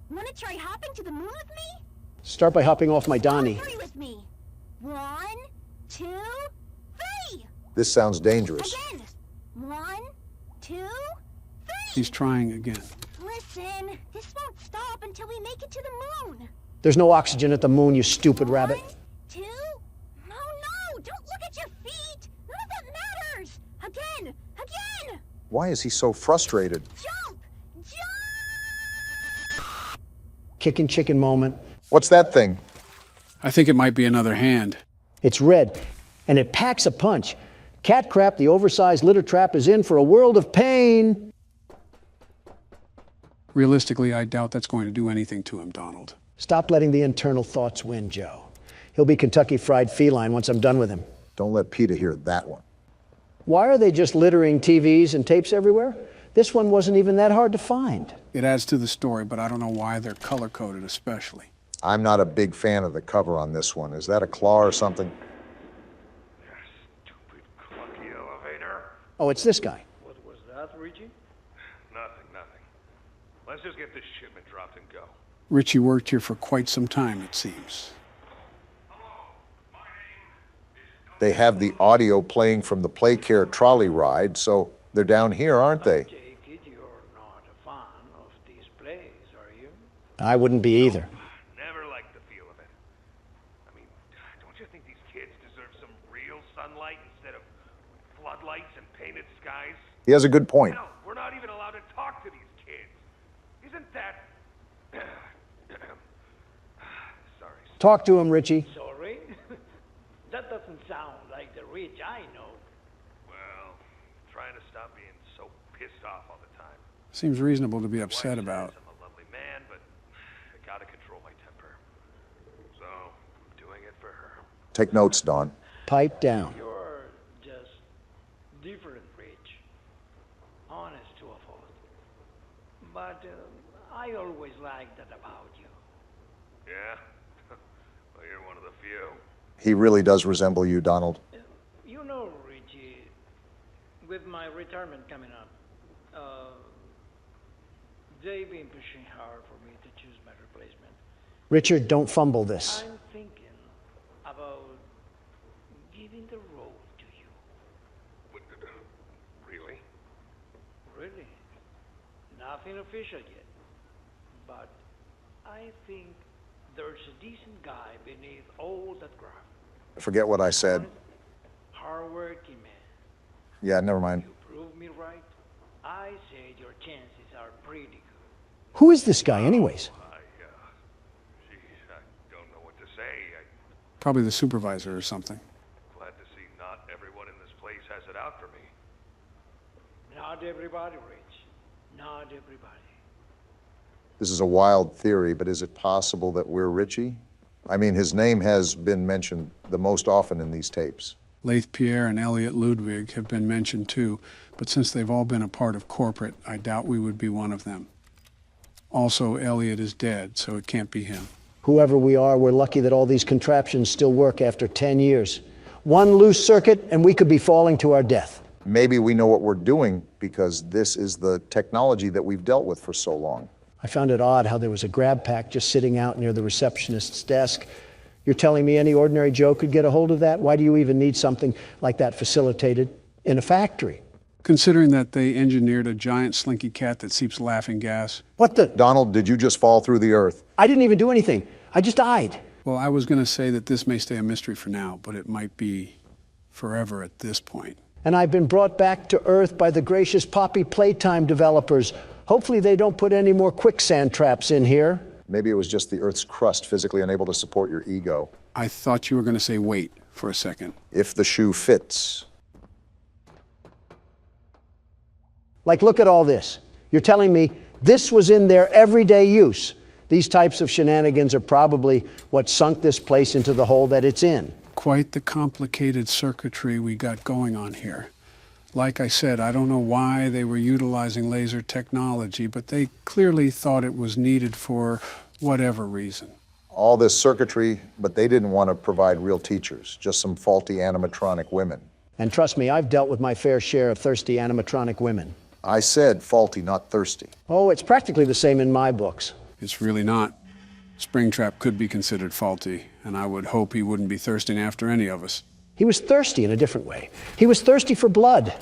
Wanna try hopping to the moon with me? Start by hopping off my Donnie. Hurry with me. 1, 2, 3. This sounds dangerous. Again. 1, 2, 3. He's trying again. Listen, this won't stop until we make it to the moon. There's no oxygen at the moon, you stupid rabbit. 1, 2. No, no, don't look at your feet. None of that matters. Again, again. Why is he so frustrated? Jump, jump. Kicking chicken moment. What's that thing? I think it might be another hand. It's red, and it packs a punch. Cat Crap, the oversized litter trap, is in for a world of pain. Realistically, I doubt that's going to do anything to him, Donald. Stop letting the internal thoughts win, Joe. He'll be Kentucky Fried Feline once I'm done with him. Don't let Peter hear that one. Why are they just littering TVs and tapes everywhere? This one wasn't even that hard to find. It adds to the story, but I don't know why they're color-coded especially. I'm not a big fan of the cover on this one. Is that a claw or something? Stupid clunky elevator. Oh, it's this guy. What was that, Richie? Nothing. Let's just get this shipment dropped and go. Richie worked here for quite some time, it seems. They have the audio playing from the Playcare trolley ride, so they're down here, aren't they? Take it you're not a fan of these plays, are you? I wouldn't be either. Never liked the feel of it. I mean, don't you think these kids deserve some real sunlight instead of floodlights and painted skies? He has a good point. No, we're not even allowed to talk to these kids. Isn't that... Sorry. Talk to him, Richie. Sorry? That doesn't sound like the Rich I know. Well, trying to stop being so pissed off all the time. Seems reasonable to be upset Wife about. says I'm a lovely man, but I gotta control my temper. So, I'm doing it for her. Take notes, Don. Pipe down. You're just different, Rich. Honest to a fault. But I always liked that about you. Yeah? Well, you're one of the few. He really does resemble you, Donald. You know, Richie, with my retirement coming up, they've been pushing hard for me to choose my replacement. Richard, don't fumble this. I'm thinking about giving the role to you. What, really? Really? Nothing official yet. But I think there's a decent guy beneath all that graft. Forget what I said. Hard-working man. Yeah, never mind. You prove me right. I say your chances are pretty good. Who is this guy, anyways? Geez, I don't know what to say. Probably the supervisor or something. Glad to see not everyone in this place has it out for me. Not everybody, Rich. Not everybody. This is a wild theory, but is it possible that we're Richie? I mean, his name has been mentioned the most often in these tapes. Leith Pierre and Elliot Ludwig have been mentioned too, but since they've all been a part of corporate, I doubt we would be one of them. Also, Elliot is dead, so it can't be him. Whoever we are, we're lucky that all these contraptions still work after 10 years. One loose circuit, and we could be falling to our death. Maybe we know what we're doing because this is the technology that we've dealt with for so long. I found it odd how there was a grab pack just sitting out near the receptionist's desk. You're telling me any ordinary Joe could get a hold of that? Why do you even need something like that facilitated in a factory? Considering that they engineered a giant slinky cat that seeps laughing gas. What the? Donald, did you just fall through the earth? I didn't even do anything. I just died. Well, I was going to say that this may stay a mystery for now, but it might be forever at this point. And I've been brought back to Earth by the gracious Poppy Playtime developers. Hopefully they don't put any more quicksand traps in here. Maybe it was just the Earth's crust physically unable to support your ego. I thought you were going to say wait for a second. If the shoe fits. Like, look at all this. You're telling me this was in their everyday use. These types of shenanigans are probably what sunk this place into the hole that it's in. Quite the complicated circuitry we got going on here. Like I said, I don't know why they were utilizing laser technology, but they clearly thought it was needed for whatever reason. All this circuitry, but they didn't want to provide real teachers, just some faulty animatronic women. And trust me, I've dealt with my fair share of thirsty animatronic women. I said faulty, not thirsty. Oh, it's practically the same in my books. It's really not. Springtrap could be considered faulty, and I would hope he wouldn't be thirsting after any of us. He was thirsty in a different way. He was thirsty for blood,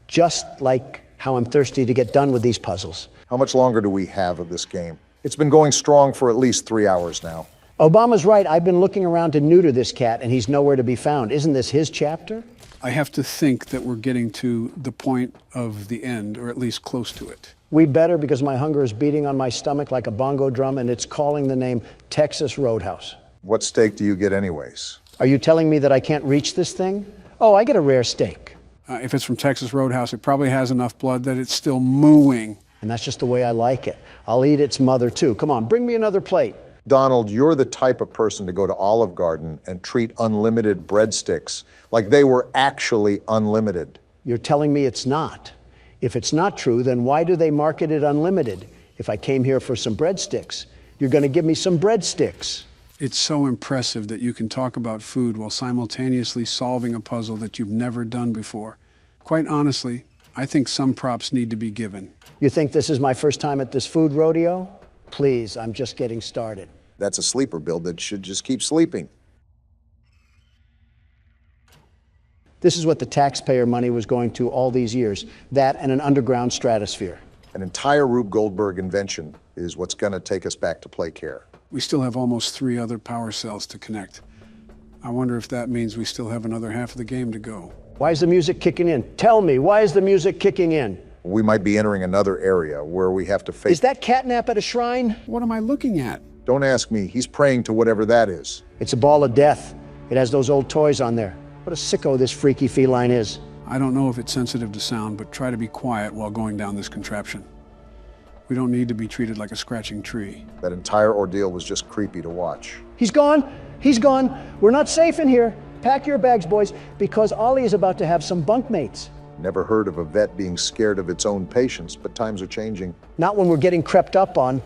just like how I'm thirsty to get done with these puzzles. How much longer do we have of this game? It's been going strong for at least 3 hours now. Obama's right. I've been looking around to neuter this cat, and he's nowhere to be found. Isn't this his chapter? I have to think that we're getting to the point of the end, or at least close to it. We better, because my hunger is beating on my stomach like a bongo drum, and it's calling the name Texas Roadhouse. What steak do you get anyways? Are you telling me that I can't reach this thing? Oh, I get a rare steak. If it's from Texas Roadhouse, it probably has enough blood that it's still mooing. And that's just the way I like it. I'll eat its mother, too. Come on, bring me another plate. Donald, you're the type of person to go to Olive Garden and treat unlimited breadsticks like they were actually unlimited. You're telling me it's not. If it's not true, then why do they market it unlimited? If I came here for some breadsticks, you're going to give me some breadsticks. It's so impressive that you can talk about food while simultaneously solving a puzzle that you've never done before. Quite honestly, I think some props need to be given. You think this is my first time at this food rodeo? Please, I'm just getting started. That's a sleeper build that should just keep sleeping. This is what the taxpayer money was going to all these years, that and an underground stratosphere. An entire Rube Goldberg invention is what's going to take us back to play care. We still have almost 3 other power cells to connect. I wonder if that means we still have another half of the game to go. Why is the music kicking in? Tell me, why is the music kicking in? We might be entering another area where we have to face... Is that catnap at a shrine? What am I looking at? Don't ask me. He's praying to whatever that is. It's a ball of death. It has those old toys on there. What a sicko this freaky feline is. I don't know if it's sensitive to sound, but try to be quiet while going down this contraption. We don't need to be treated like a scratching tree. That entire ordeal was just creepy to watch. He's gone. He's gone. We're not safe in here. Pack your bags, boys, because Ollie is about to have some bunkmates. Never heard of a vet being scared of its own patients, but times are changing. Not when we're getting crept up on.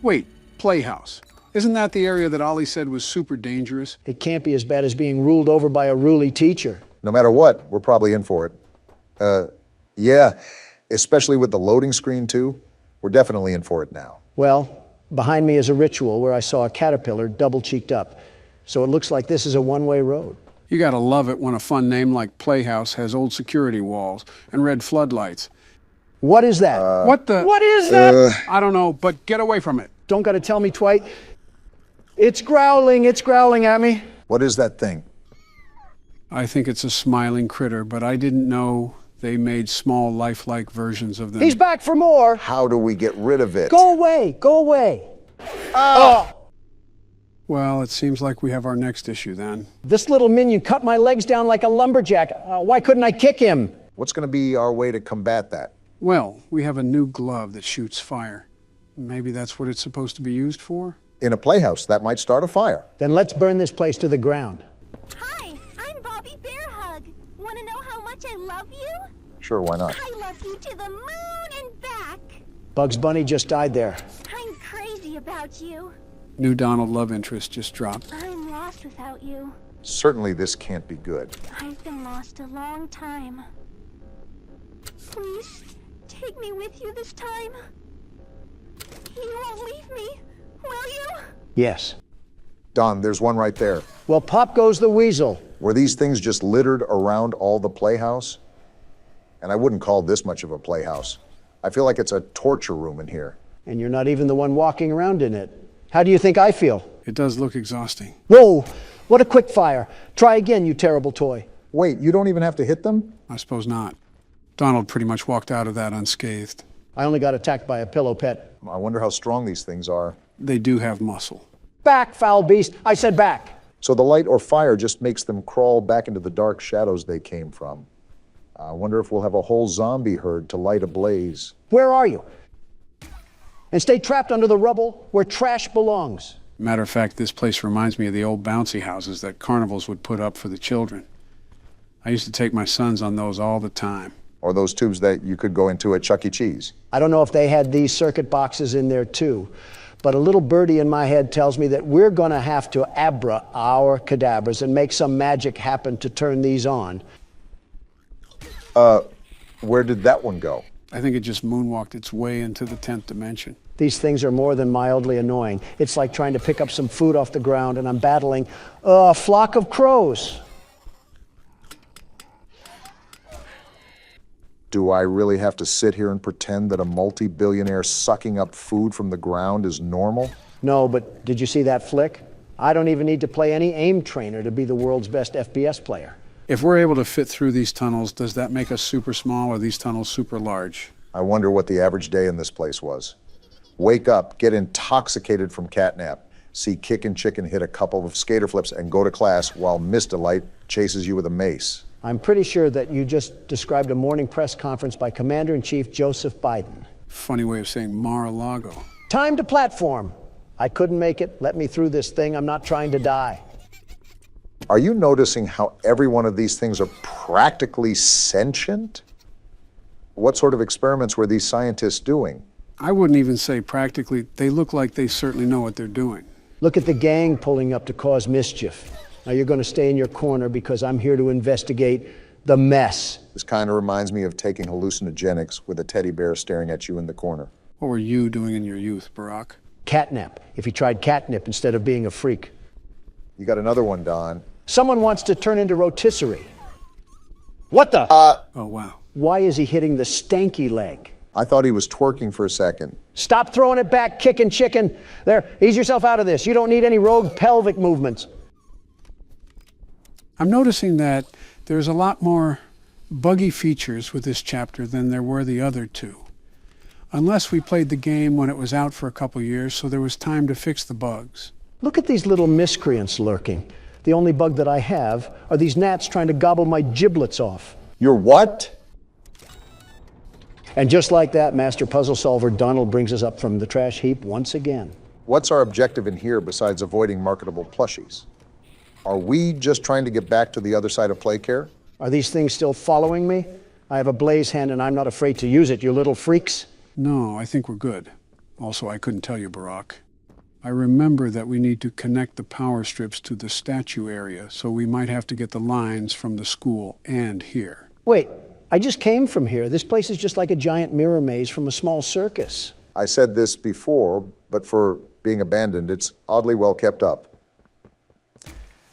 Wait, Playhouse. Isn't that the area that Ollie said was super dangerous? It can't be as bad as being ruled over by a ruly teacher. No matter what, we're probably in for it. Yeah, especially with the loading screen too. We're definitely in for it now. Well, behind me is a ritual where I saw a caterpillar double-cheeked up. So it looks like this is a one-way road. You gotta love it when a fun name like Playhouse has old security walls and red floodlights. What is that? What is that? I don't know, but get away from it. Don't gotta tell me, Twite. It's growling at me. What is that thing? I think it's a smiling critter, but I didn't know they made small, lifelike versions of them. He's back for more. How do we get rid of it? Go away, go away. Well, it seems like we have our next issue then. This little minion cut my legs down like a lumberjack. Why couldn't I kick him? What's going to be our way to combat that? Well, we have a new glove that shoots fire. Maybe that's what it's supposed to be used for? In a playhouse, that might start a fire. Then let's burn this place to the ground. Hi, I'm Bobby Bearhug. Want to know how much I love you? Sure, why not? I love you to the moon and back. Bugs Bunny just died there. I'm crazy about you. New Donald love interest just dropped. I'm lost without you. Certainly this can't be good. I've been lost a long time. Please, take me with you this time. You won't leave me, will you? Yes. Don, there's one right there. Well, pop goes the weasel. Were these things just littered around all the playhouse? And I wouldn't call this much of a playhouse. I feel like it's a torture room in here. And you're not even the one walking around in it. How do you think I feel? It does look exhausting. Whoa, what a quick fire. Try again, you terrible toy. Wait, you don't even have to hit them? I suppose not. Donald pretty much walked out of that unscathed. I only got attacked by a pillow pet. I wonder how strong these things are. They do have muscle. Back, foul beast. I said back. So the light or fire just makes them crawl back into the dark shadows they came from. I wonder if we'll have a whole zombie herd to light a blaze. Where are you? And stay trapped under the rubble where trash belongs. Matter of fact, this place reminds me of the old bouncy houses that carnivals would put up for the children. I used to take my sons on those all the time. Or those tubes that you could go into at Chuck E. Cheese. I don't know if they had these circuit boxes in there too, but a little birdie in my head tells me that we're going to have to abra our cadabras and make some magic happen to turn these on. Where did that one go? I think it just moonwalked its way into the 10th dimension. These things are more than mildly annoying. It's like trying to pick up some food off the ground and I'm battling a flock of crows. Do I really have to sit here and pretend that a multi-billionaire sucking up food from the ground is normal? No, but did you see that flick? I don't even need to play any aim trainer to be the world's best FPS player. If we're able to fit through these tunnels, does that make us super small or these tunnels super large? I wonder what the average day in this place was. Wake up, get intoxicated from catnap, see Kick and Chicken hit a couple of skater flips and go to class while Mr. Light chases you with a mace. I'm pretty sure that you just described a morning press conference by Commander-in-Chief Joseph Biden. Funny way of saying Mar-a-Lago. Time to platform. I couldn't make it. Let me through this thing. I'm not trying to die. Are you noticing how every one of these things are practically sentient? What sort of experiments were these scientists doing? I wouldn't even say practically. They look like they certainly know what they're doing. Look at the gang pulling up to cause mischief. Now you're going to stay in your corner because I'm here to investigate the mess. This kind of reminds me of taking hallucinogenics with a teddy bear staring at you in the corner. What were you doing in your youth, Barack? Catnap. If he tried catnip instead of being a freak. You got another one, Don. Someone wants to turn into rotisserie. What the? Oh, wow. Why is he hitting the stanky leg? I thought he was twerking for a second. Stop throwing it back, Kick and Chicken. There, ease yourself out of this. You don't need any rogue pelvic movements. I'm noticing that there's a lot more buggy features with this chapter than there were the other two. Unless we played the game when it was out for a couple years, so there was time to fix the bugs. Look at these little miscreants lurking. The only bug that I have are these gnats trying to gobble my giblets off. You're what? And just like that, Master Puzzle Solver Donald brings us up from the trash heap once again. What's our objective in here besides avoiding marketable plushies? Are we just trying to get back to the other side of Playcare? Are these things still following me? I have a blaze hand and I'm not afraid to use it, you little freaks. No, I think we're good. Also, I couldn't tell you, Barack. I remember that we need to connect the power strips to the statue area, so we might have to get the lines from the school and here. Wait, I just came from here. This place is just like a giant mirror maze from a small circus. I said this before, but for being abandoned, it's oddly well kept up.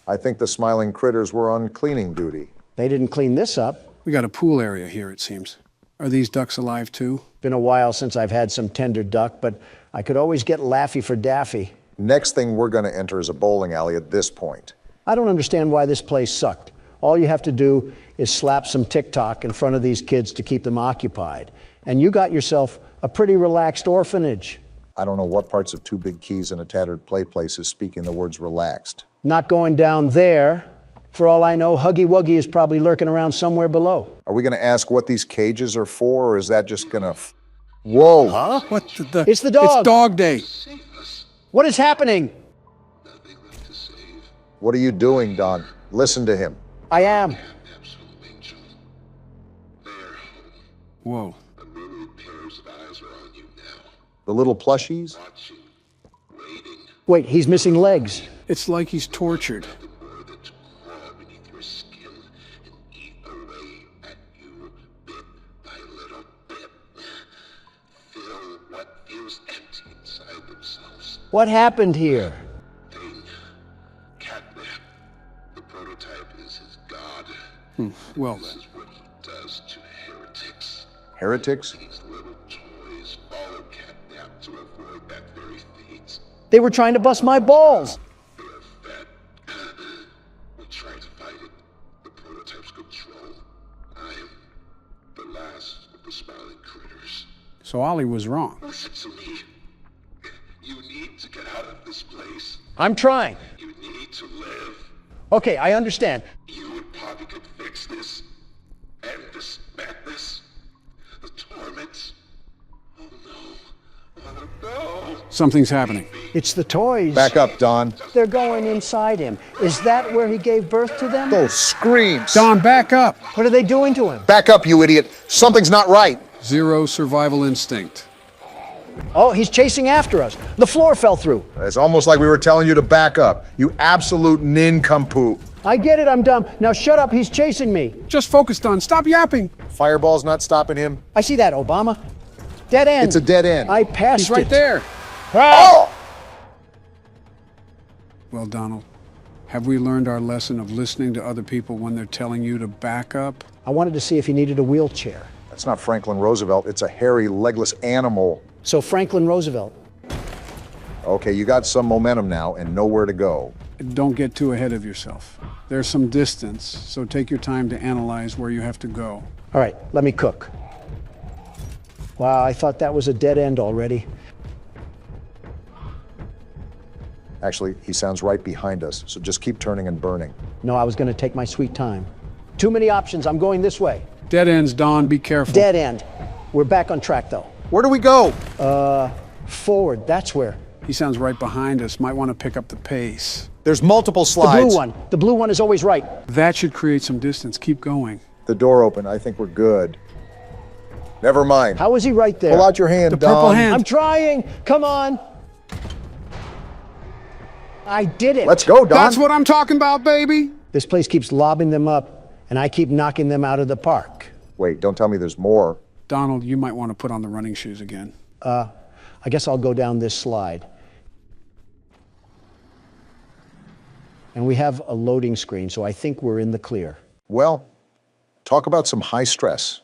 I think the smiling critters were on cleaning duty. They didn't clean this up. We got a pool area here, it seems. Are these ducks alive too? Been a while since I've had some tender duck, but I could always get Laffy for Daffy. Next thing we're going to enter is a bowling alley at this point. I don't understand why this place sucked. All you have to do is slap some TikTok in front of these kids to keep them occupied. And you got yourself a pretty relaxed orphanage. I don't know what parts of Two Big Keys and a Tattered Play Place is speaking the words relaxed. Not going down there. For all I know, Huggy Wuggy is probably lurking around somewhere below. Are we going to ask what these cages are for, or is that just going to... Whoa! Huh? What the... It's the dog! It's dog day! What is happening? What are you doing, Don? Listen to him. I am. Whoa. The little plushies? Wait, he's missing legs. It's like he's tortured. What happened here? Catnap. The prototype is his god. Well This then. is what he does to heretics. Heretics? These little toys follow Catnap to avoid that very fate. They were trying to bust my balls. They are fat. We try to fight it. The prototype's control. I am the last of the smiling critters. So Ollie was wrong. Listen to me. You need to get out of this place. I'm trying. You need to live. Okay, I understand. You and Poppy could fix this. End this madness. The torment. Oh no. Oh no. Something's happening. It's the toys. Back up, Don. They're going inside him. Is that where he gave birth to them? Those screams! Don, back up! What are they doing to him? Back up, you idiot! Something's not right! Zero survival instinct. Oh, he's chasing after us. The floor fell through. It's almost like we were telling you to back up. You absolute nincompoop. I get it, I'm dumb. Now shut up, he's chasing me. Just focus, Don. Stop yapping. Fireball's not stopping him. I see that, Obama. Dead end. It's a dead end. I passed He's right it. there. Oh! Well, Donald, have we learned our lesson of listening to other people when they're telling you to back up? I wanted to see if he needed a wheelchair. That's not Franklin Roosevelt. It's a hairy, legless animal. So Franklin Roosevelt. Okay, you got some momentum now and nowhere to go. Don't get too ahead of yourself. There's some distance, so take your time to analyze where you have to go. All right, let me cook. Wow, I thought that was a dead end already. Actually, he sounds right behind us, so just keep turning and burning. No, I was going to take my sweet time. Too many options. I'm going this way. Dead ends, Don. Be careful. Dead end. We're back on track, though. Where do we go? Forward. That's where. He sounds right behind us. Might want to pick up the pace. There's multiple The slides. blue one. The blue one is always right. That should create some distance. Keep going. The door open. I think we're good. Never mind. How is he right there? Pull out your hand, The purple Don. hand. I'm trying. Come on. I did it. Let's go, Don. That's what I'm talking about, baby. This place keeps lobbing them up, and I keep knocking them out of the park. Wait, don't tell me there's more. Donald, you might want to put on the running shoes again. I guess I'll go down this slide. And we have a loading screen, so I think we're in the clear. Well, talk about some high stress.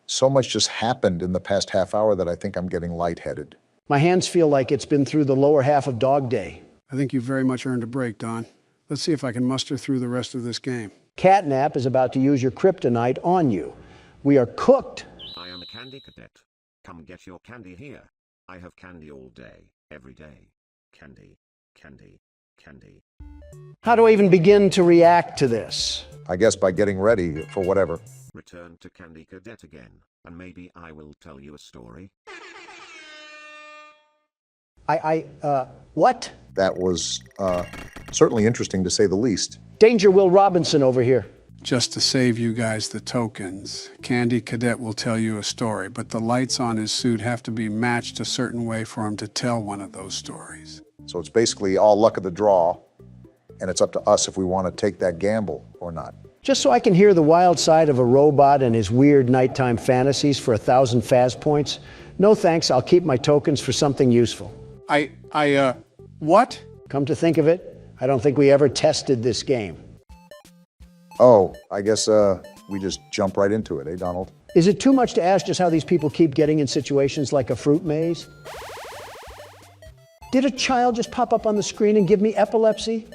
So much just happened in the past half hour that I think I'm getting lightheaded. My hands feel like it's been through the lower half of Dog Day. I think you've very much earned a break, Don. Let's see if I can muster through the rest of this game. Catnap is about to use your kryptonite on you. We are cooked. I am a candy cadet. Come get your candy here. I have candy all day, every day. Candy, candy, candy. How do I even begin to react to this? I guess by getting ready for whatever. Return to Candy Cadet again, and maybe I will tell you a story. What? That was certainly interesting to say the least. Danger Will Robinson over here. Just to save you guys the tokens, Candy Cadet will tell you a story, but the lights on his suit have to be matched a certain way for him to tell one of those stories. So it's basically all luck of the draw, and it's up to us if we want to take that gamble or not. Just so I can hear the wild side of a robot and his weird nighttime fantasies for 1,000 Faz points? No thanks, I'll keep my tokens for something useful. What? Come to think of it, I don't think we ever tested this game. Oh, I guess we just jump right into it, eh, Donald? Is it too much to ask just how these people keep getting in situations like a fruit maze? Did a child just pop up on the screen and give me epilepsy?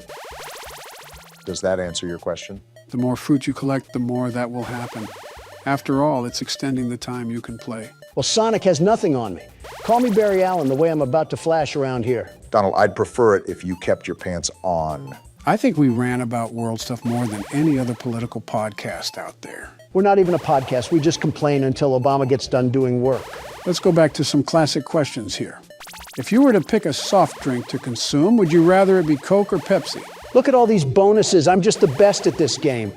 Does that answer your question? The more fruit you collect, the more that will happen. After all, it's extending the time you can play. Well, Sonic has nothing on me. Call me Barry Allen the way I'm about to flash around here. Donald, I'd prefer it if you kept your pants on. I think we ran about world stuff more than any other political podcast out there. We're not even a podcast, we just complain until Obama gets done doing work. Let's go back to some classic questions here. If you were to pick a soft drink to consume, would you rather it be Coke or Pepsi? Look at all these bonuses, I'm just the best at this game.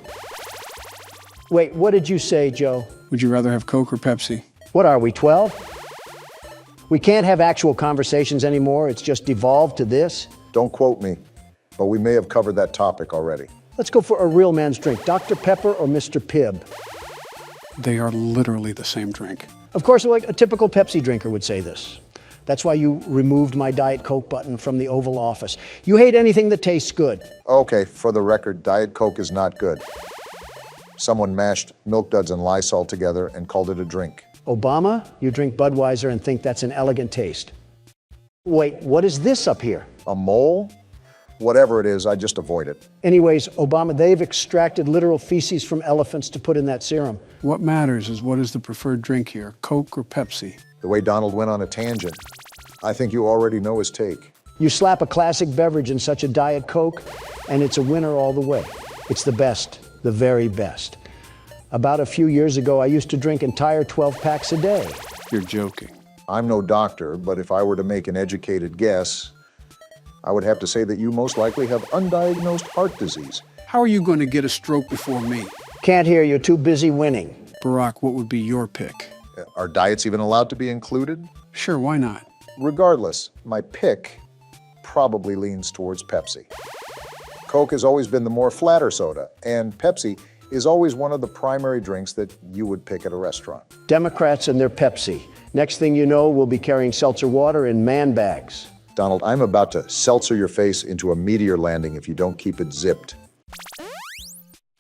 Wait, what did you say, Joe? Would you rather have Coke or Pepsi? What are we, 12? We can't have actual conversations anymore, it's just devolved to this? Don't quote me, but we may have covered that topic already. Let's go for a real man's drink, Dr. Pepper or Mr. Pibb? They are literally the same drink. Of course, like a typical Pepsi drinker would say this. That's why you removed my Diet Coke button from the Oval Office. You hate anything that tastes good. Okay, for the record, Diet Coke is not good. Someone mashed Milk Duds and Lysol together and called it a drink. Obama, you drink Budweiser and think that's an elegant taste. Wait, what is this up here? A mole? Whatever it is, I just avoid it. Anyways, Obama, they've extracted literal feces from elephants to put in that serum. What matters is what is the preferred drink here, Coke or Pepsi? The way Donald went on a tangent, I think you already know his take. You slap a classic beverage in such a Diet Coke, and it's a winner all the way. It's the best, the very best. About a few years ago, I used to drink entire 12 packs a day. You're joking. I'm no doctor, but if I were to make an educated guess, I would have to say that you most likely have undiagnosed heart disease. How are you going to get a stroke before me? Can't hear you, too busy winning. Barack, what would be your pick? Are diets even allowed to be included? Sure, why not? Regardless, my pick probably leans towards Pepsi. Coke has always been the more flatter soda, and Pepsi is always one of the primary drinks that you would pick at a restaurant. Democrats and their Pepsi. Next thing you know, we'll be carrying seltzer water in man bags. Donald, I'm about to seltzer your face into a meteor landing if you don't keep it zipped.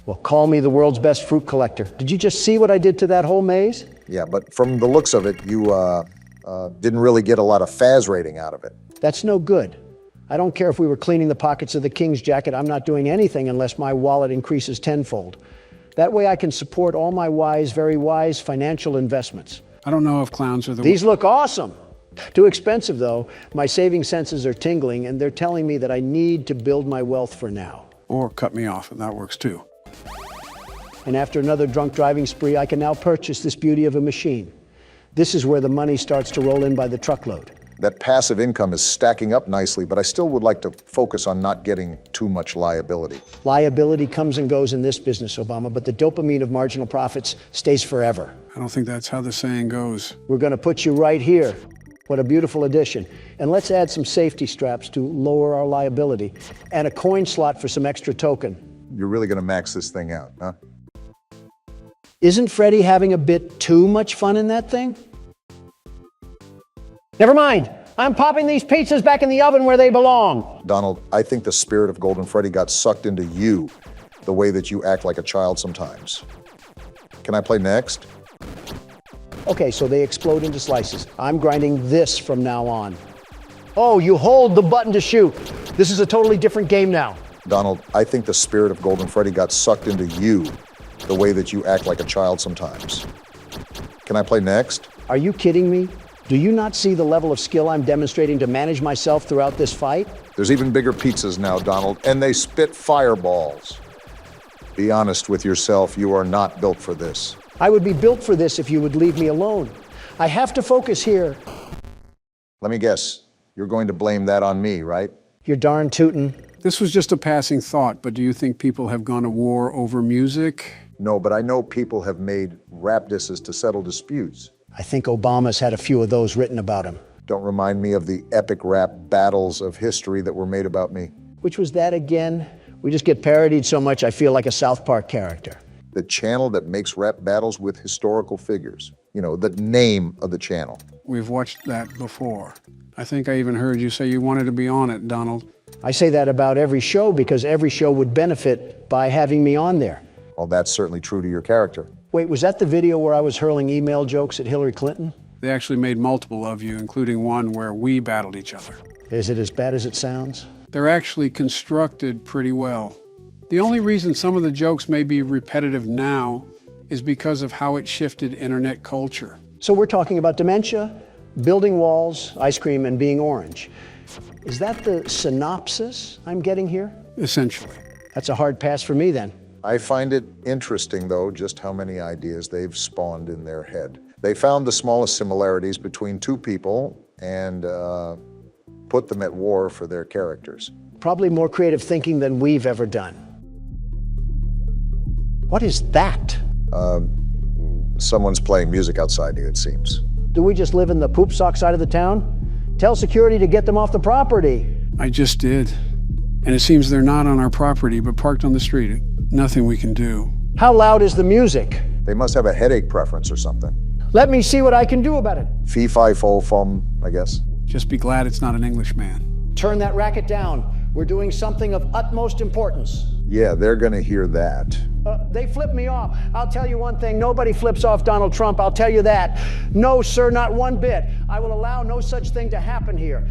Well, call me the world's best fruit collector. Did you just see what I did to that whole maze? Yeah, but from the looks of it, you didn't really get a lot of Faz rating out of it. That's no good. I don't care if we were cleaning the pockets of the king's jacket. I'm not doing anything unless my wallet increases tenfold. That way I can support all my wise, very wise financial investments. I don't know if clowns are the... These look awesome. Too expensive, though. My saving senses are tingling, and they're telling me that I need to build my wealth for now. Or cut me off, and that works too. And after another drunk driving spree, I can now purchase this beauty of a machine. This is where the money starts to roll in by the truckload. That passive income is stacking up nicely, but I still would like to focus on not getting too much liability. Liability comes and goes in this business, Obama, but the dopamine of marginal profits stays forever. I don't think that's how the saying goes. We're going to put you right here. What a beautiful addition. And let's add some safety straps to lower our liability and a coin slot for some extra token. You're really going to max this thing out, huh? Isn't Freddie having a bit too much fun in that thing? Never mind. I'm popping these pizzas back in the oven where they belong. Donald, I think the spirit of Golden Freddy got sucked into you, the way that you act like a child sometimes. Can I play next? Okay, so they explode into slices. I'm grinding this from now on. Oh, you hold the button to shoot. This is a totally different game now. Donald, I think the spirit of Golden Freddy got sucked into you, the way that you act like a child sometimes. Can I play next? Are you kidding me? Do you not see the level of skill I'm demonstrating to manage myself throughout this fight? There's even bigger pizzas now, Donald, and they spit fireballs. Be honest with yourself, you are not built for this. I would be built for this if you would leave me alone. I have to focus here. Let me guess, you're going to blame that on me, right? You're darn tootin'. This was just a passing thought, but do you think people have gone to war over music? No, but I know people have made rap disses to settle disputes. I think Obama's had a few of those written about him. Don't remind me of the epic rap battles of history that were made about me. Which was that again? We just get parodied so much I feel like a South Park character. The channel that makes rap battles with historical figures. You know, the name of the channel. We've watched that before. I think I even heard you say you wanted to be on it, Donald. I say that about every show because every show would benefit by having me on there. Well, that's certainly true to your character. Wait, was that the video where I was hurling email jokes at Hillary Clinton? They actually made multiple of you, including one where we battled each other. Is it as bad as it sounds? They're actually constructed pretty well. The only reason some of the jokes may be repetitive now is because of how it shifted internet culture. So we're talking about dementia, building walls, ice cream, and being orange. Is that the synopsis I'm getting here? Essentially. That's a hard pass for me then. I find it interesting, though, just how many ideas they've spawned in their head. They found the smallest similarities between two people and put them at war for their characters. Probably more creative thinking than we've ever done. What is that? Someone's playing music outside you, it seems. Do we just live in the poop sock side of the town? Tell security to get them off the property. I just did. And it seems they're not on our property, but parked on the street. Nothing we can do. How loud is the music? They must have a headache preference or something. Let me see what I can do about it. Fee, fi, fo, fum, I guess. Just be glad it's not an Englishman. Turn that racket down. We're doing something of utmost importance. Yeah, they're gonna hear that. They flip me off. I'll tell you one thing, nobody flips off Donald Trump, I'll tell you that. No, sir, not one bit. I will allow no such thing to happen here.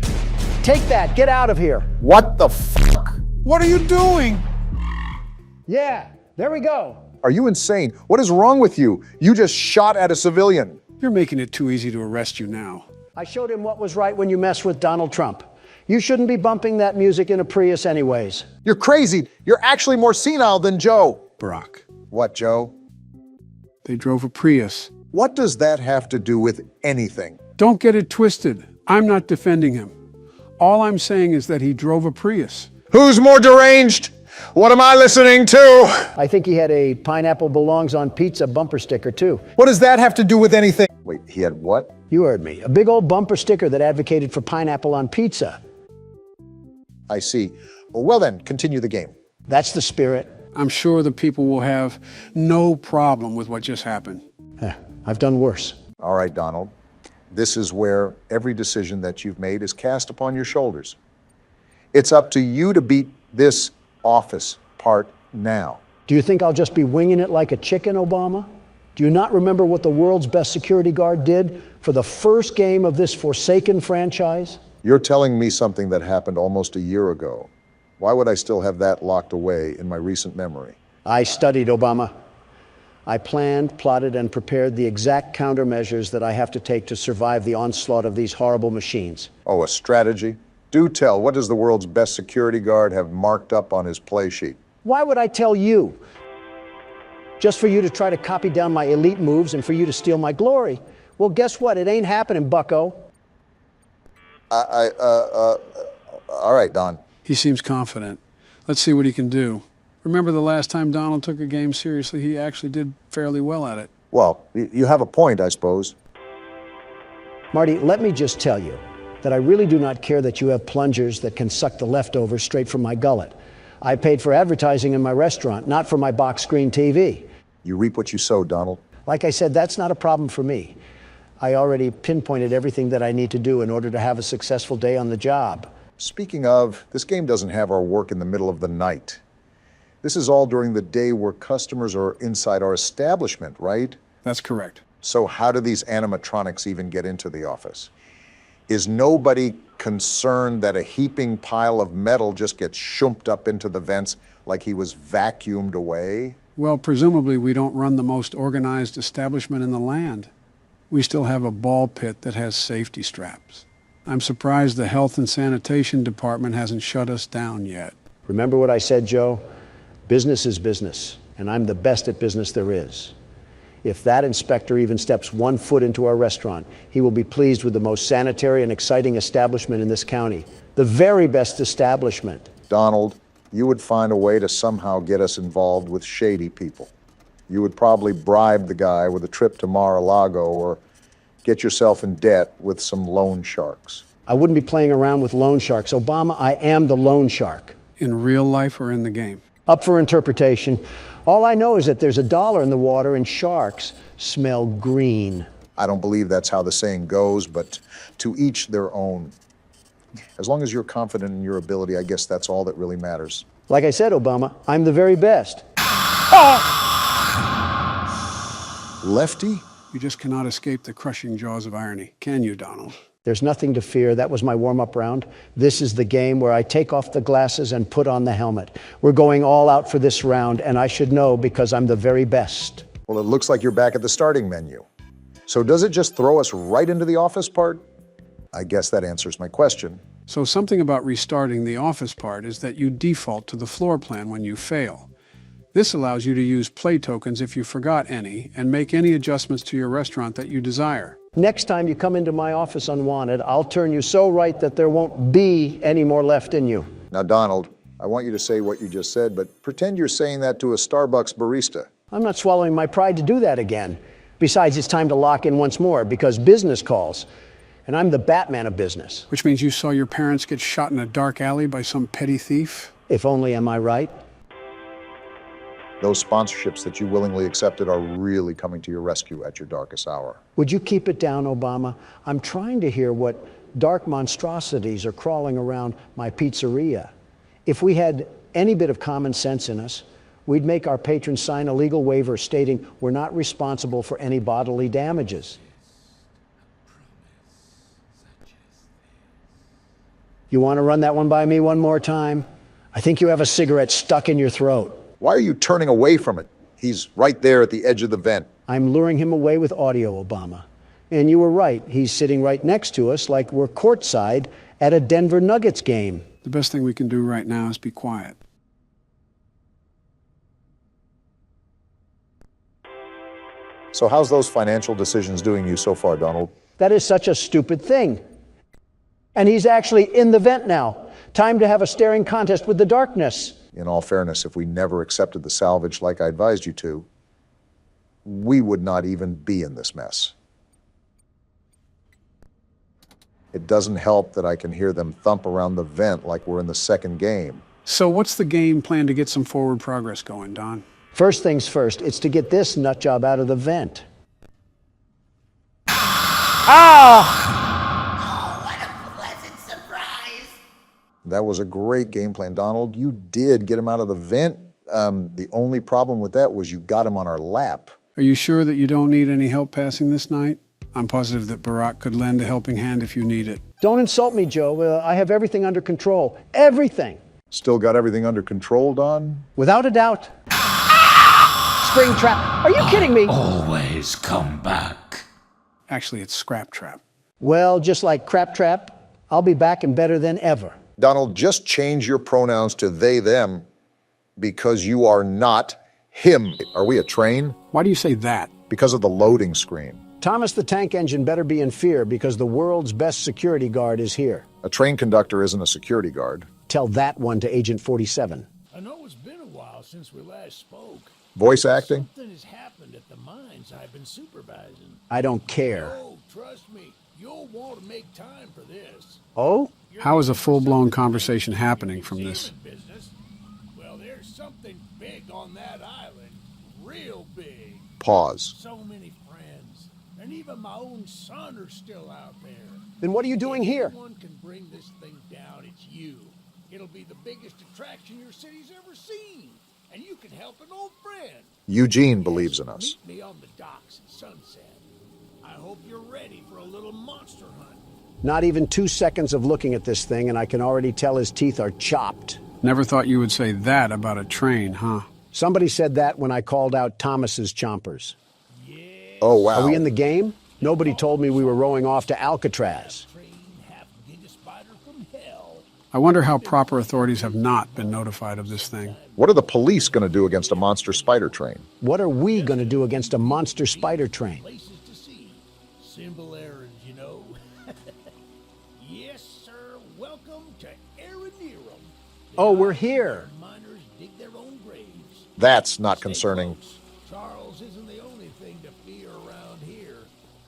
Take that, get out of here. What the fuck? What are you doing? Yeah, there we go. Are you insane? What is wrong with you? You just shot at a civilian. You're making it too easy to arrest you now. I showed him what was right when you mess with Donald Trump. You shouldn't be bumping that music in a Prius anyways. You're crazy. You're actually more senile than Joe. Barack. What, Joe? They drove a Prius. What does that have to do with anything? Don't get it twisted. I'm not defending him. All I'm saying is that he drove a Prius. Who's more deranged? What am I listening to? I think he had a pineapple belongs on pizza bumper sticker too. What does that have to do with anything? Wait, he had what? You heard me. A big old bumper sticker that advocated for pineapple on pizza. I see. Well then, continue the game. That's the spirit. I'm sure the people will have no problem with what just happened. I've done worse. All right, Donald. This is where every decision that you've made is cast upon your shoulders. It's up to you to beat this office part now. Do you think I'll just be winging it like a chicken, Obama? Do you not remember what the world's best security guard did for the first game of this forsaken franchise? You're telling me something that happened almost a year ago. Why would I still have that locked away in my recent memory? I studied, Obama. I planned, plotted, and prepared the exact countermeasures that I have to take to survive the onslaught of these horrible machines. Oh, a strategy? Do tell, what does the world's best security guard have marked up on his play sheet? Why would I tell you? Just for you to try to copy down my elite moves and for you to steal my glory. Well, guess what? It ain't happening, bucko. All right, Don. He seems confident. Let's see what he can do. Remember the last time Donald took a game seriously, he actually did fairly well at it. Well, you have a point, I suppose. Marty, let me just tell you that I really do not care that you have plungers that can suck the leftovers straight from my gullet. I paid for advertising in my restaurant, not for my box screen TV. You reap what you sow, Donald. Like I said, that's not a problem for me. I already pinpointed everything that I need to do in order to have a successful day on the job. Speaking of, this game doesn't have our work in the middle of the night. This is all during the day where customers are inside our establishment, right? That's correct. So how do these animatronics even get into the office? Is nobody concerned that a heaping pile of metal just gets shumped up into the vents like he was vacuumed away? Well, presumably we don't run the most organized establishment in the land. We still have a ball pit that has safety straps. I'm surprised the health and sanitation department hasn't shut us down yet. Remember what I said, Joe? Business is business, and I'm the best at business there is. If that inspector even steps 1 foot into our restaurant, he will be pleased with the most sanitary and exciting establishment in this county. The very best establishment. Donald, you would find a way to somehow get us involved with shady people. You would probably bribe the guy with a trip to Mar-a-Lago or get yourself in debt with some loan sharks. I wouldn't be playing around with loan sharks. Obama, I am the loan shark. In real life or in the game? Up for interpretation. All I know is that there's $1 in the water and sharks smell green. I don't believe that's how the saying goes, but to each their own. As long as you're confident in your ability, I guess that's all that really matters. Like I said, Obama, I'm the very best. Lefty? You just cannot escape the crushing jaws of irony, can you, Donald? There's nothing to fear. That was my warm-up round. This is the game where I take off the glasses and put on the helmet. We're going all out for this round, and I should know because I'm the very best. Well, it looks like you're back at the starting menu. So does it just throw us right into the office part? I guess that answers my question. So something about restarting the office part is that you default to the floor plan when you fail. This allows you to use play tokens if you forgot any and make any adjustments to your restaurant that you desire. Next time you come into my office unwanted, I'll turn you so right that there won't be any more left in you. Now, Donald, I want you to say what you just said, but pretend you're saying that to a Starbucks barista. I'm not swallowing my pride to do that again. Besides, it's time to lock in once more because business calls. And I'm the Batman of business. Which means you saw your parents get shot in a dark alley by some petty thief? If only, am I right? Those sponsorships that you willingly accepted are really coming to your rescue at your darkest hour. Would you keep it down, Obama? I'm trying to hear what dark monstrosities are crawling around my pizzeria. If we had any bit of common sense in us, we'd make our patrons sign a legal waiver stating we're not responsible for any bodily damages. You want to run that one by me one more time? I think you have a cigarette stuck in your throat. Why are you turning away from it? He's right there at the edge of the vent. I'm luring him away with audio, Obama. And you were right. He's sitting right next to us like we're courtside at a Denver Nuggets game. The best thing we can do right now is be quiet. So how's those financial decisions doing you so far, Donald? That is such a stupid thing. And he's actually in the vent now. Time to have a staring contest with the darkness. In all fairness, if we never accepted the salvage like I advised you to, we would not even be in this mess. It doesn't help that I can hear them thump around the vent like we're in the second game. So what's the game plan to get some forward progress going, Don? First things first, it's to get this nut job out of the vent. That was a great game plan, Donald. You did get him out of the vent. The only problem with that was you got him on our lap. Are you sure that you don't need any help passing this night? I'm positive that Barack could lend a helping hand if you need it. Don't insult me, Joe. I have everything under control. Everything. Still got everything under control, Don? Without a doubt. Spring trap. Are you kidding me? Always come back. Actually, it's Scrap Trap. Well, just like Crap Trap, I'll be back and better than ever. Donald, just change your pronouns to they, them, because you are not him. Are we a train? Why do you say that? Because of the loading screen. Thomas the Tank Engine better be in fear because the world's best security guard is here. A train conductor isn't a security guard. Tell that one to Agent 47. I know it's been a while since we last spoke. Voice acting? Something has happened at the mines I've been supervising. I don't care. Oh, trust me, you'll want to make time for this. Oh? How is a full-blown conversation happening from this? Business. Well, there's something big on that island. Real big. Pause. So many friends. And even my own son are still out there. Then what are you doing here? If anyone can bring this thing down, it's you. It'll be the biggest attraction your city's ever seen. And you can help an old friend. Eugene believes in us. Meet me on the docks at sunset. I hope you're ready for a little monster hunt. Not even 2 seconds of looking at this thing, and I can already tell his teeth are chopped. Never thought you would say that about a train, huh? Somebody said that when I called out Thomas's chompers. Oh, wow. Are we in the game? Nobody told me we were rowing off to Alcatraz. I wonder how proper authorities have not been notified of this thing. What are the police going to do against a monster spider train? What are we going to do against a monster spider train? Places to see. Simple errands, you know. Yes, sir. Welcome to Aranerum. Oh, we're here. Miners dig their own graves. That's not concerning. Close. Charles isn't the only thing to fear around here.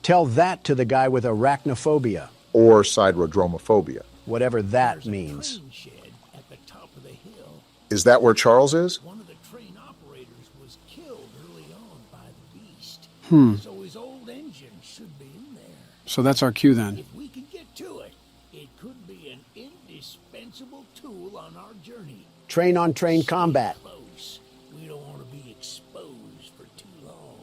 Tell that to the guy with arachnophobia. Or siderodromophobia. Whatever that means. Train shed at the top of the hill. Is that where Charles is? One of the train operators was killed early on by the beast. So his old engine should be in there. So that's our cue then. If we can get to it, it could be an indispensable tool on our journey. Train-on-train combat. Close. We don't want to be exposed for too long.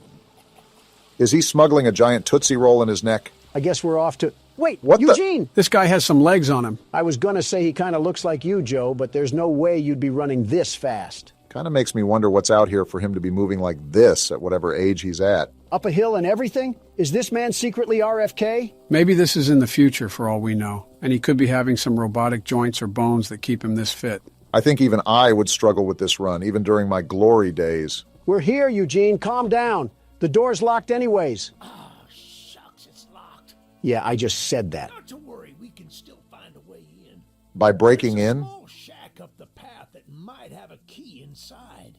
Is he smuggling a giant Tootsie Roll in his neck? I guess we're off to... Wait, What the- Eugene! This guy has some legs on him. I was gonna say he kind of looks like you, Joe, but there's no way you'd be running this fast. Kind of makes me wonder what's out here for him to be moving like this at whatever age he's at. Up a hill and everything? Is this man secretly RFK? Maybe this is in the future for all we know, and he could be having some robotic joints or bones that keep him this fit. I think even I would struggle with this run, even during my glory days. We're here, Eugene. Calm down. The door's locked anyways. Oh, shucks, it's locked. Yeah, I just said that. Not to worry, we can still find a way in. By breaking in? Small shack up the path that might have a key inside.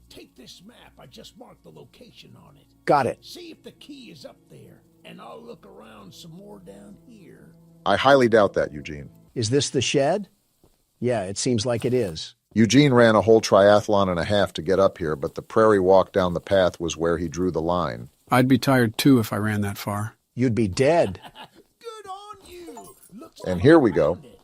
Take this map. I just marked the location on it. Got it. See if the key is up there, and I'll look around some more down here. I highly doubt that, Eugene. Is this the shed? Yeah, it seems like it is. Eugene ran a whole triathlon and a half to get up here, but the prairie walk down the path was where he drew the line. I'd be tired too if I ran that far. You'd be dead. Good on you. Looks And like here I we go. found it.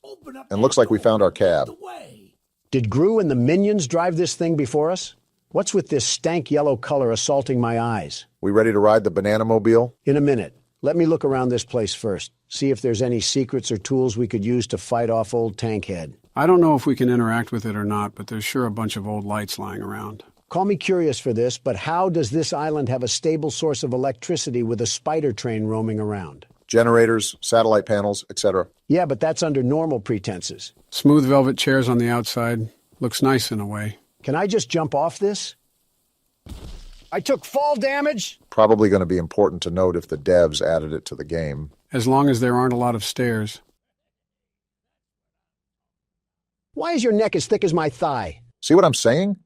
Open up And that looks like we door. found our cab. The way. Did Gru and the minions drive this thing before us? What's with this stank yellow color assaulting my eyes? We ready to ride the banana mobile? In a minute. Let me look around this place first. See if there's any secrets or tools we could use to fight off old Tankhead. I don't know if we can interact with it or not, but there's sure a bunch of old lights lying around. Call me curious for this, but how does this island have a stable source of electricity with a spider train roaming around? Generators, satellite panels, etc. Yeah, but that's under normal pretenses. Smooth velvet chairs on the outside. Looks nice in a way. Can I just jump off this? I took fall damage. Probably going to be important to note if the devs added it to the game. As long as there aren't a lot of stairs. Why is your neck as thick as my thigh? See what I'm saying?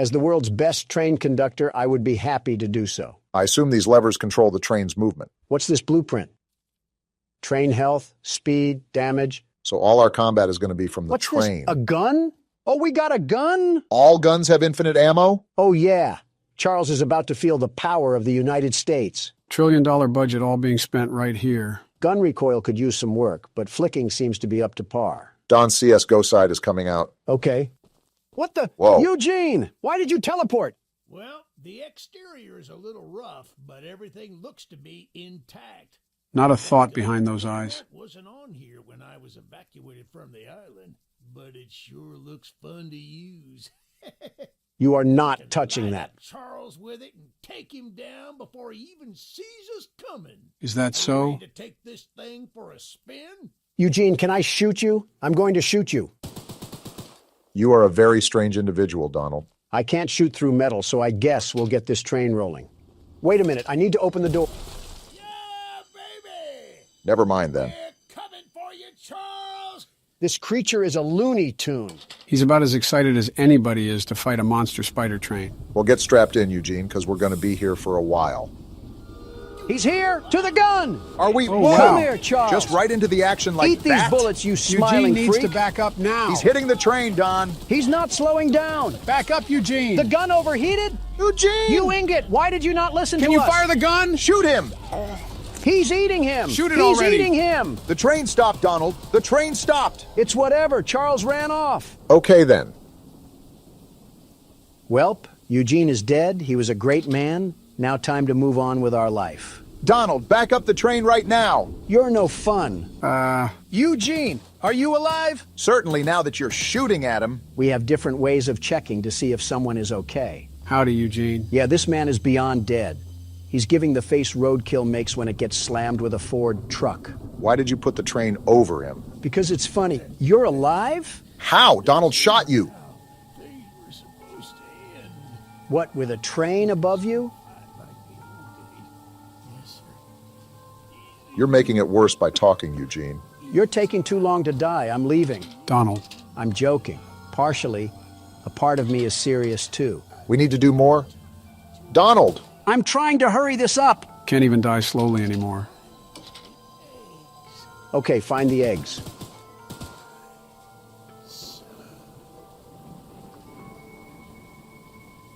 As the world's best train conductor, I would be happy to do so. I assume these levers control the train's movement. What's this blueprint? Train health, speed, damage. So all our combat is going to be from the What's train. this, a gun? Oh, we got a gun? All guns have infinite ammo? Oh, yeah. Charles is about to feel the power of the United States. $1 trillion budget all being spent right here. Gun recoil could use some work, but flicking seems to be up to par. Don's CSGO side is coming out. Okay. What the? Whoa. Eugene, why did you teleport? Well, the exterior is a little rough, but everything looks to be intact. Not a thought behind those eyes. Wasn't on here when I was evacuated from the island, but it sure looks fun to use. You are not touching that. Charles with it and take him down before he even sees us coming. Is that so? Ready to take this thing for a spin? Eugene, can I shoot you? I'm going to shoot you. You are a very strange individual, Donald. I can't shoot through metal, so I guess we'll get this train rolling. Wait a minute, I need to open the door. Yeah, baby! Never mind then. We're coming for you, Charles! This creature is a Looney Tune. He's about as excited as anybody is to fight a monster spider train. Well, get strapped in, Eugene, because we're going to be here for a while. He's here! To the gun! Are we? wow. Come here, Charles. Just right into the action like Eat these bullets, you smiling Eugene needs freak. to back up now. He's hitting the train, Don. He's not slowing down. Back up, Eugene. The gun overheated? Eugene! You ingot, why did you not listen Can to you us? fire the gun? Shoot him! He's eating him. Shoot it He's already. eating him. The train stopped, Donald. The train stopped. It's whatever. Charles ran off. Okay, then. Welp, Eugene is dead. He was a great man. Now time to move on with our life. Donald, back up the train right now. You're no fun. Eugene, are you alive? Certainly, now that you're shooting at him. We have different ways of checking to see if someone is okay. Howdy, Eugene. Yeah, this man is beyond dead. He's giving the face roadkill makes when it gets slammed with a Ford truck. Why did you put the train over him? Because it's funny. You're alive? How? Donald shot you. What, with a train above you? You're making it worse by talking, Eugene. You're taking too long to die. I'm leaving. Donald. I'm joking. Partially. A part of me is serious, too. We need to do more. Donald! I'm trying to hurry this up. Can't even die slowly anymore. Okay, find the eggs.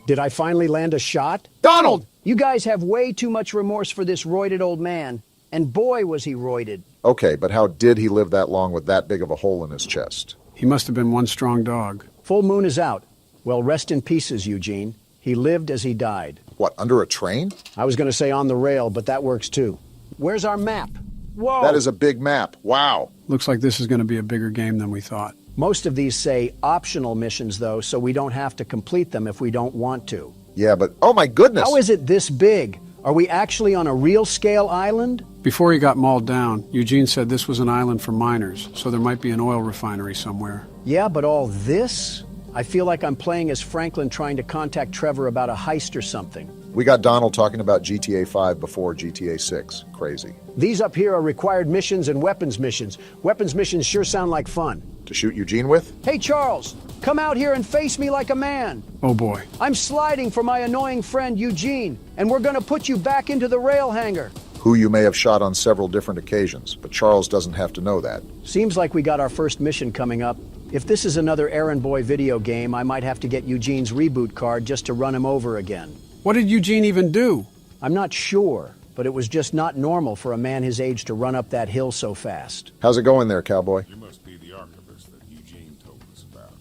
Did I finally land a shot? Donald! You guys have way too much remorse for this roided old man. And boy, was he roided. Okay, but how did he live that long with that big of a hole in his chest? He must have been one strong dog. Full moon is out. Well, rest in pieces, Eugene. He lived as he died. What, under a train? I was going to say on the rail, but that works too. Where's our map? Whoa! That is a big map. Wow. Looks like this is going to be a bigger game than we thought. Most of these say optional missions, though, so we don't have to complete them if we don't want to. Yeah, but oh my goodness! How is it this big? Are we actually on a real-scale island? Before he got mauled down, Eugene said this was an island for miners, so there might be an oil refinery somewhere. Yeah, but all this? I feel like I'm playing as Franklin trying to contact Trevor about a heist or something. We got Donald talking about GTA 5 before GTA 6. Crazy. These up here are required missions and weapons missions. Weapons missions sure sound like fun. To shoot Eugene with? Hey, Charles, come out here and face me like a man. Oh boy. I'm sliding for my annoying friend Eugene, and we're gonna put you back into the rail hangar. Who you may have shot on several different occasions, but Charles doesn't have to know that. Seems like we got our first mission coming up. If this is another errand boy video game, I might have to get Eugene's reboot card just to run him over again. What did Eugene even do? I'm not sure, but it was just not normal for a man his age to run up that hill so fast. How's it going there, cowboy? You must be the archivist that Eugene told us about.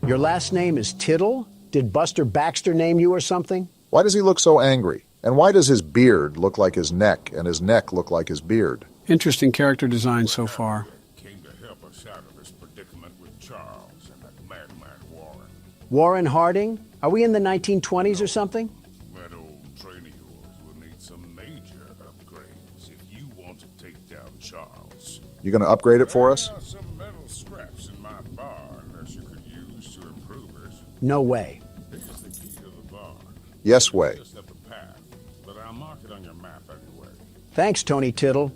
Your last name is Tittle? Did Buster Baxter name you or something? Why does he look so angry? And why does his beard look like his neck and his neck look like his beard? Interesting character design so far. Came to help us out of this predicament with Charles and that madman Warren. Warren Harding? Are we in the 1920s or something? That old train of yours will need some major upgrades if you want to take down Charles. You gonna upgrade it for us? There are some metal scraps in my barn that you could use to improve it. No way. Here's the key to the barn. Yes way. Just up the path, but I'll mark it on your map anyway. Thanks, Tony Tittle.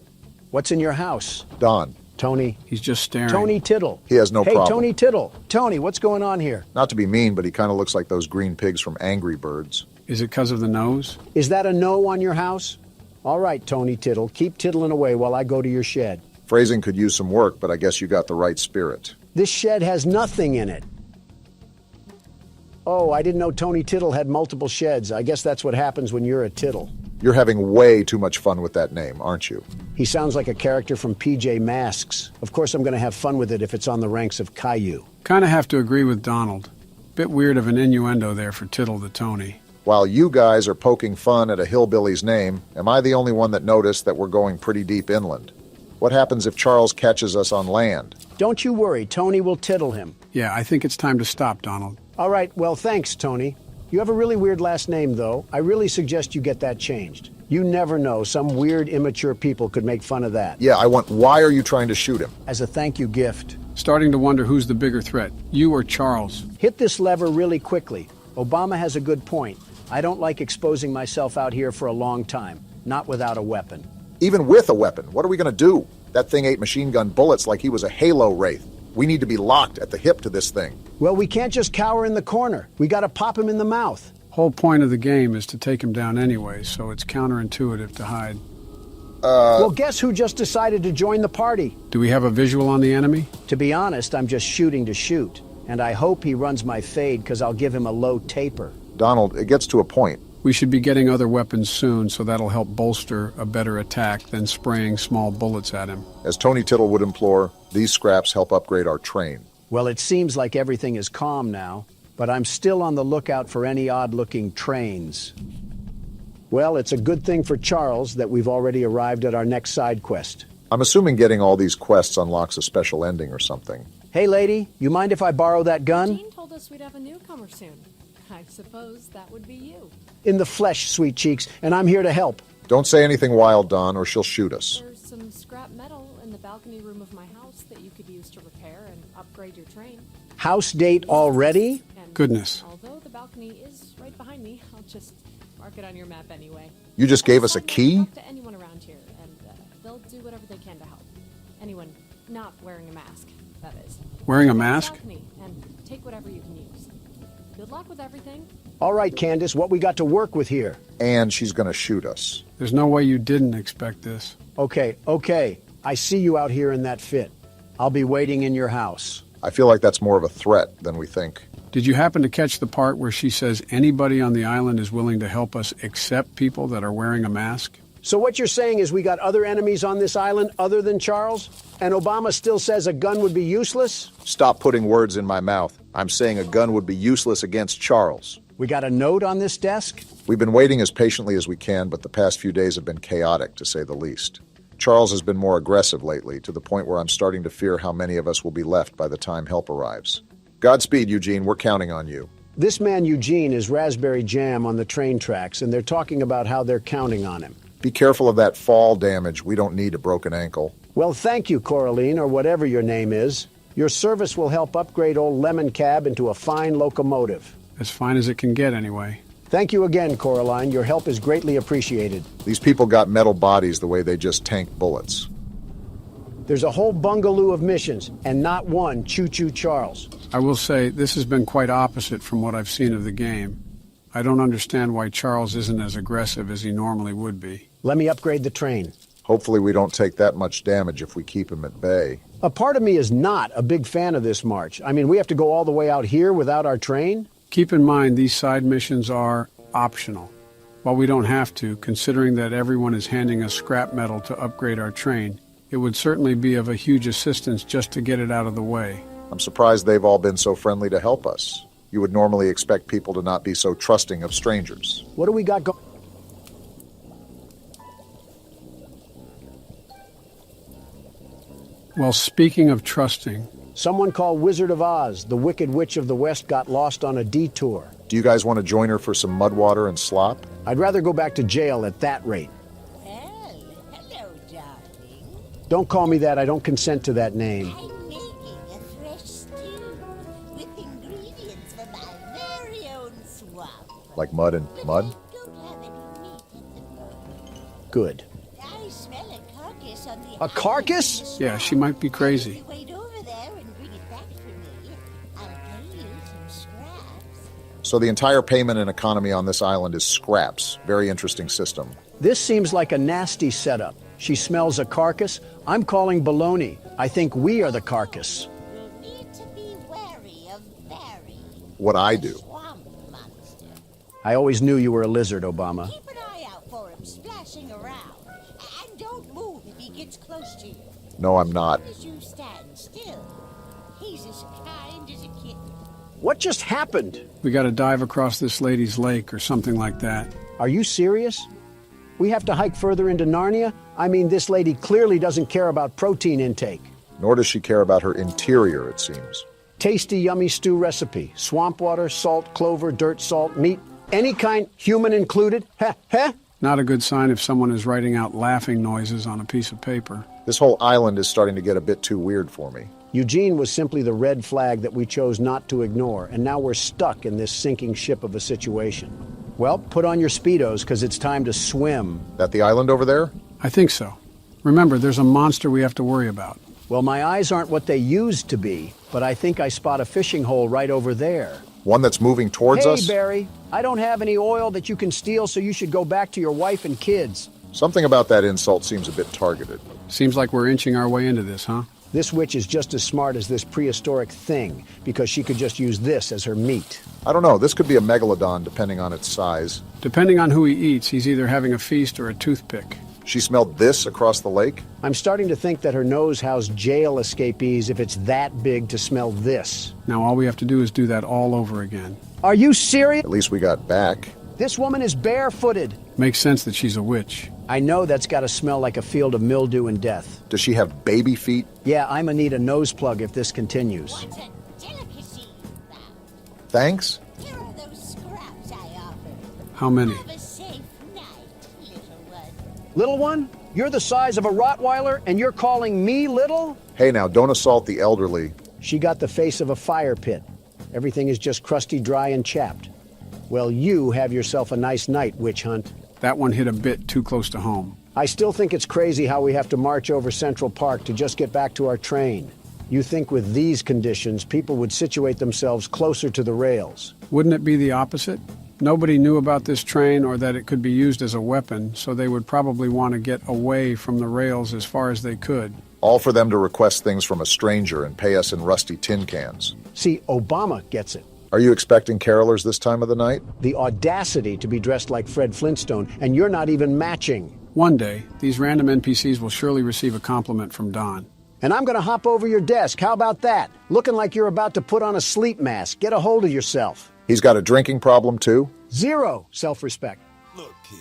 What's in your house? Don, Tony. He's just staring. Tony Tittle. He has no hey, problem. Hey, Tony Tittle. Tony, what's going on here? Not to be mean, but he kind of looks like those green pigs from Angry Birds. Is it because of the nose? Is that a no on your house? All right, Tony Tittle, keep tittling away while I go to your shed. Phrasing could use some work, but I guess you got the right spirit. This shed has nothing in it. Oh, I didn't know Tony Tittle had multiple sheds. I guess that's what happens when you're a Tittle. You're having way too much fun with that name, aren't you? He sounds like a character from PJ Masks. Of course I'm going to have fun with it if it's on the ranks of Caillou. Kind of have to agree with Donald. Bit weird of an innuendo there for Tittle the Tony. While you guys are poking fun at a hillbilly's name, am I the only one that noticed that we're going pretty deep inland? What happens if Charles catches us on land? Don't you worry, Tony will tittle him. Yeah, I think it's time to stop, Donald. All right, well, thanks, Tony. You have a really weird last name, though. I really suggest you get that changed. You never know. Some weird, immature people could make fun of that. Yeah, why are you trying to shoot him? As a thank you gift. Starting to wonder who's the bigger threat, you or Charles. Hit this lever really quickly. Obama has a good point. I don't like exposing myself out here for a long time, not without a weapon. Even with a weapon, what are we going to do? That thing ate machine gun bullets like he was a Halo Wraith. We need to be locked at the hip to this thing. Well, we can't just cower in the corner. We got to pop him in the mouth. Whole point of the game is to take him down anyway, so it's counterintuitive to hide. Well, guess who just decided to join the party? Do we have a visual on the enemy? To be honest, I'm just shooting to shoot. And I hope he runs my fade, because I'll give him a low taper. Donald, it gets to a point. We should be getting other weapons soon, so that'll help bolster a better attack than spraying small bullets at him. As Tony Tittle would implore, these scraps help upgrade our train. Well, it seems like everything is calm now, but I'm still on the lookout for any odd-looking trains. Well, it's a good thing for Charles that we've already arrived at our next side quest. I'm assuming getting all these quests unlocks a special ending or something. Hey, lady, you mind if I borrow that gun? Jean told us we'd have a newcomer soon. I suppose that would be you. In the flesh, sweet cheeks, and I'm here to help. Don't say anything wild, Don, or she'll shoot us. There's some scrap metal in the balcony room of my house that you could use to repair and upgrade your train. House date already? And Goodness. Although the balcony is right behind me, I'll just mark it on your map anyway. You just gave us a key? Talk to anyone around here, and they'll do whatever they can to help. Anyone not wearing a mask, that is. Wearing a mask? Balcony and take whatever you can use. Good luck with everything. All right, Candace, what we got to work with here? And she's going to shoot us. There's no way you didn't expect this. Okay. I see you out here in that fit. I'll be waiting in your house. I feel like that's more of a threat than we think. Did you happen to catch the part where she says anybody on the island is willing to help us except people that are wearing a mask? So what you're saying is we got other enemies on this island other than Charles? And Obama still says a gun would be useless? Stop putting words in my mouth. I'm saying a gun would be useless against Charles. We got a note on this desk? We've been waiting as patiently as we can, but the past few days have been chaotic, to say the least. Charles has been more aggressive lately, to the point where I'm starting to fear how many of us will be left by the time help arrives. Godspeed, Eugene. We're counting on you. This man Eugene is raspberry jam on the train tracks, and they're talking about how they're counting on him. Be careful of that fall damage. We don't need a broken ankle. Well, thank you, Coraline, or whatever your name is. Your service will help upgrade old Lemon Cab into a fine locomotive. As fine as it can get, anyway. Thank you again, Coraline. Your help is greatly appreciated. These people got metal bodies the way they just tank bullets. There's a whole bungaloo of missions, and not one Choo-Choo Charles. I will say, this has been quite opposite from what I've seen of the game. I don't understand why Charles isn't as aggressive as he normally would be. Let me upgrade the train. Hopefully we don't take that much damage if we keep him at bay. A part of me is not a big fan of this march. I mean, we have to go all the way out here without our train? Keep in mind, these side missions are optional. While we don't have to, considering that everyone is handing us scrap metal to upgrade our train, it would certainly be of a huge assistance just to get it out of the way. I'm surprised they've all been so friendly to help us. You would normally expect people to not be so trusting of strangers. What do we got going? Well, speaking of trusting... Someone called Wizard of Oz, the Wicked Witch of the West, got lost on a detour. Do you guys want to join her for some mud water and slop? I'd rather go back to jail at that rate. Well, hello, darling. Don't call me that. I don't consent to that name. I'm making a fresh stew with ingredients from my very own swamp. Like mud and mud? Don't have any meat at the moment. Good. I smell a carcass on the A carcass? island. Yeah, she might be crazy. If you wait over there and bring it back for me, I'll pay you some scraps. So the entire payment and economy on this island is scraps. Very interesting system. This seems like a nasty setup. She smells a carcass. I'm calling baloney. I think we are the carcass. You'll need to be wary of Barry. What I the do. Swamp monster. I always knew you were a lizard, Obama. Keep an eye out for him splashing around. And don't move if he gets close to you. No, I'm not. As you stand still, he's as kind as a kitten. What just happened? We got to dive across this lady's lake or something like that. Are you serious? We have to hike further into Narnia? I mean, this lady clearly doesn't care about protein intake. Nor does she care about her interior, it seems. Tasty, yummy stew recipe. Swamp water, salt, clover, dirt, salt, meat. Any kind, human included. Heh, heh. Not a good sign if someone is writing out laughing noises on a piece of paper. This whole island is starting to get a bit too weird for me. Eugene was simply the red flag that we chose not to ignore, and now we're stuck in this sinking ship of a situation. Well, put on your Speedos, because it's time to swim. That the island over there? I think so. Remember, there's a monster we have to worry about. Well, my eyes aren't what they used to be, but I think I spot a fishing hole right over there. One that's moving towards us? Hey, Barry, I don't have any oil that you can steal, so you should go back to your wife and kids. Something about that insult seems a bit targeted. Seems like we're inching our way into this, huh? This witch is just as smart as this prehistoric thing, because she could just use this as her meat. I don't know, this could be a megalodon depending on its size. Depending on who he eats, he's either having a feast or a toothpick. She smelled this across the lake? I'm starting to think that her nose housed jail escapees if it's that big to smell this. Now all we have to do is do that all over again. Are you serious? At least we got back. This woman is barefooted. Makes sense that she's a witch. I know that's got to smell like a field of mildew and death. Does she have baby feet? Yeah, I'ma need a nose plug if this continues. What a delicacy you found. Thanks? Here are those scraps I offered. How many? Have a safe night, little one. Little one? You're the size of a Rottweiler and you're calling me little? Hey now, don't assault the elderly. She got the face of a fire pit. Everything is just crusty, dry, and chapped. Well, you have yourself a nice night, witch hunt. That one hit a bit too close to home. I still think it's crazy how we have to march over Central Park to just get back to our train. You think with these conditions, people would situate themselves closer to the rails. Wouldn't it be the opposite? Nobody knew about this train or that it could be used as a weapon, so they would probably want to get away from the rails as far as they could. All for them to request things from a stranger and pay us in rusty tin cans. See, Obama gets it. Are you expecting carolers this time of the night? The audacity to be dressed like Fred Flintstone, and you're not even matching. One day, these random NPCs will surely receive a compliment from Don. And I'm gonna hop over your desk. How about that? Looking like you're about to put on a sleep mask. Get a hold of yourself. He's got a drinking problem too? Zero self-respect. Look, kid,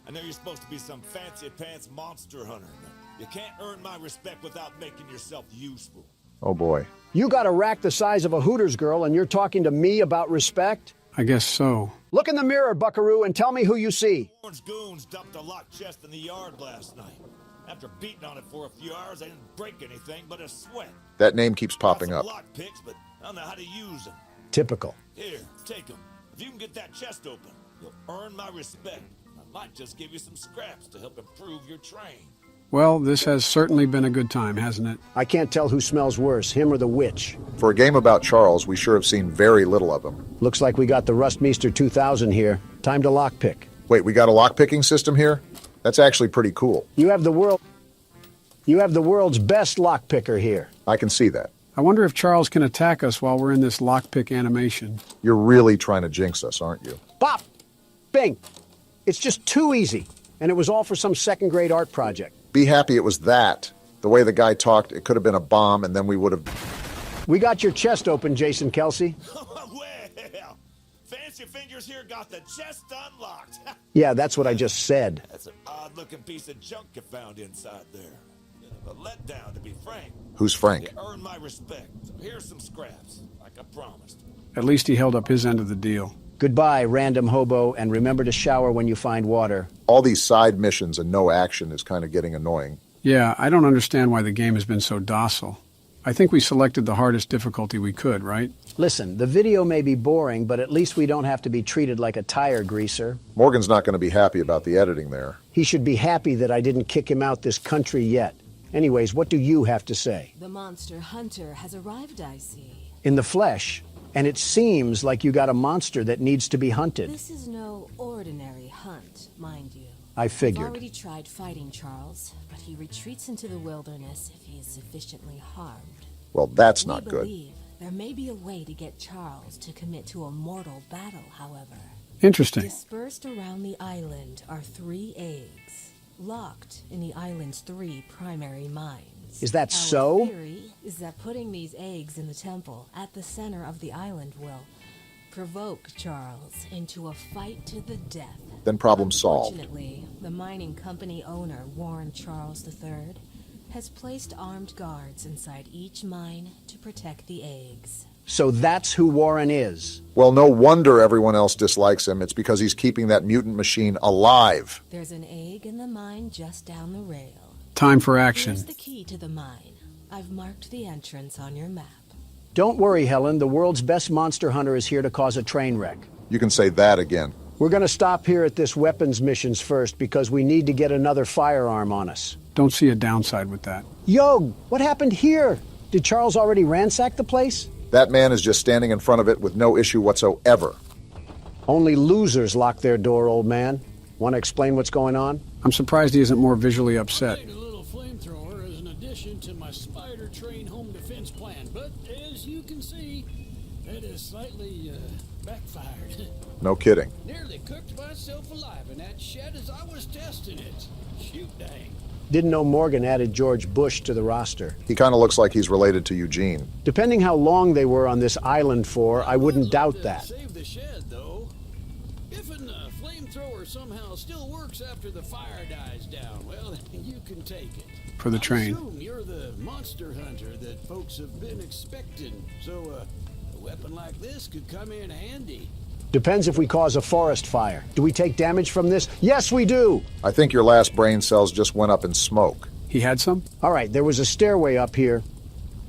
I know you're supposed to be some fancy-pants monster hunter, but you can't earn my respect without making yourself useful. Oh boy. You got a rack the size of a Hooters girl, and you're talking to me about respect? I guess so. Look in the mirror, buckaroo, and tell me who you see. Orange goons dumped a locked chest in the yard last night. After beating on it for a few hours, I didn't break anything but a sweat. That name keeps popping up. Lock picks, but I don't know how to use them. Typical. Here, take them. If you can get that chest open, you'll earn my respect. I might just give you some scraps to help improve your train. Well, this has certainly been a good time, hasn't it? I can't tell who smells worse, him or the witch. For a game about Charles, we sure have seen very little of him. Looks like we got the Rustmeester 2000 here. Time to lockpick. Wait, we got a lockpicking system here? That's actually pretty cool. You have the world's best lockpicker here. I can see that. I wonder if Charles can attack us while we're in this lockpick animation. You're really trying to jinx us, aren't you? Bop! Bing! It's just too easy. And it was all for some second-grade art project. Be happy it was that. The way the guy talked, it could have been a bomb, and then we would have... We got your chest open, Jason Kelsey. Well, Fancy Fingers here got the chest unlocked. Yeah, that's what I just said. That's an odd-looking piece of junk you found inside there. Bit of a letdown, to be frank. Who's Frank? You earned my respect. So here's some scraps, like I promised. At least he held up his end of the deal. Goodbye, random hobo, and remember to shower when you find water. All these side missions and no action is kind of getting annoying. Yeah, I don't understand why the game has been so docile. I think we selected the hardest difficulty we could, right? Listen, the video may be boring, but at least we don't have to be treated like a tire greaser. Morgan's not going to be happy about the editing there. He should be happy that I didn't kick him out this country yet. Anyways, what do you have to say? The monster hunter has arrived, I see. In the flesh, and it seems like you got a monster that needs to be hunted. This is no ordinary hunt, mind you. I figured. We've already tried fighting Charles, but he retreats into the wilderness if he is sufficiently harmed. Well, that's not We good. believe there may be a way to get Charles to commit to a mortal battle, however. Interesting. Dispersed around the island are 3 eggs, locked in the island's 3 primary mines. Is that Our so? theory is that putting these eggs in the temple at the center of the island will provoke Charles into a fight to the death. Then problem solved. Unfortunately, the mining company owner, Warren Charles III, has placed armed guards inside each mine to protect the eggs. So that's who Warren is. Well, no wonder everyone else dislikes him. It's because he's keeping that mutant machine alive. There's an egg in the mine just down the rail. Time for action. Here's the key to the mine. I've marked the entrance on your map. Don't worry, Helen. The world's best monster hunter is here to cause a train wreck. You can say that again. We're going to stop here at this weapons missions first because we need to get another firearm on us. Don't see a downside with that. Yo, what happened here? Did Charles already ransack the place? That man is just standing in front of it with no issue whatsoever. Only losers lock their door, old man. Want to explain what's going on? I'm surprised he isn't more visually upset. I made a little flamethrower as an addition to my spider train home defense plan, but as you can see, that has slightly backfired. No kidding. Nearly cooked myself alive in that shed as I was testing it. Shoot dang. Didn't know Morgan added George Bush to the roster. He kind of looks like he's related to Eugene. Depending how long they were on this island for, I wouldn't doubt that. Save the shed, though. If a flamethrower somehow still works after the fire dies down, well, you can take it. For the train. I assume you're the monster hunter that folks have been expecting, so a weapon like this could come in handy. Depends if we cause a forest fire. Do we take damage from this? Yes, we do! I think your last brain cells just went up in smoke. He had some? All right, there was a stairway up here.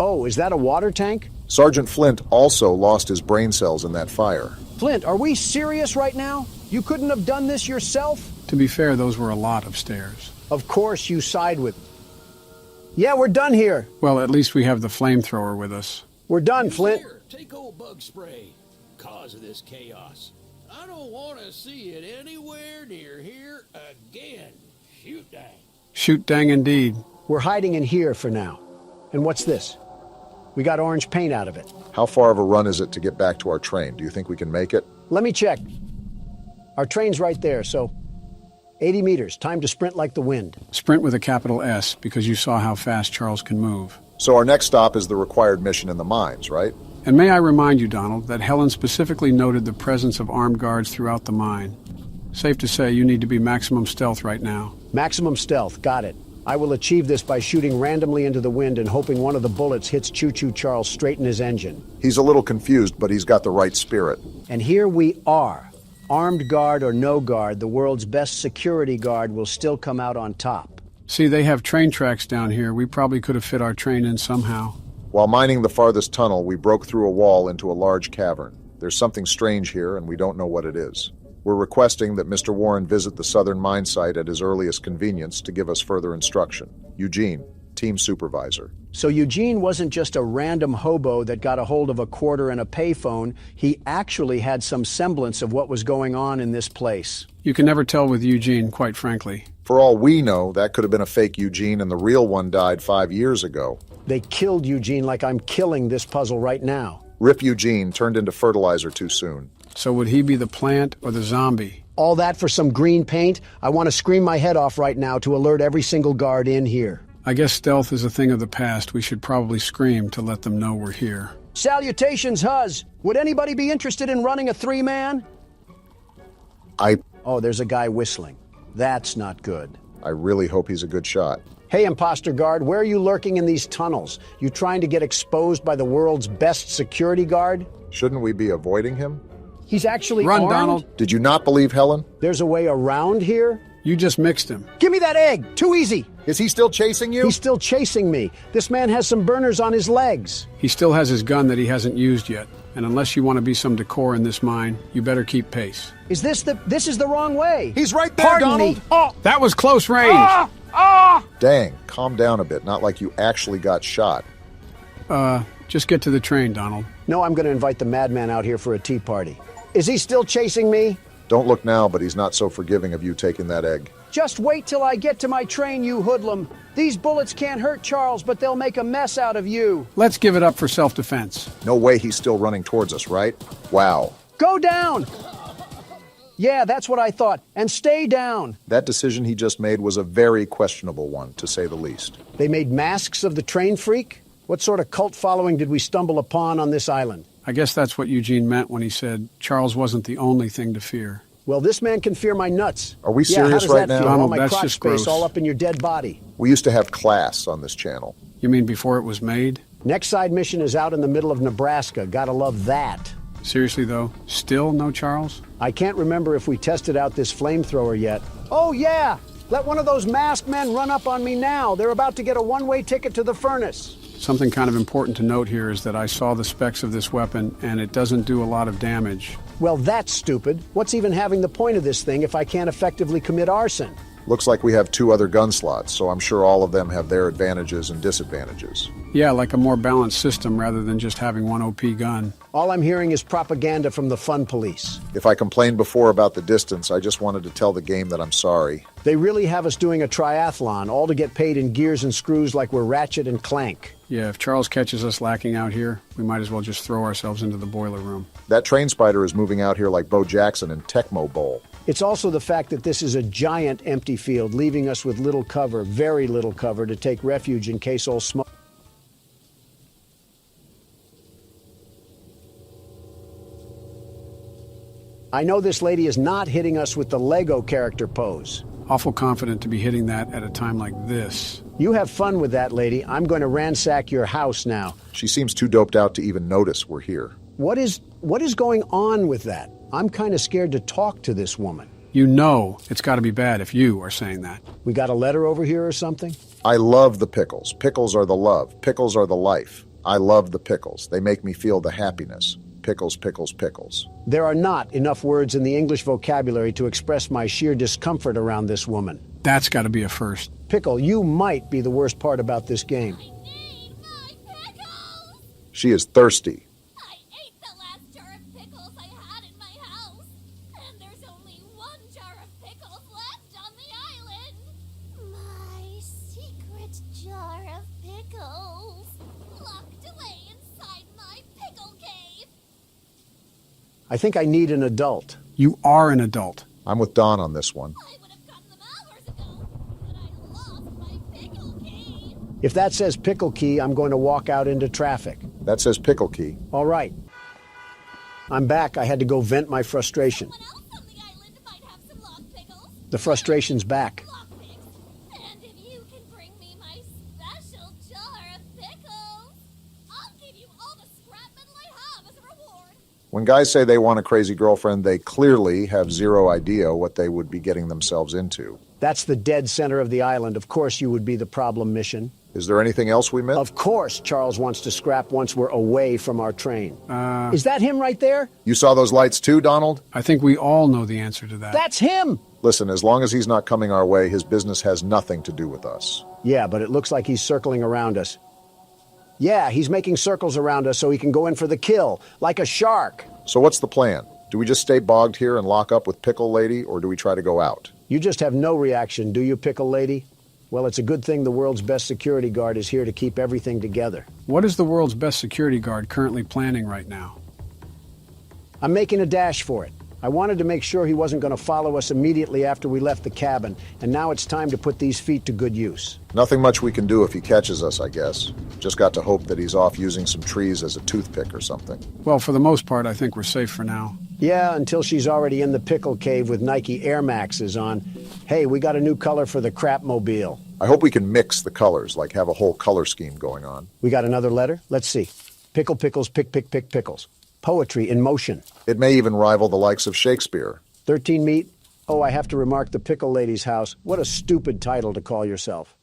Oh, is that a water tank? Sergeant Flint also lost his brain cells in that fire. Flint, are we serious right now? You couldn't have done this yourself? To be fair, those were a lot of stairs. Of course you side with... Yeah, we're done here. Well, at least we have the flamethrower with us. We're done, Flint. Here, take old bug spray. Cause of this chaos. I don't want to see it anywhere near here again. Shoot dang. Shoot dang indeed. We're hiding in here for now. And what's this? We got orange paint out of it. How far of a run is it to get back to our train? Do you think we can make it? Let me check. Our train's right there, so 80 meters. Time to sprint like the wind. Sprint with a capital S, because you saw how fast Charles can move. So our next stop is the required mission in the mines, right? And may I remind you, Donald, that Helen specifically noted the presence of armed guards throughout the mine. Safe to say you need to be maximum stealth right now. Maximum stealth, got it. I will achieve this by shooting randomly into the wind and hoping one of the bullets hits Choo-Choo Charles straight in his engine. He's a little confused, but he's got the right spirit. And here we are. Armed guard or no guard, the world's best security guard will still come out on top. See, they have train tracks down here. We probably could have fit our train in somehow. While mining the farthest tunnel, we broke through a wall into a large cavern. There's something strange here, and we don't know what it is. We're requesting that Mr. Warren visit the southern mine site at his earliest convenience to give us further instruction. Eugene, team supervisor. So Eugene wasn't just a random hobo that got a hold of a quarter and a payphone. He actually had some semblance of what was going on in this place. You can never tell with Eugene, quite frankly. For all we know, that could have been a fake Eugene and the real one died 5 years ago. They killed Eugene like I'm killing this puzzle right now. Rip Eugene turned into fertilizer too soon. So would he be the plant or the zombie? All that for some green paint? I want to scream my head off right now to alert every single guard in here. I guess stealth is a thing of the past. We should probably scream to let them know we're here. Salutations, Huz. Would anybody be interested in running a 3-man? Oh, there's a guy whistling. That's not good. I really hope he's a good shot. Hey, imposter guard, where are you lurking in these tunnels? You trying to get exposed by the world's best security guard? Shouldn't we be avoiding him? He's actually Run, armed? Donald. Did you not believe Helen? There's a way around here? You just mixed him. Give me that egg! Too easy! Is he still chasing you? He's still chasing me. This man has some burners on his legs. He still has his gun that he hasn't used yet. And unless you want to be some decor in this mine, you better keep pace. This is the wrong way. He's right there, Pardon Donald. me. Oh, that was close range. Dang, calm down a bit. Not like you actually got shot. Just get to the train, Donald. No, I'm going to invite the madman out here for a tea party. Is he still chasing me? Don't look now, but he's not so forgiving of you taking that egg. Just wait till I get to my train, you hoodlum. These bullets can't hurt Charles, but they'll make a mess out of you. Let's give it up for self-defense. No way he's still running towards us, right? Wow. Go down! Yeah, that's what I thought. And stay down. That decision he just made was a very questionable one, to say the least. They made masks of the train freak? What sort of cult following did we stumble upon on this island? I guess that's what Eugene meant when he said Charles wasn't the only thing to fear. Well, this man can fear my nuts. Are we serious right now? All my that's crotch just space gross. all up in your dead body. We used to have class on this channel. You mean before it was made? Next side mission is out in the middle of Nebraska. Gotta love that. Seriously, though? Still no Charles? I can't remember if we tested out this flamethrower yet. Oh, yeah! Let one of those masked men run up on me now. They're about to get a one-way ticket to the furnace. Something kind of important to note here is that I saw the specs of this weapon, and it doesn't do a lot of damage. Well, that's stupid. What's even having the point of this thing if I can't effectively commit arson? Looks like we have 2 other gun slots, so I'm sure all of them have their advantages and disadvantages. Yeah, like a more balanced system rather than just having one OP gun. All I'm hearing is propaganda from the fun police. If I complained before about the distance, I just wanted to tell the game that I'm sorry. They really have us doing a triathlon, all to get paid in gears and screws like we're Ratchet and Clank. Yeah, if Charles catches us lacking out here, we might as well just throw ourselves into the boiler room. That train spider is moving out here like Bo Jackson in Tecmo Bowl. It's also the fact that this is a giant empty field, leaving us with little cover, very little cover, to take refuge in case all smoke. I know this lady is not hitting us with the Lego character pose. Awful confident to be hitting that at a time like this. You have fun with that, lady. I'm going to ransack your house now. She seems too doped out to even notice we're here. What is going on with that? I'm kind of scared to talk to this woman. You know it's got to be bad if you are saying that. We got a letter over here or something? I love the pickles. Pickles are the love. Pickles are the life. I love the pickles. They make me feel the happiness. Pickles, pickles, pickles. There are not enough words in the English vocabulary to express my sheer discomfort around this woman. That's got to be a first. Pickle, you might be the worst part about this game. She is thirsty. I ate the last jar of pickles I had in my house, and there's only 1 jar of pickles left on the island. My secret jar of pickles, locked away inside my pickle cave. I think I need an adult. You are an adult. I'm with Don on this one. I would have gotten them hours ago, but I lost my pickle key. If that says pickle key, I'm going to walk out into traffic. That says pickle key. All right. I'm back. I had to go vent my frustration. Someone else on the island might have some locked pickles. The frustration's back. Lockpicks. And if you can bring me my special jar of pickles, I'll give you all the scrap metal I have as a reward. When guys say they want a crazy girlfriend, they clearly have zero idea what they would be getting themselves into. That's the dead center of the island. Of course you would be the problem mission. Is there anything else we missed? Of course Charles wants to scrap once we're away from our train. Is that him right there? You saw those lights too, Donald? I think we all know the answer to that. That's him! Listen, as long as he's not coming our way, his business has nothing to do with us. Yeah, but it looks like he's circling around us. Yeah, he's making circles around us so he can go in for the kill, like a shark. So what's the plan? Do we just stay bogged here and lock up with Pickle Lady, or do we try to go out? You just have no reaction, do you, Pickle Lady? Well, it's a good thing the world's best security guard is here to keep everything together. What is the world's best security guard currently planning right now? I'm making a dash for it. I wanted to make sure he wasn't going to follow us immediately after we left the cabin, and now it's time to put these feet to good use. Nothing much we can do if he catches us, I guess. Just got to hope that he's off using some trees as a toothpick or something. Well, for the most part, I think we're safe for now. Yeah, until she's already in the pickle cave with Nike Air Maxes on. Hey, we got a new color for the crapmobile. I hope we can mix the colors, like have a whole color scheme going on. We got another letter? Let's see. Pickle, pickles, pick, pick, pick, pickles. Poetry in motion. It may even rival the likes of Shakespeare. 13 meat. Oh, I have to remark the Pickle Lady's house. What a stupid title to call yourself.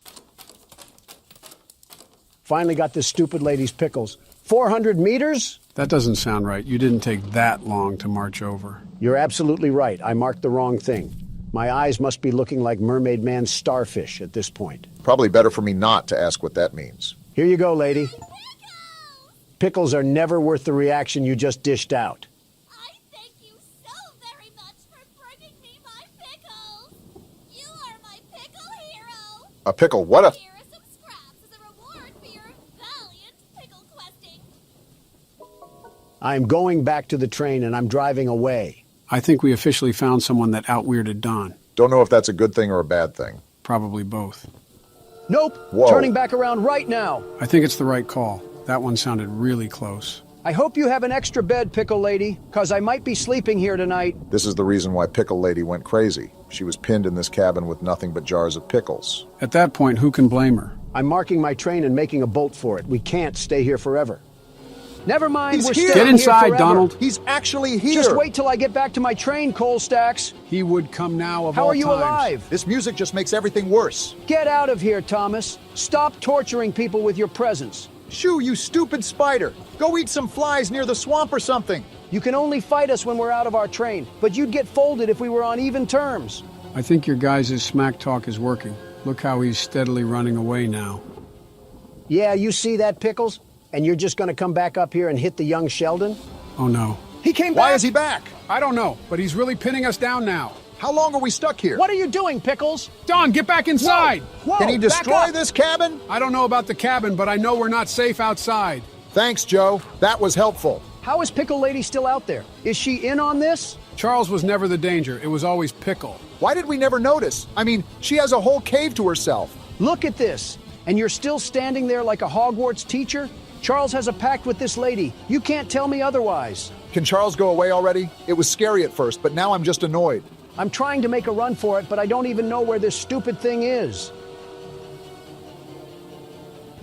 Finally got this stupid lady's pickles. 400 meters? That doesn't sound right. You didn't take that long to march over. You're absolutely right. I marked the wrong thing. My eyes must be looking like Mermaid Man's starfish at this point. Probably better for me not to ask what that means. Here you go, lady. Pickles are never worth the reaction you just dished out. I thank you so very much for bringing me my pickles. You are my pickle hero. A pickle, what a... Here are some scraps as a reward for your valiant pickle questing. I'm going back to the train and I'm driving away. I think we officially found someone that out-weirded Don. Don't know if that's a good thing or a bad thing. Probably both. Nope. Whoa. Turning back around right now. I think it's the right call. That one sounded really close. I hope you have an extra bed, Pickle Lady, because I might be sleeping here tonight. This is the reason why Pickle Lady went crazy. She was pinned in this cabin with nothing but jars of pickles. At that point, who can blame her? I'm marking my train and making a bolt for it. We can't stay here forever. Never mind, He's we're here. staying Get inside, here forever. Donald. He's actually here! Just wait till I get back to my train, Coal Stacks. He would come now of How all are you times. alive? This music just makes everything worse. Get out of here, Thomas. Stop torturing people with your presence. Shoo, you stupid spider! Go eat some flies near the swamp or something! You can only fight us when we're out of our train, but you'd get folded if we were on even terms. I think your guys' smack talk is working. Look how he's steadily running away now. Yeah, you see that, Pickles? And you're just gonna come back up here and hit the young Sheldon? Oh no. He came back! Why is he back? I don't know, but he's really pinning us down now. How long are we stuck here? What are you doing, Pickles? Don, get back inside! Whoa, Can he back destroy up. this cabin? I don't know about the cabin, but I know we're not safe outside. Thanks, Joe. That was helpful. How is Pickle Lady still out there? Is she in on this? Charles was never the danger. It was always Pickle. Why did we never notice? I mean, she has a whole cave to herself. Look at this. And you're still standing there like a Hogwarts teacher? Charles has a pact with this lady. You can't tell me otherwise. Can Charles go away already? It was scary at first, but now I'm just annoyed. I'm trying to make a run for it, but I don't even know where this stupid thing is.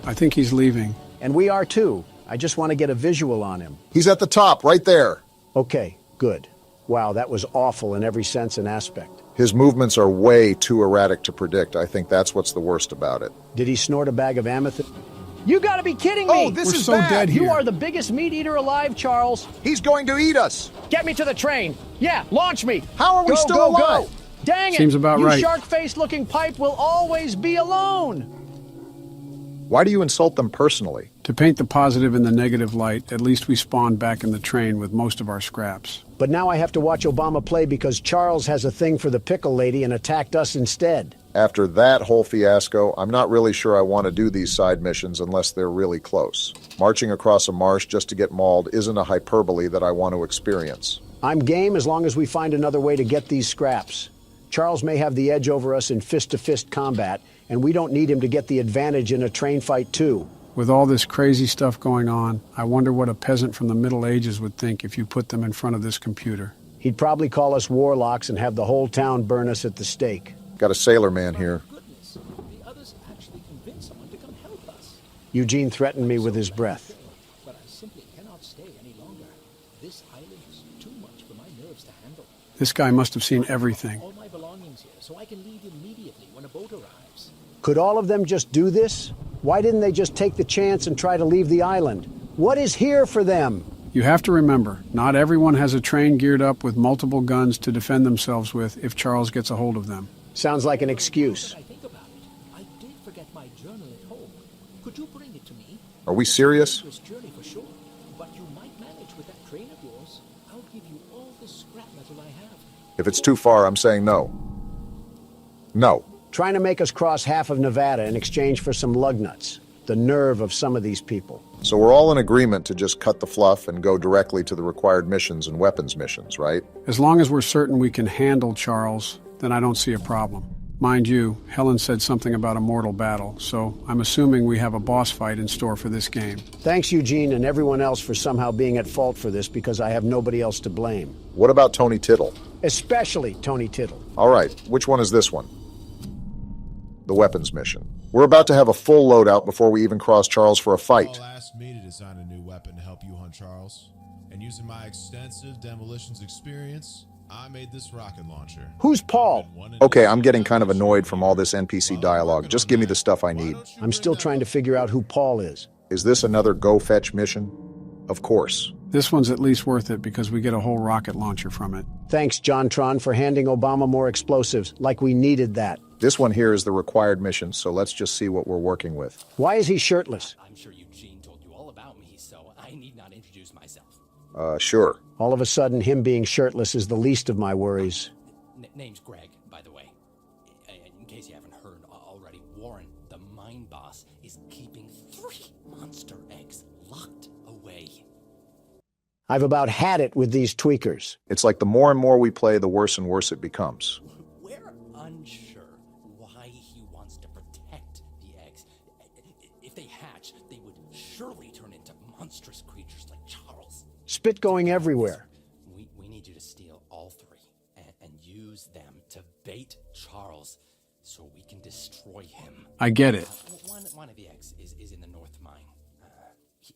I think he's leaving. And we are too. I just want to get a visual on him. He's at the top, right there. Okay, good. Wow, that was awful in every sense and aspect. His movements are way too erratic to predict. I think that's what's the worst about it. Did he snort a bag of amethyst? You gotta be kidding me! Oh, this We're is so bad. dead here. You are the biggest meat eater alive, Charles. He's going to eat us. Get me to the train. Yeah, launch me. How are we Go, still go, alive? Go. Dang it! Seems about you right. shark-faced looking pipe will always be alone. Why do you insult them personally? To paint the positive in the negative light, at least we spawned back in the train with most of our scraps. But now I have to watch Obama play because Charles has a thing for the Pickle Lady and attacked us instead. After that whole fiasco, I'm not really sure I want to do these side missions unless they're really close. Marching across a marsh just to get mauled isn't a hyperbole that I want to experience. I'm game as long as we find another way to get these scraps. Charles may have the edge over us in fist-to-fist combat, and we don't need him to get the advantage in a train fight too. With all this crazy stuff going on, I wonder what a peasant from the Middle Ages would think if you put them in front of this computer. He'd probably call us warlocks and have the whole town burn us at the stake. Got a sailor man here. Goodness, the others actually convinced someone to come help us. Eugene threatened me with his breath. But I simply cannot stay any longer. This island is too much for my nerves to handle. This guy must have seen everything. All my belongings here, so I can leave immediately when a boat arrives. Could all of them just do this? Why didn't they just take the chance and try to leave the island? What is here for them? You have to remember, not everyone has a train geared up with multiple guns to defend themselves with if Charles gets a hold of them. Sounds like an excuse. I think about it. I did forget my journal at home. Could you bring it to me? Are we serious? This journey for sure, but you might manage with that train of yours. I'll give you all the scrap metal I have. If it's too far, I'm saying no. No. Trying to make us cross half of Nevada in exchange for some lug nuts. The nerve of some of these people. So we're all in agreement to just cut the fluff and go directly to the required missions and weapons missions, right? As long as we're certain we can handle Charles, then I don't see a problem. Mind you, Helen said something about a mortal battle, so I'm assuming we have a boss fight in store for this game. Thanks, Eugene, and everyone else for somehow being at fault for this because I have nobody else to blame. What about Tony Tittle? Especially Tony Tittle. All right, which one is this one? The weapons mission. We're about to have a full loadout before we even cross Charles for a fight. Paul asked me to design a new weapon to help you hunt Charles. And using my extensive demolitions experience, I made this rocket launcher. Who's Paul? Okay, I'm getting kind of annoyed from all this NPC dialogue. Just give me the stuff I need. I'm still trying to figure out who Paul is. Is this another go fetch mission? Of course. This one's at least worth it because we get a whole rocket launcher from it. Thanks, John Tron, for handing Obama more explosives, like we needed that. This one here is the required mission, so let's just see what we're working with. Why is he shirtless? I'm sure Eugene told you all about me, so I need not introduce myself. Sure. All of a sudden, him being shirtless is the least of my worries. Name's Greg, by the way. In case you haven't heard already, Warren, the mine boss, is keeping 3 monster eggs locked away. I've about had it with these tweakers. It's like the more and more we play, the worse and worse it becomes. We're unsure why he wants to protect the eggs. If they hatch, they would surely turn into monstrous creatures like Charles. Spit going everywhere. We need you to steal all 3 and use them to bait Charles so we can destroy him. I get it. One of the eggs is in the north mine.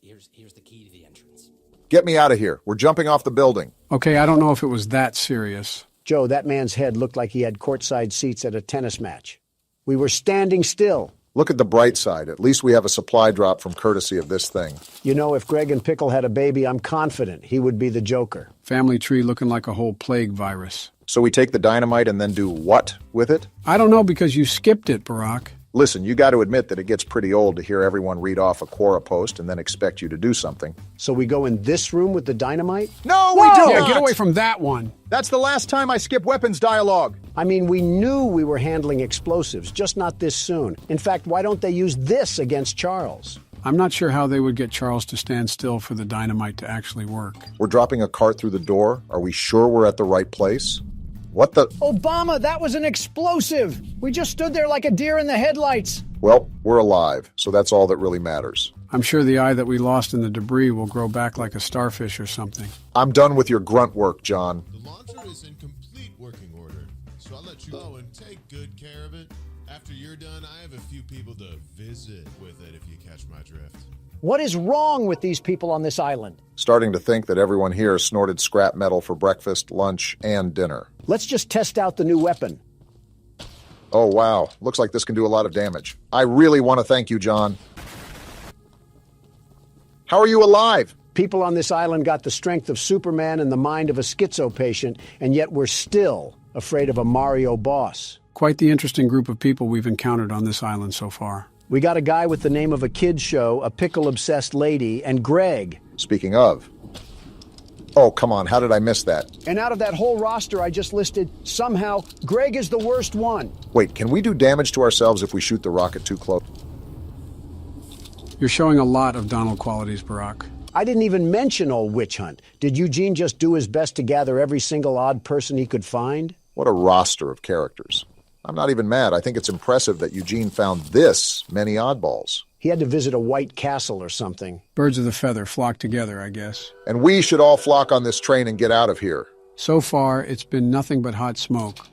Here's the key to the entrance. Get me out of here. We're jumping off the building. Okay, I don't know if it was that serious. Joe, that man's head looked like he had courtside seats at a tennis match. We were standing still. Look at the bright side. At least we have a supply drop from courtesy of this thing. You know, if Greg and Pickle had a baby, I'm confident he would be the Joker. Family tree looking like a whole plague virus. So we take the dynamite and then do what with it? I don't know because you skipped it, Barack. Listen, you got to admit that it gets pretty old to hear everyone read off a Quora post and then expect you to do something. So we go in this room with the dynamite? No, we do Yeah, not! get away from that one. That's the last time I skip weapons dialogue. I mean, we knew we were handling explosives, just not this soon. In fact, why don't they use this against Charles? I'm not sure how they would get Charles to stand still for the dynamite to actually work. We're dropping a cart through the door. Are we sure we're at the right place? What the? Obama, that was an explosive! We just stood there like a deer in the headlights. Well, we're alive, so that's all that really matters. I'm sure the eye that we lost in the debris will grow back like a starfish or something. I'm done with your grunt work, John. The launcher is in complete working order, so I'll let you go and take good care of it. After you're done, I have a few people to visit with it if you catch my drift. What is wrong with these people on this island? Starting to think that everyone here snorted scrap metal for breakfast, lunch, and dinner. Let's just test out the new weapon. Oh, wow. Looks like this can do a lot of damage. I really want to thank you, John. How are you alive? People on this island got the strength of Superman and the mind of a schizo patient, and yet we're still afraid of a Mario boss. Quite the interesting group of people we've encountered on this island so far. We got a guy with the name of a kid's show, a pickle-obsessed lady, and Greg. Speaking of. Oh, come on, how did I miss that? And out of that whole roster I just listed, somehow, Greg is the worst one. Wait, can we do damage to ourselves if we shoot the rocket too close? You're showing a lot of Donald qualities, Barack. I didn't even mention old Witch Hunt. Did Eugene just do his best to gather every single odd person he could find? What a roster of characters. I'm not even mad. I think it's impressive that Eugene found this many oddballs. He had to visit a white castle or something. Birds of the feather flock together, I guess. And we should all flock on this train and get out of here. So far, it's been nothing but hot smoke.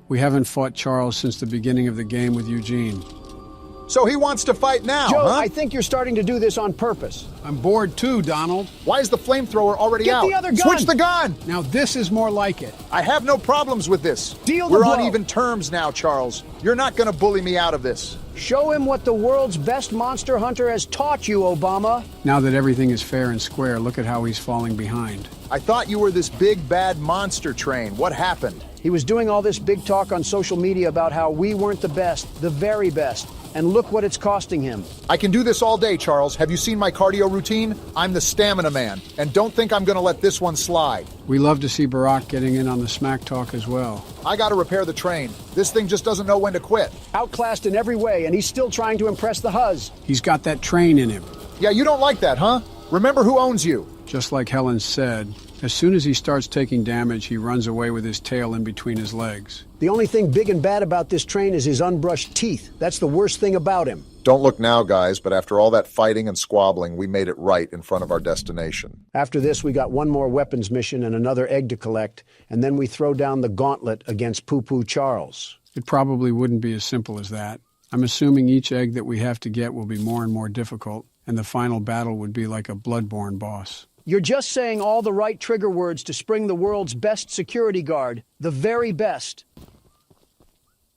We haven't fought Charles since the beginning of the game with Eugene. So he wants to fight now, Joe, huh? I think you're starting to do this on purpose. I'm bored too, Donald. Why is the flamethrower already out? Get the other gun! Switch the gun! Now this is more like it. I have no problems with this. Deal the We're blow. on even terms now, Charles. You're not going to bully me out of this. Show him what the world's best monster hunter has taught you, Obama. Now that everything is fair and square, look at how he's falling behind. I thought you were this big, bad monster train. What happened? He was doing all this big talk on social media about how we weren't the best, the very best. And look what it's costing him. I can do this all day, Charles. Have you seen my cardio routine? I'm the stamina man. And don't think I'm going to let this one slide. We love to see Barack getting in on the smack talk as well. I got to repair the train. This thing just doesn't know when to quit. Outclassed in every way, and he's still trying to impress the Huz. He's got that train in him. Yeah, you don't like that, huh? Remember who owns you. Just like Helen said, as soon as he starts taking damage, he runs away with his tail in between his legs. The only thing big and bad about this train is his unbrushed teeth. That's the worst thing about him. Don't look now, guys, but after all that fighting and squabbling, we made it right in front of our destination. After this, we got one more weapons mission and another egg to collect, and then we throw down the gauntlet against Poo-Poo Charles. It probably wouldn't be as simple as that. I'm assuming each egg that we have to get will be more and more difficult, and the final battle would be like a bloodborne boss. You're just saying all the right trigger words to spring the world's best security guard. The very best.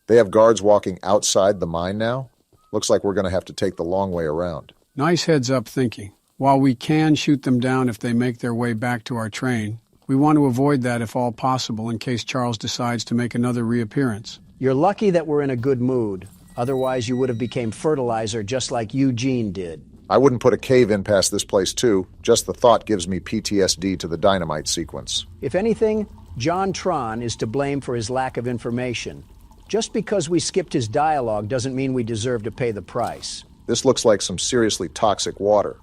They have guards walking outside the mine now? Looks like we're going to have to take the long way around. Nice heads-up thinking. While we can shoot them down if they make their way back to our train, we want to avoid that if all possible in case Charles decides to make another reappearance. You're lucky that we're in a good mood. Otherwise, you would have became fertilizer just like Eugene did. I wouldn't put a cave in past this place, too. Just the thought gives me PTSD to the dynamite sequence. If anything, John Tron is to blame for his lack of information. Just because we skipped his dialogue doesn't mean we deserve to pay the price. This looks like some seriously toxic water.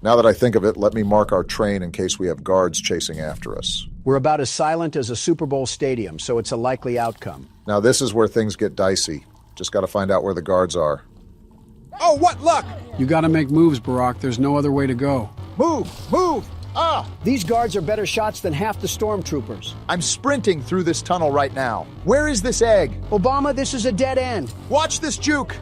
Now that I think of it, let me mark our train in case we have guards chasing after us. We're about as silent as a Super Bowl stadium, so it's a likely outcome. Now this is where things get dicey. Just gotta find out where the guards are. Oh, what luck! You gotta make moves, Barack. There's no other way to go. Move! Move! Ah! These guards are better shots than half the stormtroopers. I'm sprinting through this tunnel right now. Where is this egg? Obama, this is a dead end. Watch this juke!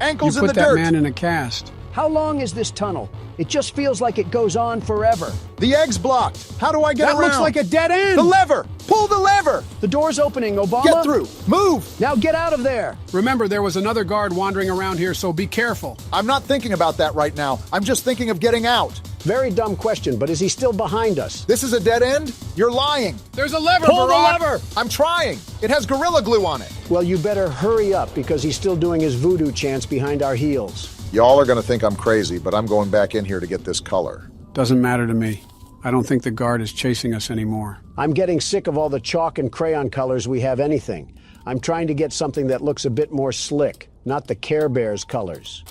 Ankles You in put the that dirt! man in a cast. How long is this tunnel? It just feels like it goes on forever. The egg's blocked. How do I get That around? looks like a dead end. The lever! Pull the lever! The door's opening, Obama. Get through! Move! Now get out of there! Remember, there was another guard wandering around here, so be careful. I'm not thinking about that right now. I'm just thinking of getting out. Very dumb question, but is he still behind us? This is a dead end? You're lying. There's a lever, Pull Barack. the lever! I'm trying. It has Gorilla Glue on it. Well, you better hurry up because he's still doing his voodoo chants behind our heels. Y'all are gonna think I'm crazy, but I'm going back in here to get this color. Doesn't matter to me. I don't think the guard is chasing us anymore. I'm getting sick of all the chalk and crayon colors we have anything. I'm trying to get something that looks a bit more slick, not the Care Bears colors.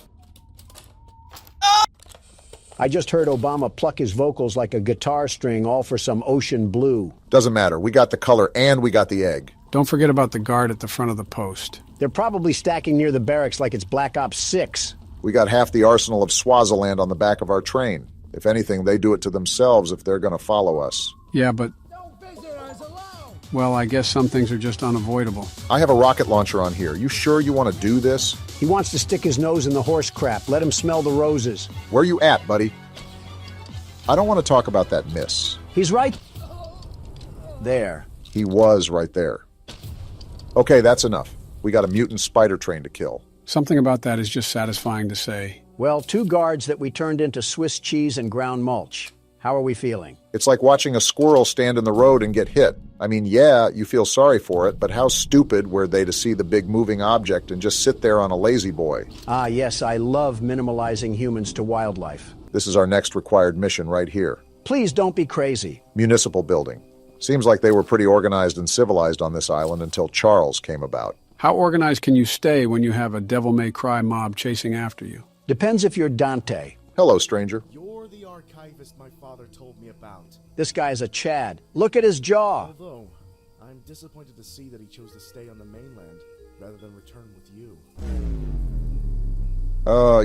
I just heard Obama pluck his vocals like a guitar string, all for some ocean blue. Doesn't matter. We got the color and we got the egg. Don't forget about the guard at the front of the post. They're probably stacking near the barracks like it's Black Ops 6. We got half the arsenal of Swaziland on the back of our train. If anything, they do it to themselves if they're gonna follow us. Yeah, but... Well, I guess some things are just unavoidable. I have a rocket launcher on here. You sure you want to do this? He wants to stick his nose in the horse crap. Let him smell the roses. Where you at, buddy? I don't want to talk about that miss. He's right there. He was right there. Okay, that's enough. We got a mutant spider train to kill. Something about that is just satisfying to say. Well, 2 guards that we turned into Swiss cheese and ground mulch. How are we feeling? It's like watching a squirrel stand in the road and get hit. I mean, yeah, you feel sorry for it, but how stupid were they to see the big moving object and just sit there on a lazy boy? Ah, yes, I love minimalizing humans to wildlife. This is our next required mission right here. Please don't be crazy. Municipal building. Seems like they were pretty organized and civilized on this island until Charles came about. How organized can you stay when you have a devil-may-cry mob chasing after you? Depends if you're Dante. Hello, stranger. You're the archivist my father told me about. This guy's a Chad. Look at his jaw. Although, I'm disappointed to see that he chose to stay on the mainland rather than return with you.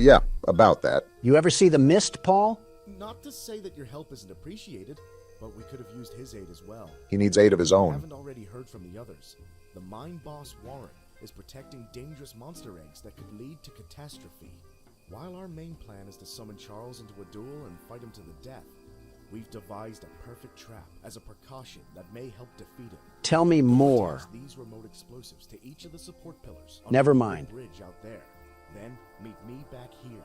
Yeah, about that. You ever see The Mist, Paul? Not to say that your help isn't appreciated, but we could have used his aid as well. He needs aid of his own. I haven't already heard from the others. The mine boss, Warren, is protecting dangerous monster eggs that could lead to catastrophe. While our main plan is to summon Charles into a duel and fight him to the death, we've devised a perfect trap as a precaution that may help defeat him. Tell me more. These remote explosives to each of the support pillars. Never mind. On the bridge out there. Then meet me back here.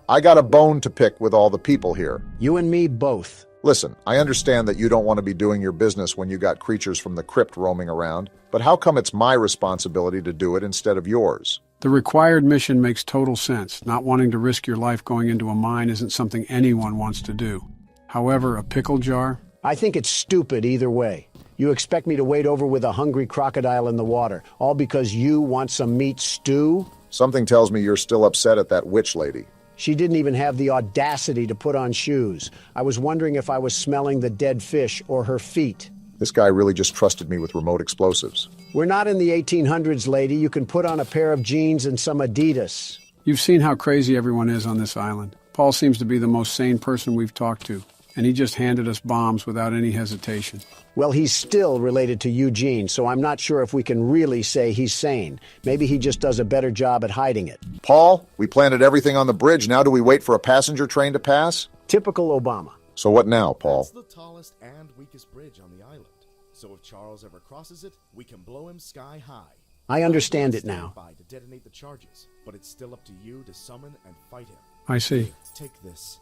I got a bone to pick with all the people here. You and me both. Listen, I understand that you don't want to be doing your business when you got creatures from the crypt roaming around, but how come it's my responsibility to do it instead of yours? The required mission makes total sense. Not wanting to risk your life going into a mine isn't something anyone wants to do. However, a pickle jar? I think it's stupid either way. You expect me to wade over with a hungry crocodile in the water, all because you want some meat stew? Something tells me you're still upset at that witch lady. She didn't even have the audacity to put on shoes. I was wondering if I was smelling the dead fish or her feet. This guy really just trusted me with remote explosives. We're not in the 1800s, lady. You can put on a pair of jeans and some Adidas. You've seen how crazy everyone is on this island. Paul seems to be the most sane person we've talked to, and he just handed us bombs without any hesitation. Well, he's still related to Eugene, so I'm not sure if we can really say he's sane. Maybe he just does a better job at hiding it. Paul, we planted everything on the bridge. Now do we wait for a passenger train to pass? Typical Obama. So what now, Paul? It's the tallest and weakest bridge on the island. So if Charles ever crosses it, we can blow him sky high. I understand it now. To detonate the charges, but it's still up to you to summon and fight him. I see. Take this.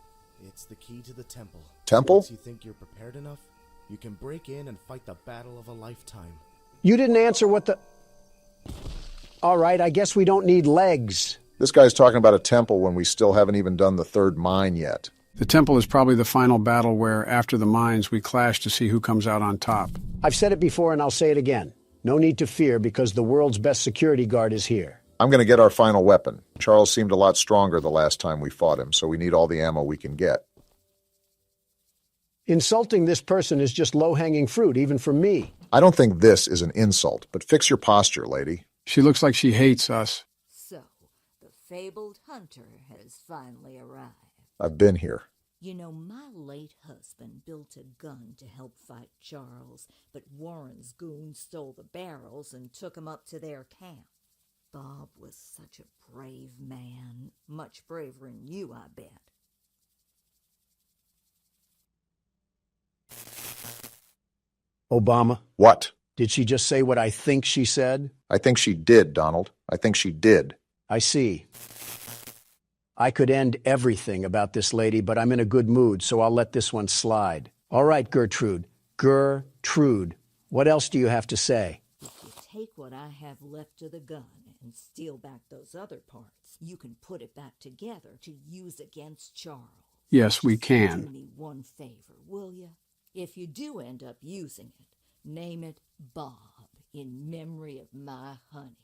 It's the key to the temple. Temple? Once you think you're prepared enough, you can break in and fight the battle of a lifetime. You didn't answer what the... All right, I guess we don't need legs. This guy's talking about a temple when we still haven't even done the third mine yet. The temple is probably the final battle where, after the mines, we clash to see who comes out on top. I've said it before and I'll say it again. No need to fear because the world's best security guard is here. I'm going to get our final weapon. Charles seemed a lot stronger the last time we fought him, so we need all the ammo we can get. Insulting this person is just low-hanging fruit, even for me. I don't think this is an insult, but fix your posture, lady. She looks like she hates us. So, the fabled hunter has finally arrived. I've been here. You know, my late husband built a gun to help fight Charles, but Warren's goons stole the barrels and took him up to their camp. Bob was such a brave man. Much braver than you, I bet. Obama? What? Did she just say what I think she said? I think she did, Donald. I think she did. I see. I could end everything about this lady, but I'm in a good mood, so I'll let this one slide. All right, Gertrude. Gertrude. What else do you have to say? If you take what I have left of the gun and steal back those other parts, you can put it back together to use against Charles. Yes, we Do can. me one favor, will you? If you do end up using it, name it Bob in memory of my honey.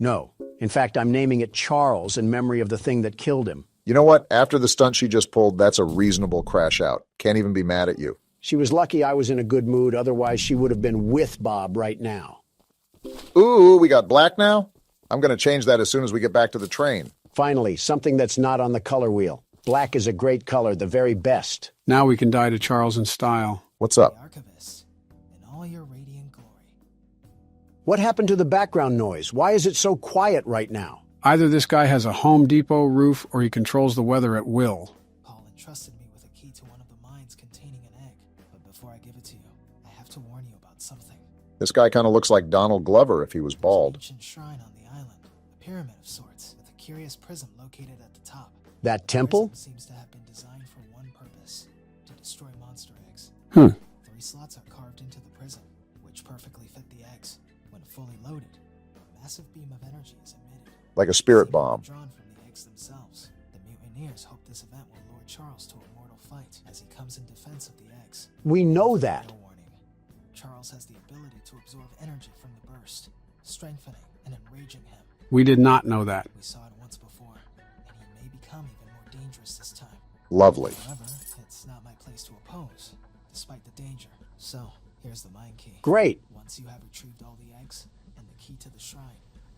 No. In fact, I'm naming it Charles in memory of the thing that killed him. You know what? After the stunt she just pulled, that's a reasonable crash out. Can't even be mad at you. She was lucky I was in a good mood, otherwise she would have been with Bob right now. Ooh, we got black now? I'm going to change that as soon as we get back to the train. Finally, something that's not on the color wheel. Black is a great color, the very best. Now we can die to Charles in style. What's up? Archivist, in all your radiant glory. What happened to the background noise? Why is it so quiet right now? Either this guy has a Home Depot roof or he controls the weather at will. Paul entrusted me with a key to one of the mines containing an egg. But before I give it to you, I have to warn you about something. This guy kind of looks like Donald Glover if he was bald. There's an ancient shrine on the island, a pyramid of sorts, with a curious prism located at the top. That temple? The prism seems to have been designed for one purpose, to destroy monster eggs. 3 slots are carved into the prism, which perfectly fit the eggs. When fully loaded, a massive beam of energy is emitted. Like a spirit bomb. Drawn from the eggs themselves. The mutineers hope this event will lure Charles to a mortal fight as he comes in defense of the eggs. We know that. No warning. Charles has the ability to absorb energy from the burst, strengthening and enraging him. We did not know that. We saw it once before, and he may become even more dangerous this time. Lovely. However, it's not my place to oppose, despite the danger. So, here's the mine key. Great. Once you have retrieved all the eggs and the key to the shrine,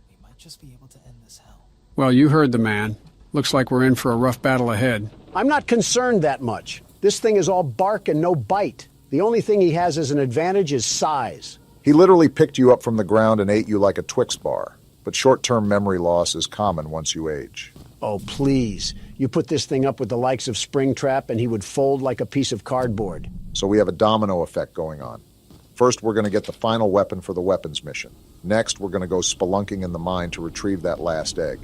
we might just be able to end this hell. Well, you heard the man. Looks like we're in for a rough battle ahead. I'm not concerned that much. This thing is all bark and no bite. The only thing he has as an advantage is size. He literally picked you up from the ground and ate you like a Twix bar. But short-term memory loss is common once you age. Oh, please. You put this thing up with the likes of Springtrap and he would fold like a piece of cardboard. So we have a domino effect going on. First, we're going to get the final weapon for the weapons mission. Next, we're going to go spelunking in the mine to retrieve that last egg.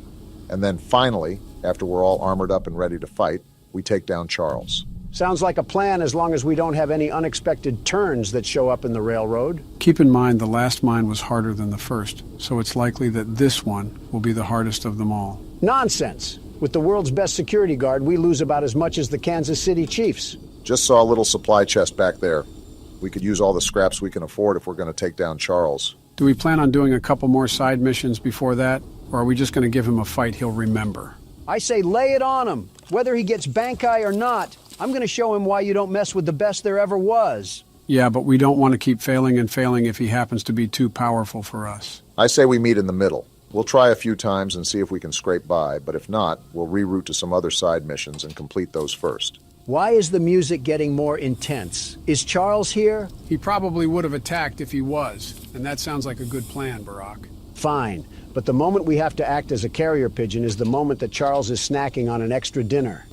And then finally, after we're all armored up and ready to fight, we take down Charles. Sounds like a plan as long as we don't have any unexpected turns that show up in the railroad. Keep in mind the last mine was harder than the first, so it's likely that this one will be the hardest of them all. Nonsense! With the world's best security guard, we lose about as much as the Kansas City Chiefs. Just saw a little supply chest back there. We could use all the scraps we can afford if we're going to take down Charles. Do we plan on doing a couple more side missions before that, or are we just going to give him a fight he'll remember? I say lay it on him. Whether he gets Bankai or not, I'm going to show him why you don't mess with the best there ever was. Yeah, but we don't want to keep failing and failing if he happens to be too powerful for us. I say we meet in the middle. We'll try a few times and see if we can scrape by, but if not, we'll reroute to some other side missions and complete those first. Why is the music getting more intense? Is Charles here? He probably would have attacked if he was, and that sounds like a good plan, Barack. Fine, but the moment we have to act as a carrier pigeon is the moment that Charles is snacking on an extra dinner.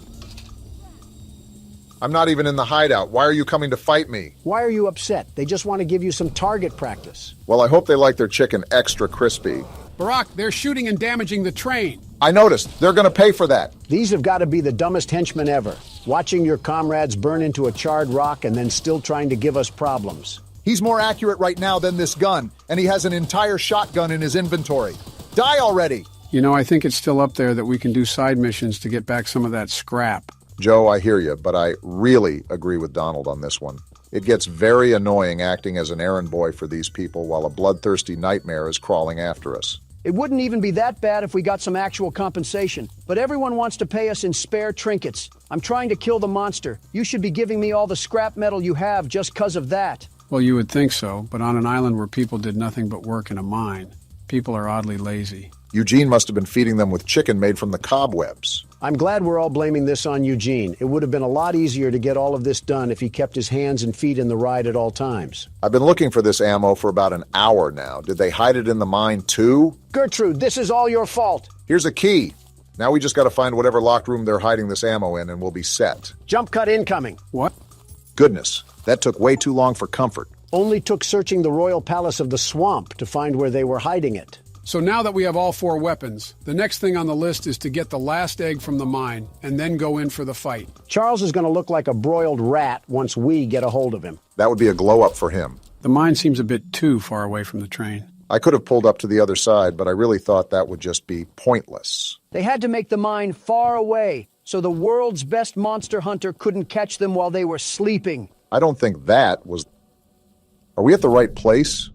I'm not even in the hideout. Why are you coming to fight me? Why are you upset? They just want to give you some target practice. Well, I hope they like their chicken extra crispy. Barack, they're shooting and damaging the train. I noticed. They're going to pay for that. These have got to be the dumbest henchmen ever. Watching your comrades burn into a charred rock and then still trying to give us problems. He's more accurate right now than this gun, and he has an entire shotgun in his inventory. Die already! You know, I think it's still up there that we can do side missions to get back some of that scrap. Joe, I hear you, but I really agree with Donald on this one. It gets very annoying acting as an errand boy for these people while a bloodthirsty nightmare is crawling after us. It wouldn't even be that bad if we got some actual compensation, but everyone wants to pay us in spare trinkets. I'm trying to kill the monster. You should be giving me all the scrap metal you have just 'cause of that. Well, you would think so, but on an island where people did nothing but work in a mine, people are oddly lazy. Eugene must have been feeding them with chicken made from the cobwebs. I'm glad we're all blaming this on Eugene. It would have been a lot easier to get all of this done if he kept his hands and feet in the ride at all times. I've been looking for this ammo for about an hour now. Did they hide it in the mine too? Gertrude, this is all your fault. Here's a key. Now we just got to find whatever locked room they're hiding this ammo in and we'll be set. Jump cut incoming. What? Goodness, that took way too long for comfort. Only took searching the royal palace of the swamp to find where they were hiding it. So now that we have all 4 weapons, the next thing on the list is to get the last egg from the mine and then go in for the fight. Charles is going to look like a broiled rat once we get a hold of him. That would be a glow-up for him. The mine seems a bit too far away from the train. I could have pulled up to the other side, but I really thought that would just be pointless. They had to make the mine far away, so the world's best monster hunter couldn't catch them while they were sleeping. I don't think that was... Are we at the right place?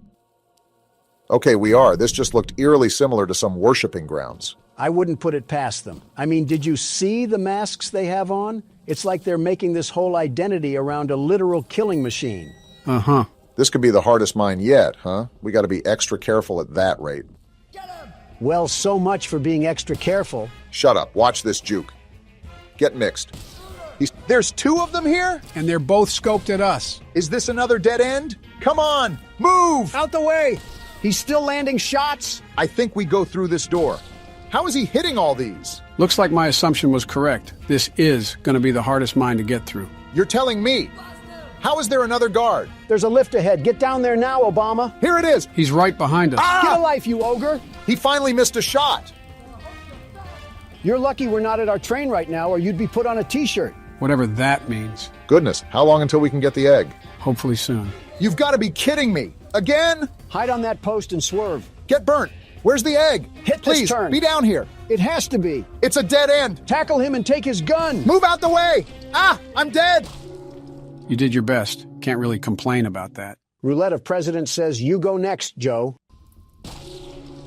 Okay, we are. This just looked eerily similar to some worshipping grounds. I wouldn't put it past them. I mean, did you see the masks they have on? It's like they're making this whole identity around a literal killing machine. Uh-huh. This could be the hardest mine yet, huh? We got to be extra careful at that rate. Well, so much for being extra careful. Shut up. Watch this juke. Get mixed. There's 2 of them here? And they're both scoped at us. Is this another dead end? Come on, move! Out the way! He's still landing shots? I think we go through this door. How is he hitting all these? Looks like my assumption was correct. This is going to be the hardest mine to get through. You're telling me? How is there another guard? There's a lift ahead. Get down there now, Obama. Here it is. He's right behind us. Get a life, you ogre. He finally missed a shot. You're lucky we're not at our train right now, or you'd be put on a t-shirt. Whatever that means. Goodness, how long until we can get the egg? Hopefully soon. You've got to be kidding me. Again? Hide on that post and swerve. Get burnt. Where's the egg? Hit Please, this turn. be down here. It has to be. It's a dead end. Tackle him and take his gun. Move out the way. Ah, I'm dead. You did your best. Can't really complain about that. Roulette of President says you go next, Joe.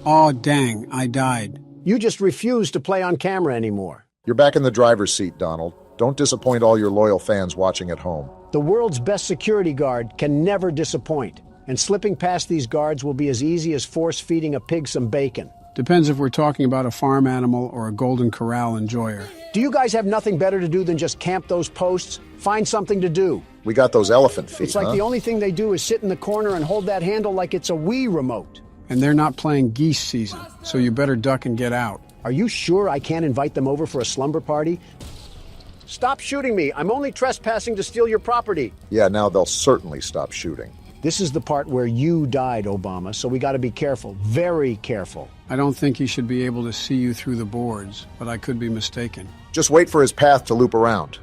Aw, dang, I died. You just refuse to play on camera anymore. You're back in the driver's seat, Donald. Don't disappoint all your loyal fans watching at home. The world's best security guard can never disappoint. And slipping past these guards will be as easy as force-feeding a pig some bacon. Depends if we're talking about a farm animal or a Golden Corral enjoyer. Do you guys have nothing better to do than just camp those posts? Find something to do. We got those elephant feet, It's like the only thing they do is sit in the corner and hold that handle like it's a Wii remote. And they're not playing geese season, so you better duck and get out. Are you sure I can't invite them over for a slumber party? Stop shooting me. I'm only trespassing to steal your property. Yeah, now they'll certainly stop shooting. This is the part where you died, Obama, so we got to be careful. Very careful. I don't think he should be able to see you through the boards, but I could be mistaken. Just wait for his path to loop around.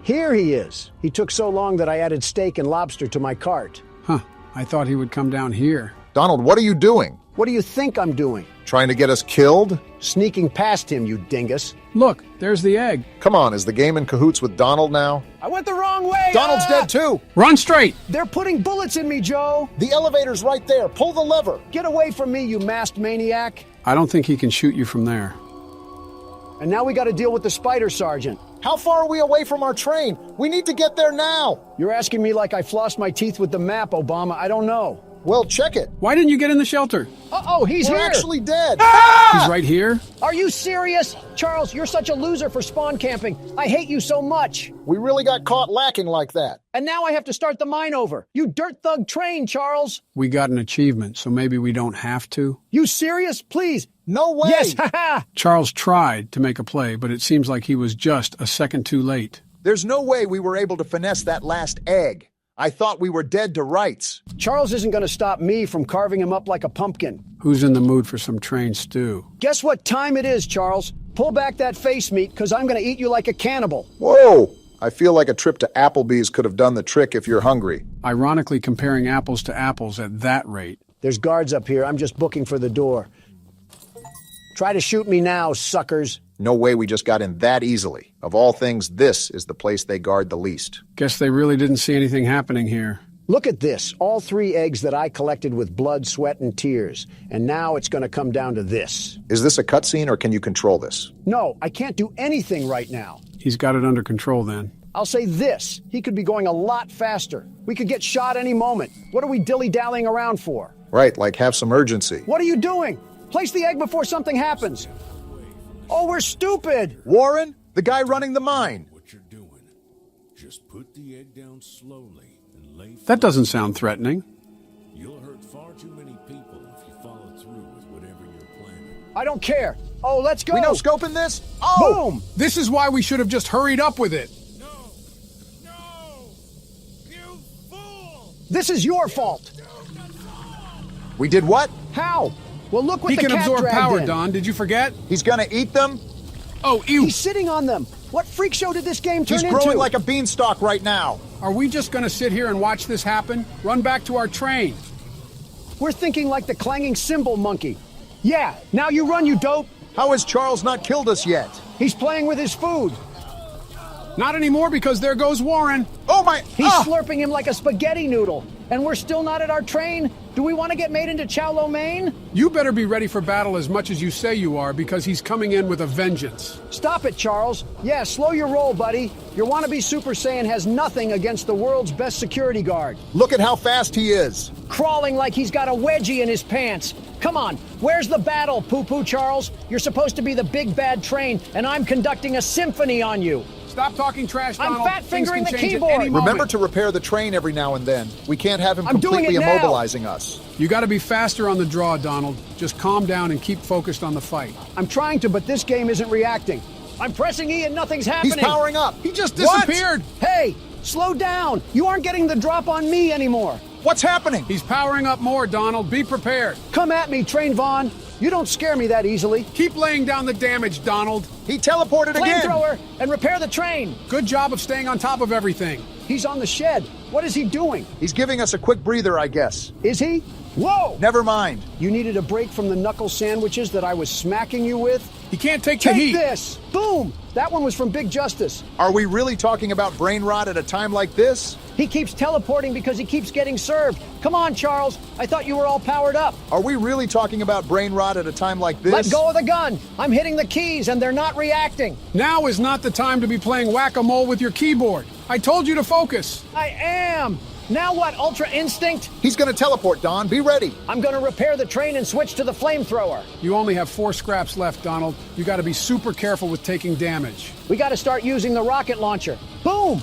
Here he is. He took so long that I added steak and lobster to my cart. Huh. I thought he would come down here. Donald, what are you doing? What do you think I'm doing? Trying to get us killed? Sneaking past him, you dingus. Look, there's the egg. Come on, is the game in cahoots with Donald now? I went the wrong way! Donald's dead too! Run straight! They're putting bullets in me, Joe! The elevator's right there. Pull the lever. Get away from me, you masked maniac! I don't think he can shoot you from there. And now we got to deal with the spider sergeant. How far are we away from our train? We need to get there now. You're asking me like I flossed my teeth with the map, Obama. I don't know. Well, check it. Why didn't you get in the shelter? Uh-oh, he's We're here! actually dead. He's right here? Are you serious? Charles, you're such a loser for spawn camping. I hate you so much. We really got caught lacking like that. And now I have to start the mine over. You dirt thug train, Charles. We got an achievement, so maybe we don't have to. You serious? Please. No way. Yes, haha. Charles tried to make a play, but it seems like he was just a second too late. There's no way we were able to finesse that last egg. I thought we were dead to rights. Charles isn't going to stop me from carving him up like a pumpkin. Who's in the mood for some train stew? Guess what time it is, Charles? Pull back that face meat, because I'm going to eat you like a cannibal. Whoa! I feel like a trip to Applebee's could have done the trick if you're hungry. Ironically comparing apples to apples at that rate. There's guards up here. I'm just booking for the door. Try to shoot me now, suckers. No way we just got in that easily. Of all things, this is the place they guard the least. Guess they really didn't see anything happening here. Look at this. All 3 eggs that I collected with blood, sweat, and tears. And now it's going to come down to this. Is this a cutscene or can you control this? No, I can't do anything right now. He's got it under control then. I'll say this. He could be going a lot faster. We could get shot any moment. What are we dilly-dallying around for? Right, like have some urgency. What are you doing? Place the egg before something happens. Oh, we're stupid. Warren, the guy running the mine. What you're doing. Just put the egg down slowly and lay flat. That doesn't sound threatening. You'll hurt far too many people if you follow through with whatever you're planning. I don't care. Oh, let's go. We no scoping this? Oh! Boom! This is why we should have just hurried up with it. You fool! This is your fault. We did what? How? Well, look what He the can cat absorb dragged power, in. Don. Did you forget? He's gonna eat them? Oh, ew. He's sitting on them. What freak show did this game turn He's into? growing like a beanstalk right now. Are we just going to sit here and watch this happen? Run back to our train. We're thinking like the clanging cymbal monkey. Yeah, now you run, you dope. How has Charles not killed us yet? He's playing with his food. Not anymore because there goes Warren. Oh my... He's slurping him like a spaghetti noodle. And we're still not at our train? Do we want to get made into chow lo mein? You better be ready for battle as much as you say you are because he's coming in with a vengeance. Stop it, Charles. Yeah, slow your roll, buddy. Your wannabe Super Saiyan has nothing against the world's best security guard. Look at how fast he is. Crawling like he's got a wedgie in his pants. Come on, where's the battle, Poo-Poo Charles? You're supposed to be the big bad train, and I'm conducting a symphony on you. Stop talking trash, Donald. I'm fat-fingering the Things can change at keyboard. any moment. Remember to repair the train every now and then. We can't have him I'm doing completely it now. immobilizing us. You got to be faster on the draw, Donald. Just calm down and keep focused on the fight. I'm trying to, but this game isn't reacting. I'm pressing E and nothing's happening. He's powering up. He just disappeared. Hey, slow down. You aren't getting the drop on me anymore. What's happening? He's powering up more, Donald. Be prepared. Come at me, Train Vaughn. You don't scare me that easily. Keep laying down the damage, Donald. He teleported again. Flamethrower and repair the train. Good job of staying on top of everything. He's on the shed. What is he doing? He's giving us a quick breather, I guess. Is he? Whoa! Never mind. You needed a break from the knuckle sandwiches that I was smacking you with? He can't take the heat. Take this! Boom! That one was from Big Justice. Are we really talking about brain rot at a time like this? He keeps teleporting because he keeps getting served. Come on, Charles. I thought you were all powered up. Are we really talking about brain rot at a time like this? Let go of the gun. I'm hitting the keys and they're not reacting. Now is not the time to be playing whack-a-mole with your keyboard. I told you to focus. I am. Now what, Ultra Instinct? He's gonna teleport, Don. Be ready. I'm gonna repair the train and switch to the flamethrower. You only have 4 scraps left, Donald. You gotta be super careful with taking damage. We gotta start using the rocket launcher. Boom!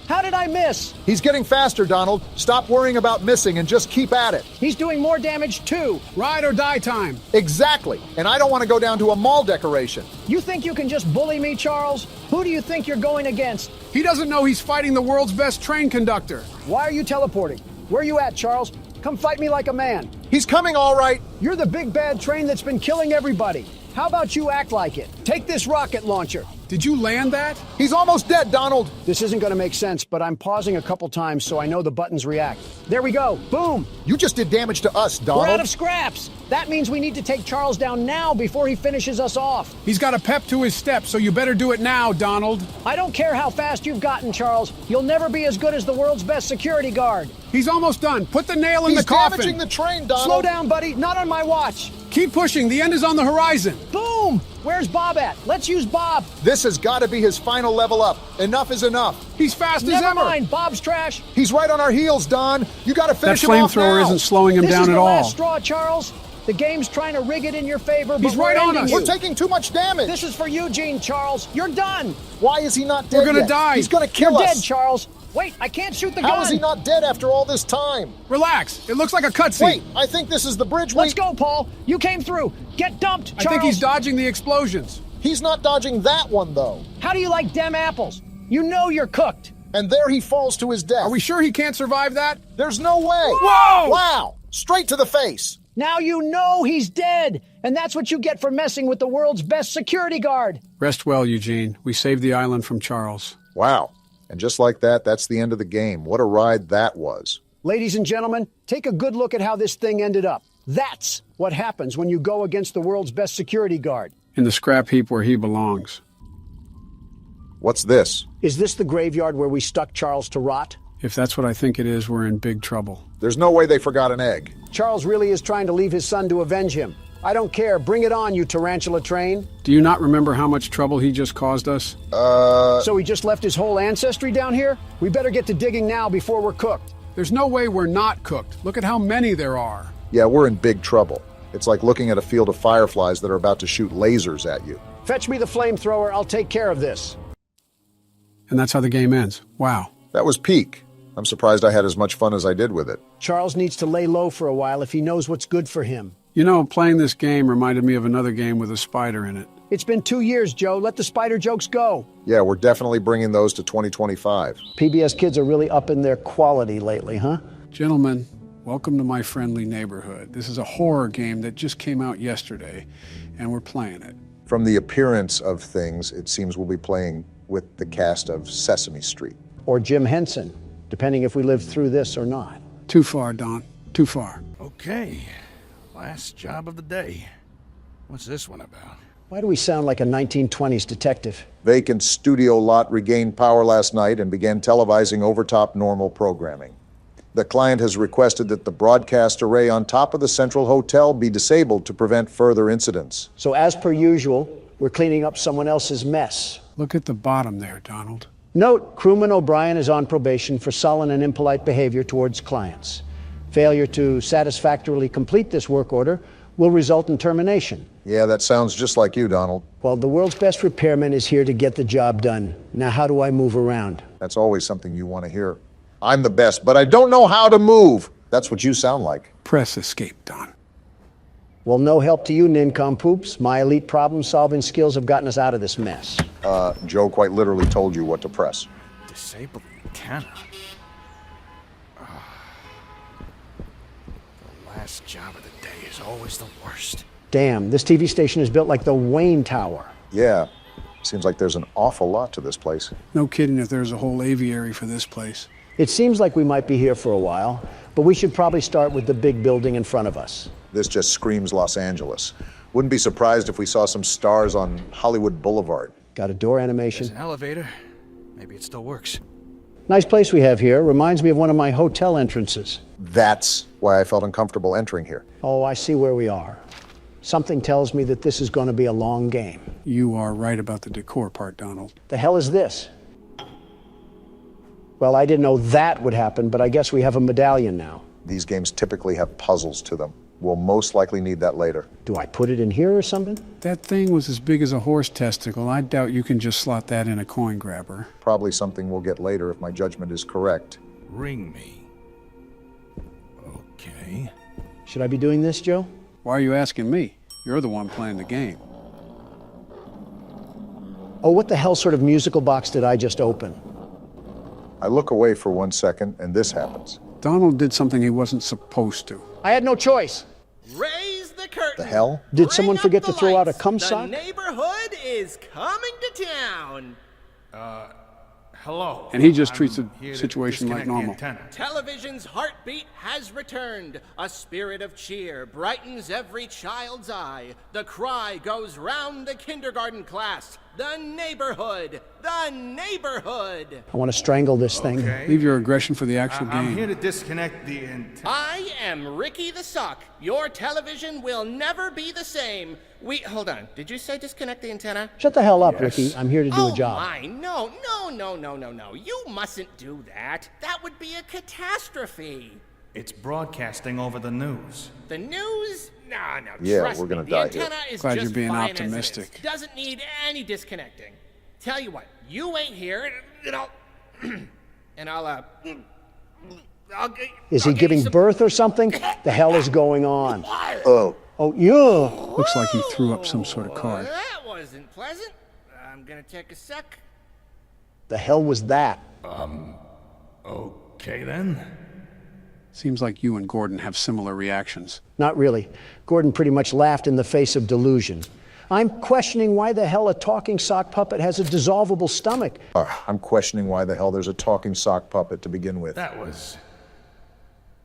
How did I miss? He's getting faster, Donald. Stop worrying about missing and just keep at it. He's doing more damage too. Ride or die time. Exactly. And I don't want to go down to a mall decoration. You think you can just bully me, Charles? Who do you think you're going against? He doesn't know he's fighting the world's best train conductor. Why are you teleporting? Where are you at, Charles? Come fight me like a man. He's coming all right. You're the big bad train that's been killing everybody. How about you act like it? Take this rocket launcher. Did you land that? He's almost dead, Donald. This isn't going to make sense, but I'm pausing a couple times so I know the buttons react. There we go. Boom. You just did damage to us, Donald. We're out of scraps. That means we need to take Charles down now before he finishes us off. He's got a pep to his step, so you better do it now, Donald. I don't care how fast you've gotten, Charles. You'll never be as good as the world's best security guard. He's almost done. Put the nail in He's the coffin. damaging the train, Donald. Slow down, buddy. Not on my watch. Keep pushing. The end is on the horizon. Boom! Where's Bob at? Let's use Bob. This has got to be his final level up. Enough is enough. He's fast as Never ever. mind. Bob's trash. He's right on our heels, Don. You got to finish That him off flamethrower now. isn't slowing him This down is at the all. last straw, Charles. The game's trying to rig it in your favor, but He's right we're on ending us. you. We're taking too much damage. This is for Eugene, Charles. You're done. Why is he not dead We're gonna yet? die. He's going to kill You're us. dead, Charles. Wait, I can't shoot the gun. How is he not dead after all this time? Relax. It looks like a cutscene. Wait, I think this is the bridge Let's go, Paul. You came through. Get dumped, Charles. I think he's dodging the explosions. He's not dodging that one, though. How do you like dem apples? You know you're cooked. and there he falls to his death. Are we sure he can't survive that? There's no way. Whoa! Wow! Straight to the face. Now you know he's dead, and that's what you get for messing with the world's best security guard. Rest well, Eugene. We saved the island from Charles. Wow. And just like that, that's the end of the game. What a ride that was. Ladies and gentlemen, take a good look at how this thing ended up. That's what happens when you go against the world's best security guard. In the scrap heap where he belongs. What's this? Is this the graveyard where we stuck Charles to rot? If that's what I think it is, we're in big trouble. There's no way they forgot an egg. Charles really is trying to leave his son to avenge him. I don't care. Bring it on, you tarantula train. Do you not remember how much trouble he just caused us? So he just left his whole ancestry down here? We better get to digging now before we're cooked. There's no way we're not cooked. Look at how many there are. Yeah, we're in big trouble. It's like looking at a field of fireflies that are about to shoot lasers at you. Fetch me the flamethrower. I'll take care of this. And that's how the game ends. Wow. That was peak. I'm surprised I had as much fun as I did with it. Charles needs to lay low for a while if he knows what's good for him. You know, playing this game reminded me of another game with a spider in it. It's been 2 years, Joe. Let the spider jokes go. Yeah, we're definitely bringing those to 2025. PBS kids are really upping their quality lately, huh? Gentlemen, welcome to my friendly neighborhood. This is a horror game that just came out yesterday, and we're playing it. From the appearance of things, it seems we'll be playing with the cast of Sesame Street. Or Jim Henson, depending if we live through this or not. Too far, Don. Too far. Okay. Last job of the day. What's this one about? Why do we sound like a 1920s detective? Vacant studio lot regained power last night and began televising overtop normal programming. The client has requested that the broadcast array on top of the Central Hotel be disabled to prevent further incidents. So as per usual, we're cleaning up someone else's mess. Look at the bottom there, Donald. Note, crewman O'Brien is on probation for sullen and impolite behavior towards clients. Failure to satisfactorily complete this work order will result in termination. Yeah, that sounds just like you, Donald. Well, the world's best repairman is here to get the job done. Now, how do I move around? That's always something you want to hear. I'm the best, but I don't know how to move. That's what you sound like. Press escape, Don. Well, no help to you, nincompoops. My elite problem-solving skills have gotten us out of this mess. Joe quite literally told you what to press. Disable the antenna. The last job of the day is always the worst. Damn, this TV station is built like the Wayne Tower. Yeah, seems like there's an awful lot to this place. No kidding if there's a whole aviary for this place. It seems like we might be here for a while, but we should probably start with the big building in front of us. This just screams Los Angeles. Wouldn't be surprised if we saw some stars on Hollywood Boulevard. Got a door animation. There's an elevator. Maybe it still works. Nice place we have here. Reminds me of one of my hotel entrances. That's why I felt uncomfortable entering here. Oh, I see where we are. Something tells me that this is going to be a long game. You are right about the decor part, Donald. The hell is this? Well, I didn't know that would happen, but I guess we have a medallion now. These games typically have puzzles to them. We'll most likely need that later. Do I put it in here or something? That thing was as big as a horse testicle. I doubt you can just slot that in a coin grabber. Probably something we'll get later if my judgment is correct. Ring me. Okay. Should I be doing this, Joe? Why are you asking me? You're the one playing the game. Oh, what the hell sort of musical box did I just open? I look away for 1 second, and this happens. Donald did something he wasn't supposed to. I had no choice. Raise the curtain. The hell? Did someone forget to throw out a cum The sock? neighborhood is coming to town. Hello. And he just treats the situation like normal. Television's heartbeat has returned. A spirit of cheer brightens every child's eye. The cry goes round the kindergarten class. The neighborhood. The neighborhood. I want to strangle this thing. Leave your aggression for the actual game. I'm here to disconnect the antenna. I am Ricky the Sock. Your television will never be the same. Hold on. Did you say disconnect the antenna? Shut the hell up, Ricky. I'm here to do a job. Oh, my. No. You mustn't do that. That would be a catastrophe. It's broadcasting over the news. The news? No. Yeah, trust we're gonna me. die The here. antenna is Glad just you're being fine as it optimistic. is. Doesn't need any disconnecting. Tell you what, you wait here, and I'll Is he giving birth or something? The hell is going on? Oh, yeah. Looks like he threw up some sort of card. That wasn't pleasant. I'm gonna take a sec. The hell was that? Okay then. Seems like you and Gordon have similar reactions. Not really. Gordon pretty much laughed in the face of delusion. I'm questioning why the hell a talking sock puppet has a dissolvable stomach. I'm questioning why the hell there's a talking sock puppet to begin with. That was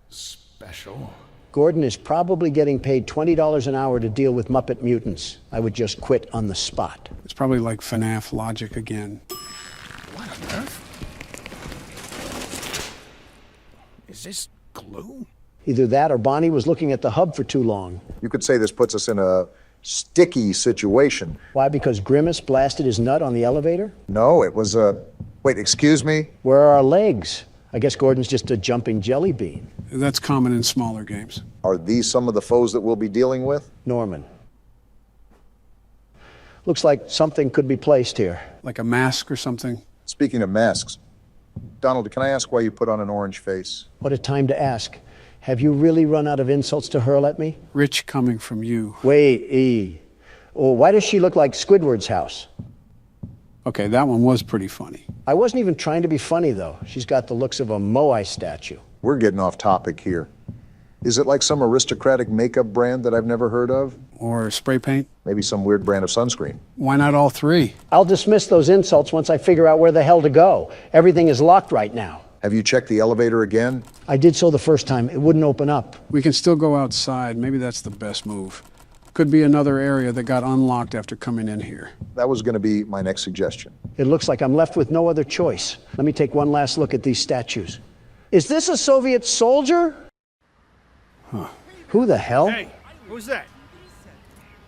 special. Gordon is probably getting paid $20 an hour to deal with Muppet mutants. I would just quit on the spot. It's probably like FNAF logic again. What on earth? Is this glue? Either that or Bonnie was looking at the hub for too long. You could say this puts us in a sticky situation. Why? Because Grimace blasted his nut on the elevator? No, it was a... Wait, excuse me? Where are our legs? I guess Gordon's just a jumping jelly bean. That's common in smaller games. Are these some of the foes that we'll be dealing with? Norman. Looks like something could be placed here. Like a mask or something? Speaking of masks, Donald, can I ask why you put on an orange face? What a time to ask. Have you really run out of insults to hurl at me? Rich coming from you. Wait, E. Oh, why does she look like Squidward's house? Okay, that one was pretty funny. I wasn't even trying to be funny, though. She's got the looks of a Moai statue. We're getting off topic here. Is it like some aristocratic makeup brand that I've never heard of? Or spray paint? Maybe some weird brand of sunscreen. Why not all three? I'll dismiss those insults once I figure out where the hell to go. Everything is locked right now. Have you checked the elevator again? I did so the first time. It wouldn't open up. We can still go outside. Maybe that's the best move. Could be another area that got unlocked after coming in here. That was going to be my next suggestion. It looks like I'm left with no other choice. Let me take one last look at these statues. Is this a Soviet soldier? Huh. Who the hell? Hey, who's that?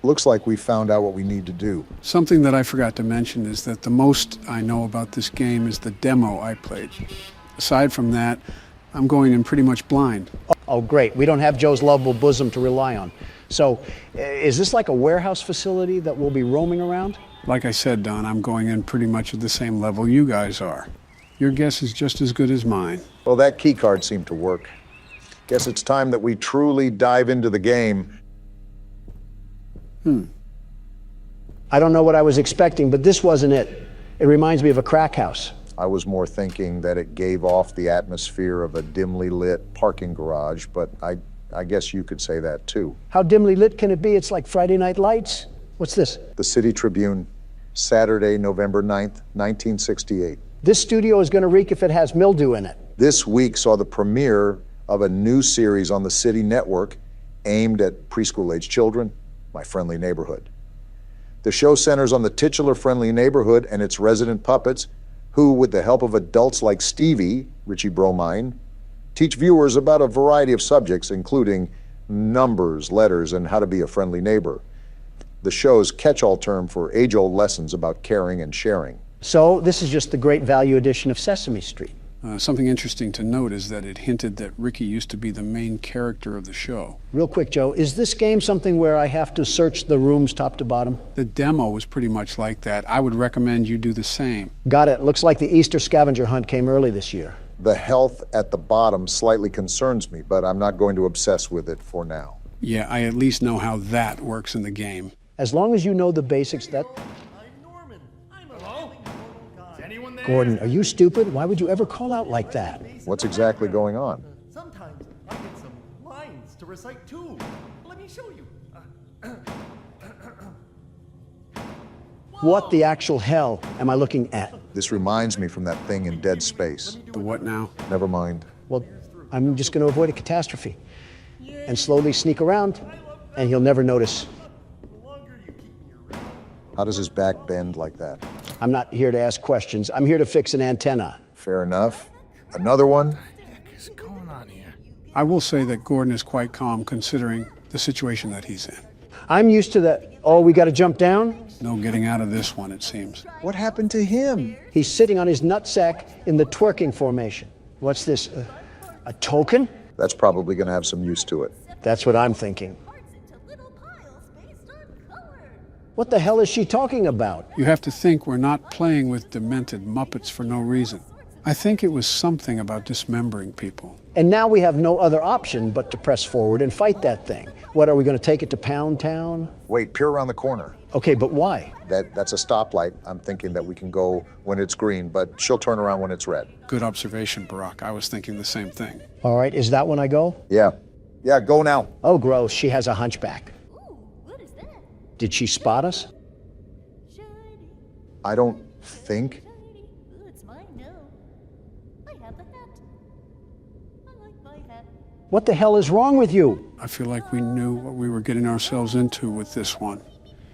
Looks like we found out what we need to do. Something that I forgot to mention is that the most I know about this game is the demo I played. Aside from that, I'm going in pretty much blind. Oh, great. We don't have Joe's lovable bosom to rely on. So, is this like a warehouse facility that we'll be roaming around? Like I said, Don, I'm going in pretty much at the same level you guys are. Your guess is just as good as mine. Well, that key card seemed to work. Guess it's time that we truly dive into the game. I don't know what I was expecting, but this wasn't it. It reminds me of a crack house. I was more thinking that it gave off the atmosphere of a dimly lit parking garage, but I guess you could say that too. How dimly lit can it be? It's like Friday Night Lights. What's this? The City Tribune, Saturday, November 9th, 1968. This studio is going to reek if it has mildew in it. This week saw the premiere of a new series on the City Network aimed at preschool-age children, My Friendly Neighborhood. The show centers on the titular friendly neighborhood and its resident puppets, who, with the help of adults like Stevie, Richie Bromine, teach viewers about a variety of subjects, including numbers, letters, and how to be a friendly neighbor. The show's catch-all term for age-old lessons about caring and sharing. So this is just the great value edition of Sesame Street. Something interesting to note is that it hinted that Ricky used to be the main character of the show. Real quick, Joe, is this game something where I have to search the rooms top to bottom? The demo was pretty much like that. I would recommend you do the same. Got it. Looks like the Easter scavenger hunt came early this year. The health at the bottom slightly concerns me, but I'm not going to obsess with it for now. Yeah, I at least know how that works in the game. As long as you know the basics, that... Gordon, are you stupid? Why would you ever call out like that? What's exactly going on? Sometimes I get some lines to recite too. Let me show you. What the actual hell am I looking at? This reminds me from that thing in Dead Space. The what now? Never mind. Well, I'm just going to avoid a catastrophe and slowly sneak around, and he'll never notice. How does his back bend like that? I'm not here to ask questions. I'm here to fix an antenna. Fair enough. Another one? What's going on here? I will say that Gordon is quite calm considering the situation that he's in. I'm used to the, oh, we got to jump down? No getting out of this one, it seems. What happened to him? He's sitting on his nutsack in the twerking formation. What's this, a token? That's probably going to have some use to it. That's what I'm thinking. What the hell is she talking about? You have to think we're not playing with demented Muppets for no reason. I think it was something about dismembering people. And now we have no other option but to press forward and fight that thing. What, are we going to take it to Pound Town? Wait, peer around the corner. Okay, but why? That's a stoplight. I'm thinking that we can go when it's green, but she'll turn around when it's red. Good observation, Barack. I was thinking the same thing. All right, is that when I go? Yeah. Yeah, go now. Oh, gross. She has a hunchback. Did she spot us? I don't think. Ooh, it's mine now. I have the hat. I like my hat. What the hell is wrong with you? I feel like we knew what we were getting ourselves into with this one.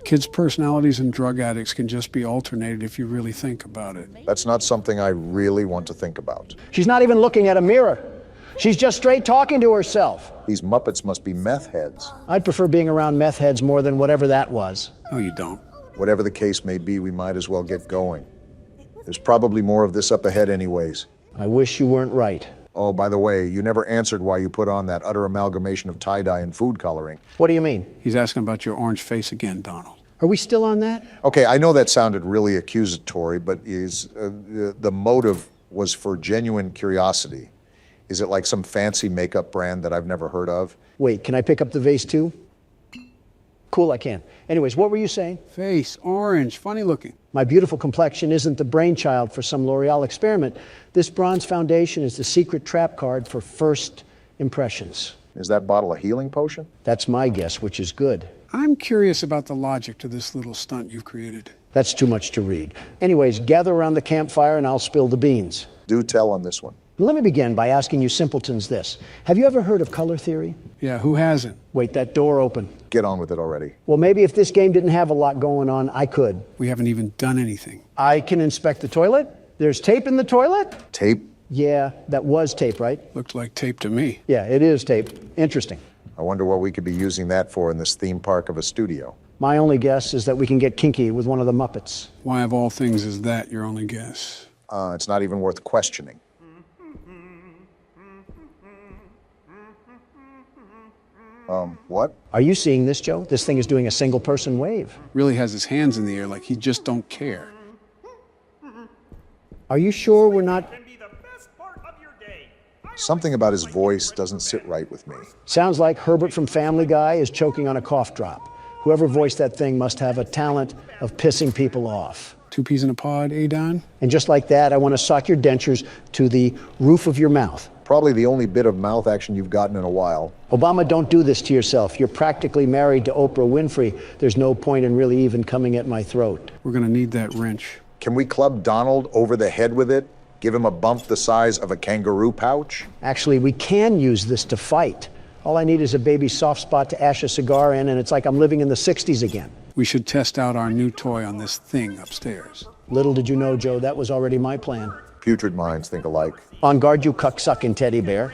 Kids' personalities and drug addicts can just be alternated if you really think about it. That's not something I really want to think about. She's not even looking at a mirror. She's just straight talking to herself. These Muppets must be meth heads. I'd prefer being around meth heads more than whatever that was. No, you don't. Whatever the case may be, we might as well get going. There's probably more of this up ahead anyways. I wish you weren't right. Oh, by the way, you never answered why you put on that utter amalgamation of tie-dye and food coloring. What do you mean? He's asking about your orange face again, Donald. Are we still on that? Okay, I know that sounded really accusatory, but the motive was for genuine curiosity. Is it like some fancy makeup brand that I've never heard of? Wait, can I pick up the vase too? Cool, I can. Anyways, what were you saying? Face, orange, funny looking. My beautiful complexion isn't the brainchild for some L'Oreal experiment. This bronze foundation is the secret trap card for first impressions. Is that bottle a healing potion? That's my guess, which is good. I'm curious about the logic to this little stunt you've created. That's too much to read. Anyways, gather around the campfire and I'll spill the beans. Do tell on this one. Let me begin by asking you simpletons this. Have you ever heard of color theory? Yeah, who hasn't? Wait, that door open. Get on with it already. Well, maybe if this game didn't have a lot going on, I could. We haven't even done anything. I can inspect the toilet. There's tape in the toilet. Tape? Yeah, that was tape, right? Looked like tape to me. Yeah, it is tape. Interesting. I wonder what we could be using that for in this theme park of a studio. My only guess is that we can get kinky with one of the Muppets. Why of all things is that your only guess? It's not even worth questioning. What? Are you seeing this, Joe? This thing is doing a single-person wave. Really has his hands in the air like he just don't care. Are you sure we're not... Something about his voice doesn't sit right with me. Sounds like Herbert from Family Guy is choking on a cough drop. Whoever voiced that thing must have a talent of pissing people off. 2 peas in a pod, eh, Don? And just like that, I want to sock your dentures to the roof of your mouth. Probably the only bit of mouth action you've gotten in a while. Obama, don't do this to yourself. You're practically married to Oprah Winfrey. There's no point in really even coming at my throat. We're going to need that wrench. Can we club Donald over the head with it? Give him a bump the size of a kangaroo pouch? Actually, we can use this to fight. All I need is a baby soft spot to ash a cigar in, and it's like I'm living in the 60s again. We should test out our new toy on this thing upstairs. Little did you know, Joe, that was already my plan. Putrid minds think alike. On guard, you cuck-sucking teddy bear.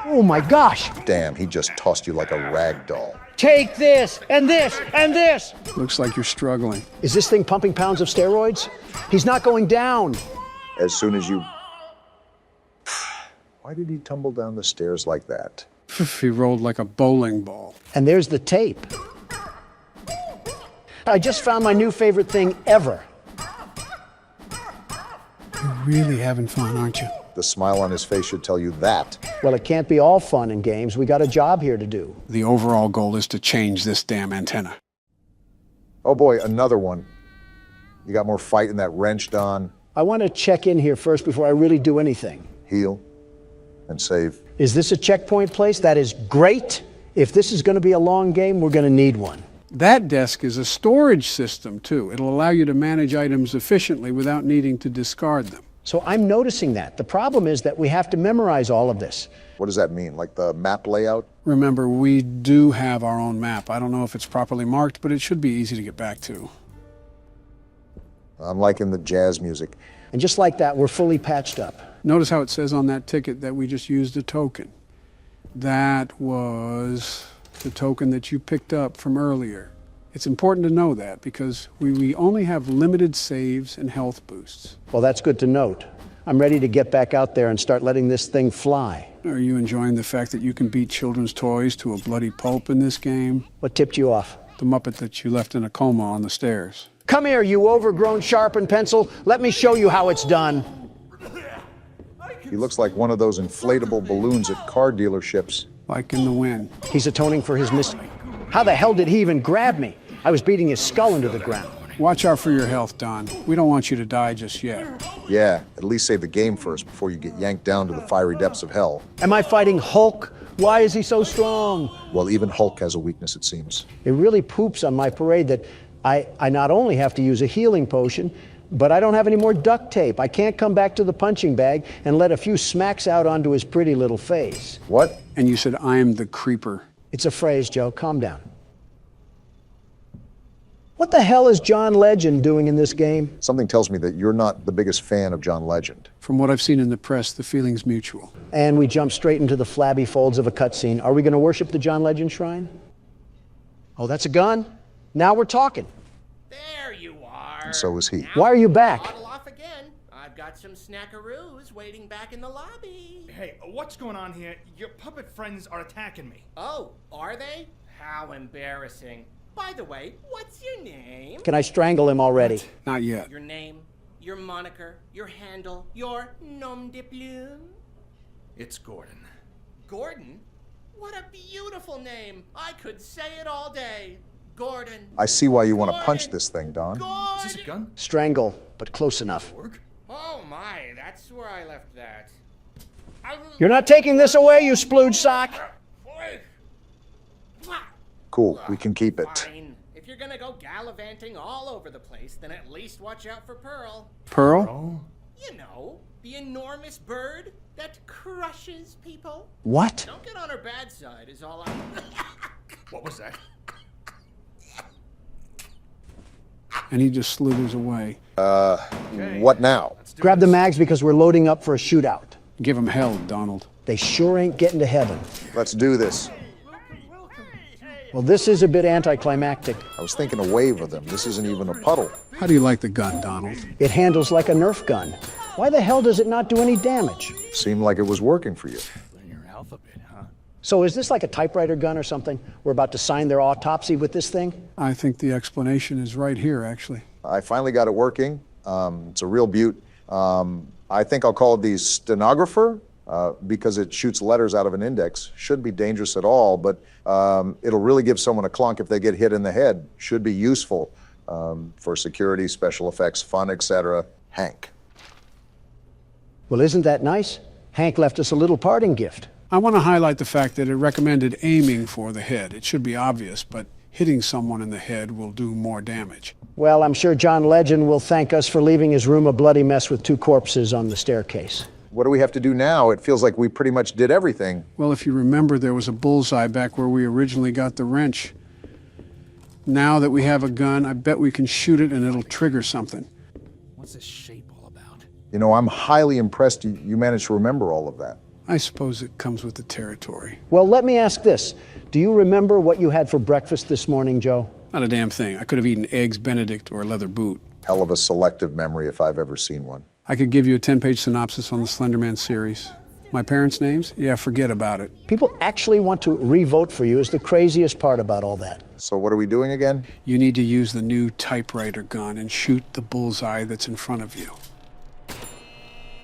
Oh my gosh! Damn, he just tossed you like a rag doll. Take this, and this, and this! Looks like you're struggling. Is this thing pumping pounds of steroids? He's not going down. As soon as you... Why did he tumble down the stairs like that? He rolled like a bowling ball. And there's the tape. I just found my new favorite thing ever. You're really having fun, aren't you? The smile on his face should tell you that. Well, it can't be all fun and games. We got a job here to do. The overall goal is to change this damn antenna. Oh boy, another one. You got more fight in that wrench, Don. I want to check in here first before I really do anything. Heal and save. Is this a checkpoint place? That is great. If this is going to be a long game, we're going to need one. That desk is a storage system, too. It'll allow you to manage items efficiently without needing to discard them. So I'm noticing that. The problem is that we have to memorize all of this. What does that mean? Like the map layout? Remember, we do have our own map. I don't know if it's properly marked, but it should be easy to get back to. I'm liking the jazz music. And just like that, we're fully patched up. Notice how it says on that ticket that we just used a token. That was the token that you picked up from earlier. It's important to know that because we only have limited saves and health boosts. Well, that's good to note. I'm ready to get back out there and start letting this thing fly. Are you enjoying the fact that you can beat children's toys to a bloody pulp in this game? What tipped you off? The Muppet that you left in a coma on the stairs. Come here, you overgrown sharpened pencil. Let me show you how it's done. He looks like one of those inflatable balloons at car dealerships. Like in the wind. He's atoning for his mistake. How the hell did he even grab me? I was beating his skull into the ground. Watch out for your health, Don. We don't want you to die just yet. Yeah, at least save the game first before you get yanked down to the fiery depths of hell. Am I fighting Hulk? Why is he so strong? Well, even Hulk has a weakness, it seems. It really poops on my parade that I not only have to use a healing potion, but I don't have any more duct tape. I can't come back to the punching bag and let a few smacks out onto his pretty little face. What? And you said, I'm the creeper. It's a phrase, Joe. Calm down. What the hell is John Legend doing in this game? Something tells me that you're not the biggest fan of John Legend. From what I've seen in the press, the feeling's mutual. And we jump straight into the flabby folds of a cutscene. Are we going to worship the John Legend shrine? Oh, that's a gun? Now we're talking. There you are. And so is he. Why are you back? Bottle off again. I've got some snackaroos waiting back in the lobby. Hey, what's going on here? Your puppet friends are attacking me. Oh, are they? How embarrassing. By the way, what's your name? Can I strangle him already? Not yet. Your name, your moniker, your handle, your nom de plume? It's Gordon. Gordon? What a beautiful name. I could say it all day. Gordon. I see why you want to punch this thing, Don. Is this a gun? Strangle, but close enough. Oh my, that's where I left that. You're not taking this away, you splooge sock! Cool, we can keep it. Fine. If you're gonna go gallivanting all over the place, then at least watch out for Pearl. Pearl? You know, the enormous bird that crushes people. What? Don't get on her bad side is all I... What was that? And he just slithers away. What now? Grab the mags because we're loading up for a shootout. Give him hell, Donald. They sure ain't getting to heaven. Let's do this. Well, this is a bit anticlimactic. I was thinking a wave of them. This isn't even a puddle. How do you like the gun, Donald? It handles like a Nerf gun. Why the hell does it not do any damage? Seemed like it was working for you. Learn your alphabet, huh? So is this like a typewriter gun or something? We're about to sign their autopsy with this thing? I think the explanation is right here, actually. I finally got it working. It's a real beaut. I think I'll call it the stenographer because it shoots letters out of an index. Shouldn't be dangerous at all, but it'll really give someone a clunk if they get hit in the head. Should be useful for security, special effects, fun, etc. Hank. Well, isn't that nice? Hank left us a little parting gift. I want to highlight the fact that it recommended aiming for the head. It should be obvious, but hitting someone in the head will do more damage. Well, I'm sure John Legend will thank us for leaving his room a bloody mess with 2 corpses on the staircase. What do we have to do now? It feels like we pretty much did everything. Well, if you remember, there was a bullseye back where we originally got the wrench. Now that we have a gun, I bet we can shoot it and it'll trigger something. What's this shape all about? You know, I'm highly impressed you managed to remember all of that. I suppose it comes with the territory. Well, let me ask this. Do you remember what you had for breakfast this morning, Joe? Not a damn thing. I could have eaten eggs Benedict or a leather boot. Hell of a selective memory if I've ever seen one. I could give you a 10-page synopsis on the Slender Man series. My parents' names? Yeah, forget about it. People actually want to re-vote for you is the craziest part about all that. So what are we doing again? You need to use the new typewriter gun and shoot the bullseye that's in front of you.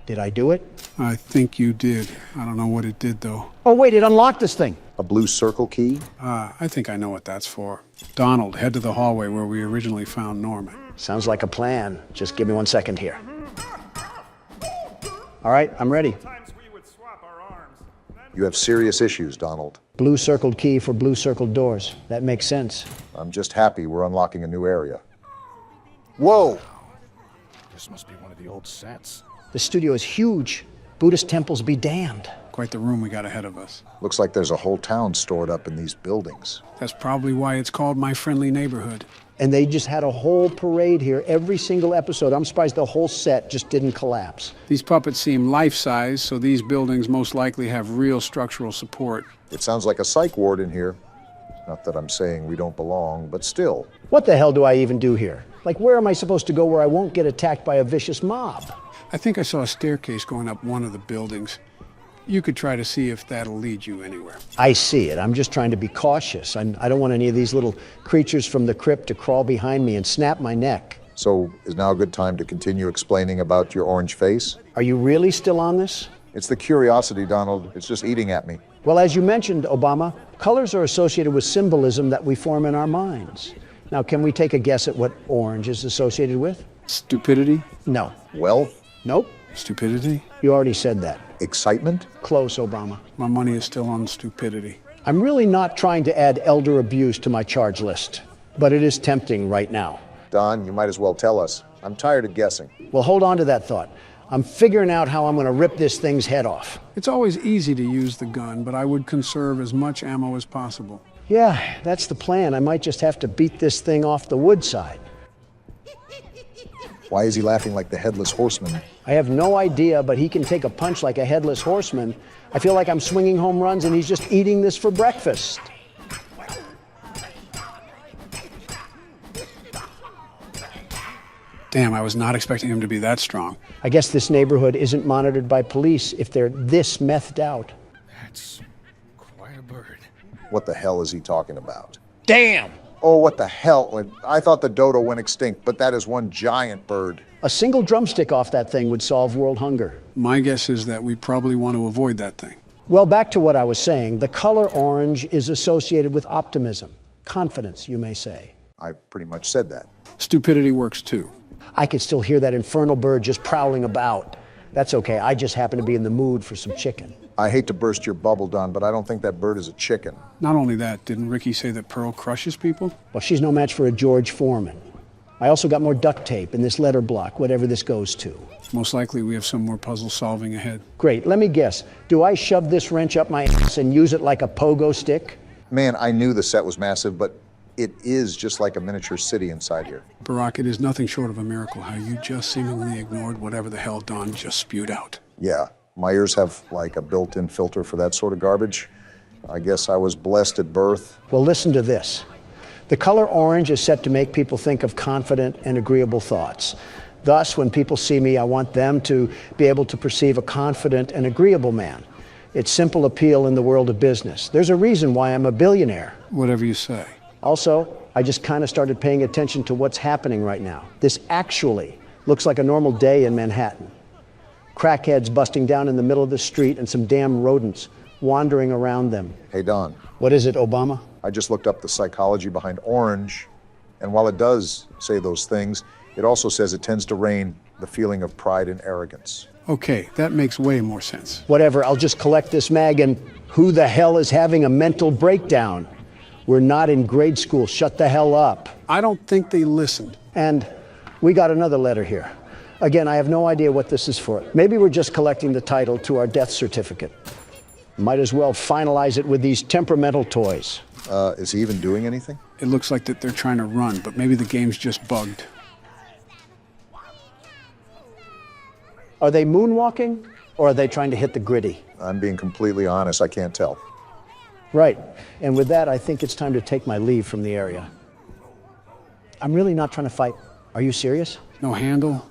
Did I do it? I think you did. I don't know what it did, though. Oh, wait, it unlocked this thing. A blue circle key? I think I know what that's for. Donald, head to the hallway where we originally found Norman. Sounds like a plan. Just give me 1 second here. All right, I'm ready. You have serious issues, Donald. Blue circled key for blue circled doors. That makes sense. I'm just happy we're unlocking a new area. Whoa! This must be one of the old sets. The studio is huge. Buddhist temples be damned. Quite the room we got ahead of us. Looks like there's a whole town stored up in these buildings. That's probably why it's called My Friendly Neighborhood. And they just had a whole parade here every single episode. I'm surprised the whole set just didn't collapse. These puppets seem life-size, so these buildings most likely have real structural support. It sounds like a psych ward in here. Not that I'm saying we don't belong, but still. What the hell do I even do here? Like, where am I supposed to go where I won't get attacked by a vicious mob? I think I saw a staircase going up one of the buildings. You could try to see if that'll lead you anywhere. I see it. I'm just trying to be cautious. I don't want any of these little creatures from the crypt to crawl behind me and snap my neck. So is now a good time to continue explaining about your orange face? Are you really still on this? It's the curiosity, Donald. It's just eating at me. Well, as you mentioned, Obama, colors are associated with symbolism that we form in our minds. Now, can we take a guess at what orange is associated with? Stupidity? No. Wealth? Nope. Stupidity? You already said that. Excitement? Close, Obama. My money is still on stupidity. I'm really not trying to add elder abuse to my charge list, but it is tempting right now. Don, you might as well tell us. I'm tired of guessing. Well, hold on to that thought. I'm figuring out how I'm going to rip this thing's head off. It's always easy to use the gun, but I would conserve as much ammo as possible. Yeah, that's the plan. I might just have to beat this thing off the wood side. Why is he laughing like the headless horseman? I have no idea, but he can take a punch like a headless horseman. I feel like I'm swinging home runs and he's just eating this for breakfast. Damn, I was not expecting him to be that strong. I guess this neighborhood isn't monitored by police if they're this methed out. That's quite a bird. What the hell is he talking about? Damn! Oh, what the hell? I thought the dodo went extinct, but that is one giant bird. A single drumstick off that thing would solve world hunger. My guess is that we probably want to avoid that thing. Well, back to what I was saying. The color orange is associated with optimism, confidence, you may say. I pretty much said that. Stupidity works too. I could still hear that infernal bird just prowling about. That's okay, I just happen to be in the mood for some chicken. I hate to burst your bubble, Don, but I don't think that bird is a chicken. Not only that, didn't Ricky say that Pearl crushes people? Well, she's no match for a George Foreman. I also got more duct tape in this letter block, whatever this goes to. Most likely we have some more puzzle solving ahead. Great, let me guess. Do I shove this wrench up my ass and use it like a pogo stick? Man, I knew the set was massive, but it is just like a miniature city inside here. Barack, it is nothing short of a miracle how you just seemingly ignored whatever the hell Don just spewed out. Yeah, my ears have like a built-in filter for that sort of garbage. I guess I was blessed at birth. Well, listen to this. The color orange is set to make people think of confident and agreeable thoughts. Thus, when people see me, I want them to be able to perceive a confident and agreeable man. It's simple appeal in the world of business. There's a reason why I'm a billionaire. Whatever you say. Also, I just kind of started paying attention to what's happening right now. This actually looks like a normal day in Manhattan. Crackheads busting down in the middle of the street and some damn rodents wandering around them. Hey, Don. What is it, Obama? I just looked up the psychology behind orange, and while it does say those things, it also says it tends to rain the feeling of pride and arrogance. Okay, that makes way more sense. Whatever, I'll just collect this mag and who the hell is having a mental breakdown? We're not in grade school, shut the hell up. I don't think they listened. And we got another letter here. Again, I have no idea what this is for. Maybe we're just collecting the title to our death certificate. Might as well finalize it with these temperamental toys. Is he even doing anything? It looks like that they're trying to run, but maybe the game's just bugged. Are they moonwalking, or are they trying to hit the gritty? I'm being completely honest, I can't tell. Right, and with that, I think it's time to take my leave from the area. I'm really not trying to fight. Are you serious? No handle?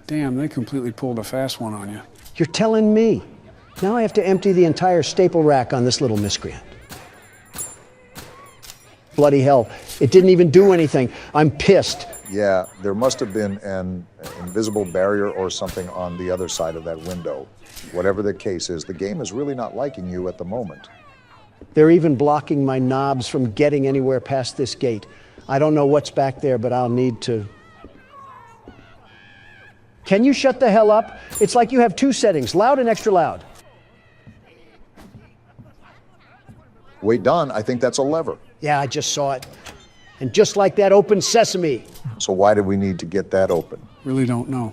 Damn, they completely pulled a fast one on you. You're telling me. Now I have to empty the entire staple rack on this little miscreant. Bloody hell, it didn't even do anything. I'm pissed. Yeah, there must have been an invisible barrier or something on the other side of that window. Whatever the case is, the game is really not liking you at the moment. They're even blocking my knobs from getting anywhere past this gate. I don't know what's back there, but I'll need to. Can you shut the hell up? It's like you have two settings, loud and extra loud. Wait, Don, I think that's a lever. Yeah, I just saw it. And just like that, open sesame. So why did we need to get that open? Really don't know.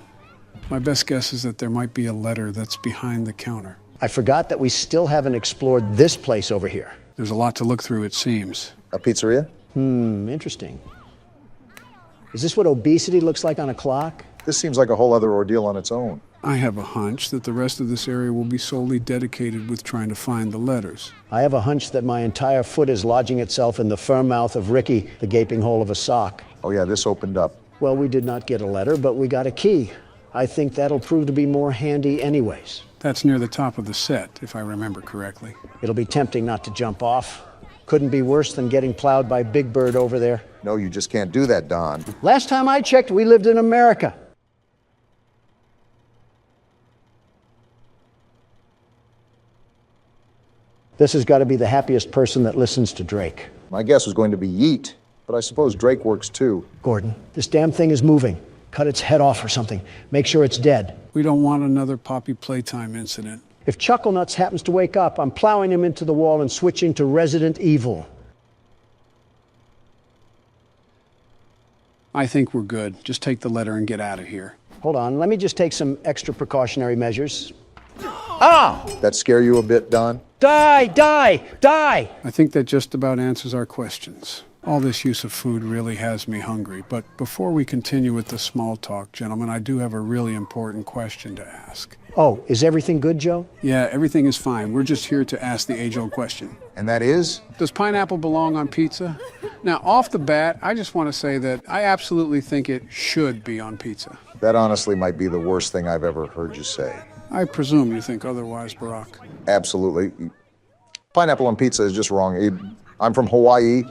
My best guess is that there might be a letter that's behind the counter. I forgot that we still haven't explored this place over here. There's a lot to look through, it seems. A pizzeria? Interesting. Is this what obesity looks like on a clock? This seems like a whole other ordeal on its own. I have a hunch that the rest of this area will be solely dedicated with trying to find the letters. I have a hunch that my entire foot is lodging itself in the firm mouth of Ricky, the gaping hole of a sock. Oh yeah, this opened up. Well, we did not get a letter, but we got a key. I think that'll prove to be more handy anyways. That's near the top of the set, if I remember correctly. It'll be tempting not to jump off. Couldn't be worse than getting plowed by Big Bird over there. No, you just can't do that, Don. Last time I checked, we lived in America. This has got to be the happiest person that listens to Drake. My guess was going to be Yeet, but I suppose Drake works too. Gordon, this damn thing is moving. Cut its head off or something. Make sure it's dead. We don't want another Poppy Playtime incident. If Chucklenuts happens to wake up, I'm plowing him into the wall and switching to Resident Evil. I think we're good. Just take the letter and get out of here. Hold on, let me just take some extra precautionary measures. Ah! That scare you a bit, Don? Die! Die! Die! I think that just about answers our questions. All this use of food really has me hungry. But before we continue with the small talk, gentlemen, I do have a really important question to ask. Oh, is everything good, Joe? Yeah, everything is fine. We're just here to ask the age-old question. And that is? Does pineapple belong on pizza? Now, off the bat, I just want to say that I absolutely think it should be on pizza. That honestly might be the worst thing I've ever heard you say. I presume you think otherwise, Barack. Absolutely. Pineapple on pizza is just wrong. I'm from Hawaii.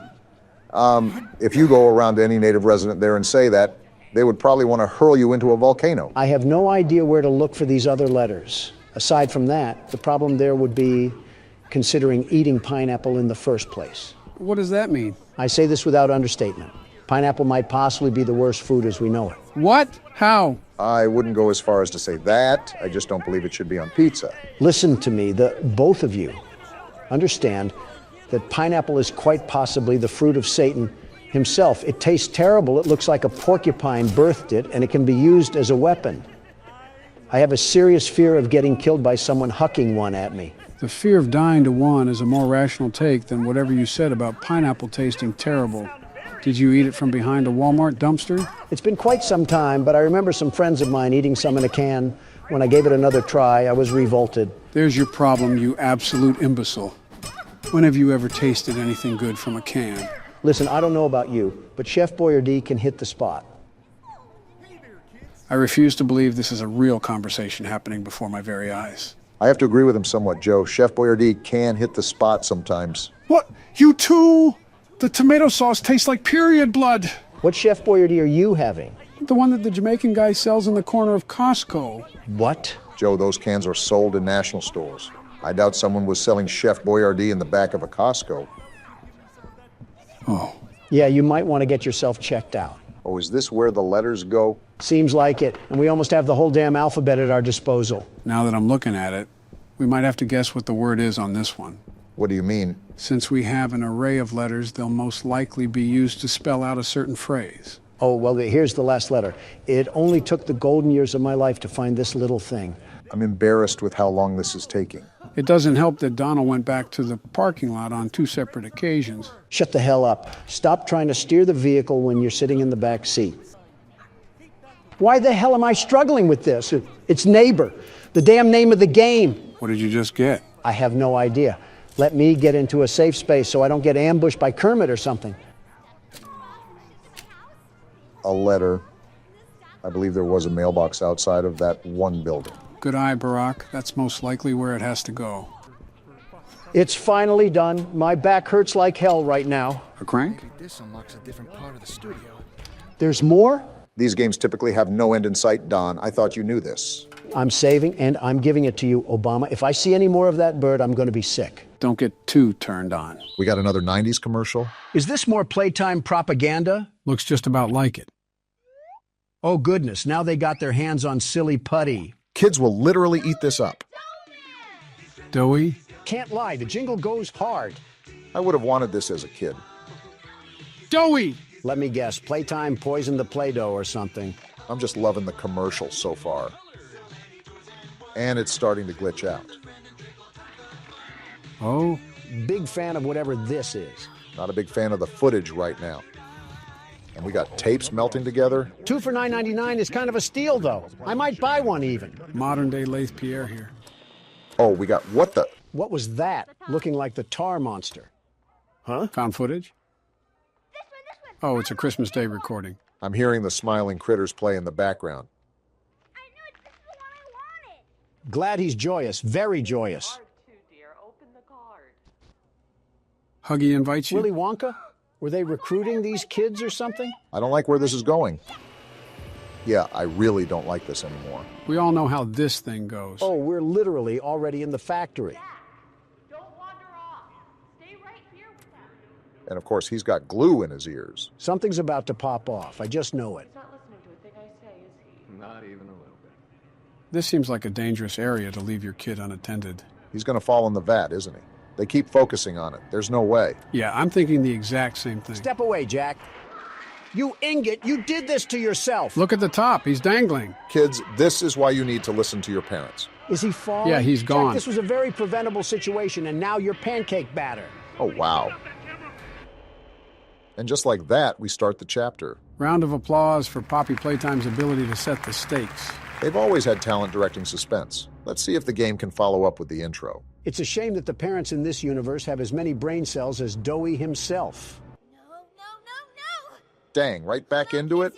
If you go around to any native resident there and say that, they would probably want to hurl you into a volcano. I have no idea where to look for these other letters. Aside from that, the problem there would be considering eating pineapple in the first place. What does that mean? I say this without understatement. Pineapple might possibly be the worst food as we know it. What? How? I wouldn't go as far as to say that. I just don't believe it should be on pizza. Listen to me, both of you. Understand that pineapple is quite possibly the fruit of Satan himself. It tastes terrible. It looks like a porcupine birthed it, and it can be used as a weapon. I have a serious fear of getting killed by someone hucking one at me. The fear of dying to one is a more rational take than whatever you said about pineapple tasting terrible. Did you eat it from behind a Walmart dumpster? It's been quite some time, but I remember some friends of mine eating some in a can. When I gave it another try, I was revolted. There's your problem, you absolute imbecile. When have you ever tasted anything good from a can? Listen, I don't know about you, but Chef Boyardee can hit the spot. I refuse to believe this is a real conversation happening before my very eyes. I have to agree with him somewhat, Joe. Chef Boyardee can hit the spot sometimes. What? You too? The tomato sauce tastes like period blood. What Chef Boyardee are you having? The one that the Jamaican guy sells in the corner of Costco. What? Joe, those cans are sold in national stores. I doubt someone was selling Chef Boyardee in the back of a Costco. Oh. Yeah, you might want to get yourself checked out. Oh, is this where the letters go? Seems like it, and we almost have the whole damn alphabet at our disposal. Now that I'm looking at it, we might have to guess what the word is on this one. What do you mean? Since we have an array of letters, they'll most likely be used to spell out a certain phrase. Oh, well, here's the last letter. It only took the golden years of my life to find this little thing. I'm embarrassed with how long this is taking. It doesn't help that Donald went back to the parking lot on 2 separate occasions. Shut the hell up. Stop trying to steer the vehicle when you're sitting in the back seat. Why the hell am I struggling with this? It's Neighbor, the damn name of the game. What did you just get? I have no idea. Let me get into a safe space so I don't get ambushed by Kermit or something. A letter. I believe there was a mailbox outside of that one building. Good eye, Barack. That's most likely where it has to go. It's finally done. My back hurts like hell right now. A crank? This unlocks a different part of the studio. There's more? These games typically have no end in sight, Don. I thought you knew this. I'm saving and I'm giving it to you, Obama. If I see any more of that bird, I'm going to be sick. Don't get too turned on. We got another 90s commercial? Is this more Playtime propaganda? Looks just about like it. Oh, goodness. Now they got their hands on silly putty. Kids will literally eat this up. Doughy? Can't lie. The jingle goes hard. I would have wanted this as a kid. Doughy! Let me guess. Playtime poisoned the Play-Doh or something. I'm just loving the commercial so far. And it's starting to glitch out. Oh? Big fan of whatever this is. Not a big fan of the footage right now. And we got tapes melting together. 2 for $9.99 is kind of a steal, though. I might buy one even. Modern-day Lathe Pierre here. Oh, we got what the... What was that? Looking like the tar monster. Huh? Found footage? Oh, it's a Christmas Day recording. I'm hearing the smiling critters play in the background. Glad he's joyous. Very joyous. Huggy invites you? Willy Wonka? Were they recruiting these kids or something? I don't like where this is going. Yeah, I really don't like this anymore. We all know how this thing goes. Oh, we're literally already in the factory. Don't wander And of course, he's got glue in his ears. Something's about to pop off. I just know it. Not listening to a thing I say, is he? Not even a little bit. This seems like a dangerous area to leave your kid unattended. He's going to fall in the vat, isn't he? They keep focusing on it. There's no way. Yeah, I'm thinking the exact same thing. Step away, Jack. You ingot, you did this to yourself. Look at the top. He's dangling. Kids, this is why you need to listen to your parents. Is he falling? Yeah, he's gone. Jack, this was a very preventable situation, and now you're pancake batter. Oh, wow. And just like that, we start the chapter. Round of applause for Poppy Playtime's ability to set the stakes. They've always had talent directing suspense. Let's see if the game can follow up with the intro. It's a shame that the parents in this universe have as many brain cells as Doey himself. No. Dang, right back into it?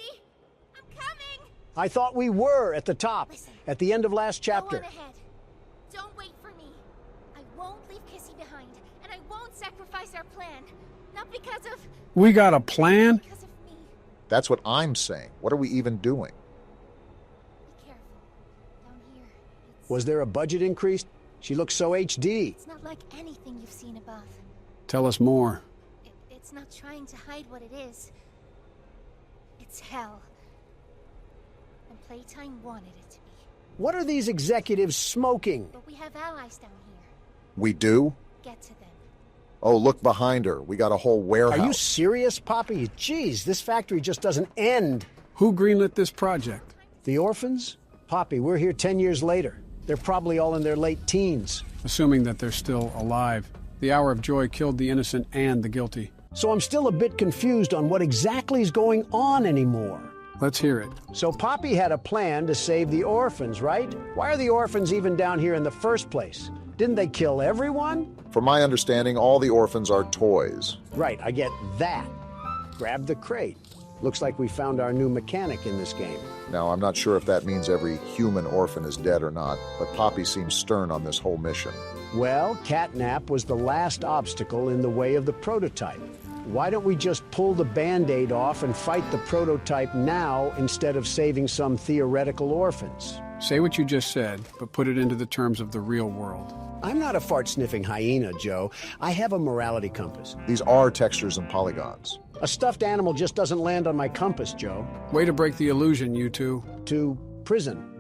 I'm coming. I thought we were at the top, at the end of last chapter. Go on ahead. Don't wait for me. I won't leave Kissy behind, and I won't sacrifice our plan. Not because of... We got a plan? Because of me. That's what I'm saying. What are we even doing? Be careful. Down here, Was there a budget increase? She looks so HD. it's not like anything you've seen above. Tell us more. It's not trying to hide what it is. It's hell. And Playtime wanted it to be. What are these executives smoking? But we have allies down here. We do? Get to them. Oh, look behind her. We got a whole warehouse. Are you serious, Poppy? Jeez, this factory just doesn't end. Who greenlit this project? The orphans? Poppy, we're here 10 years later. They're probably all in their late teens. Assuming that they're still alive. The hour of joy killed the innocent and the guilty. So I'm still a bit confused on what exactly is going on anymore. Let's hear it. So Poppy had a plan to save the orphans, right? Why are the orphans even down here in the first place? Didn't they kill everyone? From my understanding, all the orphans are toys. Right, I get that. Grab the crate. Looks like we found our new mechanic in this game. Now, I'm not sure if that means every human orphan is dead or not, but Poppy seems stern on this whole mission. Well, catnap was the last obstacle in the way of the prototype. Why don't we just pull the Band-Aid off and fight the prototype now instead of saving some theoretical orphans? Say what you just said, but put it into the terms of the real world. I'm not a fart-sniffing hyena, Joe. I have a morality compass. These are textures and polygons. A stuffed animal just doesn't land on my compass, Joe. Way to break the illusion, you two. To prison.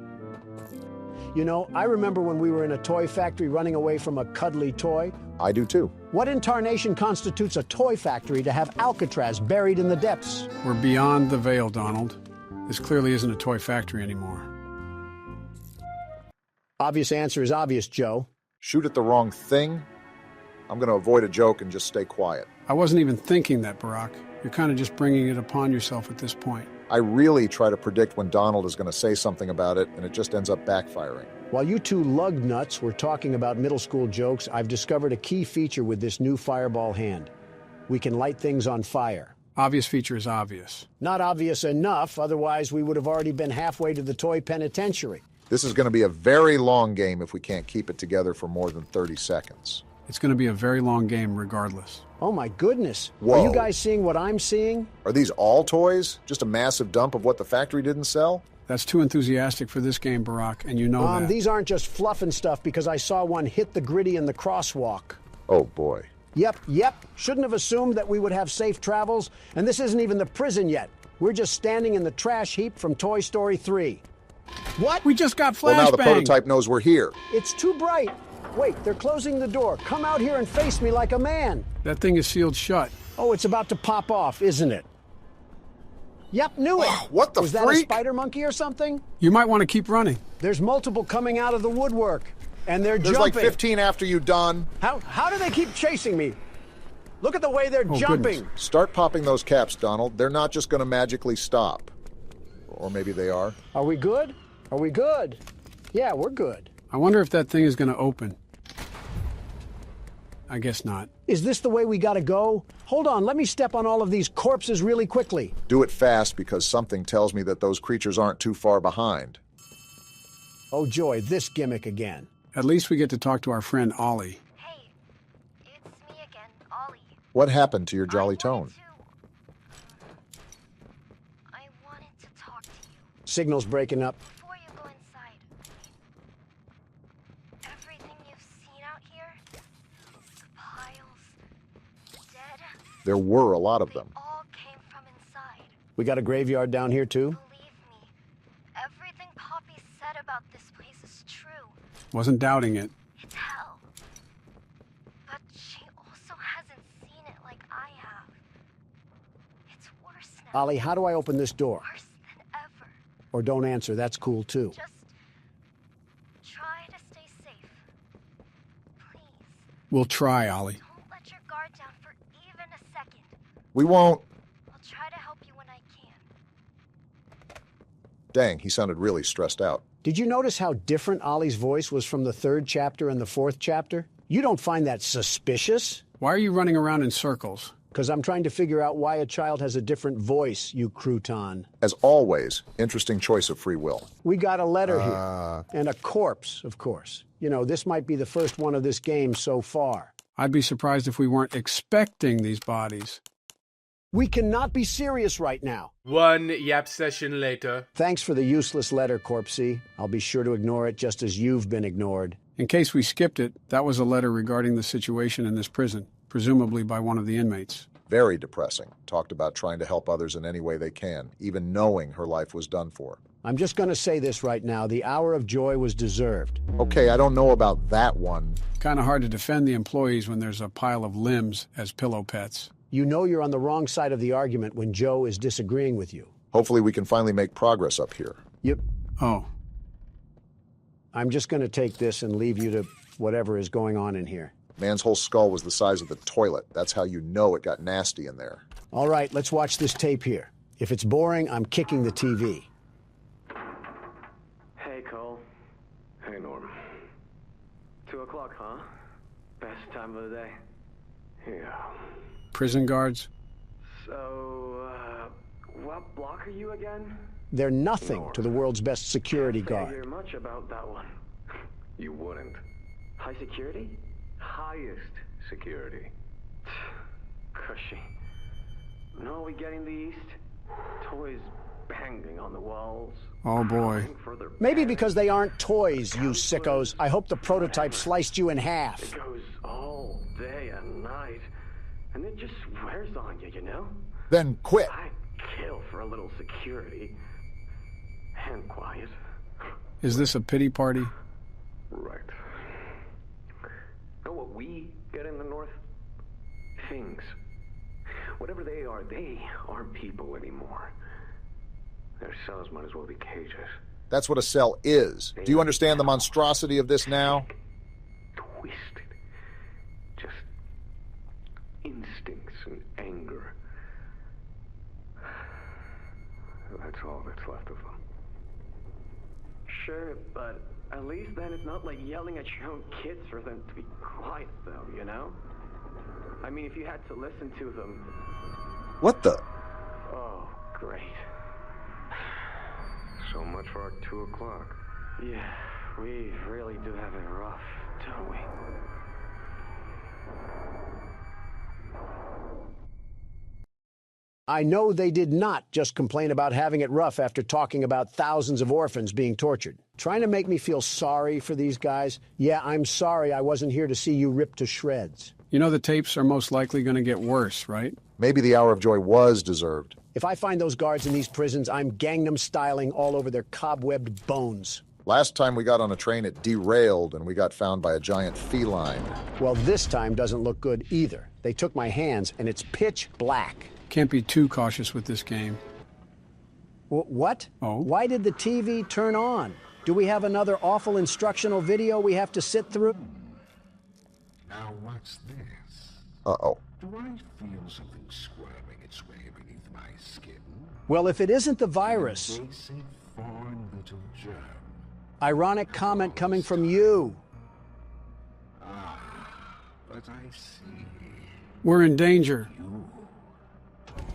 You know, I remember when we were in a toy factory running away from a cuddly toy. I do too. What in tarnation constitutes a toy factory to have Alcatraz buried in the depths? We're beyond the veil, Donald. This clearly isn't a toy factory anymore. Obvious answer is obvious, Joe. Shoot at the wrong thing? I'm going to avoid a joke and just stay quiet. I wasn't even thinking that, Barack. You're kind of just bringing it upon yourself at this point. I really try to predict when Donald is going to say something about it, and it just ends up backfiring. While you two lug nuts were talking about middle school jokes, I've discovered a key feature with this new fireball hand. We can light things on fire. Obvious feature is obvious. Not obvious enough, otherwise we would have already been halfway to the toy penitentiary. This is going to be a very long game if we can't keep it together for more than 30 seconds. It's going to be a very long game regardless. Oh my goodness. Whoa. Are you guys seeing what I'm seeing? Are these all toys? Just a massive dump of what the factory didn't sell? That's too enthusiastic for this game, Barack, and you know that. These aren't just fluff and stuff because I saw one hit the gritty in the crosswalk. Oh boy. Yep. Shouldn't have assumed that we would have safe travels. And this isn't even the prison yet. We're just standing in the trash heap from Toy Story 3. What? We just got flashbang. Well, now the prototype knows we're here. It's too bright. Wait, they're closing the door. Come out here and face me like a man. That thing is sealed shut. Oh, it's about to pop off, isn't it? Yep, knew it. What the Was freak? that a spider monkey or something? You might want to keep running. There's multiple coming out of the woodwork, and they're There's jumping. like 15 after you, Don. How do they keep chasing me? Look at the way they're jumping. Goodness. Start popping those caps, Donald. They're not just going to magically stop. Or maybe they are. Are we good? Are we good? Yeah, we're good. I wonder if that thing is going to open. I guess not. Is this the way we gotta go? Hold on, let me step on all of these corpses really quickly. Do it fast because something tells me that those creatures aren't too far behind. Oh joy, this gimmick again. At least we get to talk to our friend Ollie. Hey, it's me again, Ollie. What happened to your jolly tone? I wanted to talk to you. Signal's breaking up. Before you go inside, everything you've seen out here, piles, dead, There were a lot of them. All came from inside. We got a graveyard down here, too? Believe me, everything Poppy said about this place is true. Wasn't doubting it. It's hell. But she also hasn't seen it like I have. It's worse now. Ollie, how do I open this door? Worse than ever. Or don't answer, that's cool, too. Just try to stay safe. Please. We'll try, Ollie. Don't let your guard down for even a second. We won't. I'll try to help you when I can. Dang, he sounded really stressed out. Did you notice how different Ollie's voice was from the 3rd chapter and the 4th chapter? You don't find that suspicious? Why are you running around in circles? Because I'm trying to figure out why a child has a different voice, you crouton. As always, interesting choice of free will. We got a letter here. And a corpse, of course. You know, this might be the first one of this game so far. I'd be surprised if we weren't expecting these bodies. We cannot be serious right now. 1 yap session later. Thanks for the useless letter, Corpsey. I'll be sure to ignore it just as you've been ignored. In case we skipped it, that was a letter regarding the situation in this prison, presumably by one of the inmates. Very depressing. Talked about trying to help others in any way they can, even knowing her life was done for. I'm just going to say this right now. The hour of joy was deserved. Okay, I don't know about that one. Kind of hard to defend the employees when there's a pile of limbs as pillow pets. You know you're on the wrong side of the argument when Joe is disagreeing with you. Hopefully we can finally make progress up here. Yep. Oh. I'm just going to take this and leave you to whatever is going on in here. Man's whole skull was the size of the toilet. That's how you know it got nasty in there. All right, let's watch this tape here. If it's boring, I'm kicking the TV. Hey, Cole. Hey, Norm. 2 o'clock, huh? Best time of the day. Yeah. Prison guards? So, what block are you again? They're nothing to the world's best security Can't guard. hear much about that one. You wouldn't. High security? Highest security. Cushy. No, we get in the east. Toys banging on the walls. Oh, boy. Maybe because they aren't toys, you sickos. I hope the prototype sliced you in half. It goes all day and night. And it just wears on you, you know? Then quit. I'd kill for a little security. And quiet. Is this a pity party? Right. Know what we get in the North? Things. Whatever they aren't people anymore. Their cells might as well be cages. That's what a cell is. Do you understand the monstrosity of this now? Twisted. Just instincts and anger. That's all that's left of them. Sure, but at least then it's not like yelling at your own kids for them to be quiet, though, you know? I mean, if you had to listen to them... What the? Oh, great. So much for our 2 o'clock. Yeah, we really do have it rough, don't we? I know they did not just complain about having it rough after talking about thousands of orphans being tortured. Trying to make me feel sorry for these guys? Yeah, I'm sorry I wasn't here to see you ripped to shreds. You know the tapes are most likely going to get worse, right? Maybe the hour of joy was deserved. If I find those guards in these prisons, I'm Gangnam styling all over their cobwebbed bones. Last time we got on a train, it derailed and we got found by a giant feline. Well, this time doesn't look good either. They took my hands and it's pitch black. Can't be too cautious with this game. What? Oh? Why did the TV turn on? Do we have another awful instructional video we have to sit through? Now what's this? Uh-oh. Do I feel something squirming its way beneath my skin? Well, if it isn't the virus. An invasive foreign little germ. Ironic comment coming from you. Ah, but I see. We're in danger.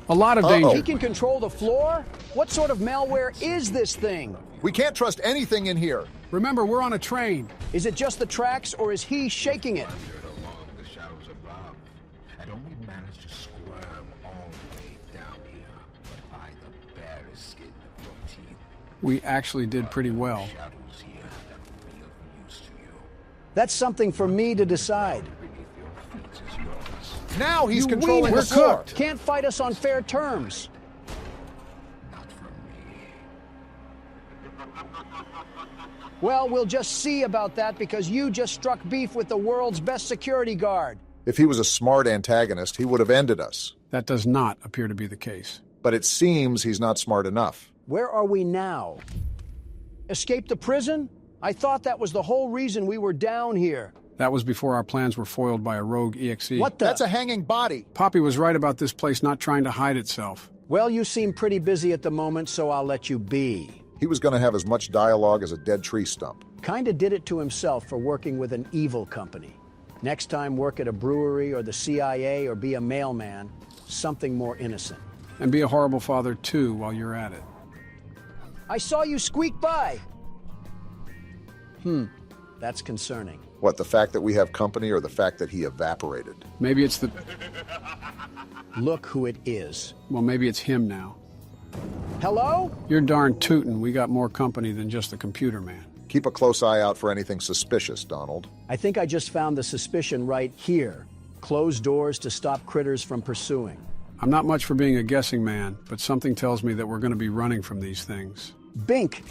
A lot of danger. He can control the floor? What sort of malware is this thing? We can't trust anything in here. Remember, we're on a train. Is it just the tracks, or is he shaking it? Along the shadows above, and only managed to squirm all the way down here by the barest skin of your teeth. We actually did pretty well. Shadows here that will be of use to you. That's something for me to decide. Beneath your feet is yours. Now he's You controlling we're the floor. cooked. Can't fight us on fair terms. Well, we'll just see about that because you just struck beef with the world's best security guard. If he was a smart antagonist, he would have ended us. That does not appear to be the case. But it seems he's not smart enough. Where are we now? Escape the prison? I thought that was the whole reason we were down here. That was before our plans were foiled by a rogue EXE. What the? That's a hanging body. Poppy was right about this place not trying to hide itself. Well, you seem pretty busy at the moment, so I'll let you be. He was going to have as much dialogue as a dead tree stump. Kinda did it to himself for working with an evil company. Next time, work at a brewery or the CIA or be a mailman. Something more innocent. And be a horrible father, too, while you're at it. I saw you squeak by. That's concerning. What, the fact that we have company or the fact that he evaporated? Maybe it's the... Look who it is. Well, maybe it's him now. Hello? You're darn tootin'. We got more company than just the computer man. Keep a close eye out for anything suspicious, Donald. I think I just found the suspicion right here. Closed doors to stop critters from pursuing. I'm not much for being a guessing man, but something tells me that we're going to be running from these things. Bink!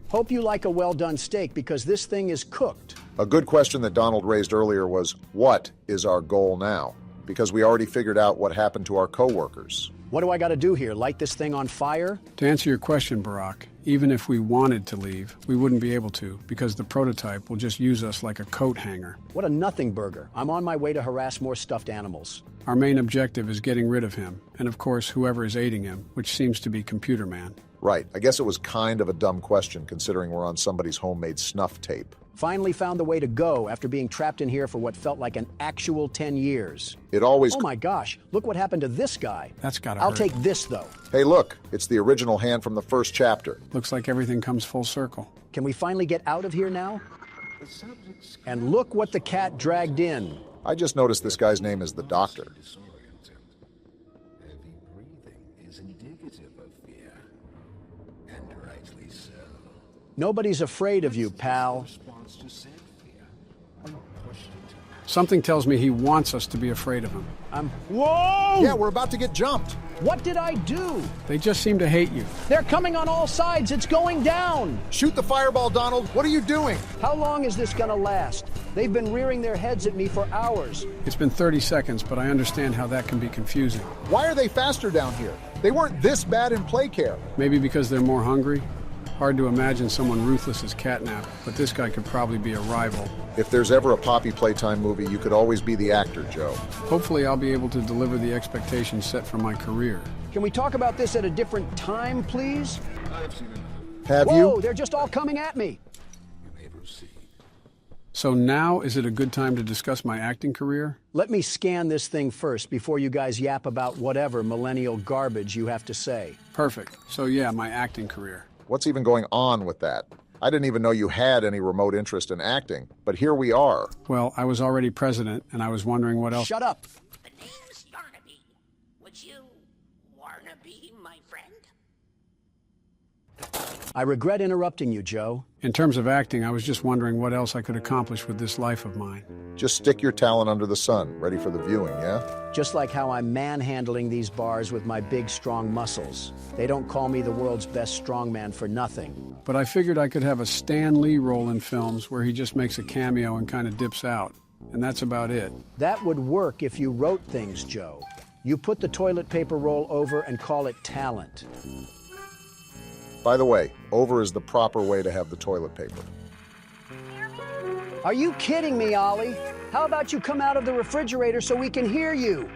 Hope you like a well-done steak because this thing is cooked. A good question that Donald raised earlier was, what is our goal now? Because we already figured out what happened to our co-workers. What do I got to do here? Light this thing on fire? To answer your question, Barack, even if we wanted to leave, we wouldn't be able to because the prototype will just use us like a coat hanger. What a nothing burger. I'm on my way to harass more stuffed animals. Our main objective is getting rid of him, and of course, whoever is aiding him, which seems to be Computer Man. Right. I guess it was kind of a dumb question considering we're on somebody's homemade snuff tape. Finally found the way to go after being trapped in here for what felt like an actual 10 years. It always... Oh my gosh, look what happened to this guy. That's gotta I'll hurt. take this, though. Hey, look, it's the original hand from the first chapter. Looks like everything comes full circle. Can we finally get out of here now? And look what the cat dragged in. I just noticed this guy's name is the Doctor. Heavy breathing is indicative of fear, and rightly so. Nobody's afraid of you, pal. Response to said fear, when pushed into Something tells me he wants us to be afraid of him. Whoa! Yeah, we're about to get jumped. What did I do? They just seem to hate you. They're coming on all sides. It's going down. Shoot the fireball, Donald. What are you doing? How long is this gonna last? They've been rearing their heads at me for hours. It's been 30 seconds, but I understand how that can be confusing. Why are they faster down here? They weren't this bad in play care. Maybe because they're more hungry? Hard to imagine someone ruthless as Catnap, but this guy could probably be a rival. If there's ever a Poppy Playtime movie, you could always be the actor, Joe. Hopefully I'll be able to deliver the expectations set for my career. Can we talk about this at a different time, please? I've seen enough. Have Whoa, you? they're just all coming at me. You may proceed. So now is it a good time to discuss my acting career? Let me scan this thing first before you guys yap about whatever millennial garbage you have to say. Perfect. So yeah, my acting career. What's even going on with that? I didn't even know you had any remote interest in acting, but here we are. Well, I was already president, and I was wondering what else... Shut up! The name's Yarnaby. Would you wanna be my friend? I regret interrupting you, Joe. In terms of acting, I was just wondering what else I could accomplish with this life of mine. Just stick your talent under the sun, ready for the viewing, yeah? Just like how I'm manhandling these bars with my big, strong muscles. They don't call me the world's best strongman for nothing. But I figured I could have a Stan Lee role in films where he just makes a cameo and kind of dips out. And that's about it. That would work if you wrote things, Joe. You put the toilet paper roll over and call it talent. By the way, over is the proper way to have the toilet paper. Are you kidding me, Ollie? How about you come out of the refrigerator so we can hear you?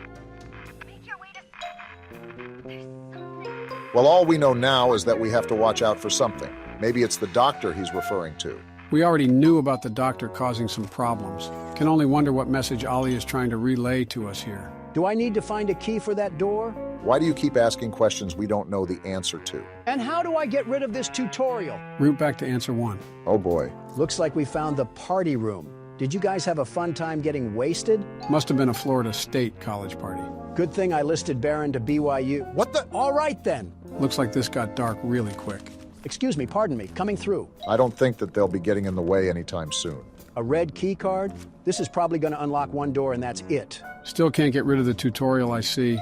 Well, all we know now is that we have to watch out for something. Maybe it's the Doctor he's referring to. We already knew about the Doctor causing some problems. Can only wonder what message Ollie is trying to relay to us here. Do I need to find a key for that door? Why do you keep asking questions we don't know the answer to? And how do I get rid of this tutorial? Root back to answer 1. Oh boy. Looks like we found the party room. Did you guys have a fun time getting wasted? Must have been a Florida State college party. Good thing I listed Barron to BYU. What the? All right then. Looks like this got dark really quick. Excuse me, pardon me, coming through. I don't think that they'll be getting in the way anytime soon. A red key card? This is probably going to unlock one door and that's it. Still can't get rid of the tutorial I see.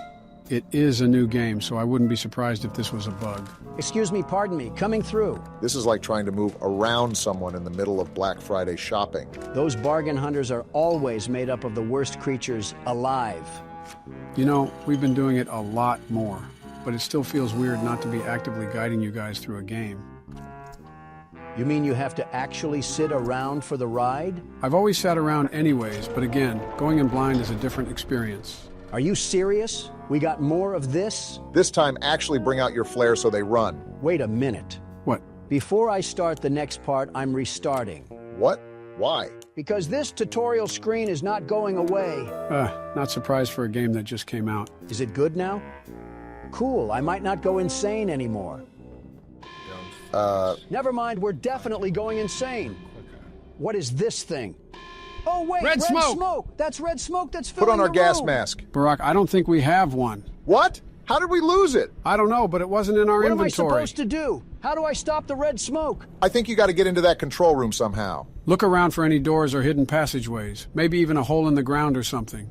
It is a new game, so I wouldn't be surprised if this was a bug. Excuse me, pardon me, coming through. This is like trying to move around someone in the middle of Black Friday shopping. Those bargain hunters are always made up of the worst creatures alive. You know, we've been doing it a lot more, but it still feels weird not to be actively guiding you guys through a game. You mean you have to actually sit around for the ride? I've always sat around anyways, but again, going in blind is a different experience. Are you serious? We got more of this? This time, actually bring out your flare so they run. Wait a minute. What? Before I start the next part, I'm restarting. What? Why? Because this tutorial screen is not going away. Not surprised for a game that just came out. Is it good now? Cool, I might not go insane anymore. Never mind, we're definitely going insane. What is this thing? Oh, wait, red smoke! That's red smoke that's filling Put on our the gas room. mask. Barack, I don't think we have one. What? How did we lose it? I don't know, but it wasn't in our inventory. What am I supposed to do? How do I stop the red smoke? I think you got to get into that control room somehow. Look around for any doors or hidden passageways. Maybe even a hole in the ground or something.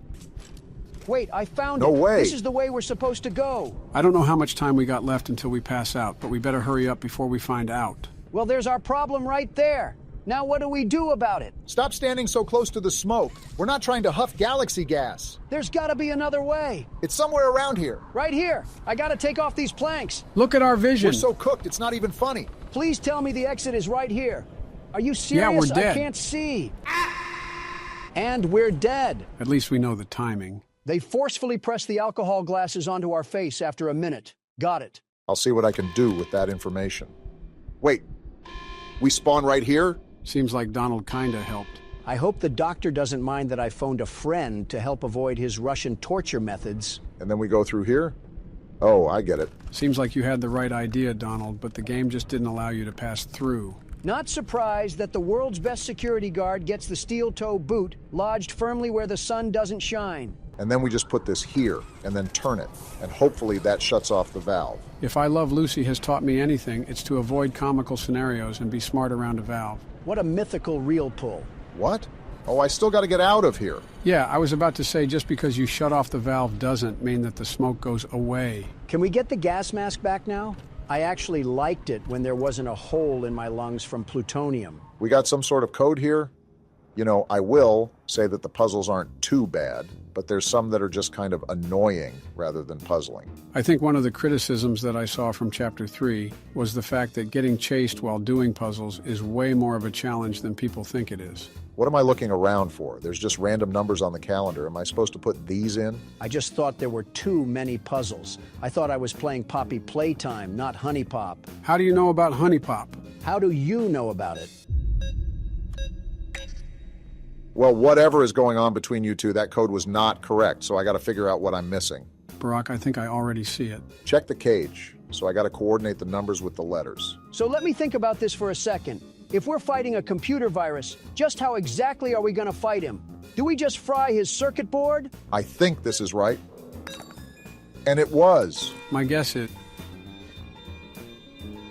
Wait, I found it. No way. This is the way we're supposed to go. I don't know how much time we got left until we pass out, but we better hurry up before we find out. Well, there's our problem right there. Now what do we do about it? Stop standing so close to the smoke. We're not trying to huff galaxy gas. There's got to be another way. It's somewhere around here. Right here. I got to take off these planks. Look at our vision. We're so cooked, it's not even funny. Please tell me the exit is right here. Are you serious? Yeah, we're dead. I can't see. And we're dead. At least we know the timing. They forcefully pressed the alcohol glasses onto our face after a minute. Got it. I'll see what I can do with that information. Wait, we spawn right here? Seems like Donald kinda helped. I hope the doctor doesn't mind that I phoned a friend to help avoid his Russian torture methods. And then we go through here? Oh, I get it. Seems like you had the right idea, Donald, but the game just didn't allow you to pass through. Not surprised that the world's best security guard gets the steel-toe boot lodged firmly where the sun doesn't shine. And then we just put this here, and then turn it, and hopefully that shuts off the valve. If I Love Lucy has taught me anything, it's to avoid comical scenarios and be smart around a valve. What a mythical reel pull. What? Oh, I still got to get out of here. Yeah, I was about to say just because you shut off the valve doesn't mean that the smoke goes away. Can we get the gas mask back now? I actually liked it when there wasn't a hole in my lungs from plutonium. We got some sort of code here? You know, I will say that the puzzles aren't too bad, but there's some that are just kind of annoying rather than puzzling. I think one of the criticisms that I saw from Chapter 3 was the fact that getting chased while doing puzzles is way more of a challenge than people think it is. What am I looking around for? There's just random numbers on the calendar. Am I supposed to put these in? I just thought there were too many puzzles. I thought I was playing Poppy Playtime, not Honey Pop. How do you know about Honey Pop? How do you know about it? Well, whatever is going on between you two, that code was not correct, so I got to figure out what I'm missing. Barack, I think I already see it. Check the cage, so I got to coordinate the numbers with the letters. So let me think about this for a second. If we're fighting a computer virus, just how exactly are we going to fight him? Do we just fry his circuit board? I think this is right. And it was. My guess is...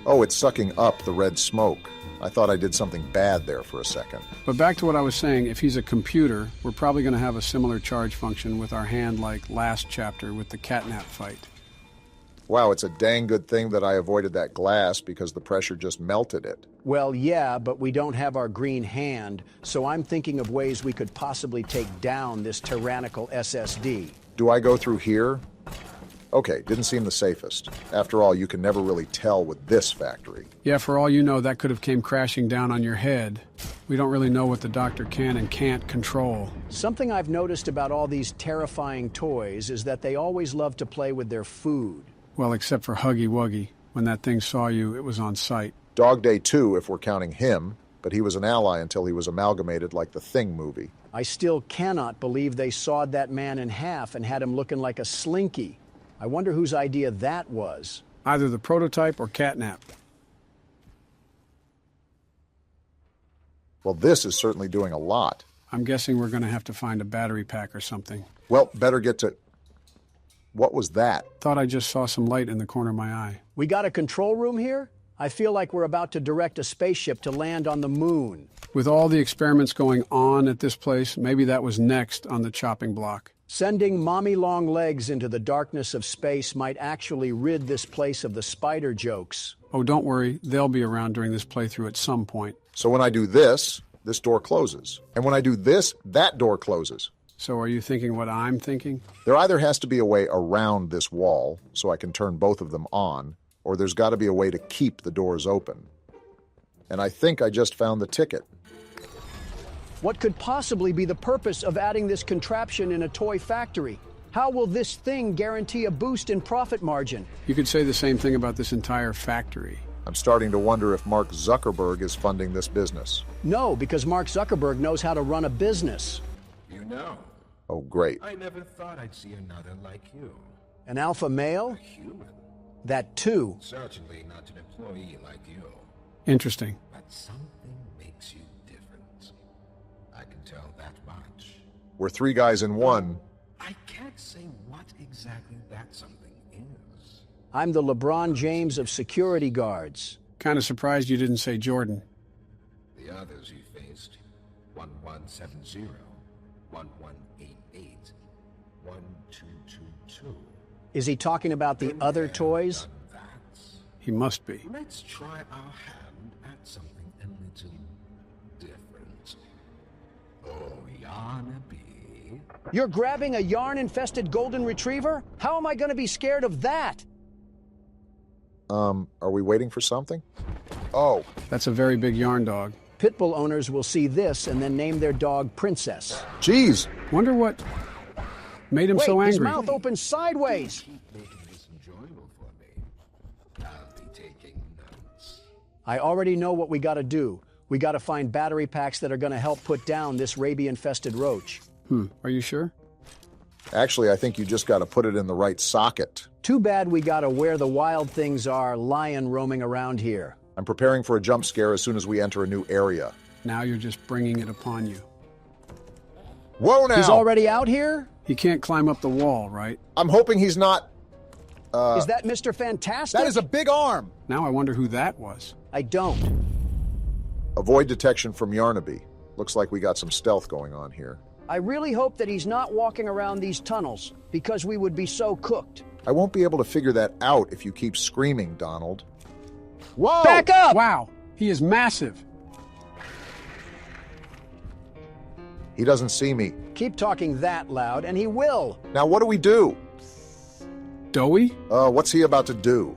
Oh, it's sucking up the red smoke. I thought I did something bad there for a second. But back to what I was saying, if he's a computer, we're probably going to have a similar charge function with our hand like last chapter with the catnap fight. Wow, it's a dang good thing that I avoided that glass because the pressure just melted it. Well, yeah, but we don't have our green hand, so I'm thinking of ways we could possibly take down this tyrannical SSD. Do I go through here? Okay, didn't seem the safest. After all, you can never really tell with this factory. Yeah, for all you know, that could have came crashing down on your head. We don't really know what the doctor can and can't control. Something I've noticed about all these terrifying toys is that they always love to play with their food. Well, except for Huggy Wuggy. When that thing saw you, it was on sight. Dog Day 2, if we're counting him, but he was an ally until he was amalgamated like the Thing movie. I still cannot believe they sawed that man in half and had him looking like a slinky. I wonder whose idea that was. Either the prototype or catnap. Well, this is certainly doing a lot. I'm guessing we're going to have to find a battery pack or something. Well, better get to... What was that? Thought I just saw some light in the corner of my eye. We got a control room here? I feel like we're about to direct a spaceship to land on the moon. With all the experiments going on at this place, maybe that was next on the chopping block. Sending mommy long legs into the darkness of space might actually rid this place of the spider jokes. Oh, don't worry. They'll be around during this playthrough at some point. So when I do this, this door closes. And when I do this, that door closes. So are you thinking what I'm thinking? There either has to be a way around this wall so I can turn both of them on, or there's got to be a way to keep the doors open. And I think I just found the ticket. What could possibly be the purpose of adding this contraption in a toy factory? How will this thing guarantee a boost in profit margin? You could say the same thing about this entire factory. I'm starting to wonder if Mark Zuckerberg is funding this business. No, because Mark Zuckerberg knows how to run a business. You know. Oh, great. I never thought I'd see another like you. An alpha male? A human. That too. Certainly not an employee like you. Interesting. But something makes you different. I can tell that much. We're 3 guys in one. I can't say what exactly that something is. I'm the LeBron James of security guards. Kind of surprised you didn't say Jordan. The others you faced, 1170, 1188, 1222. Is he talking about the other toys? He must be. Let's try our hand at something a little different. Oh, Yarnaby. You're grabbing a yarn-infested golden retriever? How am I going to be scared of that? Are we waiting for something? Oh. That's a very big yarn dog. Pitbull owners will see this and then name their dog Princess. Jeez. Wonder what made him so angry. His mouth open sideways. Keep making this enjoyable for me. I'll be taking notes. I already know what we got to do. We got to find battery packs that are going to help put down this rabies-infested roach. Are you sure? Actually, I think you just got to put it in the right socket. Too bad we got to where the wild things are lion roaming around here. I'm preparing for a jump scare as soon as we enter a new area. Now you're just bringing it upon you. Whoa now! He's already out here? He can't climb up the wall, right? I'm hoping he's not... Is that Mr. Fantastic? That is a big arm! Now I wonder who that was. I don't. Avoid detection from Yarnaby. Looks like we got some stealth going on here. I really hope that he's not walking around these tunnels, because we would be so cooked. I won't be able to figure that out if you keep screaming, Donald. Whoa! Back up! Wow, he is massive. He doesn't see me. Keep talking that loud, and he will. Now what do we do? Doughy? What's he about to do?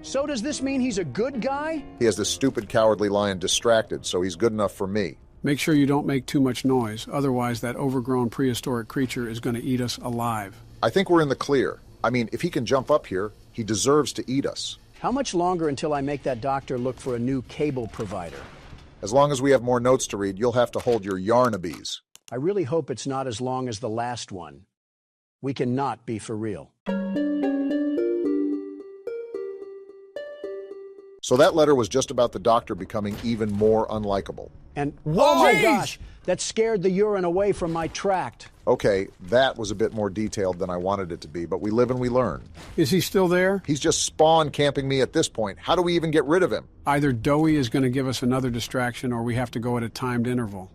So does this mean he's a good guy? He has this stupid cowardly lion distracted, so he's good enough for me. Make sure you don't make too much noise, otherwise that overgrown prehistoric creature is going to eat us alive. I think we're in the clear. I mean, if he can jump up here, he deserves to eat us. How much longer until I make that doctor look for a new cable provider? As long as we have more notes to read, you'll have to hold your Yarnabies. I really hope it's not as long as the last one. We cannot be for real. So that letter was just about the doctor becoming even more unlikable. And, oh my gosh, that scared the urine away from my tract. Okay, that was a bit more detailed than I wanted it to be, but we live and we learn. Is he still there? He's just spawn camping me at this point. How do we even get rid of him? Either Doughy is going to give us another distraction, or we have to go at a timed interval.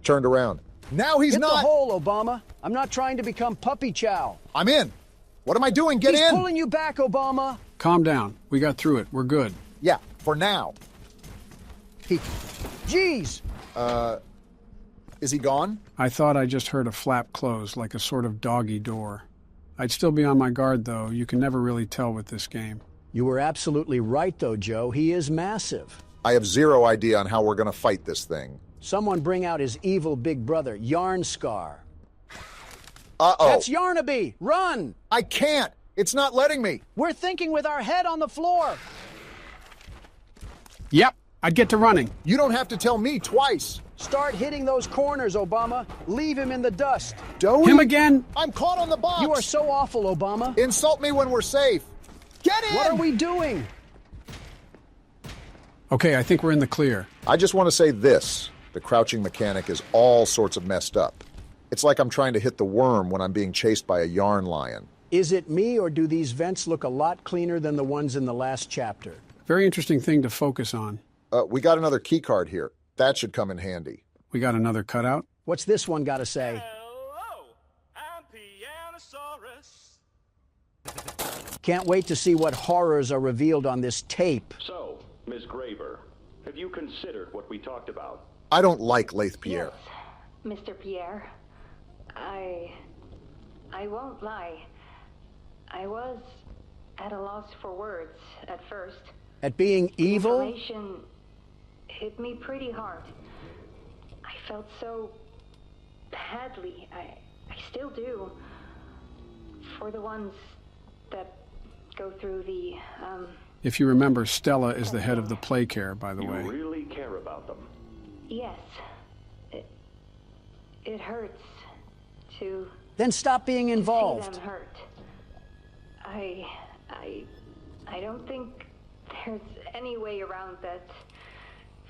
Turned around. Now he's Hit not. the hole, Obama. I'm not trying to become puppy chow. I'm in. What am I doing? Get in. He's pulling you back, Obama. Calm down. We got through it. We're good. Yeah, for now. Jeez. Is he gone? I thought I just heard a flap close, like a sort of doggy door. I'd still be on my guard, though. You can never really tell with this game. You were absolutely right, though, Joe. He is massive. I have zero idea on how we're going to fight this thing. Someone bring out his evil big brother, Yarn Scar. Uh-oh. That's Yarnaby. Run! I can't. It's not letting me. We're thinking with our head on the floor. Yep, I'd get to running. You don't have to tell me twice. Start hitting those corners, Obama. Leave him in the dust. Doughy? Him again? I'm caught on the box. You are so awful, Obama. Insult me when we're safe. Get in! What are we doing? Okay, I think we're in the clear. I just want to say this. The crouching mechanic is all sorts of messed up. It's like I'm trying to hit the worm when I'm being chased by a yarn lion. Is it me, or do these vents look a lot cleaner than the ones in the last chapter? Very interesting thing to focus on. We got another key card here. That should come in handy. We got another cutout. What's this one got to say? Hello, I'm Pianosaurus. Can't wait to see what horrors are revealed on this tape. So, Ms. Graver, have you considered what we talked about? I don't like Lathe Pierre. Yes, Mr. Pierre. I won't lie. I was at a loss for words at first. At being evil? Information hit me pretty hard. I felt so badly. I still do. For the ones that go through the, If you remember, Stella is the head of the Play Care, by the way. You really care about them? Yes. It hurts to... Then stop being involved. See them hurt. I don't think there's any way around that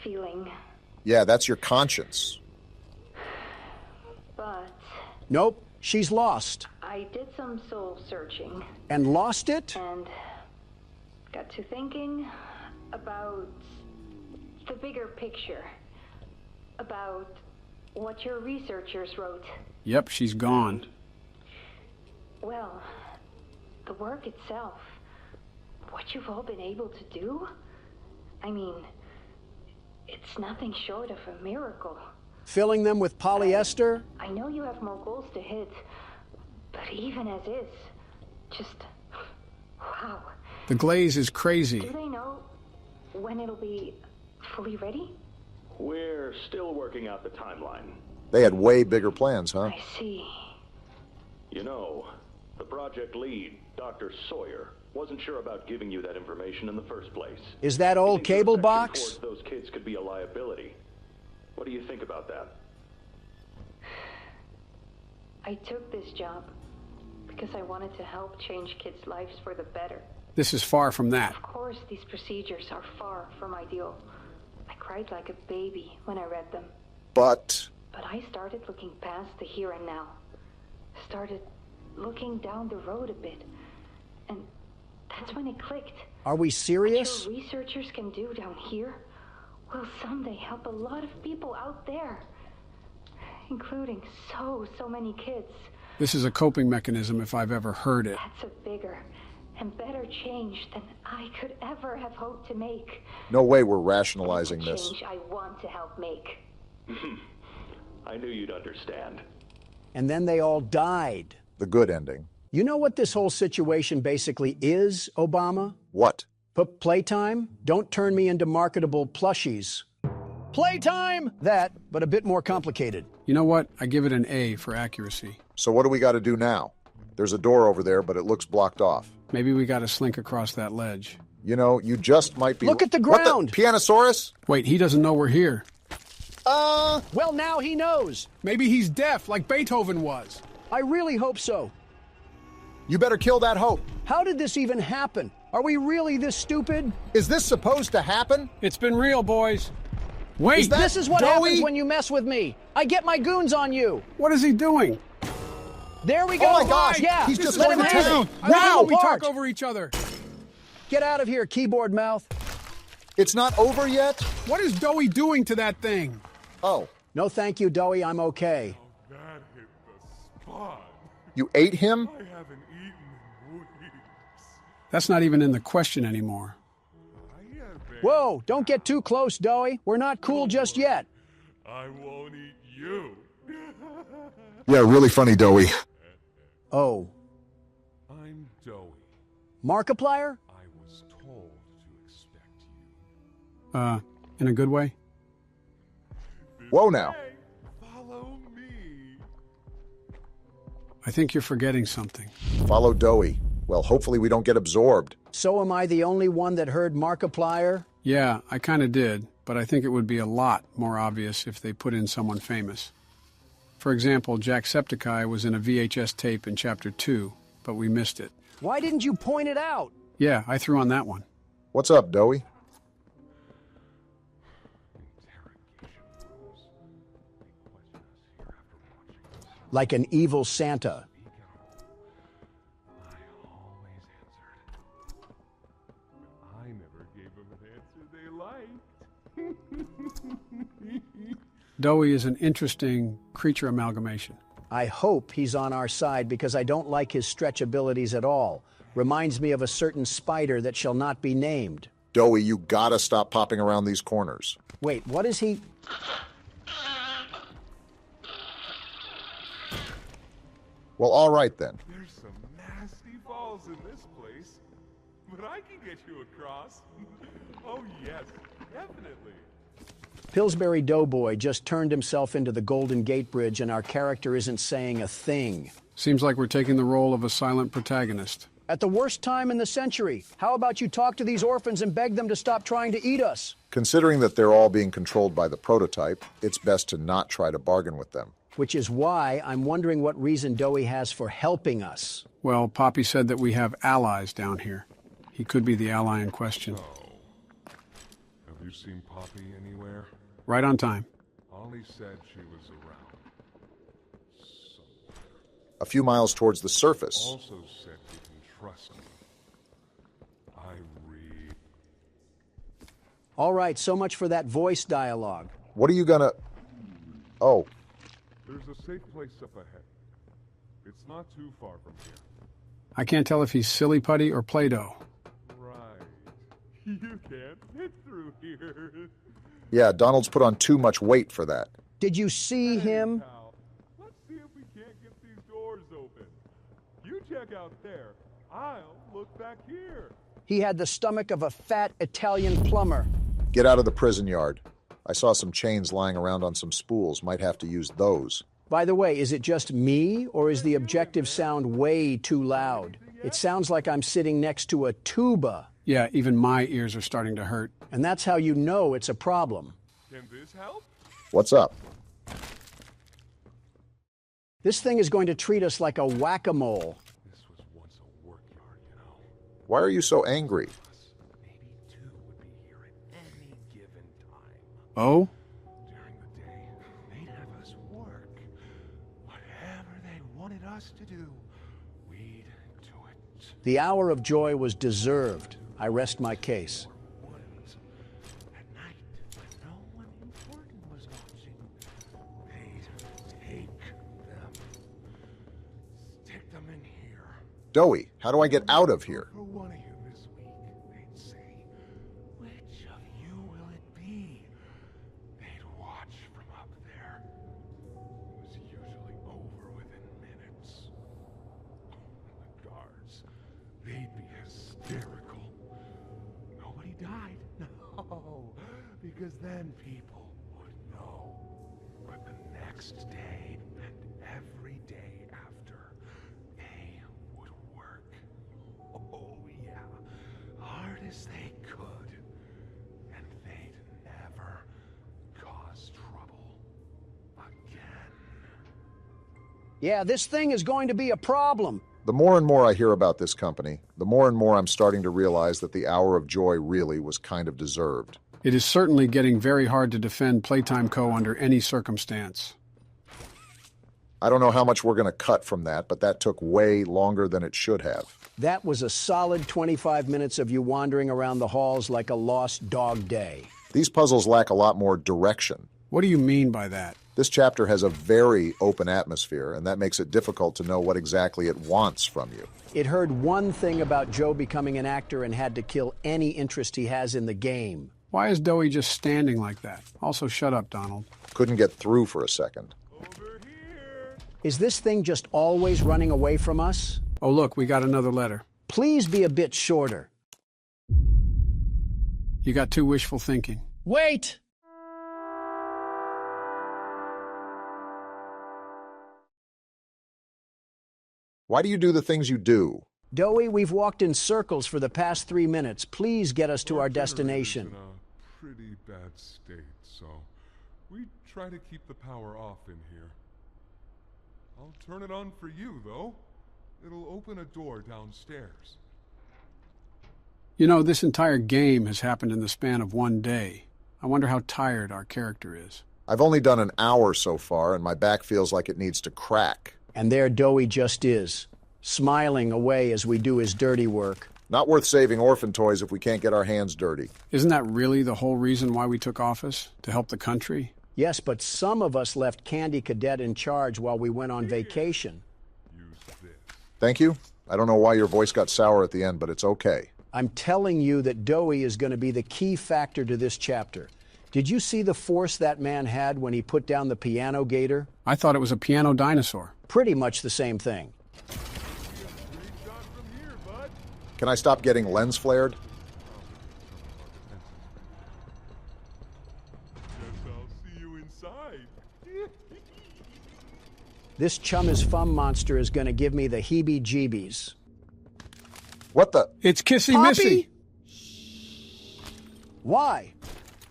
feeling. Yeah, that's your conscience. But... Nope, she's lost. I did some soul searching. And lost it? And got to thinking about the bigger picture. About what your researchers wrote. Yep, she's gone. Well, the work itself, what you've all been able to do, I mean, it's nothing short of a miracle. Filling them with polyester? I know you have more goals to hit, but even as is, just, wow. The glaze is crazy. Do they know when it'll be fully ready? We're still working out the timeline. They had way bigger plans, huh? I see. You know, the project lead, Dr. Sawyer, wasn't sure about giving you that information in the first place. Is that old cable box? Those kids could be a liability. What do you think about that? I took this job because I wanted to help change kids' lives for the better. This is far from that. Of course, these procedures are far from ideal. I cried like a baby when I read them. But I started looking past the here and now. Started looking down the road a bit. And that's when it clicked. Are we serious? What your researchers can do down here will someday help a lot of people out there. Including so many kids. This is a coping mechanism if I've ever heard it. That's a bigger and better change than I could ever have hoped to make. no way we're rationalizing It's a this. change I want to help make. I knew you'd understand. And then they all died. The good ending. You know what this whole situation basically is, Obama? What? Playtime? Don't turn me into marketable plushies. Playtime! That, but a bit more complicated. You know what? I give it an A for accuracy. So what do we got to do now? There's a door over there, but it looks blocked off. Maybe we got to slink across that ledge. You know, you just might be... Look at the ground! What the? Pianosaurus? Wait, he doesn't know we're here. Well, now he knows. Maybe he's deaf, like Beethoven was. I really hope so. You better kill that hope. How did this even happen? Are we really this stupid? Is this supposed to happen? It's been real, boys. Wait! This is what Joey? happens when you mess with me. I get my goons on you. What is he doing? There we go. Oh my gosh, Yeah, he's just let going him to have town. it. I love when we Apart. talk over each other. Get out of here, keyboard mouth. It's not over yet? What is Doey doing to that thing? Oh. No, thank you, Doey. I'm okay. That hit the spot. You ate him? I haven't eaten in weeks. That's not even in the question anymore. Whoa, don't get too close, Doey. We're not cool just yet. I won't eat you. Yeah, really funny, Doey. Oh. I'm Doey. Markiplier? I was told to expect you. In a good way? Whoa now. Follow me. I think you're forgetting something. Follow Doey. Well, hopefully we don't get absorbed. So am I the only one that heard Markiplier? Yeah, I kind of did, but I think it would be a lot more obvious if they put in someone famous. For example, Jacksepticeye was in a VHS tape in Chapter 2, but we missed it. Why didn't you point it out? Yeah, I threw on that one. What's up, Doey? Like an evil Santa. they liked. Dowie is an interesting creature amalgamation. I hope he's on our side because I don't like his stretch abilities at all. Reminds me of a certain spider that shall not be named. Dowie, you gotta stop popping around these corners. Wait, what is he? Well, all right then. There's some nasty falls in this place, but I can get you across. Oh yes, definitely. Pillsbury Doughboy just turned himself into the Golden Gate Bridge and our character isn't saying a thing. Seems like we're taking the role of a silent protagonist. At the worst time in the century, how about you talk to these orphans and beg them to stop trying to eat us? Considering that they're all being controlled by the prototype, it's best to not try to bargain with them. Which is why I'm wondering what reason Dowie has for helping us. Well, Poppy said that we have allies down here. He could be the ally in question. Oh. Have you seen Poppy anywhere? Right on time. Ollie said she was around. A few miles towards the surface. Also said you can trust me. I read. All right, so much for that voice dialogue. What are you gonna... Oh. There's a safe place up ahead. It's not too far from here. I can't tell if he's silly putty or Play-Doh. Right. You can't fit through here. Yeah, Donald's put on too much weight for that. Did you see him? Pal, let's see if we can't get these doors open. You check out there. I'll look back here. He had the stomach of a fat Italian plumber. Get out of the prison yard. I saw some chains lying around on some spools. Might have to use those. By the way, is it just me, or is the objective sound way too loud? It sounds like I'm sitting next to a tuba. Yeah, even my ears are starting to hurt. And that's how you know it's a problem. Can this help? What's up? This thing is going to treat us like a whack-a-mole. This was once a work yard, you know. Why are you so angry? Maybe two would be here at any given time. Oh? During the day, they'd have us work. Whatever they wanted us to do, we'd do it. The hour of joy was deserved. I rest my case. At night, when no one important was watching, they'd take them. Stick them in here. Dowie, how do I get out of here? For one of you this week, they'd say, which of you will it be? They'd watch from up there. It was usually over within minutes. The guards, they'd be hysterical. Nobody died. No, because then people would know. But the next day and every day after, they would work. Oh, yeah. Hard as they could. And they'd never cause trouble again. Yeah, this thing is going to be a problem. The more and more I hear about this company, the more and more I'm starting to realize that the hour of joy really was kind of deserved. It is certainly getting very hard to defend Playtime Co. under any circumstance. I don't know how much we're going to cut from that, but that took way longer than it should have. That was a solid 25 minutes of you wandering around the halls like a lost dog day. These puzzles lack a lot more direction. What do you mean by that? This chapter has a very open atmosphere, and that makes it difficult to know what exactly it wants from you. It heard one thing about Joe becoming an actor and had to kill any interest he has in the game. Why is Dowie just standing like that? Also, shut up, Donald. Couldn't get through for a second. Is this thing just always running away from us? Oh, look, we got another letter. Please be a bit shorter. You got too wishful thinking. Wait! Why do you do the things you do? Dowie, we've walked in circles for the past 3 minutes. Please get us to our destination. In a pretty bad state, so we try to keep the power off in here. I'll turn it on for you, though. It'll open a door downstairs. You know, this entire game has happened in the span of one day. I wonder how tired our character is. I've only done an hour so far, and my back feels like it needs to crack. And there Dowie just is, smiling away as we do his dirty work. Not worth saving orphan toys if we can't get our hands dirty. Isn't that really the whole reason why we took office? To help the country? Yes, but some of us left Candy Cadet in charge while we went on vacation. Thank you. I don't know why your voice got sour at the end, but it's okay. I'm telling you that Dowie is going to be the key factor to this chapter. Did you see the force that man had when he put down the piano gator? I thought it was a piano dinosaur. Pretty much the same thing. Can I stop getting lens flared? This Chum is Fum monster is going to give me the heebie-jeebies. What the? It's Kissy Missy. Why?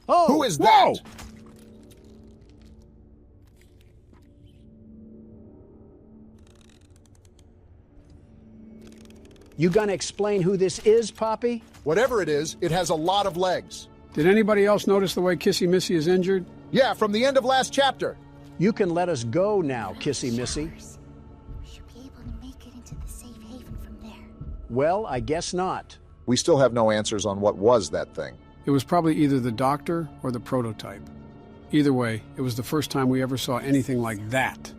Oh, who is that? Whoa! You gonna explain who this is, Poppy? Whatever it is, it has a lot of legs. Did anybody else notice the way Kissy Missy is injured? Yeah, from the end of last chapter. You can let us go now, Kissy Missy. We should be able to make it into the safe haven from there. Well, I guess not. We still have no answers on what was that thing. It was probably either the doctor or the prototype. Either way, it was the first time we ever saw anything like that.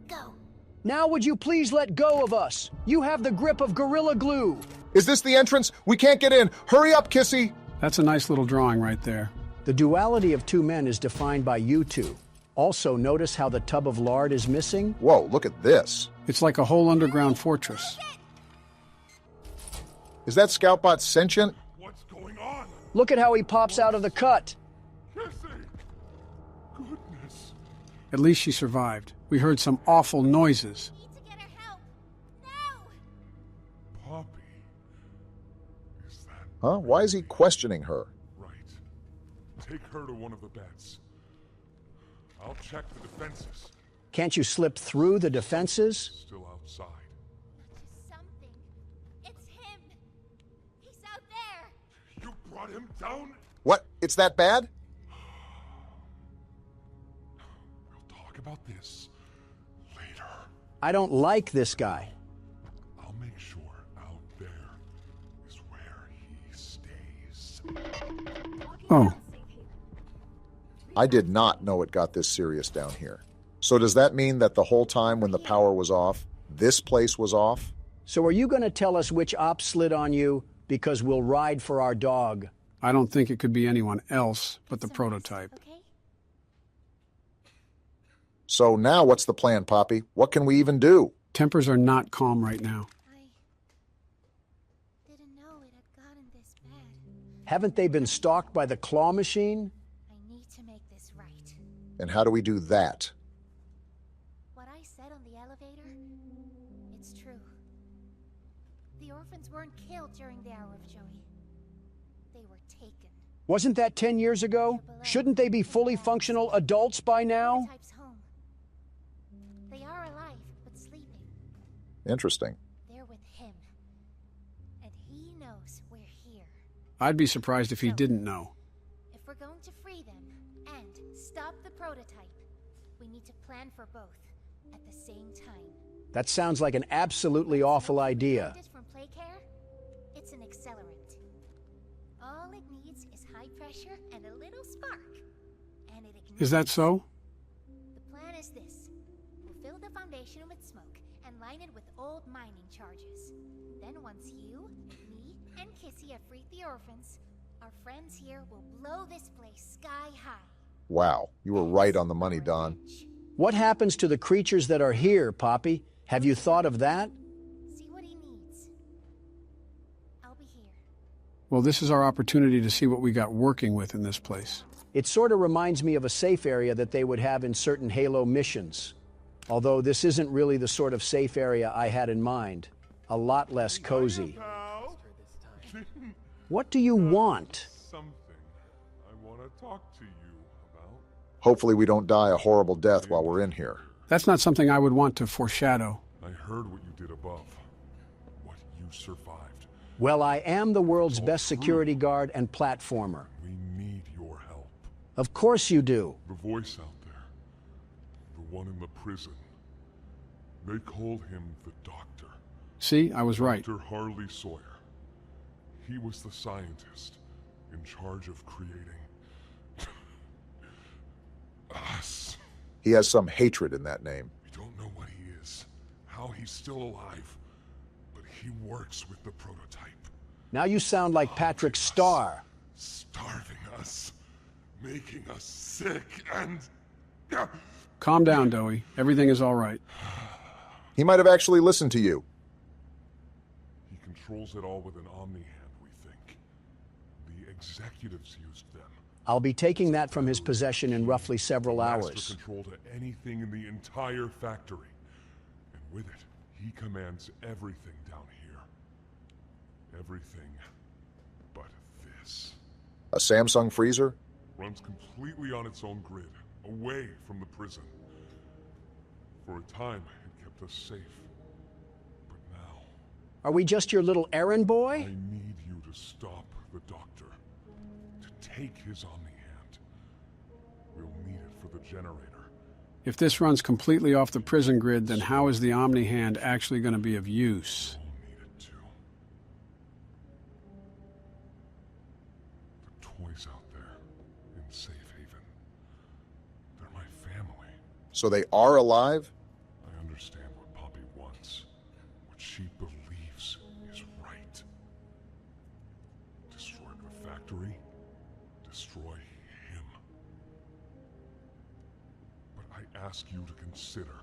Go. Now would you please let go of us? You have the grip of Gorilla Glue. Is this the entrance? We can't get in. Hurry up, Kissy. That's a nice little drawing right there. The duality of two men is defined by you two. Also, notice how the tub of lard is missing? Whoa, look at this. It's like a whole underground fortress. Is that Scoutbot sentient? What's going on? Look at how he pops out of the cut. Goodness. At least she survived. We heard some awful noises. We need to get her help. Now! Poppy. Is that Huh? Why is he questioning her? right? Take her to one of the beds. I'll check the defenses. Can't you slip through the defenses? Still outside. Something. It's him. He's out there. You brought him down? What? It's that bad? We'll talk about this later. I don't like this guy. I'll make sure out there is where he stays. Oh. I did not know it got this serious down here. So does that mean that the whole time when the power was off, this place was off? So are you going to tell us which op slid on you? Because we'll ride for our dog. I don't think it could be anyone else but the prototype. Okay? So now what's the plan, Poppy? What can we even do? Tempers are not calm right now. I didn't know it had gotten this bad. Haven't they been stalked by the claw machine? I need to make this right. And how do we do that? What I said on the elevator, it's true. The orphans weren't killed during the hour of Joey. They were taken. Wasn't that 10 years ago? Shouldn't they be fully functional adults by now? Prototype's home. They are alive, but sleeping. Interesting. They're with him. And he knows we're here. I'd be surprised if he didn't know. If we're going to free them and stop the prototype, we need to plan for both at the same time. That sounds like an absolutely awful idea. From Playcare, it's an accelerant. All it needs is high pressure and a little spark, and it ignites. Is that so? The plan is this. We'll fill the foundation with smoke and line it with old mining charges. Then once you, me, and Kissy have freed the orphans, our friends here will blow this place sky high. Wow, you were right on the money, Don. What happens to the creatures that are here, Poppy? Have you thought of that? See what he needs. I'll be here. Well, this is our opportunity to see what we got working with in this place. It sort of reminds me of a safe area that they would have in certain Halo missions. Although this isn't really the sort of safe area I had in mind. A lot less cozy. What do you want? Something I want to talk to you about. Hopefully we don't die a horrible death while we're in here. That's not something I would want to foreshadow. I heard what you did above. What you survived. Well, I am the world's best security guard and platformer. We need your help. Of course you do. The voice out there. The one in the prison. They call him the Doctor. See, I was right. Dr. Harley Sawyer. He was the scientist in charge of creating us. He has some hatred in that name. We don't know what he is, how he's still alive, but he works with the prototype. Now you sound like Patrick Starr. Starving us, making us sick, and... Calm down, Dowie. Everything is all right. He might have actually listened to you. He controls it all with an omni-hand, we think. The executives used them. I'll be taking that from his possession in roughly several hours. Master control to anything in the entire factory. And with it, he commands everything down here. Everything but this. A Samsung freezer? Runs completely on its own grid, away from the prison. For a time, it kept us safe. But now... Are we just your little errand boy? I need you to stop the Doctor. To take his omni-hand. We'll need it for the generator. If this runs completely off the prison grid, then how is the omni-hand actually going to be of use? We'll need it too. The toys out there in Safe Haven. They're my family. So they are alive? I understand what Poppy wants. What she believes is right. Destroy the factory. Destroy him. But I ask you to consider...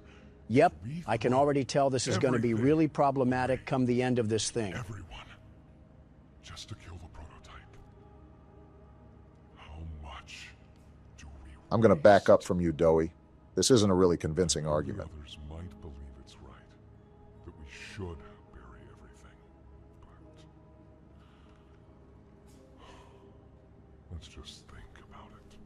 Yep, I can already tell this is going to be really problematic come the end of this thing. Everyone. Just to kill the prototype. How much do we... I'm going to back up from you, Dowie. This isn't a really convincing argument. Others might believe it's right. That we should bury everything. But... let's just think about it.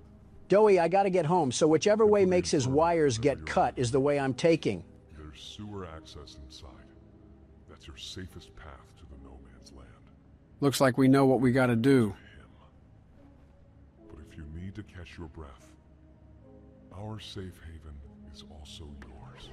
Dowie, I gotta get home, so whichever way makes his wires get cut is the way I'm taking. There's sewer access inside. That's your safest path to the no man's land. Looks like we know what we gotta do. But if you need to catch your breath, our safe haven is also yours.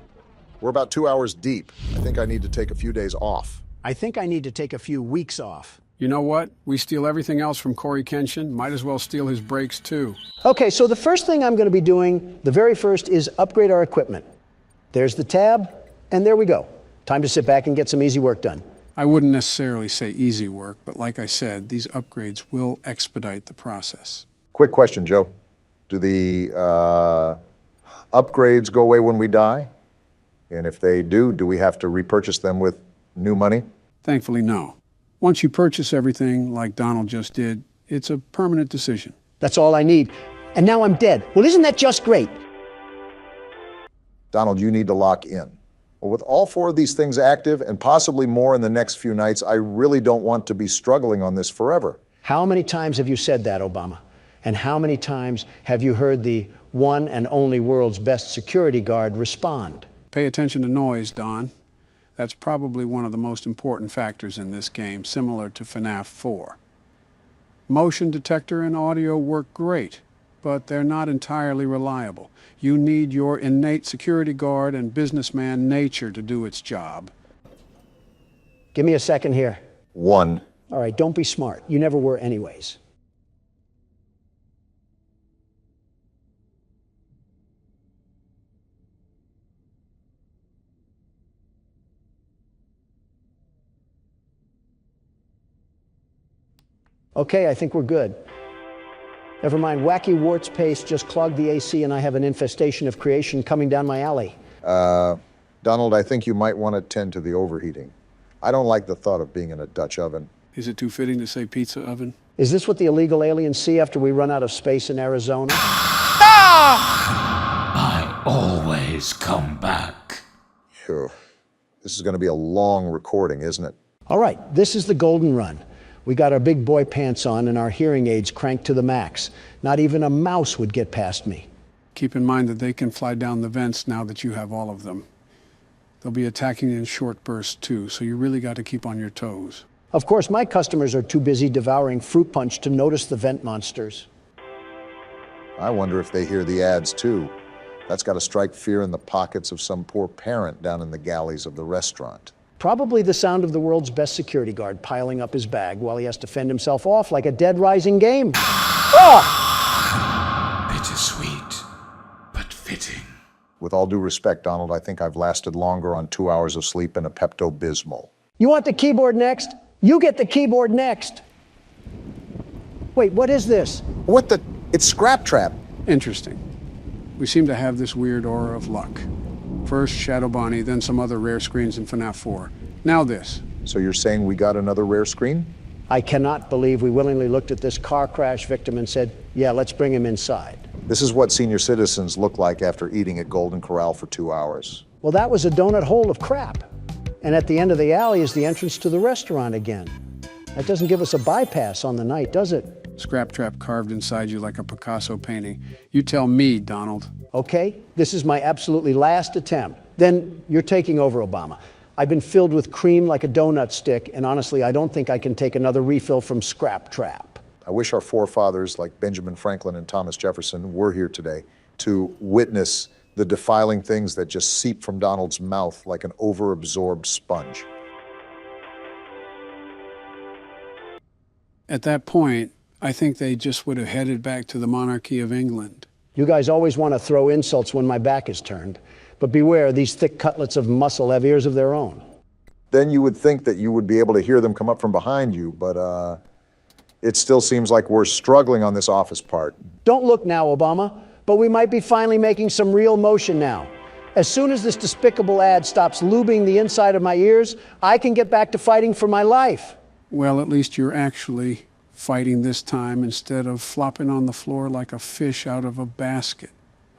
We're about 2 hours deep. I think I need to take a few days off. I think I need to take a few weeks off. You know what? We steal everything else from Corey Kenshin. Might as well steal his brakes, too. Okay, so the first thing I'm going to be doing, the very first, is upgrade our equipment. There's the tab, and there we go. Time to sit back and get some easy work done. I wouldn't necessarily say easy work, but like I said, these upgrades will expedite the process. Quick question, Joe. Do the upgrades go away when we die? And if they do we have to repurchase them with new money? Thankfully, no. Once you purchase everything, like Donald just did, it's a permanent decision. That's all I need. And now I'm dead. Well, isn't that just great? Donald, you need to lock in. Well, with all 4 of these things active, and possibly more in the next few nights, I really don't want to be struggling on this forever. How many times have you said that, Obama? And how many times have you heard the one and only world's best security guard respond? Pay attention to noise, Don. That's probably one of the most important factors in this game, similar to FNAF 4. Motion detector and audio work great, but they're not entirely reliable. You need your innate security guard and businessman nature to do its job. Give me a second here. 1. All right, don't be smart. You never were anyways. Okay, I think we're good. Never mind, wacky warts paste just clogged the AC and I have an infestation of creation coming down my alley. Donald, I think you might want to tend to the overheating. I don't like the thought of being in a Dutch oven. Is it too fitting to say pizza oven? Is this what the illegal aliens see after we run out of space in Arizona? I always come back. Phew. This is going to be a long recording, isn't it? All right, this is the golden run. We got our big boy pants on and our hearing aids cranked to the max. Not even a mouse would get past me. Keep in mind that they can fly down the vents now that you have all of them. They'll be attacking in short bursts too, so you really got to keep on your toes. Of course, my customers are too busy devouring fruit punch to notice the vent monsters. I wonder if they hear the ads too. That's got to strike fear in the pockets of some poor parent down in the galleys of the restaurant. Probably the sound of the world's best security guard piling up his bag while he has to fend himself off like a dead rising game. Bittersweet, but fitting. With all due respect, Donald, I think I've lasted longer on 2 hours of sleep and a Pepto-Bismol. You want the keyboard next? You get the keyboard next. Wait, what is this? What the? It's Scrap Trap. Interesting. We seem to have this weird aura of luck. First Shadow Bonnie, then some other rare screens in FNAF 4. Now this. So you're saying we got another rare screen? I cannot believe we willingly looked at this car crash victim and said, yeah, let's bring him inside. This is what senior citizens look like after eating at Golden Corral for 2 hours. Well, that was a donut hole of crap. And at the end of the alley is the entrance to the restaurant again. That doesn't give us a bypass on the night, does it? Scrap trap carved inside you like a Picasso painting. You tell me, Donald. Okay, this is my absolutely last attempt. Then you're taking over, Obama. I've been filled with cream like a donut stick, and honestly, I don't think I can take another refill from Scrap Trap. I wish our forefathers like Benjamin Franklin and Thomas Jefferson were here today to witness the defiling things that just seep from Donald's mouth like an overabsorbed sponge. At that point, I think they just would have headed back to the monarchy of England. You guys always want to throw insults when my back is turned, but beware, these thick cutlets of muscle have ears of their own. Then you would think that you would be able to hear them come up from behind you, but it still seems like we're struggling on this office part. Don't look now, Obama, but we might be finally making some real motion now. As soon as this despicable ad stops lubing the inside of my ears, I can get back to fighting for my life. Well, at least you're actually fighting this time instead of flopping on the floor like a fish out of a basket.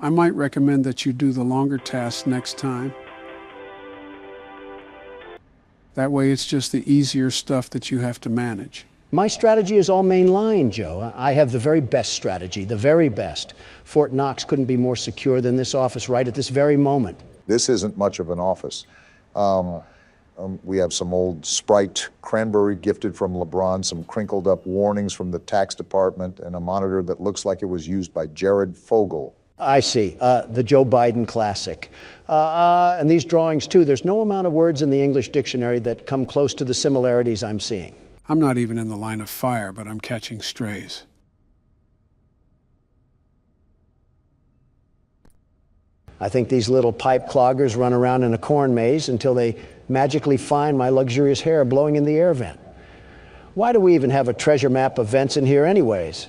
I might recommend that you do the longer tasks next time. That way it's just the easier stuff that you have to manage. My strategy is all mainline, Joe. I have the very best strategy, the very best. Fort Knox couldn't be more secure than this office right at this very moment. This isn't much of an office. We have some old Sprite cranberry gifted from LeBron, some crinkled up warnings from the tax department, and a monitor that looks like it was used by Jared Fogle. I see, the Joe Biden classic. And these drawings too, there's no amount of words in the English dictionary that come close to the similarities I'm seeing. I'm not even in the line of fire, but I'm catching strays. I think these little pipe cloggers run around in a corn maze until they magically find my luxurious hair blowing in the air vent. Why do we even have a treasure map of vents in here anyways?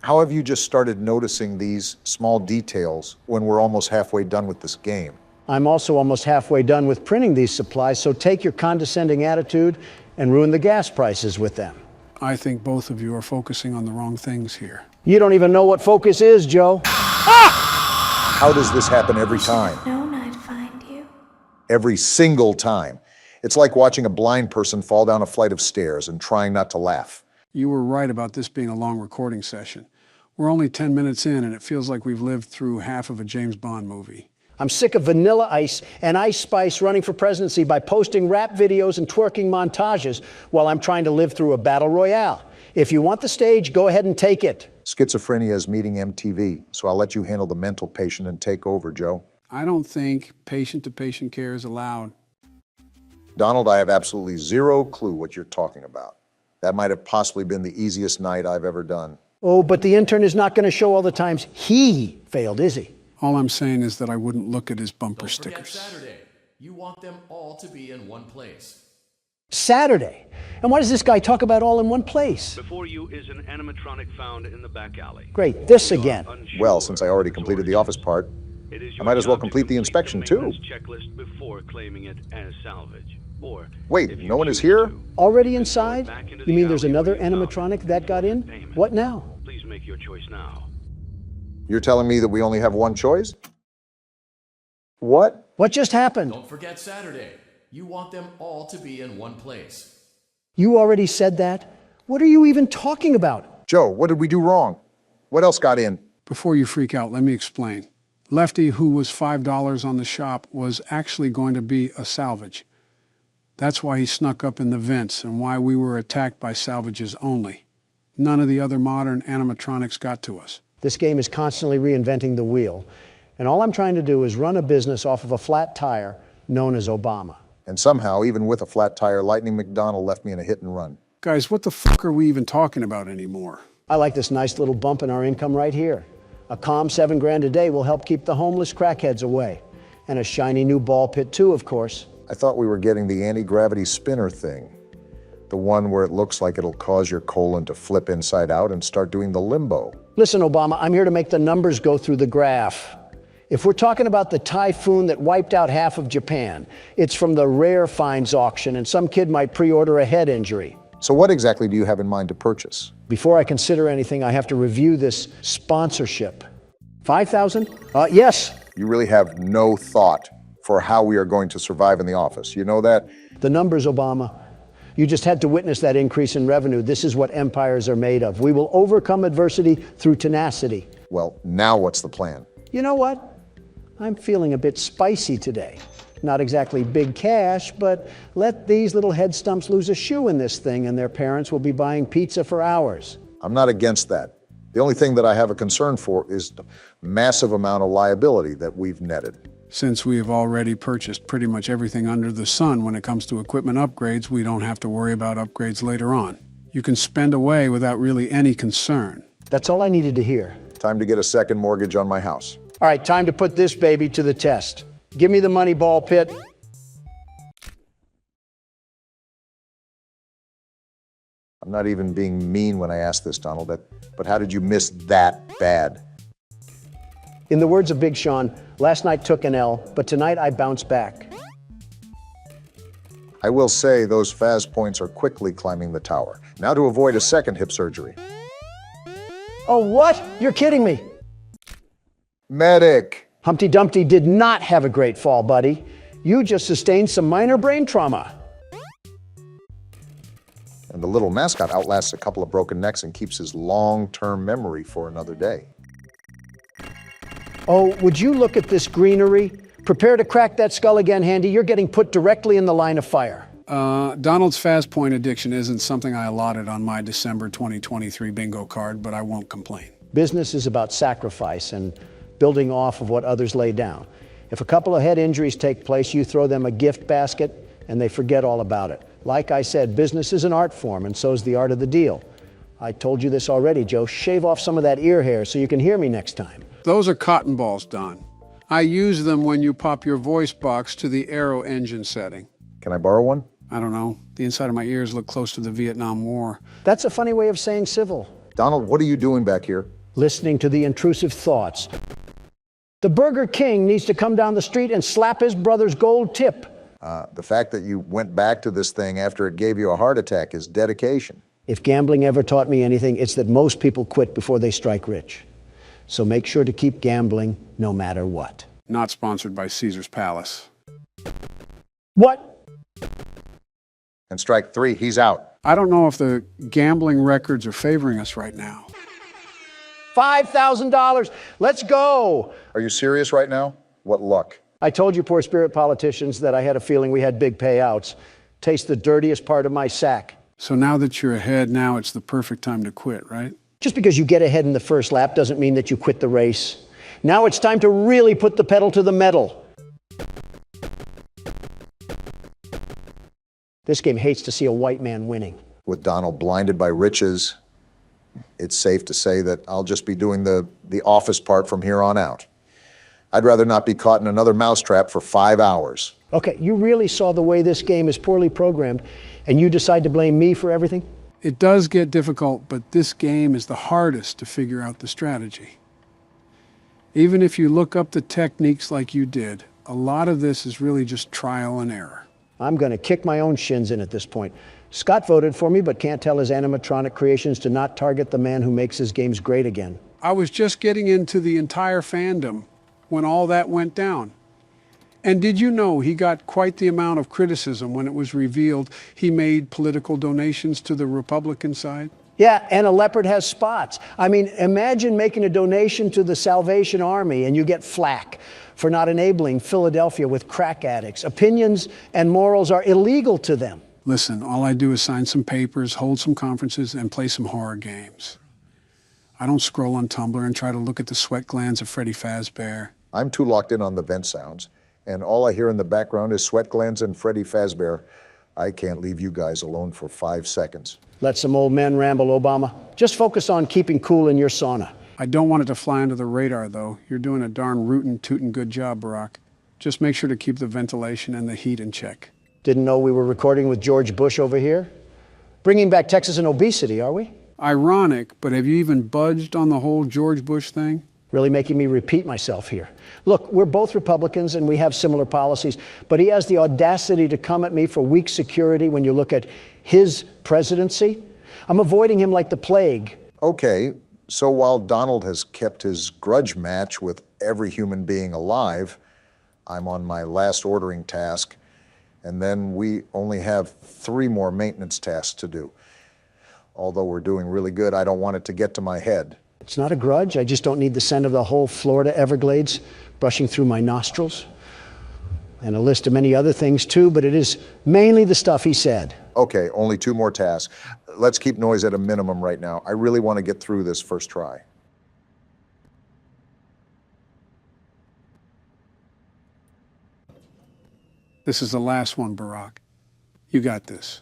How have you just started noticing these small details when we're almost halfway done with this game? I'm also almost halfway done with printing these supplies, so take your condescending attitude and ruin the gas prices with them. I think both of you are focusing on the wrong things here. You don't even know what focus is, Joe. How does this happen every time? Known I'd find you. Every single time. It's like watching a blind person fall down a flight of stairs and trying not to laugh. You were right about this being a long recording session. We're only 10 minutes in, and it feels like we've lived through half of a James Bond movie. I'm sick of Vanilla Ice and Ice Spice running for presidency by posting rap videos and twerking montages while I'm trying to live through a battle royale. If you want the stage, go ahead and take it. Schizophrenia is meeting MTV, so I'll let you handle the mental patient and take over, Joe. I don't think patient-to-patient care is allowed. Donald, I have absolutely zero clue what you're talking about. That might have possibly been the easiest night I've ever done. Oh, but the intern is not going to show all the times he failed, is he? All I'm saying is that I wouldn't look at his bumper Don't forget stickers. Saturday. You want them all to be in one place. Saturday. And why does this guy talk about all in one place? Before you is an animatronic found in the back alley. Great, this again. Well, since I already completed the office part, I might as well complete the inspection too. Checklist before claiming it as salvage. Or wait, no one is here? Already inside? You mean there's another animatronic that got in? What now? Please make your choice now. You're telling me that we only have one choice? What? What just happened? Don't forget Saturday. You want them all to be in one place. You already said that? What are you even talking about? Joe, what did we do wrong? What else got in? Before you freak out, let me explain. Lefty, who was $5 on the shop, was actually going to be a salvage. That's why he snuck up in the vents and why we were attacked by salvages only. None of the other modern animatronics got to us. This game is constantly reinventing the wheel. And all I'm trying to do is run a business off of a flat tire known as Obama. And somehow, even with a flat tire, Lightning McDonald left me in a hit and run. Guys, what the fuck are we even talking about anymore? I like this nice little bump in our income right here. A calm $7 grand a day will help keep the homeless crackheads away. And a shiny new ball pit too, of course. I thought we were getting the anti-gravity spinner thing. The one where it looks like it'll cause your colon to flip inside out and start doing the limbo. Listen, Obama, I'm here to make the numbers go through the graph. If we're talking about the typhoon that wiped out half of Japan, it's from the rare finds auction, and some kid might pre-order a head injury. So what exactly do you have in mind to purchase? Before I consider anything, I have to review this sponsorship. 5,000? Yes. You really have no thought for how we are going to survive in the office. You know that? The numbers, Obama. You just had to witness that increase in revenue. This is what empires are made of. We will overcome adversity through tenacity. Well, now what's the plan? You know what? I'm feeling a bit spicy today. Not exactly big cash, but let these little head stumps lose a shoe in this thing and their parents will be buying pizza for hours. I'm not against that. The only thing that I have a concern for is the massive amount of liability that we've netted. Since we have already purchased pretty much everything under the sun when it comes to equipment upgrades, we don't have to worry about upgrades later on. You can spend away without really any concern. That's all I needed to hear. Time to get a second mortgage on my house. All right, time to put this baby to the test. Give me the money, ball pit. I'm not even being mean when I ask this, Donald, but how did you miss that bad? In the words of Big Sean, last night took an L, but tonight I bounce back. I will say those Faz points are quickly climbing the tower. Now to avoid a second hip surgery. Oh, what? You're kidding me. Medic. Humpty Dumpty did not have a great fall, buddy. You just sustained some minor brain trauma. And the little mascot outlasts a couple of broken necks and keeps his long-term memory for another day. Oh, would you look at this greenery? Prepare to crack that skull again, Handy. You're getting put directly in the line of fire. Donald's fast point addiction isn't something I allotted on my December 2023 bingo card, but I won't complain. Business is about sacrifice and building off of what others lay down. If a couple of head injuries take place, you throw them a gift basket and they forget all about it. Like I said, business is an art form, and so is the art of the deal. I told you this already, Joe. Shave off some of that ear hair so you can hear me next time. Those are cotton balls, Don. I use them when you pop your voice box to the aero engine setting. Can I borrow one? I don't know. The inside of my ears look close to the Vietnam War. That's a funny way of saying civil. Donald, what are you doing back here? Listening to the intrusive thoughts. The Burger King needs to come down the street and slap his brother's gold tip. The fact that you went back to this thing after it gave you a heart attack is dedication. If gambling ever taught me anything, it's that most people quit before they strike rich. So make sure to keep gambling no matter what. Not sponsored by Caesar's Palace. What? And strike three, he's out. I don't know if the gambling records are favoring us right now. $5,000. Let's go. Are you serious right now? What luck. I told you poor spirit politicians that I had a feeling we had big payouts. Taste the dirtiest part of my sack. So now that you're ahead, now it's the perfect time to quit, right? Just because you get ahead in the first lap doesn't mean that you quit the race. Now it's time to really put the pedal to the metal. This game hates to see a white man winning. With Donald blinded by riches, it's safe to say that I'll just be doing the office part from here on out. I'd rather not be caught in another mousetrap for 5 hours. Okay, you really saw the way this game is poorly programmed, and you decide to blame me for everything? It does get difficult, but this game is the hardest to figure out the strategy. Even if you look up the techniques like you did, a lot of this is really just trial and error. I'm going to kick my own shins in at this point. Scott voted for me, but can't tell his animatronic creations to not target the man who makes his games great again. I was just getting into the entire fandom when all that went down. And did you know he got quite the amount of criticism when it was revealed he made political donations to the Republican side? Yeah, and a leopard has spots. I mean, imagine making a donation to the Salvation Army and you get flack for not enabling Philadelphia with crack addicts. Opinions and morals are illegal to them. Listen, all I do is sign some papers, hold some conferences, and play some horror games. I don't scroll on Tumblr and try to look at the sweat glands of Freddy Fazbear. I'm too locked in on the vent sounds, and all I hear in the background is sweat glands and Freddy Fazbear. I can't leave you guys alone for 5 seconds. Let some old men ramble, Obama. Just focus on keeping cool in your sauna. I don't want it to fly under the radar, though. You're doing a darn rootin' tootin' good job, Barack. Just make sure to keep the ventilation and the heat in check. Didn't know we were recording with George Bush over here? Bringing back Texas and obesity, are we? Ironic, but have you even budged on the whole George Bush thing? Really making me repeat myself here. Look, we're both Republicans and we have similar policies, but he has the audacity to come at me for weak security when you look at his presidency. I'm avoiding him like the plague. Okay, so while Donald has kept his grudge match with every human being alive, I'm on my last ordering task, and then we only have 3 more maintenance tasks to do. Although we're doing really good, I don't want it to get to my head. It's not a grudge. I just don't need the scent of the whole Florida Everglades brushing through my nostrils. And a list of many other things too, but it is mainly the stuff he said. Okay, only 2 more tasks. Let's keep noise at a minimum right now. I really want to get through this first try. This is the last one, Barack. You got this.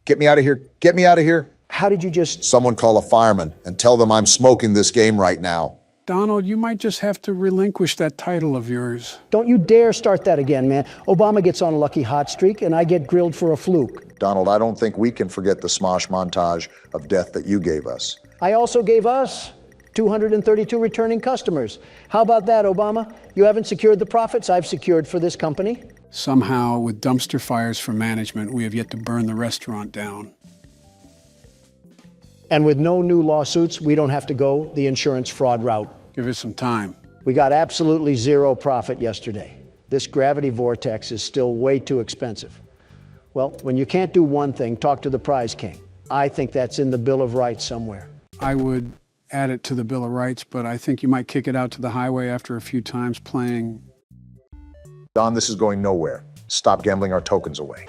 Get me out of here. Get me out of here. How did you just... Someone call a fireman and tell them I'm smoking this game right now. Donald, you might just have to relinquish that title of yours. Don't you dare start that again, man. Obama gets on a lucky hot streak and I get grilled for a fluke. Donald, I don't think we can forget the smosh montage of death that you gave us. I also gave us 232 returning customers. How about that, Obama? You haven't secured the profits I've secured for this company. Somehow, with dumpster fires for management, we have yet to burn the restaurant down. And with no new lawsuits, we don't have to go the insurance fraud route. Give it some time. We got absolutely 0 profit yesterday. This gravity vortex is still way too expensive. Well, when you can't do one thing, talk to the prize king. I think that's in the Bill of Rights somewhere. I would add it to the Bill of Rights, but I think you might kick it out to the highway after a few times playing. Don, this is going nowhere. Stop gambling our tokens away.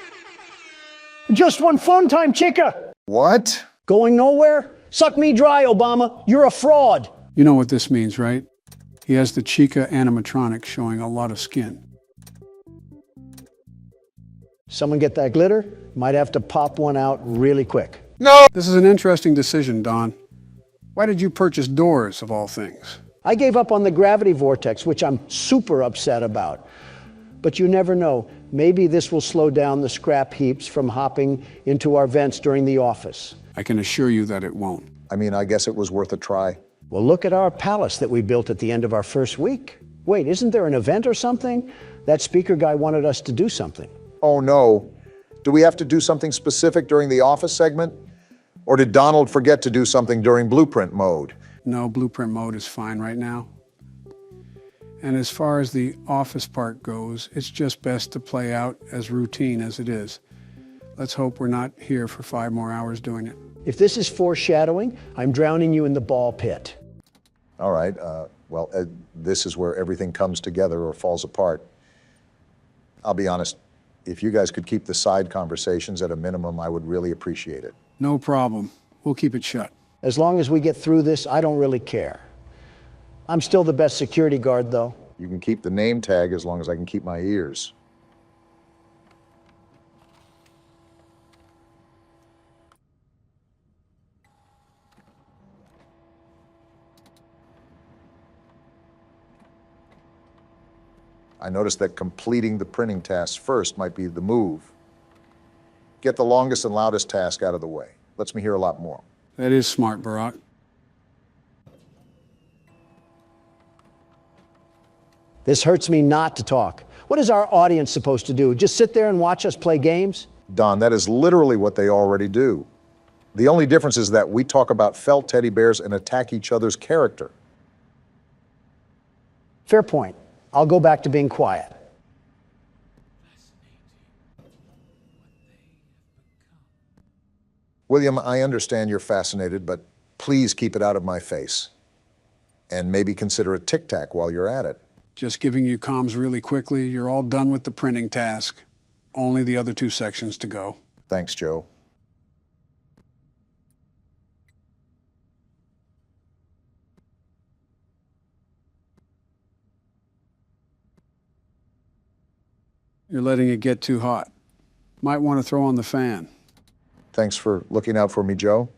Just one fun time, chica! What? Going nowhere? Suck me dry, Obama. You're a fraud. You know what this means, right? He has the Chica animatronic showing a lot of skin. Someone get that glitter? Might have to pop one out really quick. No! This is an interesting decision, Don. Why did you purchase doors, of all things? I gave up on the gravity vortex, which I'm super upset about. But you never know. Maybe this will slow down the scrap heaps from hopping into our vents during the office. I can assure you that it won't. I mean, I guess it was worth a try. Well, look at our palace that we built at the end of our first week. Wait, isn't there an event or something? That speaker guy wanted us to do something. Oh, no. Do we have to do something specific during the office segment? Or did Donald forget to do something during blueprint mode? No, blueprint mode is fine right now. And as far as the office part goes, it's just best to play out as routine as it is. Let's hope we're not here for 5 more hours doing it. If this is foreshadowing, I'm drowning you in the ball pit. All right, this is where everything comes together or falls apart. I'll be honest, if you guys could keep the side conversations at a minimum, I would really appreciate it. No problem. We'll keep it shut. As long as we get through this, I don't really care. I'm still the best security guard, though. You can keep the name tag as long as I can keep my ears. I noticed that completing the printing tasks first might be the move. Get the longest and loudest task out of the way. Lets me hear a lot more. That is smart, Barack. This hurts me not to talk. What is our audience supposed to do? Just sit there and watch us play games? Don, that is literally what they already do. The only difference is that we talk about felt teddy bears and attack each other's character. Fair point. I'll go back to being quiet. William, I understand you're fascinated, but please keep it out of my face. And maybe consider a tic-tac while you're at it. Just giving you comms really quickly, you're all done with the printing task. Only the other 2 sections to go. Thanks, Joe. You're letting it get too hot. Might want to throw on the fan. Thanks for looking out for me, Joe.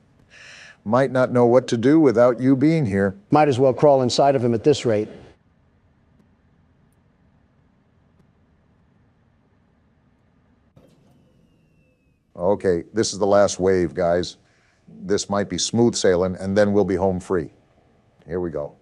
Might not know what to do without you being here. Might as well crawl inside of him at this rate. Okay, this is the last wave, guys. This might be smooth sailing, and then we'll be home free. Here we go.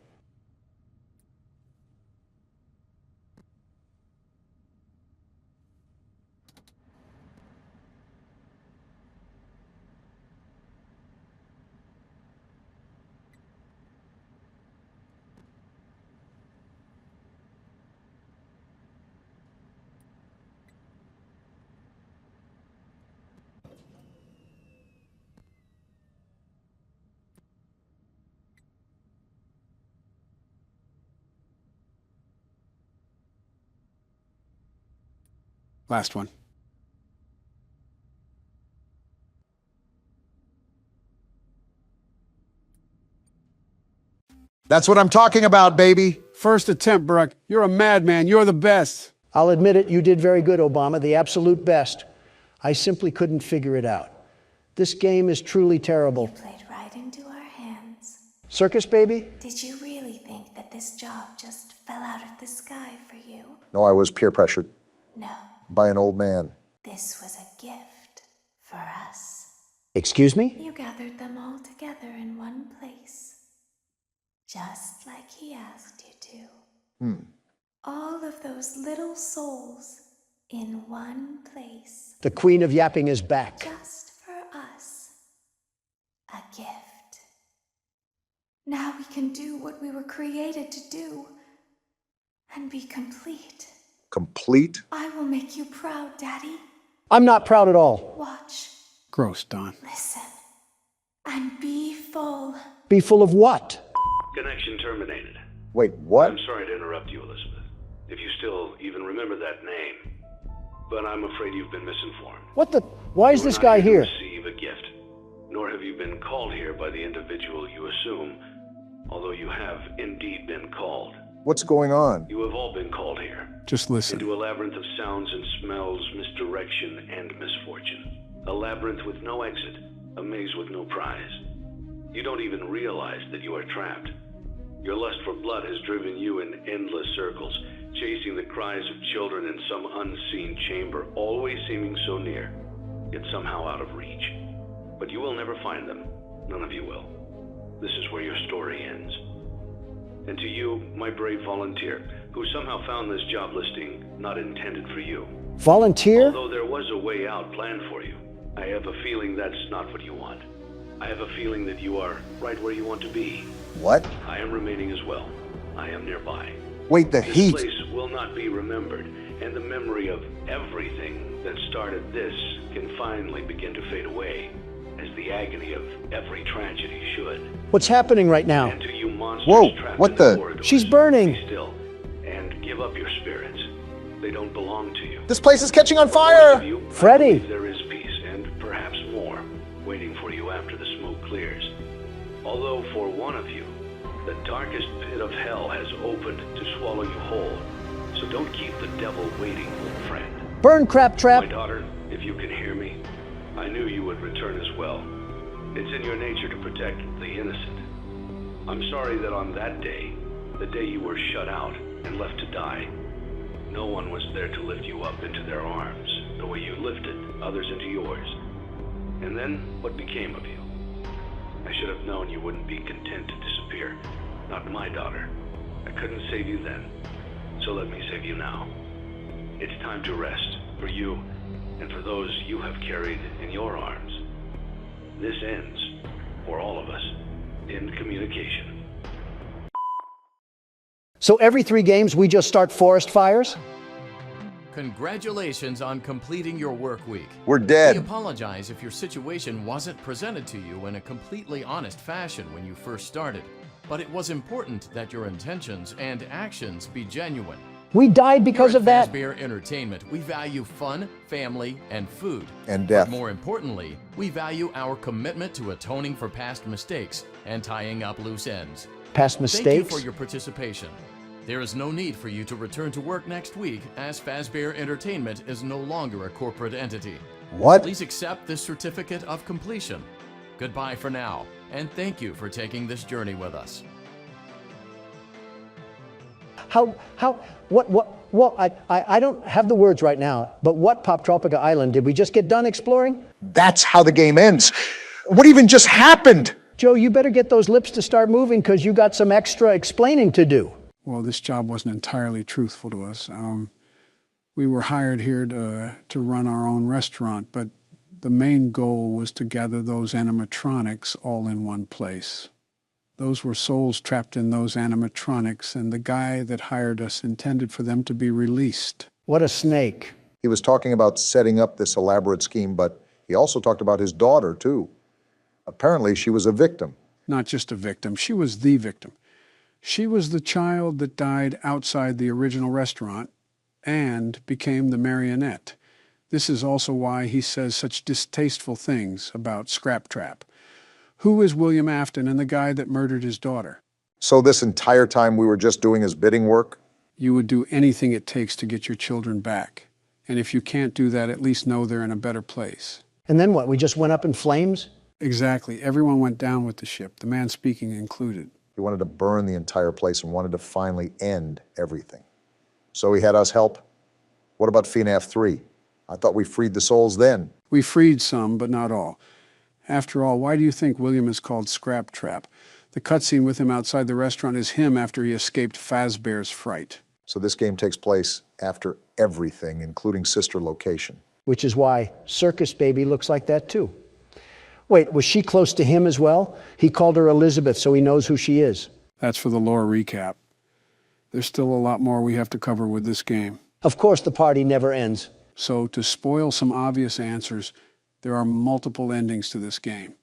Last one. That's what I'm talking about, baby. First attempt, Barack. You're a madman. You're the best. I'll admit it, you did very good, Obama, the absolute best. I simply couldn't figure it out. This game is truly terrible. You played right into our hands. Circus, baby? Did you really think that this job just fell out of the sky for you? No, I was peer pressured. No. By an old man. This was a gift for us. Excuse me? You gathered them all together in one place. Just like he asked you to. All of those little souls in one place. The Queen of Yapping is back. Just for us. A gift. Now we can do what we were created to do. And be complete. Complete? I will make you proud, Daddy. I'm not proud at all. Watch. Gross, Don. Listen. And be full. Be full of what? Connection terminated. Wait, what? I'm sorry to interrupt you, Elizabeth. If you still even remember that name. But I'm afraid you've been misinformed. What the? Why is this guy here? Receive a gift. Nor have you been called here by the individual you assume, although you have indeed been called. What's going on? You have all been called here. Just listen. Into a labyrinth of sounds and smells, misdirection, and misfortune. A labyrinth with no exit. A maze with no prize. You don't even realize that you are trapped. Your lust for blood has driven you in endless circles, chasing the cries of children in some unseen chamber, always seeming so near, yet somehow out of reach. But you will never find them. None of you will. This is where your story ends. And to you, my brave volunteer, who somehow found this job listing not intended for you. Volunteer? Although there was a way out planned for you, I have a feeling that's not what you want. I have a feeling that you are right where you want to be. What? I am remaining as well. I am nearby. Wait, the This heat. place will not be remembered, and the memory of everything that started this can finally begin to fade away, as the agony of every tragedy should. What's happening right now? And to you monsters Whoa, trapped what in the? corridors, She's burning. be still, and give up your spirits. They don't belong to you. This place is catching on For most fire! of you, I Freddy. believe there is peace, and perhaps more, waiting for you after the smoke clears. Although for one of you, the darkest pit of hell has opened to swallow you whole. So don't keep the devil waiting, friend. Burn, crap trap. My daughter, if you can hear me, I knew you would return as well. It's in your nature to protect the innocent. I'm sorry that on that day, the day you were shut out and left to die, no one was there to lift you up into their arms, the way you lifted others into yours. And then, what became of you? I should have known you wouldn't be content to disappear. Not my daughter. I couldn't save you then, so let me save you now. It's time to rest, for you, and for those you have carried in your arms. This ends, for all of us, in communication. So every 3 games we just start forest fires? Congratulations on completing your work week. We're dead. We apologize if your situation wasn't presented to you in a completely honest fashion when you first started, but it was important that your intentions and actions be genuine. We died because Here of at that? Fazbear Entertainment, we value fun, family, and food. And death. But more importantly, we value our commitment to atoning for past mistakes and tying up loose ends. Past Thank you mistakes? for your participation. There is no need for you to return to work next week, as Fazbear Entertainment is no longer a corporate entity. What? Please accept this certificate of completion. Goodbye for now, and thank you for taking this journey with us. I don't have the words right now, but what Poptropica Island did we just get done exploring? That's how the game ends. What even just happened? Joe, you better get those lips to start moving because you got some extra explaining to do. Well, this job wasn't entirely truthful to us. We were hired here to run our own restaurant, but the main goal was to gather those animatronics all in one place. Those were souls trapped in those animatronics, and the guy that hired us intended for them to be released. What a snake. He was talking about setting up this elaborate scheme, but he also talked about his daughter, too. Apparently, she was a victim. Not just a victim, she was the victim. She was the child that died outside the original restaurant and became the marionette. This is also why he says such distasteful things about Scrap Trap. Who is William Afton and the guy that murdered his daughter? So this entire time we were just doing his bidding work? You would do anything it takes to get your children back. And if you can't do that, at least know they're in a better place. And then what, we just went up in flames? Exactly. Everyone went down with the ship, the man speaking included. He wanted to burn the entire place and wanted to finally end everything. So he had us help? What about FNAF 3? I thought we freed the souls then. We freed some, but not all. After all, why do you think William is called Scrap Trap? The cutscene with him outside the restaurant is him after he escaped Fazbear's fright. So this game takes place after everything, including sister location. Which is why Circus Baby looks like that too. Wait, was she close to him as well? He called her Elizabeth, so he knows who she is. That's for the lore recap. There's still a lot more we have to cover with this game. Of course, the party never ends. So to spoil some obvious answers, there are multiple endings to this game.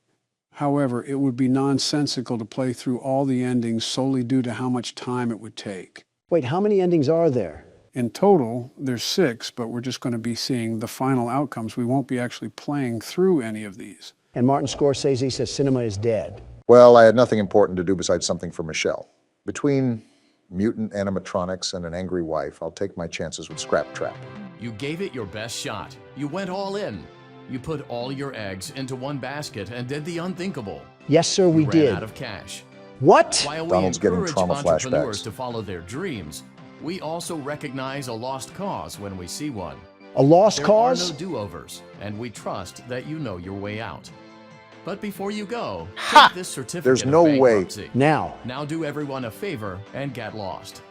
However, it would be nonsensical to play through all the endings solely due to how much time it would take. Wait, how many endings are there? In total, there's 6, but we're just going to be seeing the final outcomes. We won't be actually playing through any of these. And Martin Scorsese says cinema is dead. Well, I had nothing important to do besides something for Michelle. Between mutant animatronics and an angry wife, I'll take my chances with Scrap Trap. You gave it your best shot. You went all in. You put all your eggs into one basket and did the unthinkable. Yes, sir, we ran did. Out of cash. What? While Donald's we getting encourage trauma entrepreneurs flashbacks. to follow their dreams, we also recognize a lost cause when we see one. A lost cause? There are no do-overs, and we trust that you know your way out. But before you go, Ha! take this certificate There's of no way. bankruptcy. Now do everyone a favor and get lost.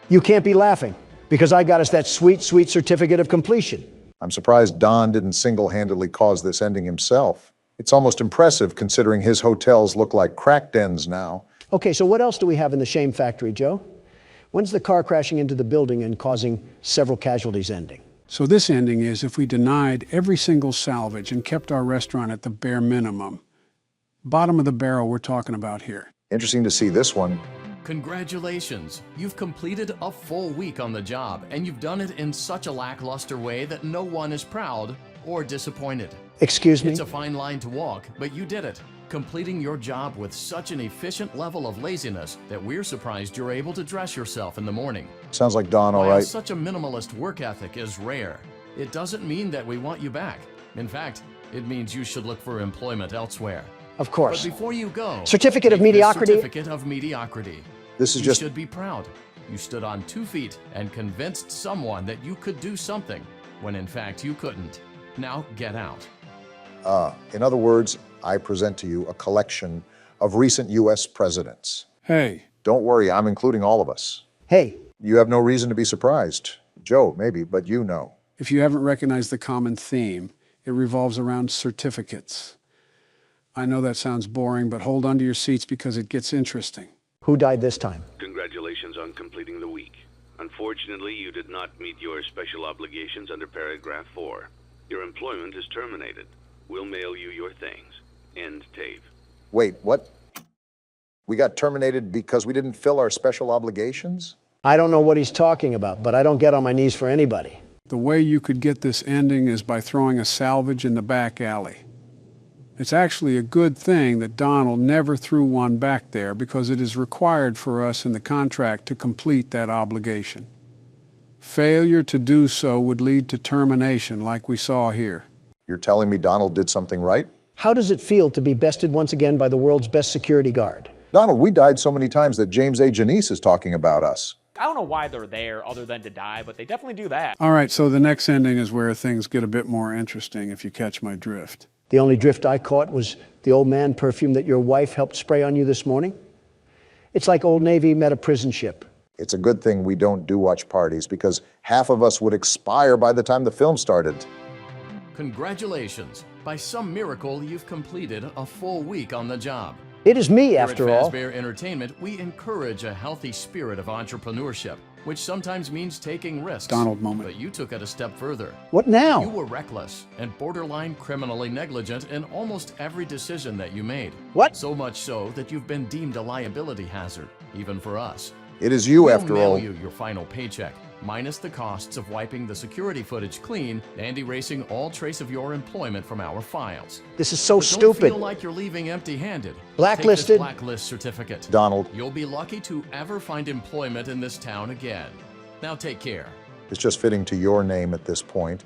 you can't be laughing because I got us that sweet, sweet certificate of completion. I'm surprised Don didn't single-handedly cause this ending himself. It's almost impressive considering his hotels look like crack dens now. Okay, so what else do we have in the shame factory, Joe? When's the car crashing into the building and causing several casualties ending? So this ending is if we denied every single salvage and kept our restaurant at the bare minimum. Bottom of the barrel we're talking about here. Interesting to see this one. Congratulations! You've completed a full week on the job, and you've done it in such a lackluster way that no one is proud or disappointed. Excuse me? It's a fine line to walk, but you did it, completing your job with such an efficient level of laziness that we're surprised you're able to dress yourself in the morning. Sounds like Don, all While right. such a minimalist work ethic is rare, it doesn't mean that we want you back. In fact, it means you should look for employment elsewhere. Of course. But before you go, Certificate of take this mediocrity? Certificate of mediocrity. This is You just... should be proud. You stood on 2 feet and convinced someone that you could do something when in fact you couldn't. Now get out. In other words, I present to you a collection of recent U.S. presidents. Hey. Don't worry, I'm including all of us. Hey. You have no reason to be surprised. Joe, maybe, but you know. If you haven't recognized the common theme, it revolves around certificates. I know that sounds boring, but hold on to your seats because it gets interesting. Who died this time? Congratulations on completing the week. Unfortunately, you did not meet your special obligations under paragraph 4. Your employment is terminated. We'll mail you your things. End tape. Wait, what? We got terminated because we didn't fill our special obligations? I don't know what he's talking about, but I don't get on my knees for anybody. The way you could get this ending is by throwing a salvage in the back alley. It's actually a good thing that Donald never threw one back there because it is required for us in the contract to complete that obligation. Failure to do so would lead to termination like we saw here. You're telling me Donald did something right? How does it feel to be bested once again by the world's best security guard? Donald, we died so many times that James A. Janice is talking about us. I don't know why they're there other than to die, but they definitely do that. All right, so the next ending is where things get a bit more interesting, if you catch my drift. The only drift I caught was the Old Man perfume that your wife helped spray on you this morning. It's like Old Navy met a prison ship. It's a good thing we don't do watch parties because half of us would expire by the time the film started. Congratulations. By some miracle, you've completed a full week on the job. It is me, Here after at all. Fazbear Entertainment, we encourage a healthy spirit of entrepreneurship, which sometimes means taking risks. Donald moment. But you took it a step further. What now? You were reckless and borderline criminally negligent in almost every decision that you made. What? So much so that you've been deemed a liability hazard, even for us. It is you, We'll after mail all. you your final paycheck, minus the costs of wiping the security footage clean and erasing all trace of your employment from our files. This is so But stupid. Don't feel like you're leaving empty-handed. Blacklisted. Take this blacklist certificate. Donald. You'll be lucky to ever find employment in this town again. Now take care. It's just fitting to your name at this point.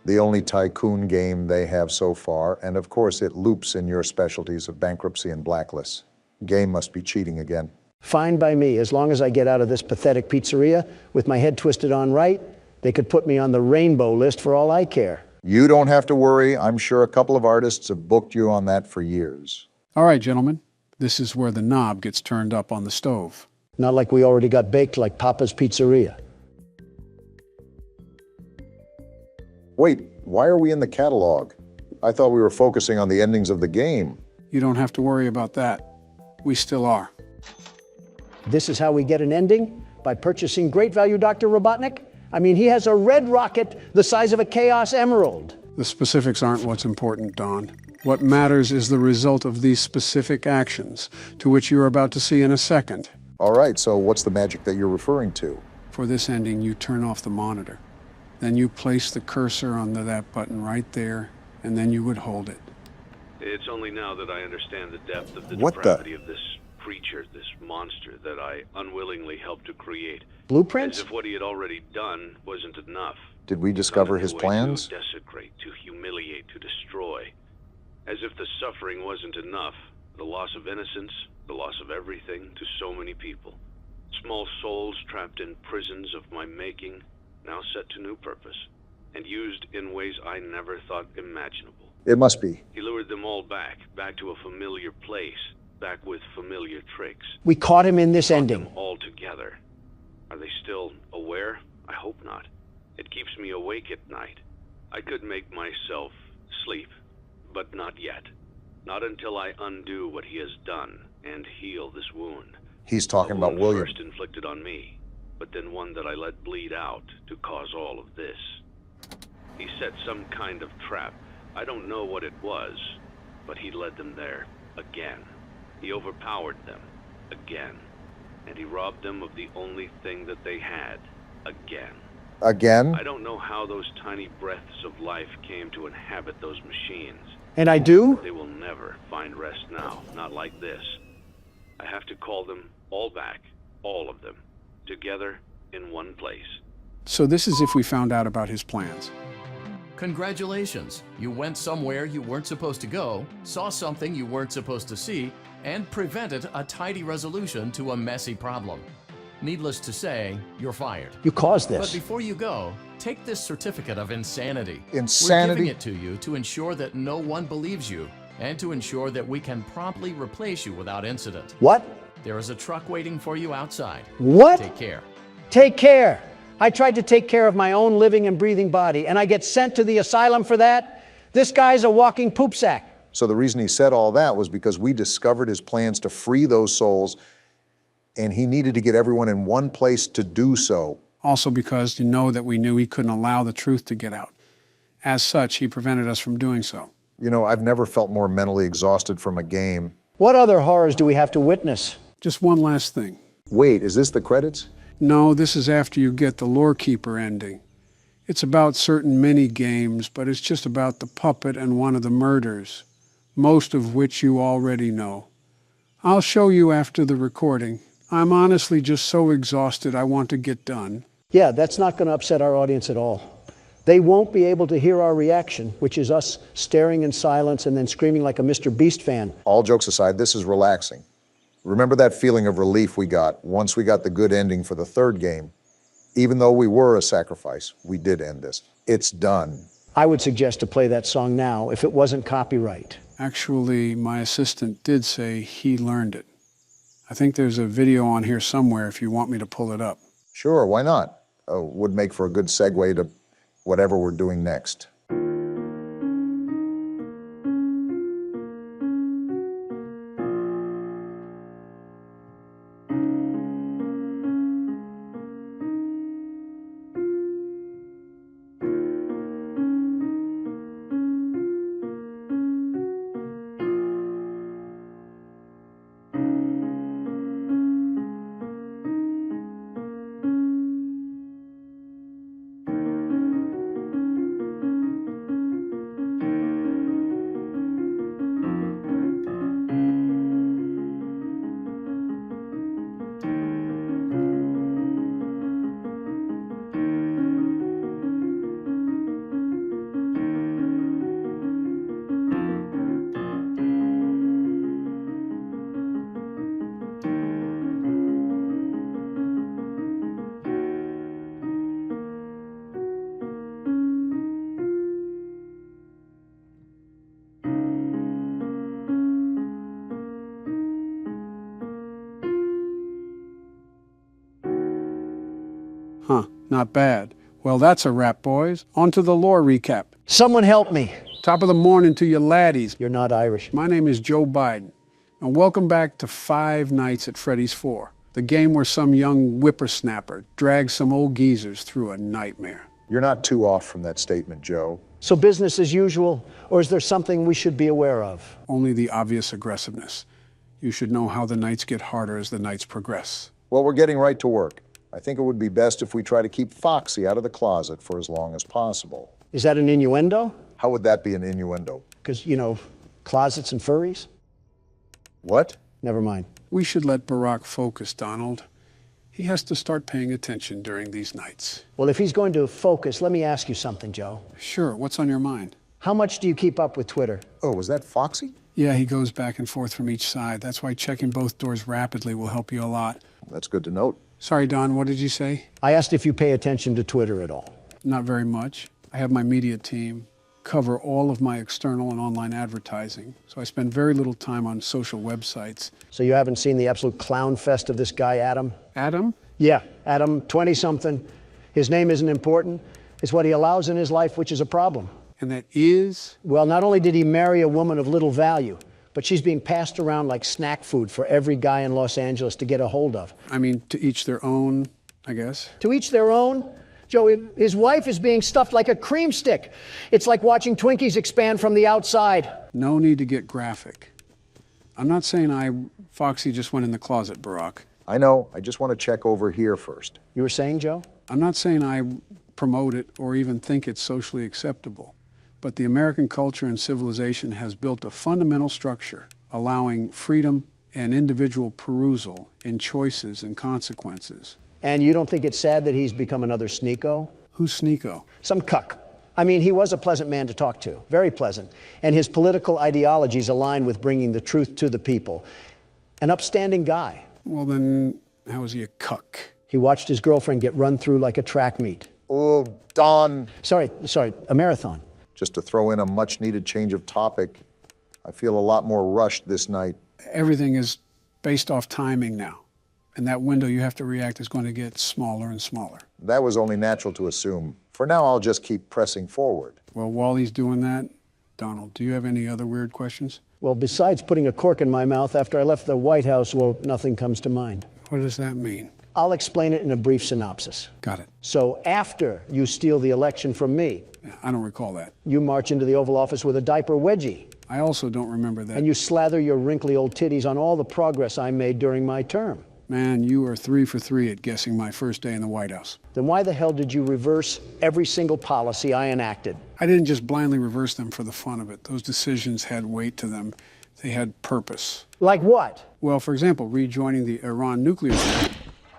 The only tycoon game they have so far, and of course it loops in your specialties of bankruptcy and blacklists. Game must be cheating again. Fine by me, as long as I get out of this pathetic pizzeria with my head twisted on right. They could put me on the rainbow list for all I care. You don't have to worry. I'm sure a couple of artists have booked you on that for years. All right, gentlemen, this is where the knob gets turned up on the stove. Not like we already got baked like Papa's Pizzeria. Wait, why are we in the catalog? I thought we were focusing on the endings of the game. You don't have to worry about that. We still are. This is how we get an ending? By purchasing great value Dr. Robotnik? I mean, he has a red rocket the size of a Chaos Emerald. The specifics aren't what's important, Don. What matters is the result of these specific actions, to which you're about to see in a second. All right, so what's the magic that you're referring to? For this ending, you turn off the monitor. Then you place the cursor under that button right there, and then you would hold it. It's only now that I understand the depth of the What the- depravity of this creature, this monster that I unwillingly helped to create. Blueprints? As if what he had already done wasn't enough. Did we discover his plans? To desecrate, to humiliate, to destroy. As if the suffering wasn't enough. The loss of innocence, the loss of everything to so many people. Small souls trapped in prisons of my making, now set to new purpose, and used in ways I never thought imaginable. It must be. He lured them all back to a familiar place, back with familiar tricks. We caught him in this ending. All together. Are they still aware? I hope not. It keeps me awake at night. I could make myself sleep, but not yet. Not until I undo what he has done and heal this wound. He's talking A about wound William. first inflicted on me, but then one that I let bleed out to cause all of this. He set some kind of trap. I don't know what it was, but he led them there again. He overpowered them again, and he robbed them of the only thing that they had again. Again? I don't know how those tiny breaths of life came to inhabit those machines. And I do? They will never find rest now, not like this. I have to call them all back, all of them, together in one place. So this is if we found out about his plans. Congratulations. You went somewhere you weren't supposed to go, saw something you weren't supposed to see, and prevented a tidy resolution to a messy problem. Needless to say, you're fired. You caused this. But before you go, take this certificate of insanity. Insanity? We're giving it to you to ensure that no one believes you, and to ensure that we can promptly replace you without incident. What? There is a truck waiting for you outside. What? Take care. Take care. I tried to take care of my own living and breathing body, and I get sent to the asylum for that? This guy's a walking poop sack. So the reason he said all that was because we discovered his plans to free those souls, and he needed to get everyone in one place to do so. Also because you know that we knew he couldn't allow the truth to get out. As such, he prevented us from doing so. You know, I've never felt more mentally exhausted from a game. What other horrors do we have to witness? Just one last thing. Wait, is this the credits? No, this is after you get the Lorekeeper ending. It's about certain mini-games, but it's just about the puppet and one of the murders, most of which you already know. I'll show you after the recording. I'm honestly just so exhausted I want to get done. Yeah, that's not going to upset our audience at all. They won't be able to hear our reaction, which is us staring in silence and then screaming like a Mr. Beast fan. All jokes aside, this is relaxing. Remember that feeling of relief we got once we got the good ending for the third game? Even though we were a sacrifice, we did end this. It's done. I would suggest to play that song now if it wasn't copyright. Actually, my assistant did say he learned it. I think there's a video on here somewhere if you want me to pull it up. Sure, why not? Would make for a good segue to whatever we're doing next. Huh, not bad. Well, that's a wrap, boys. On to the lore recap. Someone help me. Top of the morning to you laddies. You're not Irish. My name is Joe Biden, and welcome back to Five Nights at Freddy's 4, the game where some young whippersnapper drags some old geezers through a nightmare. You're not too off from that statement, Joe. So business as usual, or is there something we should be aware of? Only the obvious aggressiveness. You should know how the nights get harder as the nights progress. Well, we're getting right to work. I think it would be best if we try to keep Foxy out of the closet for as long as possible. Is that an innuendo? How would that be an innuendo? Because, you know, closets and furries? What? Never mind. We should let Barack focus, Donald. He has to start paying attention during these nights. Well, if he's going to focus, let me ask you something, Joe. Sure, what's on your mind? How much do you keep up with Twitter? Oh, was that Foxy? Yeah, he goes back and forth from each side. That's why checking both doors rapidly will help you a lot. That's good to note. Sorry, Don, what did you say? I asked if you pay attention to Twitter at all. Not very much. I have my media team cover all of my external and online advertising, so I spend very little time on social websites. So you haven't seen the absolute clown fest of this guy, Adam? Adam? Yeah, Adam, 20-something. His name isn't important. It's what he allows in his life, which is a problem. And that is? Well, not only did he marry a woman of little value, but she's being passed around like snack food for every guy in Los Angeles to get a hold of. I mean, to each their own, I guess. To each their own? Joe, his wife is being stuffed like a cream stick. It's like watching Twinkies expand from the outside. No need to get graphic. I'm not saying Foxy just went in the closet, Barack. I know. I just want to check over here first. You were saying, Joe? I'm not saying I promote it or even think it's socially acceptable. But the American culture and civilization has built a fundamental structure allowing freedom and individual perusal in choices and consequences. And you don't think it's sad that he's become another sneako? Who's sneako? Some cuck. I mean, he was a pleasant man to talk to, very pleasant. And his political ideologies align with bringing the truth to the people. An upstanding guy. Well, then, how is he a cuck? He watched his girlfriend get run through like a track meet. Oh, Don. Sorry, a marathon. Just to throw in a much-needed change of topic, I feel a lot more rushed this night. Everything is based off timing now. And that window you have to react is going to get smaller and smaller. That was only natural to assume. For now, I'll just keep pressing forward. Well, while he's doing that, Donald, do you have any other weird questions? Well, besides putting a cork in my mouth after I left the White House, well, nothing comes to mind. What does that mean? I'll explain it in a brief synopsis. Got it. So after you steal the election from me, I don't recall that. you march into the Oval Office with a diaper wedgie. I also don't remember that. And you slather your wrinkly old titties on all the progress I made during my term. Man, you are 3 for 3 at guessing my first day in the White House. Then why the hell did you reverse every single policy I enacted? I didn't just blindly reverse them for the fun of it. Those decisions had weight to them. They had purpose. Like what? Well, for example, rejoining the Iran nuclear deal.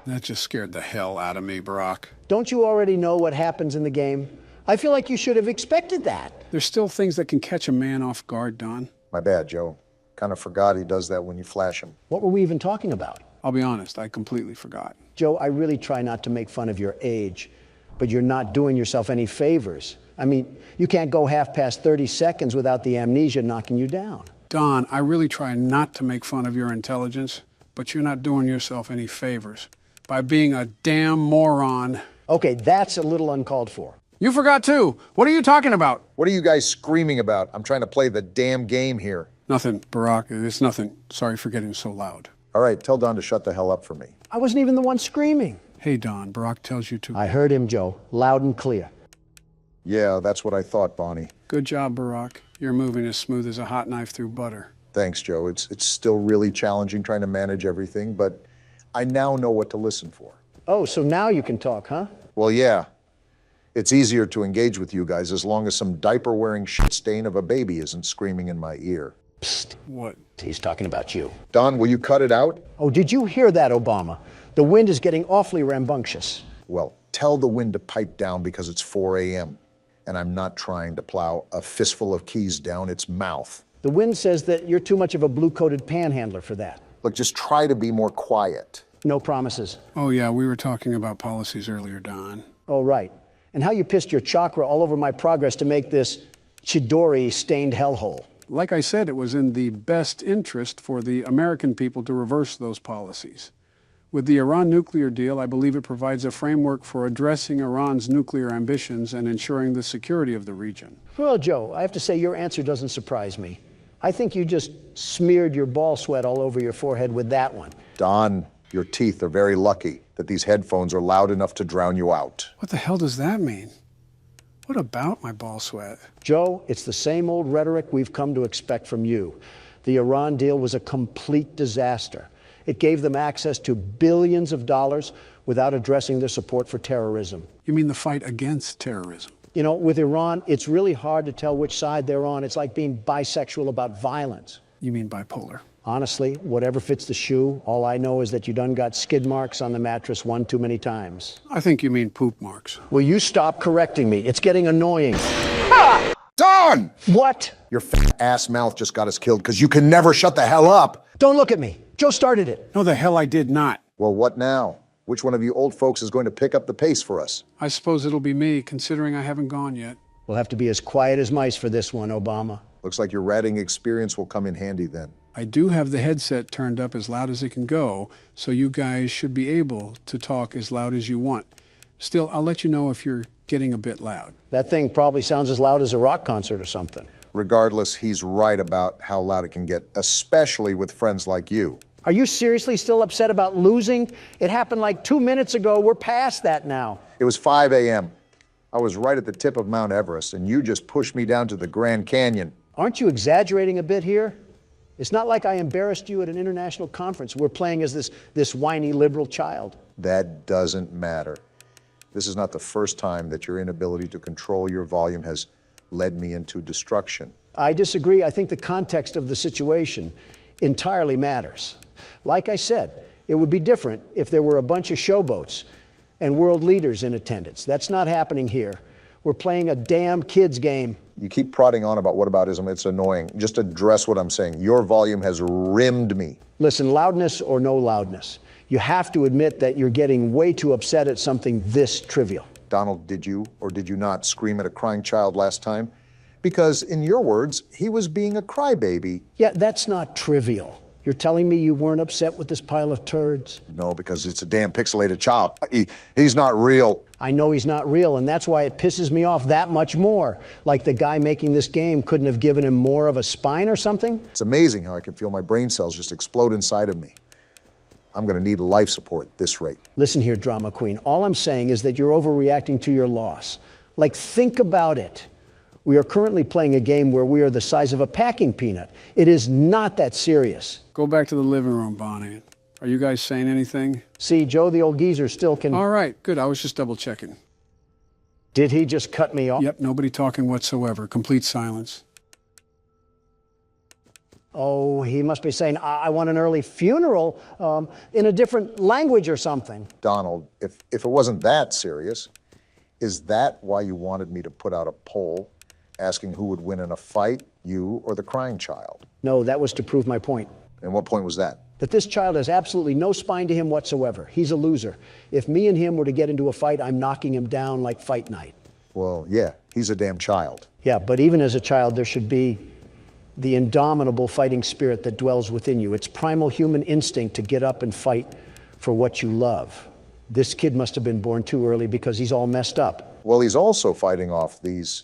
That just scared the hell out of me, Barack. Don't you already know what happens in the game? I feel like you should have expected that. There's still things that can catch a man off guard, Don. My bad, Joe. Kind of forgot he does that when you flash him. What were we even talking about? I'll be honest, I completely forgot. Joe, I really try not to make fun of your age, but you're not doing yourself any favors. I mean, you can't go half past 30 seconds without the amnesia knocking you down. Don, I really try not to make fun of your intelligence, but you're not doing yourself any favors by being a damn moron. Okay, that's a little uncalled for. You forgot too. What are you talking about? What are you guys screaming about? I'm trying to play the damn game here. Nothing, Barack. It's nothing. Sorry for getting so loud. All right, tell Don to shut the hell up for me. I wasn't even the one screaming. Hey, Don, Barack tells you to. I heard him, Joe, loud and clear. Yeah, that's what I thought, Bonnie. Good job, Barack. You're moving as smooth as a hot knife through butter. Thanks, Joe. It's still really challenging trying to manage everything, but I now know what to listen for. Oh, so now you can talk, huh? Well, yeah. It's easier to engage with you guys as long as some diaper-wearing shit stain of a baby isn't screaming in my ear. Psst. What? He's talking about you. Don, will you cut it out? Oh, did you hear that, Obama? The wind is getting awfully rambunctious. Well, tell the wind to pipe down because it's 4 a.m. and I'm not trying to plow a fistful of keys down its mouth. The wind says that you're too much of a blue-coated panhandler for that. Look, just try to be more quiet. No promises. Oh, yeah, we were talking about policies earlier, Don. Oh, right. And how you pissed your chakra all over my progress to make this Chidori-stained hellhole. Like I said, it was in the best interest for the American people to reverse those policies. With the Iran nuclear deal, I believe it provides a framework for addressing Iran's nuclear ambitions and ensuring the security of the region. Well, Joe, I have to say your answer doesn't surprise me. I think you just smeared your ball sweat all over your forehead with that one. Don, your teeth are very lucky that these headphones are loud enough to drown you out. What the hell does that mean? What about my ball sweat? Joe, it's the same old rhetoric we've come to expect from you. The Iran deal was a complete disaster. It gave them access to billions of dollars without addressing their support for terrorism. You mean the fight against terrorism? You know, with Iran, it's really hard to tell which side they're on. It's like being bisexual about violence. You mean bipolar? Honestly, whatever fits the shoe, all I know is that you done got skid marks on the mattress one too many times. I think you mean poop marks. Will you stop correcting me? It's getting annoying. Don! What? Your fat ass mouth just got us killed because you can never shut the hell up. Don't look at me. Joe started it. No, the hell I did not. Well, what now? Which one of you old folks is going to pick up the pace for us? I suppose it'll be me, considering I haven't gone yet. We'll have to be as quiet as mice for this one, Obama. Looks like your ratting experience will come in handy then. I do have the headset turned up as loud as it can go, so you guys should be able to talk as loud as you want. Still, I'll let you know if you're getting a bit loud. That thing probably sounds as loud as a rock concert or something. Regardless, he's right about how loud it can get, especially with friends like you. Are you seriously still upset about losing? It happened like 2 minutes ago. We're past that now. It was 5 a.m. I was right at the tip of Mount Everest, and you just pushed me down to the Grand Canyon. Aren't you exaggerating a bit here? It's not like I embarrassed you at an international conference. We're playing as this whiny liberal child. That doesn't matter. This is not the first time that your inability to control your volume has led me into destruction. I disagree. I think the context of the situation entirely matters. Like I said, it would be different if there were a bunch of showboats and world leaders in attendance. That's not happening here. We're playing a damn kids game. You keep prodding on about whataboutism. It's annoying. Just address what I'm saying. Your volume has rimmed me. Listen, loudness or no loudness, you have to admit that you're getting way too upset at something this trivial. Donald, did you or did you not scream at a crying child last time? Because in your words, he was being a crybaby. Yeah, that's not trivial. You're telling me you weren't upset with this pile of turds? No, because it's a damn pixelated child. He's not real. I know he's not real, and that's why it pisses me off that much more. Like the guy making this game couldn't have given him more of a spine or something? It's amazing how I can feel my brain cells just explode inside of me. I'm going to need life support at this rate. Listen here, drama queen. All I'm saying is that you're overreacting to your loss. Like, think about it. We are currently playing a game where we are the size of a packing peanut. It is not that serious. Go back to the living room, Bonnie. Are you guys saying anything? See, Joe, the old geezer still can... All right, good. I was just double checking. Did he just cut me off? Yep, nobody talking whatsoever. Complete silence. Oh, he must be saying, I want an early funeral in a different language or something. Donald, if it wasn't that serious, is that why you wanted me to put out a poll asking who would win in a fight, you or the crying child? No, that was to prove my point. And what point was that? That this child has absolutely no spine to him whatsoever. He's a loser. If me and him were to get into a fight, I'm knocking him down like fight night. Well, yeah, he's a damn child. Yeah, but even as a child, there should be the indomitable fighting spirit that dwells within you. It's primal human instinct to get up and fight for what you love. This kid must have been born too early because he's all messed up. Well, he's also fighting off these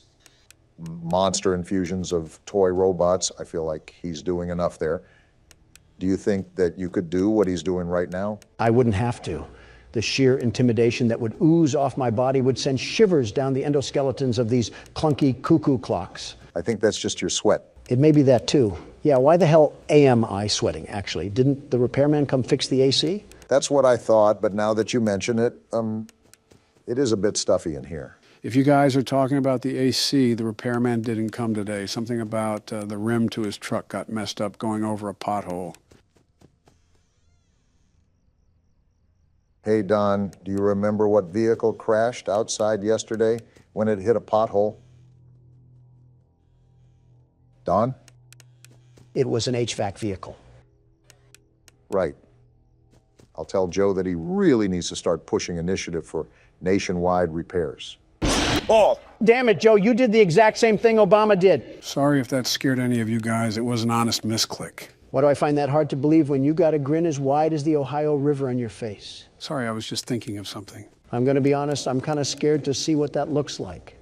monster infusions of toy robots. I feel like he's doing enough there. Do you think that you could do what he's doing right now? I wouldn't have to. The sheer intimidation that would ooze off my body would send shivers down the endoskeletons of these clunky cuckoo clocks. I think that's just your sweat. It may be that too. Yeah, why the hell am I sweating, actually? Didn't the repairman come fix the AC? That's what I thought, but now that you mention it, it is a bit stuffy in here. If you guys are talking about the AC, the repairman didn't come today. Something about the rim to his truck got messed up going over a pothole. Hey, Don, do you remember what vehicle crashed outside yesterday when it hit a pothole? Don? It was an HVAC vehicle. Right. I'll tell Joe that he really needs to start pushing initiative for nationwide repairs. Oh! Damn it, Joe, you did the exact same thing Obama did. Sorry if that scared any of you guys. It was an honest misclick. Why do I find that hard to believe when you got a grin as wide as the Ohio River on your face? Sorry, I was just thinking of something. I'm going to be honest, I'm kind of scared to see what that looks like.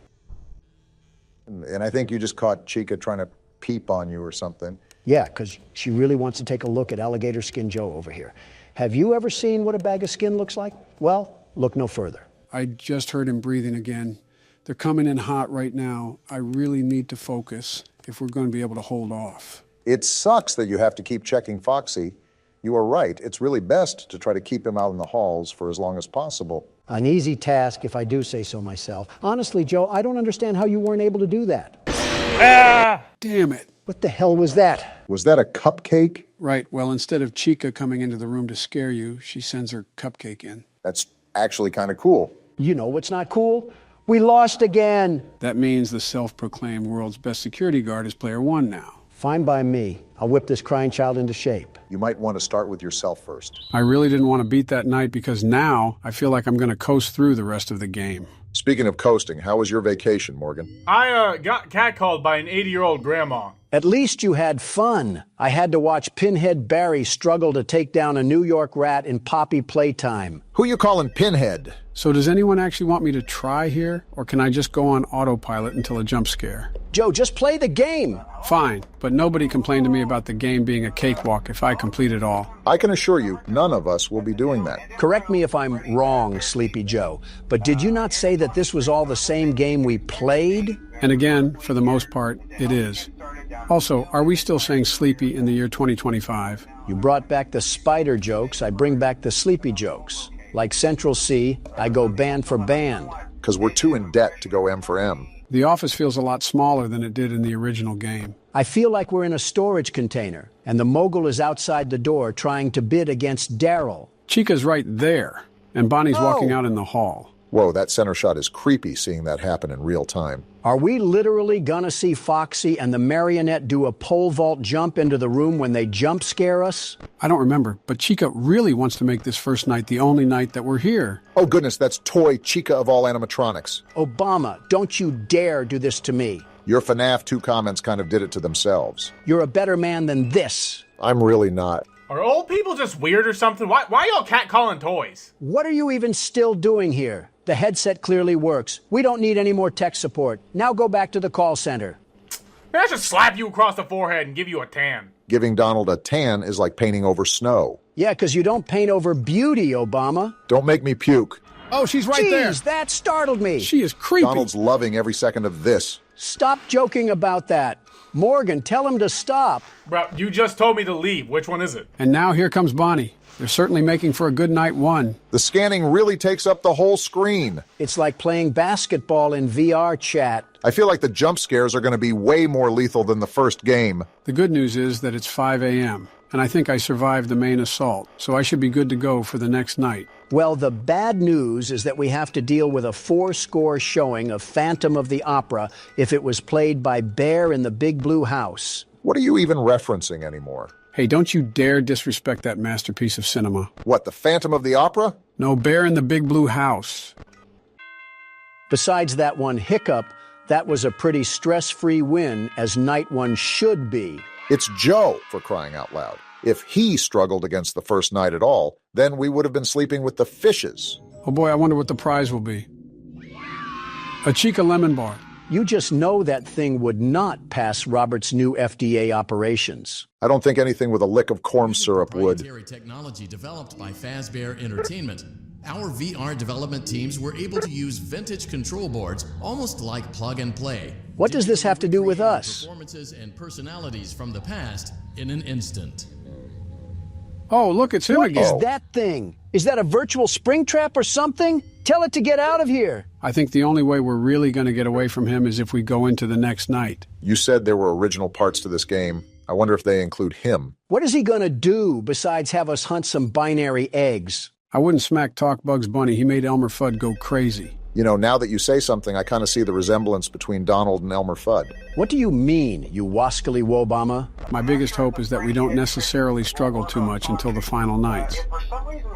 And I think you just caught Chica trying to peep on you or something. Yeah, because she really wants to take a look at Alligator Skin Joe over here. Have you ever seen what a bag of skin looks like? Well, look no further. I just heard him breathing again. They're coming in hot right now. I really need to focus if we're going to be able to hold off. It sucks that you have to keep checking Foxy. You are right. It's really best to try to keep him out in the halls for as long as possible. An easy task, if I do say so myself. Honestly, Joe, I don't understand how you weren't able to do that. Ah! Damn it. What the hell was that? Was that a cupcake? Right. Well, instead of Chica coming into the room to scare you, she sends her cupcake in. That's actually kind of cool. You know what's not cool? We lost again. That means the self-proclaimed world's best security guard is player one now. Fine by me. I'll whip this crying child into shape. You might want to start with yourself first. I really didn't want to beat that night because now I feel like I'm going to coast through the rest of the game. Speaking of coasting, how was your vacation, Morgan? I got catcalled by an 80-year-old grandma. At least you had fun. I had to watch Pinhead Barry struggle to take down a New York rat in Poppy Playtime. Who you calling Pinhead? So does anyone actually want me to try here? Or can I just go on autopilot until a jump scare? Joe, just play the game. Fine, but nobody complained to me about the game being a cakewalk if I complete it all. I can assure you, none of us will be doing that. Correct me if I'm wrong, Sleepy Joe, but did you not say that this was all the same game we played? And again, for the most part, it is. Also, are we still saying sleepy in the year 2025? You brought back the spider jokes, I bring back the sleepy jokes. Like Central C, I go band for band. Because we're too in debt to go M for M. The office feels a lot smaller than it did in the original game. I feel like we're in a storage container, and the mogul is outside the door trying to bid against Daryl. Chica's right there, and Bonnie's walking out in the hall. Whoa, that center shot is creepy seeing that happen in real time. Are we literally gonna see Foxy and the marionette do a pole vault jump into the room when they jump scare us? I don't remember, but Chica really wants to make this first night the only night that we're here. Oh goodness, that's toy Chica of all animatronics. Obama, don't you dare do this to me. Your FNAF 2 comments kind of did it to themselves. You're a better man than this. I'm really not. Are old people just weird or something? Why y'all catcalling toys? What are you even still doing here? The headset clearly works. We don't need any more tech support. Now go back to the call center. I should slap you across the forehead and give you a tan. Giving Donald a tan is like painting over snow. Yeah, because you don't paint over beauty, Obama. Don't make me puke. Oh, she's right there. Jeez, that startled me. She is creepy. Donald's loving every second of this. Stop joking about that. Morgan, tell him to stop. Bro, you just told me to leave. Which one is it? And now here comes Bonnie. They're certainly making for a good night one. The scanning really takes up the whole screen. It's like playing basketball in VR chat. I feel like the jump scares are going to be way more lethal than the first game. The good news is that it's 5 a.m., and I think I survived the main assault, so I should be good to go for the next night. Well, the bad news is that we have to deal with a 4-score showing of Phantom of the Opera if it was played by Bear in the Big Blue House. What are you even referencing anymore? Hey, don't you dare disrespect that masterpiece of cinema. What, the Phantom of the Opera? No, Bear in the Big Blue House. Besides that one hiccup, that was a pretty stress-free win, as night one should be. It's Joe, for crying out loud. If he struggled against the first night at all, then we would have been sleeping with the fishes. Oh boy, I wonder what the prize will be. A Chica lemon bar. You just know that thing would not pass Robert's new FDA operations. I don't think anything with a lick of corn syrup would. Proprietary technology developed by Fazbear Entertainment. Our VR development teams were able to use vintage control boards, almost like plug and play. What does this have to do with us? Performances and personalities from the past in an instant. Oh, look, it's him again. What is that thing? Is that a virtual spring trap or something? Tell it to get out of here. I think the only way we're really going to get away from him is if we go into the next night. You said there were original parts to this game. I wonder if they include him. What is he going to do besides have us hunt some binary eggs? I wouldn't smack talk Bugs Bunny. He made Elmer Fudd go crazy. You know, now that you say something, I kind of see the resemblance between Donald and Elmer Fudd. What do you mean, you wascally wobama? My biggest hope is that we don't necessarily struggle too much until the final nights.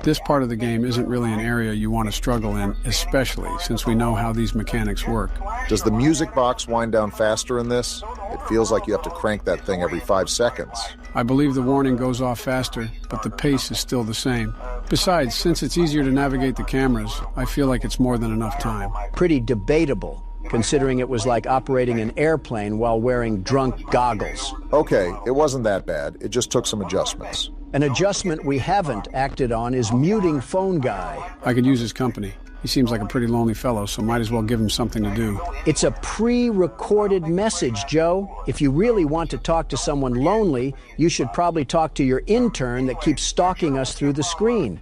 This part of the game isn't really an area you want to struggle in, especially since we know how these mechanics work. Does the music box wind down faster in this? It feels like you have to crank that thing every 5 seconds. I believe the warning goes off faster, but the pace is still the same. Besides, since it's easier to navigate the cameras, I feel like it's more than enough time. Pretty debatable, considering it was like operating an airplane while wearing drunk goggles. Okay, it wasn't that bad. It just took some adjustments. An adjustment we haven't acted on is muting Phone Guy. I could use his company. He seems like a pretty lonely fellow, so might as well give him something to do. It's a pre-recorded message, Joe. If you really want to talk to someone lonely, you should probably talk to your intern that keeps stalking us through the screen.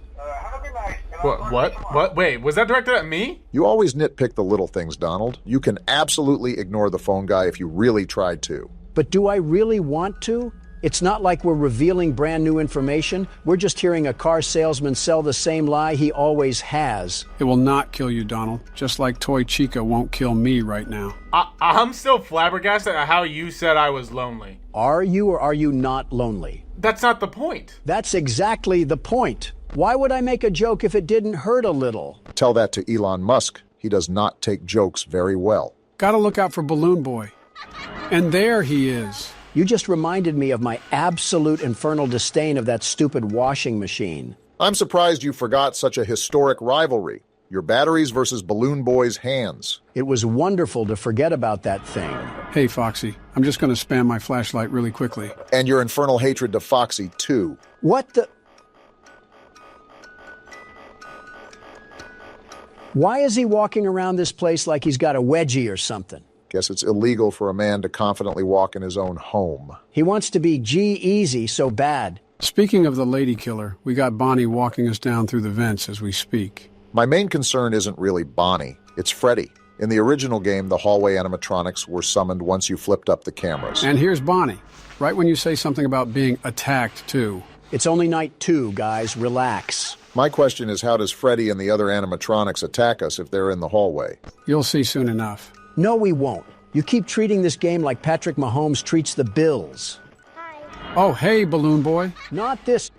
What? Wait, was that directed at me? You always nitpick the little things, Donald. You can absolutely ignore the Phone Guy if you really tried to. But do I really want to? It's not like we're revealing brand new information. We're just hearing a car salesman sell the same lie he always has. It will not kill you, Donald. Just like Toy Chica won't kill me right now. I'm still flabbergasted at how you said I was lonely. Are you or are you not lonely? That's not the point. That's exactly the point. Why would I make a joke if it didn't hurt a little? Tell that to Elon Musk. He does not take jokes very well. Gotta look out for Balloon Boy. And there he is. You just reminded me of my absolute infernal disdain of that stupid washing machine. I'm surprised you forgot such a historic rivalry. Your batteries versus Balloon Boy's hands. It was wonderful to forget about that thing. Hey, Foxy, I'm just going to spam my flashlight really quickly. And your infernal hatred to Foxy, too. What the... Why is he walking around this place like he's got a wedgie or something? Guess it's illegal for a man to confidently walk in his own home. He wants to be G-Easy so bad. Speaking of the lady killer, we got Bonnie walking us down through the vents as we speak. My main concern isn't really Bonnie. It's Freddy. In the original game, the hallway animatronics were summoned once you flipped up the cameras. And here's Bonnie. Right when you say something about being attacked, too. It's only night 2, guys. Relax. My question is, how does Freddy and the other animatronics attack us if they're in the hallway? You'll see soon enough. No, we won't. You keep treating this game like Patrick Mahomes treats the Bills. Hi. Oh, hey, Balloon Boy. Not this.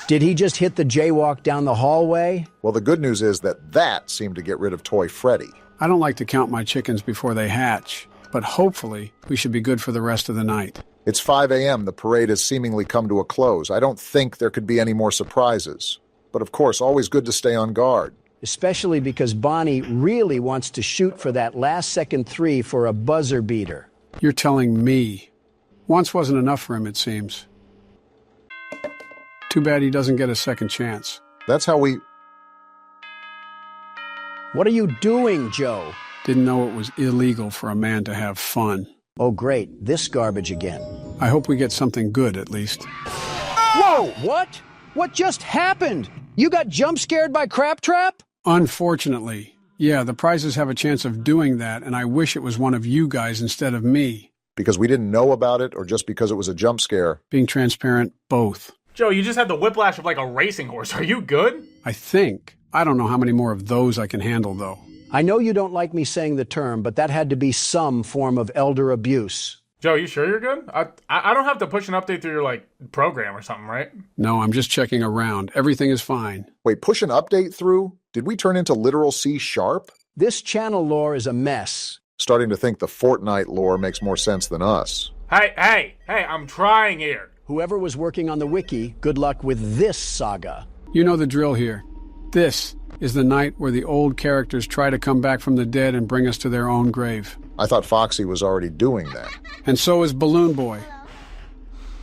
Did he just hit the jaywalk down the hallway? Well, the good news is that seemed to get rid of Toy Freddy. I don't like to count my chickens before they hatch, but hopefully we should be good for the rest of the night. It's 5 a.m. The parade has seemingly come to a close. I don't think there could be any more surprises. But of course, always good to stay on guard. Especially because Bonnie really wants to shoot for that last-second 3 for a buzzer beater. You're telling me. Once wasn't enough for him, it seems. Too bad he doesn't get a second chance. That's how we... What are you doing, Joe? Didn't know it was illegal for a man to have fun. Oh, great. This garbage again. I hope we get something good, at least. Whoa! What? What just happened? You got jump scared by Crap Trap? Unfortunately. Yeah, the prizes have a chance of doing that, and I wish it was one of you guys instead of me. Because we didn't know about it, or just because it was a jump scare? Being transparent, both. Joe, you just had the whiplash of like a racing horse. Are you good? I think. I don't know how many more of those I can handle, though. I know you don't like me saying the term, but that had to be some form of elder abuse. Joe, you sure you're good? I don't have to push an update through your, like, program or something, right? No, I'm just checking around. Everything is fine. Wait, push an update through? Did we turn into literal C#? This channel lore is a mess. Starting to think the Fortnite lore makes more sense than us. Hey, I'm trying here. Whoever was working on the wiki, good luck with this saga. You know the drill here. This is the night where the old characters try to come back from the dead and bring us to their own grave. I thought Foxy was already doing that. And so is Balloon Boy.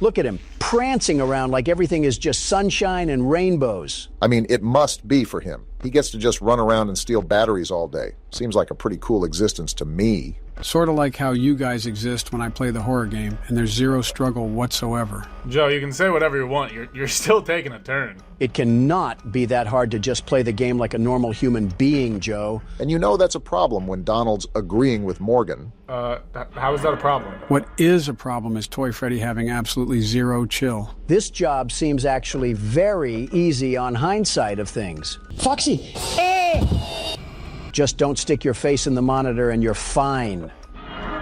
Look at him, prancing around like everything is just sunshine and rainbows. I mean, it must be for him. He gets to just run around and steal batteries all day. Seems like a pretty cool existence to me. Sort of like how you guys exist when I play the horror game, and there's zero struggle whatsoever. Joe, you can say whatever you want. You're still taking a turn. It cannot be that hard to just play the game like a normal human being, Joe. And you know that's a problem when Donald's agreeing with Morgan. How is that a problem? What is a problem is Toy Freddy having absolutely zero chill. This job seems actually very easy on hindsight of things. Foxy! Just don't stick your face in the monitor and you're fine.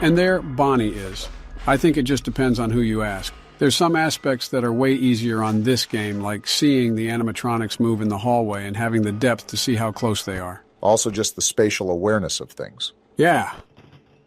And there Bonnie is. I think it just depends on who you ask. There's some aspects that are way easier on this game, like seeing the animatronics move in the hallway and having the depth to see how close they are. Also just the spatial awareness of things. Yeah.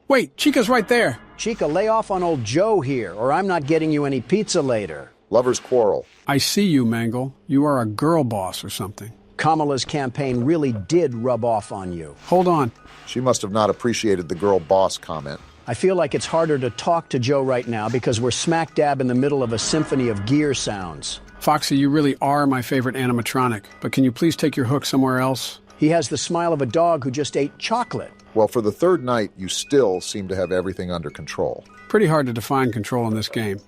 Wait, Chica's right there. Chica, lay off on old Joe here, or I'm not getting you any pizza later. Lovers quarrel. I see you, Mangle. You are a girl boss or something. Kamala's campaign really did rub off on you. Hold on. She must have not appreciated the girl boss comment. I feel like it's harder to talk to Joe right now because we're smack dab in the middle of a symphony of gear sounds. Foxy, you really are my favorite animatronic, but can you please take your hook somewhere else? He has the smile of a dog who just ate chocolate. Well, for the third night, you still seem to have everything under control. Pretty hard to define control in this game,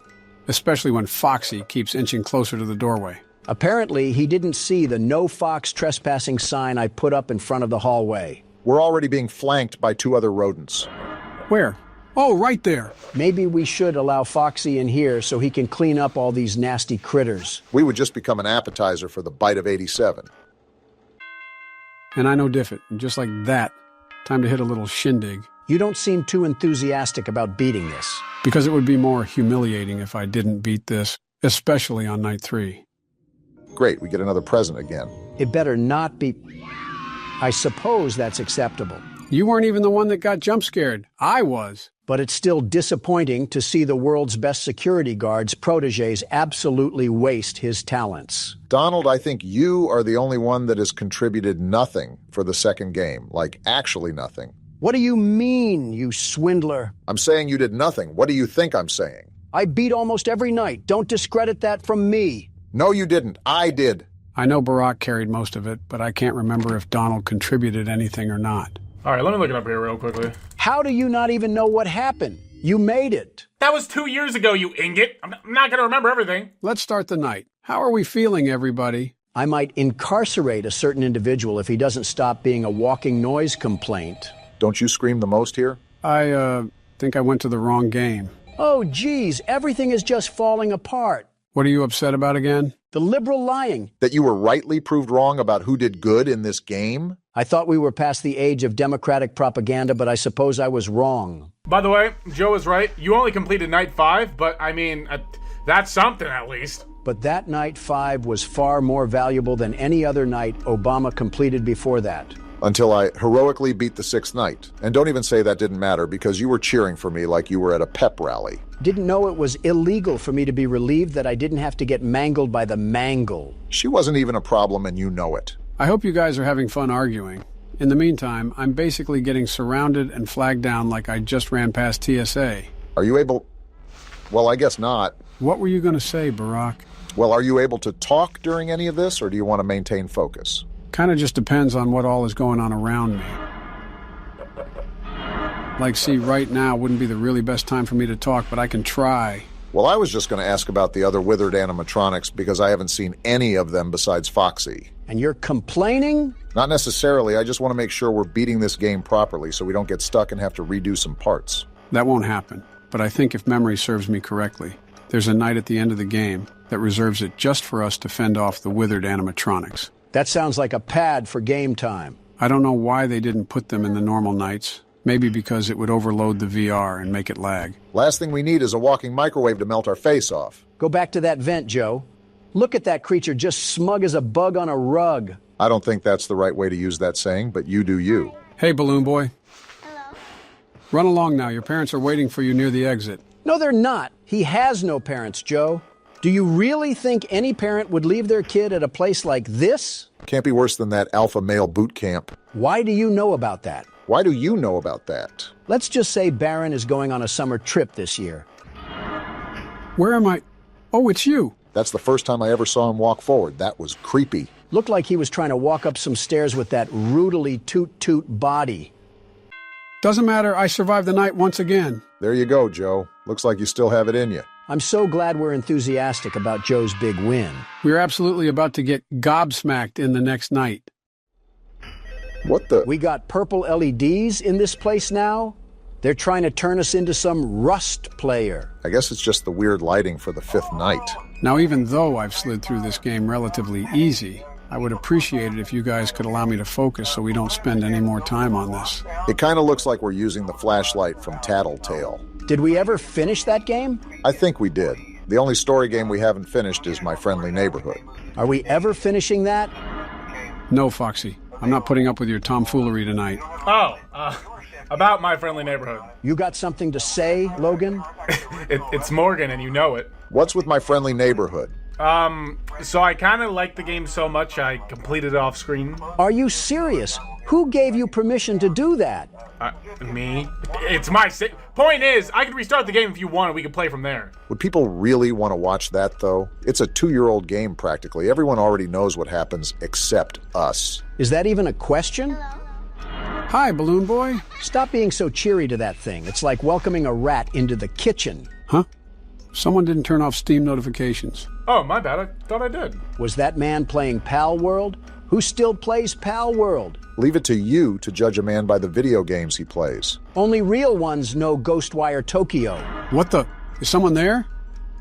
especially when Foxy keeps inching closer to the doorway. Apparently, he didn't see the no fox trespassing sign I put up in front of the hallway. We're already being flanked by 2 other rodents. Where? Oh, right there. Maybe we should allow Foxy in here so he can clean up all these nasty critters. We would just become an appetizer for the bite of 87. And I know Diffit, and just like that, time to hit a little shindig. You don't seem too enthusiastic about beating this. Because it would be more humiliating if I didn't beat this, especially on night 3. Great, we get another present again. It better not be... I suppose that's acceptable. You weren't even the one that got jump scared. I was. But it's still disappointing to see the world's best security guard's protégés absolutely waste his talents. Donald, I think you are the only one that has contributed nothing for the second game. Like, actually nothing. What do you mean, you swindler? I'm saying you did nothing. What do you think I'm saying? I beat almost every night. Don't discredit that from me. No, you didn't. I did. I know Barack carried most of it, but I can't remember if Donald contributed anything or not. All right, let me look it up here real quickly. How do you not even know what happened? You made it. That was 2 years ago, you ingot. I'm not going to remember everything. Let's start the night. How are we feeling, everybody? I might incarcerate a certain individual if he doesn't stop being a walking noise complaint. Don't you scream the most here? I think I went to the wrong game. Oh, geez, everything is just falling apart. What are you upset about again? The liberal lying. That you were rightly proved wrong about who did good in this game? I thought we were past the age of democratic propaganda, but I suppose I was wrong. By the way, Joe is right. You only completed night 5, but I mean, that's something at least. But that night 5 was far more valuable than any other night Obama completed before that. Until I heroically beat the 6th night. And don't even say that didn't matter, because you were cheering for me like you were at a pep rally. Didn't know it was illegal for me to be relieved that I didn't have to get mangled by the mangle. She wasn't even a problem, and you know it. I hope you guys are having fun arguing. In the meantime, I'm basically getting surrounded and flagged down like I just ran past TSA. Are you able... Well, I guess not. What were you going to say, Barack? Well, are you able to talk during any of this, or do you want to maintain focus? Kind of just depends on what all is going on around me. Like, see, right now wouldn't be the really best time for me to talk, but I can try. Well, I was just going to ask about the other withered animatronics because I haven't seen any of them besides Foxy. And you're complaining? Not necessarily. I just want to make sure we're beating this game properly so we don't get stuck and have to redo some parts. That won't happen. But I think if memory serves me correctly, there's a night at the end of the game that reserves it just for us to fend off the withered animatronics. That sounds like a pad for game time. I don't know why they didn't put them in the normal nights. Maybe because it would overload the VR and make it lag. Last thing we need is a walking microwave to melt our face off. Go back to that vent, Joe. Look at that creature just smug as a bug on a rug. I don't think that's the right way to use that saying, but you do you. Hey, Balloon Boy. Hello? Run along now. Your parents are waiting for you near the exit. No, they're not. He has no parents, Joe. Do you really think any parent would leave their kid at a place like this? Can't be worse than that alpha male boot camp. Why do you know about that? Why do you know about that? Let's just say Baron is going on a summer trip this year. Where am I? Oh, it's you. That's the first time I ever saw him walk forward. That was creepy. Looked like he was trying to walk up some stairs with that rudely toot-toot body. Doesn't matter. I survived the night once again. There you go, Joe. Looks like you still have it in you. I'm so glad we're enthusiastic about Joe's big win. We're absolutely about to get gobsmacked in the next night. What the? We got purple LEDs in this place now? They're trying to turn us into some Rust player. I guess it's just the weird lighting for the fifth night. Now, even though I've slid through this game relatively easy, I would appreciate it if you guys could allow me to focus so we don't spend any more time on this. It kind of looks like we're using the flashlight from Tattletale. Did we ever finish that game? I think we did. The only story game we haven't finished is My Friendly Neighborhood. Are we ever finishing that? No, Foxy. I'm not putting up with your tomfoolery tonight. Oh, about My Friendly Neighborhood. You got something to say, Logan? It's Morgan, and you know it. What's with My Friendly Neighborhood? So I kind of liked the game so much I completed it off screen. Are you serious? Who gave you permission to do that? Me. It's my point is, I could restart the game if you want and we could play from there. Would people really want to watch that, though? It's a 2-year-old game, practically. Everyone already knows what happens except us. Is that even a question? Hi, Balloon Boy. Stop being so cheery to that thing. It's like welcoming a rat into the kitchen. Huh? Someone didn't turn off Steam notifications. Oh, my bad. I thought I did. Was that man playing Pal World? Who still plays Pal World? Leave it to you to judge a man by the video games he plays. Only real ones know Ghostwire Tokyo. What the? Is someone there?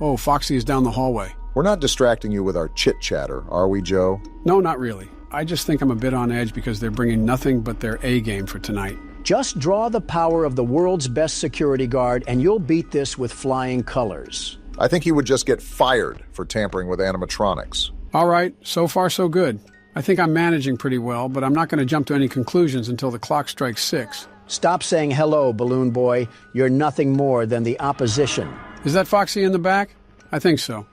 Oh, Foxy is down the hallway. We're not distracting you with our chit-chatter, are we, Joe? No, not really. I just think I'm a bit on edge because they're bringing nothing but their A game for tonight. Just draw the power of the world's best security guard and you'll beat this with flying colors. I think he would just get fired for tampering with animatronics. All right, so far so good. I think I'm managing pretty well, but I'm not going to jump to any conclusions until the clock strikes 6. Stop saying hello, Balloon Boy. You're nothing more than the opposition. Is that Foxy in the back? I think so.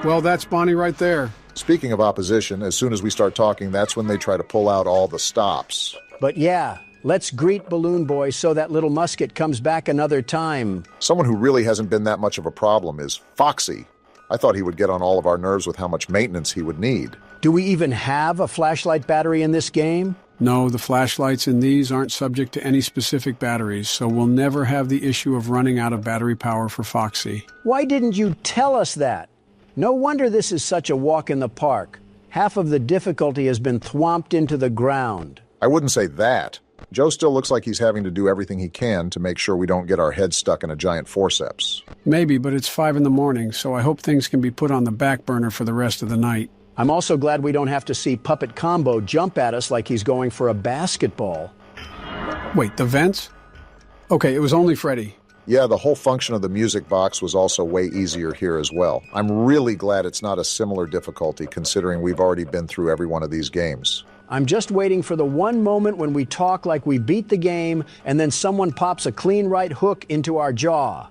Well, that's Bonnie right there. Speaking of opposition, as soon as we start talking, that's when they try to pull out all the stops. But yeah, let's greet Balloon Boy so that little musket comes back another time. Someone who really hasn't been that much of a problem is Foxy. I thought he would get on all of our nerves with how much maintenance he would need. Do we even have a flashlight battery in this game? No, the flashlights in these aren't subject to any specific batteries, so we'll never have the issue of running out of battery power for Foxy. Why didn't you tell us that? No wonder this is such a walk in the park. Half of the difficulty has been thwomped into the ground. I wouldn't say that. Joe still looks like he's having to do everything he can to make sure we don't get our heads stuck in a giant forceps. Maybe, but it's 5 in the morning, so I hope things can be put on the back burner for the rest of the night. I'm also glad we don't have to see Puppet Combo jump at us like he's going for a basketball. Wait, the vents? Okay, it was only Freddy. Yeah, the whole function of the music box was also way easier here as well. I'm really glad it's not a similar difficulty considering we've already been through every one of these games. I'm just waiting for the one moment when we talk like we beat the game and then someone pops a clean right hook into our jaw.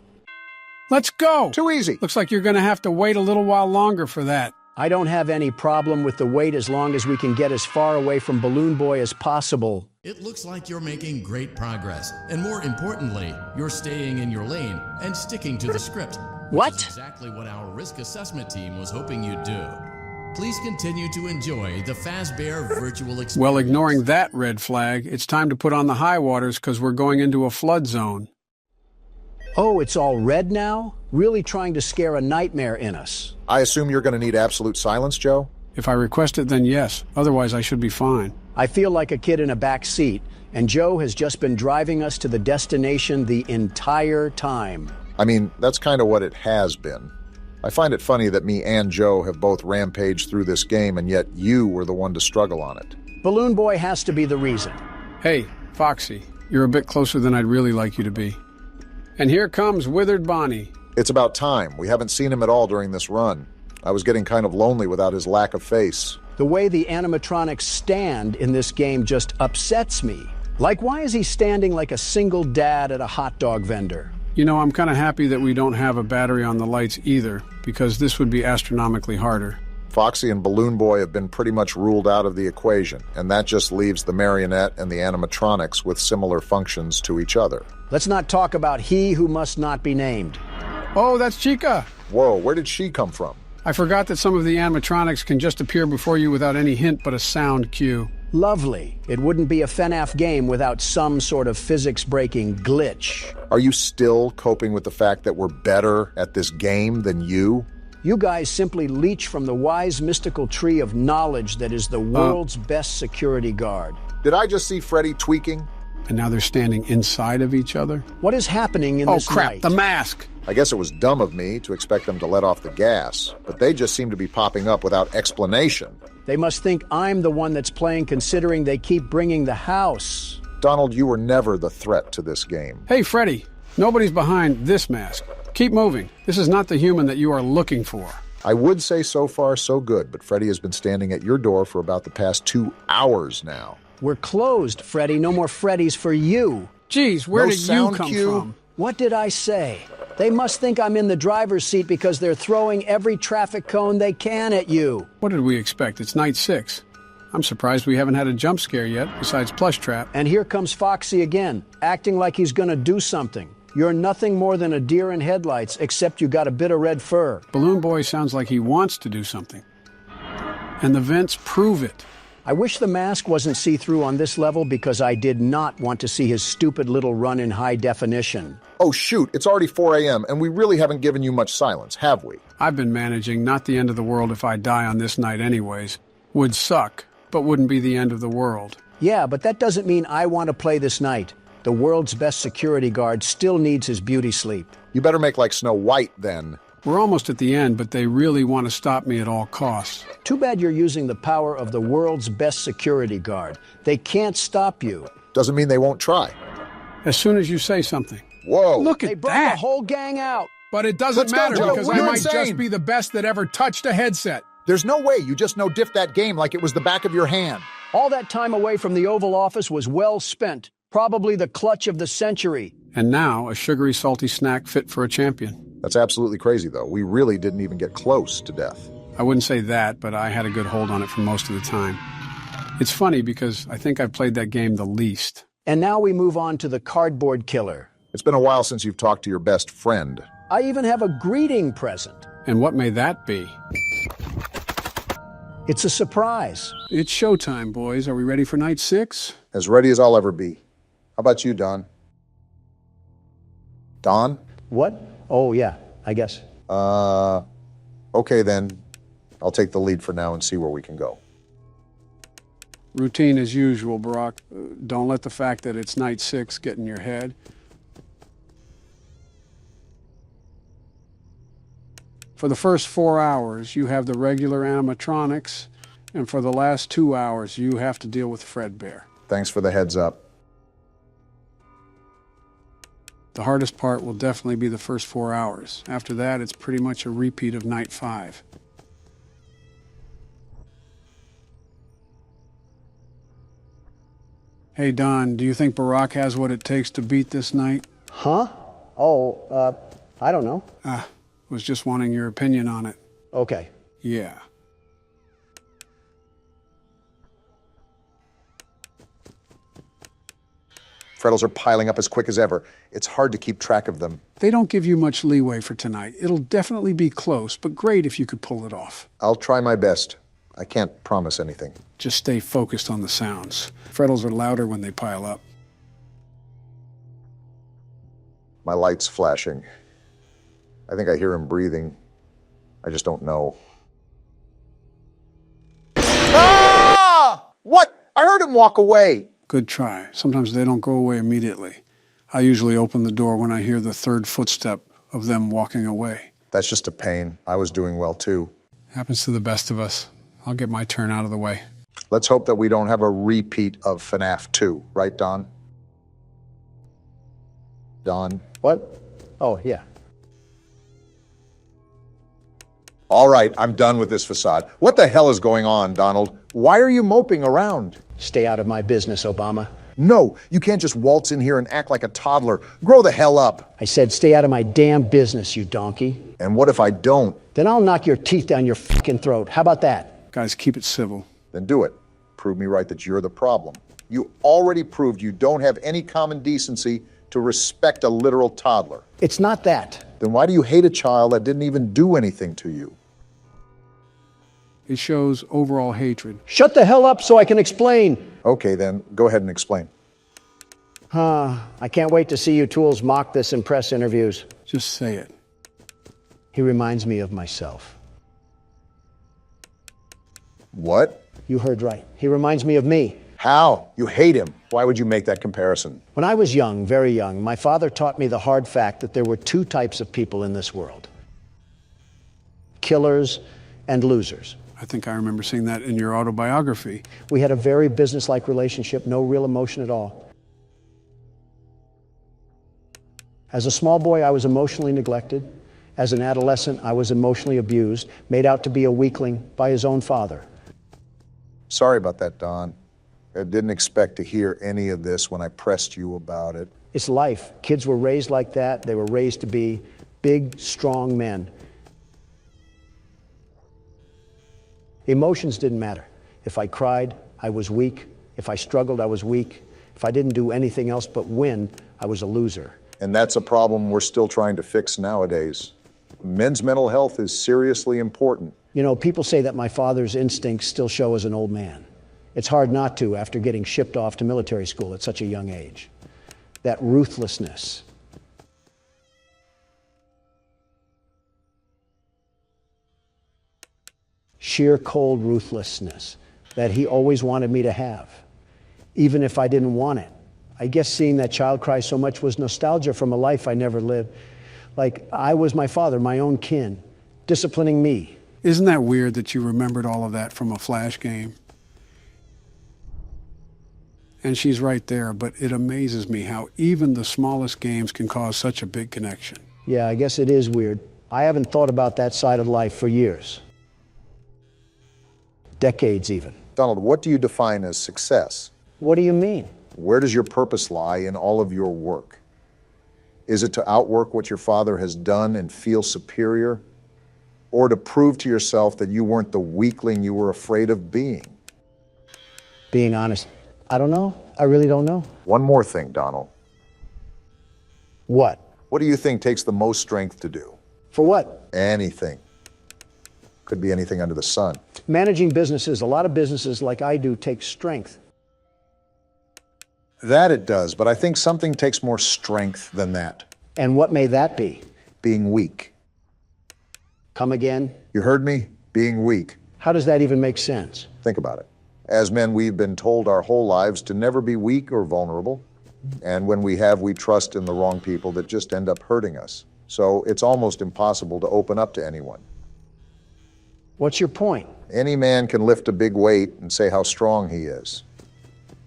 Let's go! Too easy. Looks like you're going to have to wait a little while longer for that. I don't have any problem with the wait as long as we can get as far away from Balloon Boy as possible. It looks like you're making great progress. And more importantly, you're staying in your lane and sticking to the script. What? Which is exactly what our risk assessment team was hoping you'd do. Please continue to enjoy the Fazbear virtual experience. Well, ignoring that red flag, it's time to put on the high waters because we're going into a flood zone. Oh, it's all red now? Really trying to scare a nightmare in us. I assume you're going to need absolute silence, Joe? If I request it, then yes. Otherwise, I should be fine. I feel like a kid in a back seat, and Joe has just been driving us to the destination the entire time. I mean, that's kind of what it has been. I find it funny that me and Joe have both rampaged through this game, and yet you were the one to struggle on it. Balloon Boy has to be the reason. Hey, Foxy, you're a bit closer than I'd really like you to be. And here comes Withered Bonnie. It's about time. We haven't seen him at all during this run. I was getting kind of lonely without his lack of face. The way the animatronics stand in this game just upsets me. Like, why is he standing like a single dad at a hot dog vendor? You know, I'm kind of happy that we don't have a battery on the lights either, because this would be astronomically harder. Foxy and Balloon Boy have been pretty much ruled out of the equation, and that just leaves the marionette and the animatronics with similar functions to each other. Let's not talk about he who must not be named. Oh, that's Chica! Whoa, where did she come from? I forgot that some of the animatronics can just appear before you without any hint but a sound cue. Lovely. It wouldn't be a FNAF game without some sort of physics-breaking glitch. Are you still coping with the fact that we're better at this game than you? You guys simply leech from the wise mystical tree of knowledge that is the world's best security guard. Did I just see Freddy tweaking? And now they're standing inside of each other? What is happening in this night? Oh crap, night? the mask! I guess it was dumb of me to expect them to let off the gas, but they just seem to be popping up without explanation. They must think I'm the one that's playing, considering they keep bringing the house. Donald, you were never the threat to this game. Hey, Freddy, nobody's behind this mask. Keep moving. This is not the human that you are looking for. I would say so far so good, but Freddy has been standing at your door for about the past 2 hours now. We're closed, Freddy. No more Freddys for you. Geez, where No did you sound come cue? from? What did I say? They must think I'm in the driver's seat because they're throwing every traffic cone they can at you. What did we expect? It's night 6. I'm surprised we haven't had a jump scare yet, besides Plush Trap. And here comes Foxy again, acting like he's gonna do something. You're nothing more than a deer in headlights, except you got a bit of red fur. Balloon Boy sounds like he wants to do something. And the vents prove it. I wish the mask wasn't see-through on this level because I did not want to see his stupid little run in high definition. Oh shoot, it's already 4 a.m. and we really haven't given you much silence, have we? I've been managing, not the end of the world if I die on this night anyways. Would suck, but wouldn't be the end of the world. Yeah, but that doesn't mean I want to play this night. The world's best security guard still needs his beauty sleep. You better make like Snow White then. We're almost at the end, but they really want to stop me at all costs. Too bad you're using the power of the world's best security guard. They can't stop you. Doesn't mean they won't try. As soon as you say something. Whoa. Look They at brought that! the whole gang out. But it doesn't Let's go, matter Joe. because I You're might insane. just be the best that ever touched a headset. There's no way you just no-diff that game like it was the back of your hand. All that time away from the Oval Office was well spent. Probably the clutch of the century. And now, a sugary, salty snack fit for a champion. That's absolutely crazy, though. We really didn't even get close to death. I wouldn't say that, but I had a good hold on it for most of the time. It's funny because I think I've played that game the least. And now we move on to the cardboard killer. It's been a while since you've talked to your best friend. I even have a greeting present. And what may that be? It's a surprise. It's showtime, boys. Are we ready for night 6? As ready as I'll ever be. How about you, Don? Don? What? Oh, yeah, I guess. Okay then. I'll take the lead for now and see where we can go. Routine as usual, Barack. Don't let the fact that it's night 6 get in your head. For the first 4 hours, you have the regular animatronics, and for the last 2 hours, you have to deal with Fredbear. Thanks for the heads up. The hardest part will definitely be the first 4 hours. After that, it's pretty much a repeat of night 5. Hey, Don, do you think Barack has what it takes to beat this night? Huh? Oh, I don't know. Was just wanting your opinion on it. Okay. Yeah. Freddles are piling up as quick as ever. It's hard to keep track of them. They don't give you much leeway for tonight. It'll definitely be close, but great if you could pull it off. I'll try my best. I can't promise anything. Just stay focused on the sounds. Freddles are louder when they pile up. My light's flashing. I think I hear him breathing. I just don't know. Ah! What? I heard him walk away. Good try. Sometimes they don't go away immediately. I usually open the door when I hear the third footstep of them walking away. That's just a pain. I was doing well too. Happens to the best of us. I'll get my turn out of the way. Let's hope that we don't have a repeat of FNAF 2, right, Don? Don? What? Oh, yeah. All right, I'm done with this facade. What the hell is going on, Donald? Why are you moping around? Stay out of my business, Obama. No, you can't just waltz in here and act like a toddler. Grow the hell up. I said stay out of my damn business, you donkey. And what if I don't? Then I'll knock your teeth down your fucking throat. How about that? Guys, keep it civil. Then do it. Prove me right that you're the problem. You already proved you don't have any common decency to respect a literal toddler. It's not that. Then why do you hate a child that didn't even do anything to you? It shows overall hatred. Shut the hell up so I can explain. Okay, then, go ahead and explain. I can't wait to see you tools mock this in press interviews. Just say it. He reminds me of myself. What? You heard right. He reminds me of me. How? You hate him. Why would you make that comparison? When I was young, very young, my father taught me the hard fact that there were two types of people in this world. Killers and losers. I think I remember seeing that in your autobiography. We had a very business-like relationship, no real emotion at all. As a small boy, I was emotionally neglected. As an adolescent, I was emotionally abused, made out to be a weakling by his own father. Sorry about that, Don. I didn't expect to hear any of this when I pressed you about it. It's life. Kids were raised like that. They were raised to be big, strong men. Emotions didn't matter. If I cried, I was weak. If I struggled, I was weak. If I didn't do anything else but win, I was a loser. And that's a problem we're still trying to fix nowadays. Men's mental health is seriously important. You know, people say that my father's instincts still show as an old man. It's hard not to after getting shipped off to military school at such a young age. That ruthlessness. Sheer cold ruthlessness that he always wanted me to have, even if I didn't want it. I guess seeing that child cry so much was nostalgia from a life I never lived. Like I was my father, my own kin, disciplining me. Isn't that weird that you remembered all of that from a Flash game? And she's right there, but it amazes me how even the smallest games can cause such a big connection. Yeah, I guess it is weird. I haven't thought about that side of life for years. Decades even. Donald, what do you define as success? What do you mean? Where does your purpose lie in all of your work? Is it to outwork what your father has done and feel superior? Or to prove to yourself that you weren't the weakling you were afraid of being? Being honest, I don't know. I really don't know. One more thing, Donald. What? What do you think takes the most strength to do? For what? Anything. Could be anything under the sun. Managing businesses, a lot of businesses like I do, take strength. That it does, but I think something takes more strength than that. And what may that be? Being weak. Come again? You heard me? Being weak. How does that even make sense? Think about it. As men, we've been told our whole lives to never be weak or vulnerable. And when we have, we trust in the wrong people that just end up hurting us. So it's almost impossible to open up to anyone. What's your point? Any man can lift a big weight and say how strong he is.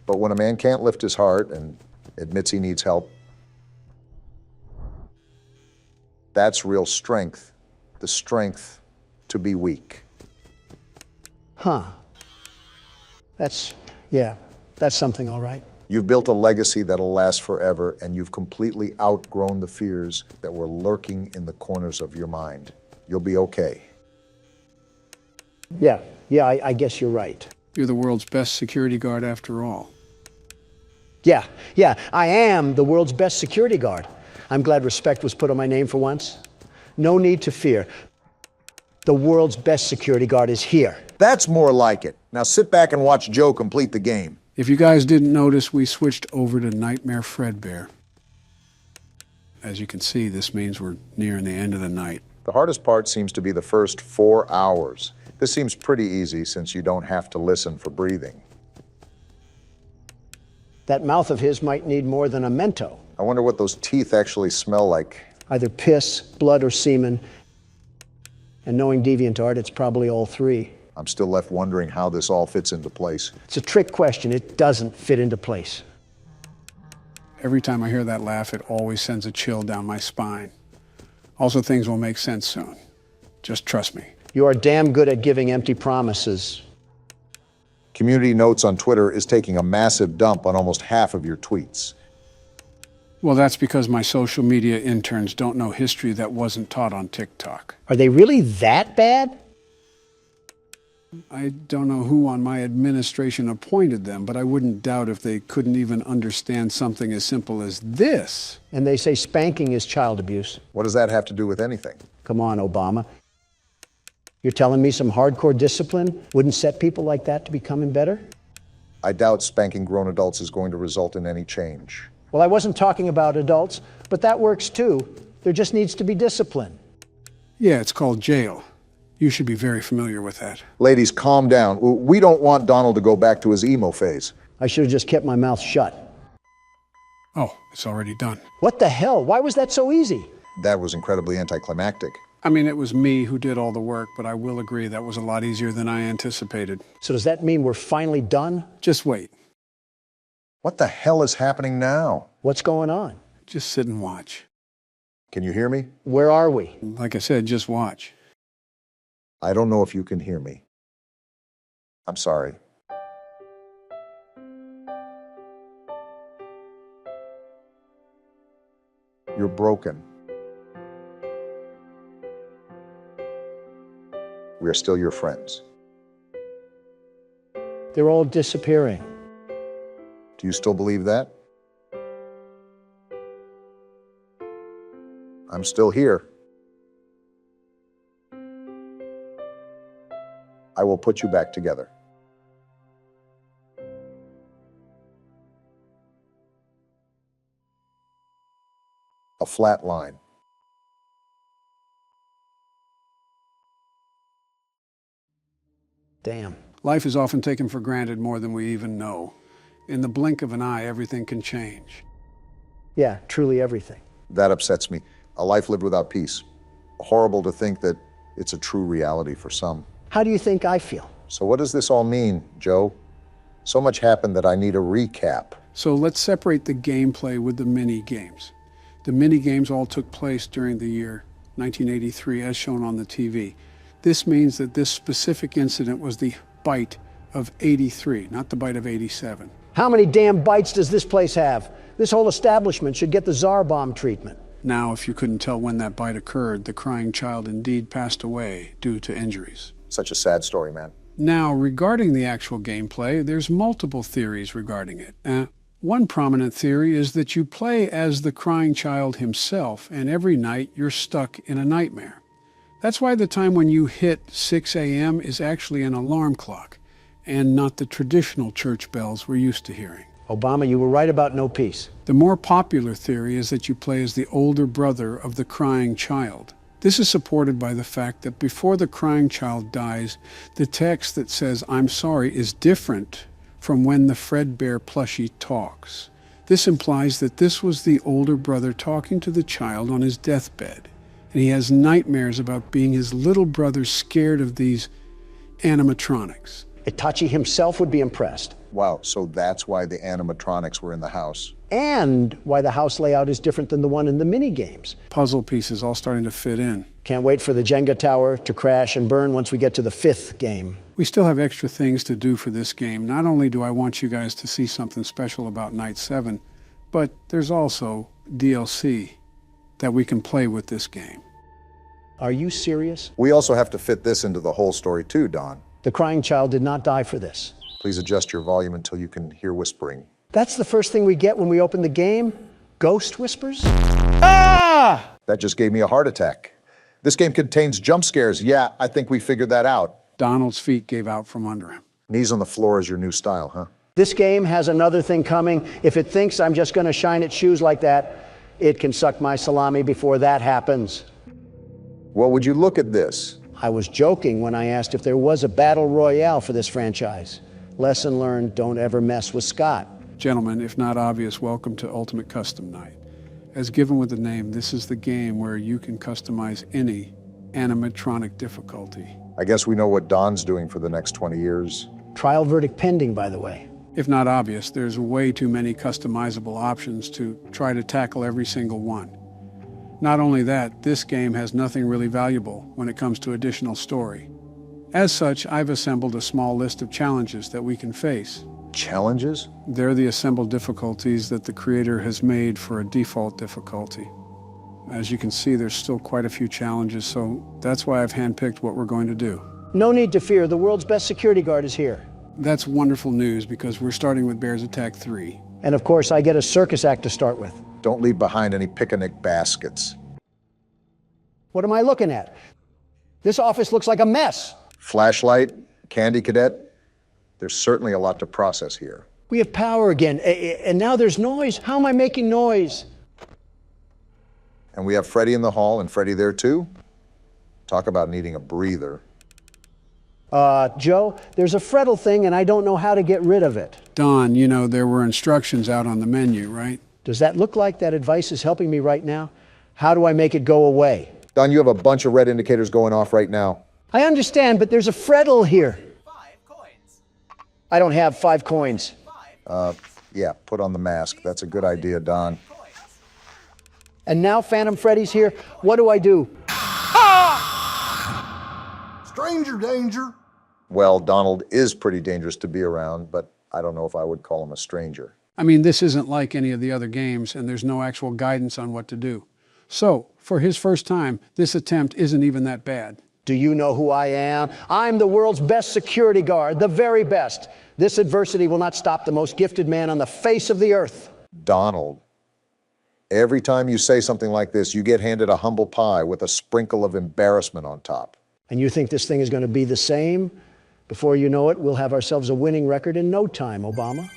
But when a man can't lift his heart and admits he needs help, that's real strength. The strength to be weak. Huh. That's something, all right. You've built a legacy that'll last forever, and you've completely outgrown the fears that were lurking in the corners of your mind. You'll be okay. Yeah, I guess you're right. You're the world's best security guard after all. Yeah, I am the world's best security guard. I'm glad respect was put on my name for once. No need to fear. The world's best security guard is here. That's more like it. Now sit back and watch Joe complete the game. If you guys didn't notice, we switched over to Nightmare Fredbear. As you can see, this means we're nearing the end of the night. The hardest part seems to be the first 4 hours. This seems pretty easy since you don't have to listen for breathing. That mouth of his might need more than a Mento. I wonder what those teeth actually smell like. Either piss, blood, or semen. And knowing DeviantArt, it's probably all three. I'm still left wondering how this all fits into place. It's a trick question. It doesn't fit into place. Every time I hear that laugh, it always sends a chill down my spine. Also, things will make sense soon. Just trust me. You are damn good at giving empty promises. Community Notes on Twitter is taking a massive dump on almost half of your tweets. Well, that's because my social media interns don't know history that wasn't taught on TikTok. Are they really that bad? I don't know who on my administration appointed them, but I wouldn't doubt if they couldn't even understand something as simple as this. And they say spanking is child abuse. What does that have to do with anything? Come on, Obama. You're telling me some hardcore discipline wouldn't set people like that to becoming better? I doubt spanking grown adults is going to result in any change. Well, I wasn't talking about adults, but that works too. There just needs to be discipline. Yeah, it's called jail. You should be very familiar with that. Ladies, calm down. We don't want Donald to go back to his emo phase. I should have just kept my mouth shut. Oh, it's already done. What the hell? Why was that so easy? That was incredibly anticlimactic. I mean, it was me who did all the work, but I will agree that was a lot easier than I anticipated. So does that mean we're finally done? Just wait. What the hell is happening now? What's going on? Just sit and watch. Can you hear me? Where are we? Like I said, just watch. I don't know if you can hear me. I'm sorry. You're broken. We are still your friends. They're all disappearing. Do you still believe that? I'm still here. I will put you back together. A flat line. Damn. Life is often taken for granted more than we even know. In the blink of an eye, everything can change. Yeah, truly everything. That upsets me. A life lived without peace. Horrible to think that it's a true reality for some. How do you think I feel? So what does this all mean, Joe? So much happened that I need a recap. So let's separate the gameplay with the mini-games. The mini-games all took place during the year 1983, as shown on the TV. This means that this specific incident was the bite of 83, not the bite of 87. How many damn bites does this place have? This whole establishment should get the Tsar bomb treatment. Now, if you couldn't tell when that bite occurred, the crying child indeed passed away due to injuries. Such a sad story, man. Now, regarding the actual gameplay, there's multiple theories regarding it. One prominent theory is that you play as the crying child himself, and every night you're stuck in a nightmare. That's why the time when you hit 6 a.m. is actually an alarm clock, and not the traditional church bells we're used to hearing. Obama, you were right about no peace. The more popular theory is that you play as the older brother of the crying child. This is supported by the fact that before the crying child dies, the text that says, "I'm sorry," is different from when the Fredbear plushie talks. This implies that this was the older brother talking to the child on his deathbed, and he has nightmares about being his little brother scared of these animatronics. Itachi himself would be impressed. Wow, so that's why the animatronics were in the house. And why the house layout is different than the one in the mini games. Puzzle pieces all starting to fit in. Can't wait for the Jenga tower to crash and burn once we get to the 5th game. We still have extra things to do for this game. Not only do I want you guys to see something special about Night 7, but there's also DLC that we can play with this game. Are you serious? We also have to fit this into the whole story too, Don. The crying child did not die for this. Please adjust your volume until you can hear whispering. That's the first thing we get when we open the game? Ghost whispers? Ah! That just gave me a heart attack. This game contains jump scares. Yeah, I think we figured that out. Donald's feet gave out from under him. Knees on the floor is your new style, huh? This game has another thing coming. If it thinks I'm just going to shine its shoes like that, It can suck my salami before that happens. Well, would you look at this? I was joking when I asked if there was a battle royale for this franchise. Lesson learned, don't ever mess with Scott. Gentlemen, if not obvious, welcome to Ultimate Custom Night. As given with the name, this is the game where you can customize any animatronic difficulty. I guess we know what Don's doing for the next 20 years. Trial verdict pending, by the way. If not obvious, there's way too many customizable options to try to tackle every single one. Not only that, this game has nothing really valuable when it comes to additional story. As such, I've assembled a small list of challenges that we can face. Challenges? They're the assembled difficulties that the creator has made for a default difficulty. As you can see, there's still quite a few challenges, so that's why I've handpicked what we're going to do. No need to fear, the world's best security guard is here. That's wonderful news because we're starting with Bears Attack 3. And of course, I get a circus act to start with. Don't leave behind any picnic baskets. What am I looking at? This office looks like a mess. Flashlight, Candy Cadet. There's certainly a lot to process here. We have power again, and now there's noise. How am I making noise? And we have Freddy in the hall, and Freddy there too. Talk about needing a breather. Joe, there's a Freddle thing, and I don't know how to get rid of it. Don, you know there were instructions out on the menu, right? Does that look like that advice is helping me right now? How do I make it go away? Don, you have a bunch of red indicators going off right now. I understand, but there's a Freddle here. 5 coins. I don't have 5 coins. Yeah, put on the mask. That's a good idea, Don. And now Phantom Freddy's here. What do I do? Stranger danger. Well, Donald is pretty dangerous to be around, but I don't know if I would call him a stranger. I mean, this isn't like any of the other games, and there's no actual guidance on what to do. So, for his first time, this attempt isn't even that bad. Do you know who I am? I'm the world's best security guard, the very best. This adversity will not stop the most gifted man on the face of the earth. Donald, every time you say something like this, you get handed a humble pie with a sprinkle of embarrassment on top. And you think this thing is going to be the same? Before you know it, we'll have ourselves a winning record in no time, Obama.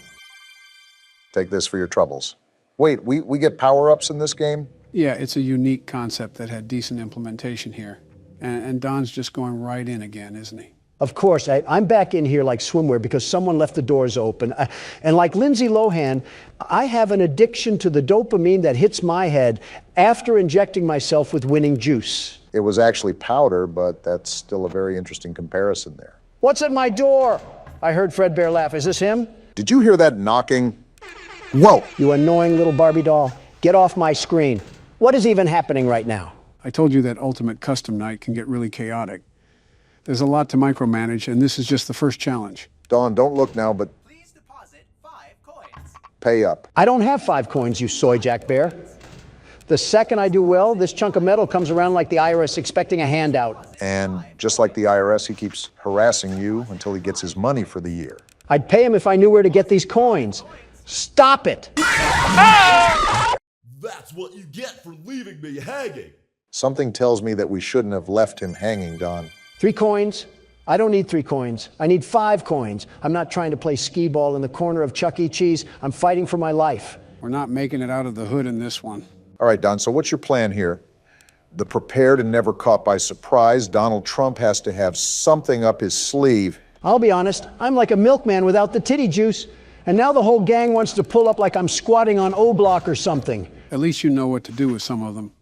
Take this for your troubles. Wait, we get power-ups in this game? Yeah, it's a unique concept that had decent implementation here. And Don's just going right in again, isn't he? Of course, I'm back in here like swimwear because someone left the doors open. And like Lindsay Lohan, I have an addiction to the dopamine that hits my head after injecting myself with winning juice. It was actually powder, but that's still a very interesting comparison there. What's at my door? I heard Fredbear laugh. Is this him? Did you hear that knocking? Whoa! You annoying little Barbie doll. Get off my screen. What is even happening right now? I told you that Ultimate Custom Night can get really chaotic. There's a lot to micromanage, and this is just the first challenge. Dawn, don't look now, but Please deposit 5 coins. pay up. I don't have 5 coins, you soy jack bear. The second I do well, this chunk of metal comes around like the IRS expecting a handout. And just like the IRS, he keeps harassing you until he gets his money for the year. I'd pay him if I knew where to get these coins. Stop it! That's what you get for leaving me hanging. Something tells me that we shouldn't have left him hanging, Don. 3 coins? I don't need 3 coins. I need 5 coins. I'm not trying to play skee ball in the corner of Chuck E. Cheese. I'm fighting for my life. We're not making it out of the hood in this one. All right, Don, so what's your plan here? The prepared and never caught by surprise, Donald Trump has to have something up his sleeve. I'll be honest, I'm like a milkman without the titty juice. And now the whole gang wants to pull up like I'm squatting on O-Block or something. At least you know what to do with some of them.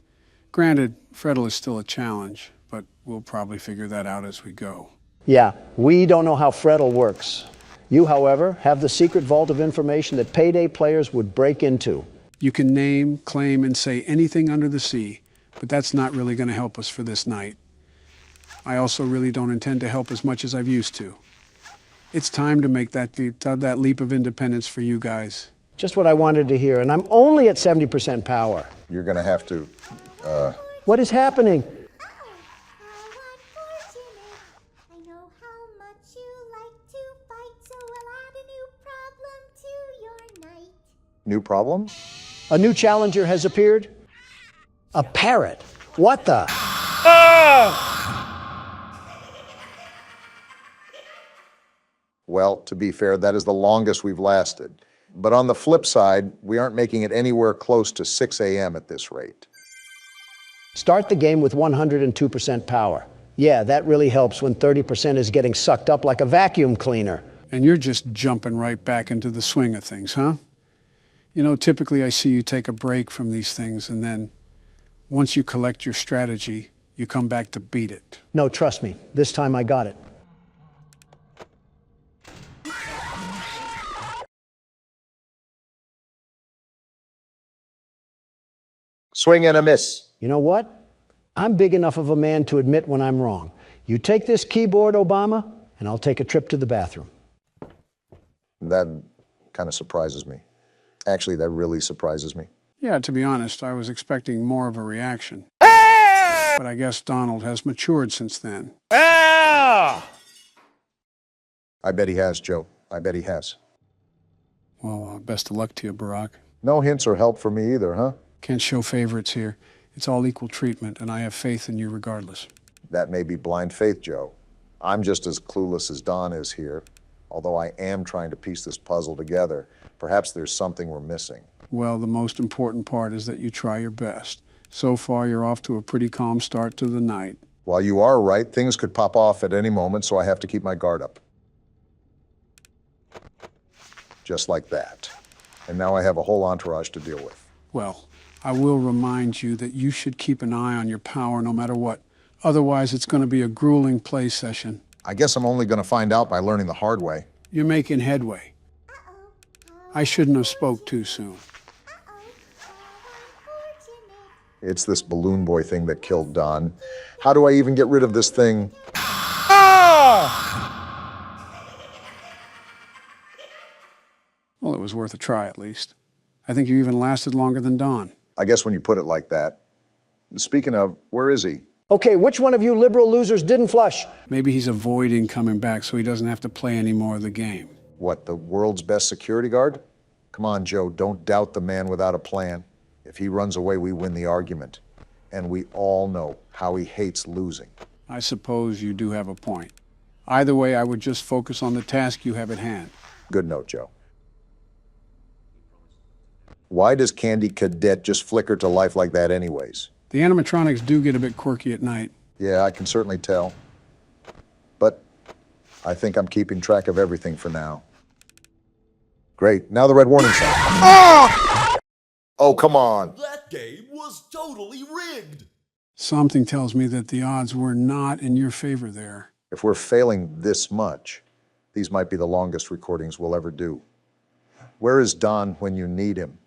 Granted, Freddle is still a challenge, but we'll probably figure that out as we go. Yeah, we don't know how Freddle works. You, however, have the secret vault of information that payday players would break into. You can name, claim, and say anything under the sea, but that's not really going to help us for this night. I also really don't intend to help as much as I've used to. It's time to make that leap of independence for you guys. Just what I wanted to hear, and I'm only at 70% power. You're going to have to, What is happening? I know how much you like to fight, so we'll add a new problem to your night. New problem? A new challenger has appeared? A parrot. What the? Well, to be fair, that is the longest we've lasted. But on the flip side, we aren't making it anywhere close to 6 a.m. at this rate. Start the game with 102% power. Yeah, that really helps when 30% is getting sucked up like a vacuum cleaner. And you're just jumping right back into the swing of things, huh? You know, typically I see you take a break from these things, and then once you collect your strategy, you come back to beat it. No, trust me, this time I got it. Swing and a miss. You know what? I'm big enough of a man to admit when I'm wrong. You take this keyboard, Obama, and I'll take a trip to the bathroom. That kind of surprises me. Actually, that really surprises me. Yeah, to be honest, I was expecting more of a reaction. But I guess Donald has matured since then. I bet he has, Joe. I bet he has. Well, best of luck to you, Barack. No hints or help for me either, huh? Can't show favorites here. It's all equal treatment, and I have faith in you regardless. That may be blind faith, Joe. I'm just as clueless as Don is here, although I am trying to piece this puzzle together. Perhaps there's something we're missing. Well, the most important part is that you try your best. So far, you're off to a pretty calm start to the night. While you are right, things could pop off at any moment, so I have to keep my guard up. Just like that. And now I have a whole entourage to deal with. Well, I will remind you that you should keep an eye on your power no matter what. Otherwise, it's going to be a grueling play session. I guess I'm only going to find out by learning the hard way. You're making headway. I shouldn't have spoke too soon. It's this balloon boy thing that killed Don. How do I even get rid of this thing? Well, it was worth a try at least. I think you even lasted longer than Don. I guess when you put it like that. Speaking of, where is he? Okay, which one of you liberal losers didn't flush? Maybe he's avoiding coming back so he doesn't have to play any more of the game. What, the world's best security guard? Come on, Joe, don't doubt the man without a plan. If he runs away, we win the argument. And we all know how he hates losing. I suppose you do have a point. Either way, I would just focus on the task you have at hand. Good note, Joe. Why does Candy Cadet just flicker to life like that anyways? The animatronics do get a bit quirky at night. Yeah, I can certainly tell. But I think I'm keeping track of everything for now. Great, now the red warning sign. Ah! Oh, come on. That game was totally rigged. Something tells me that the odds were not in your favor there. If we're failing this much, these might be the longest recordings we'll ever do. Where is Don when you need him?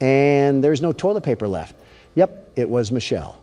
And there's no toilet paper left. Yep, it was Michelle.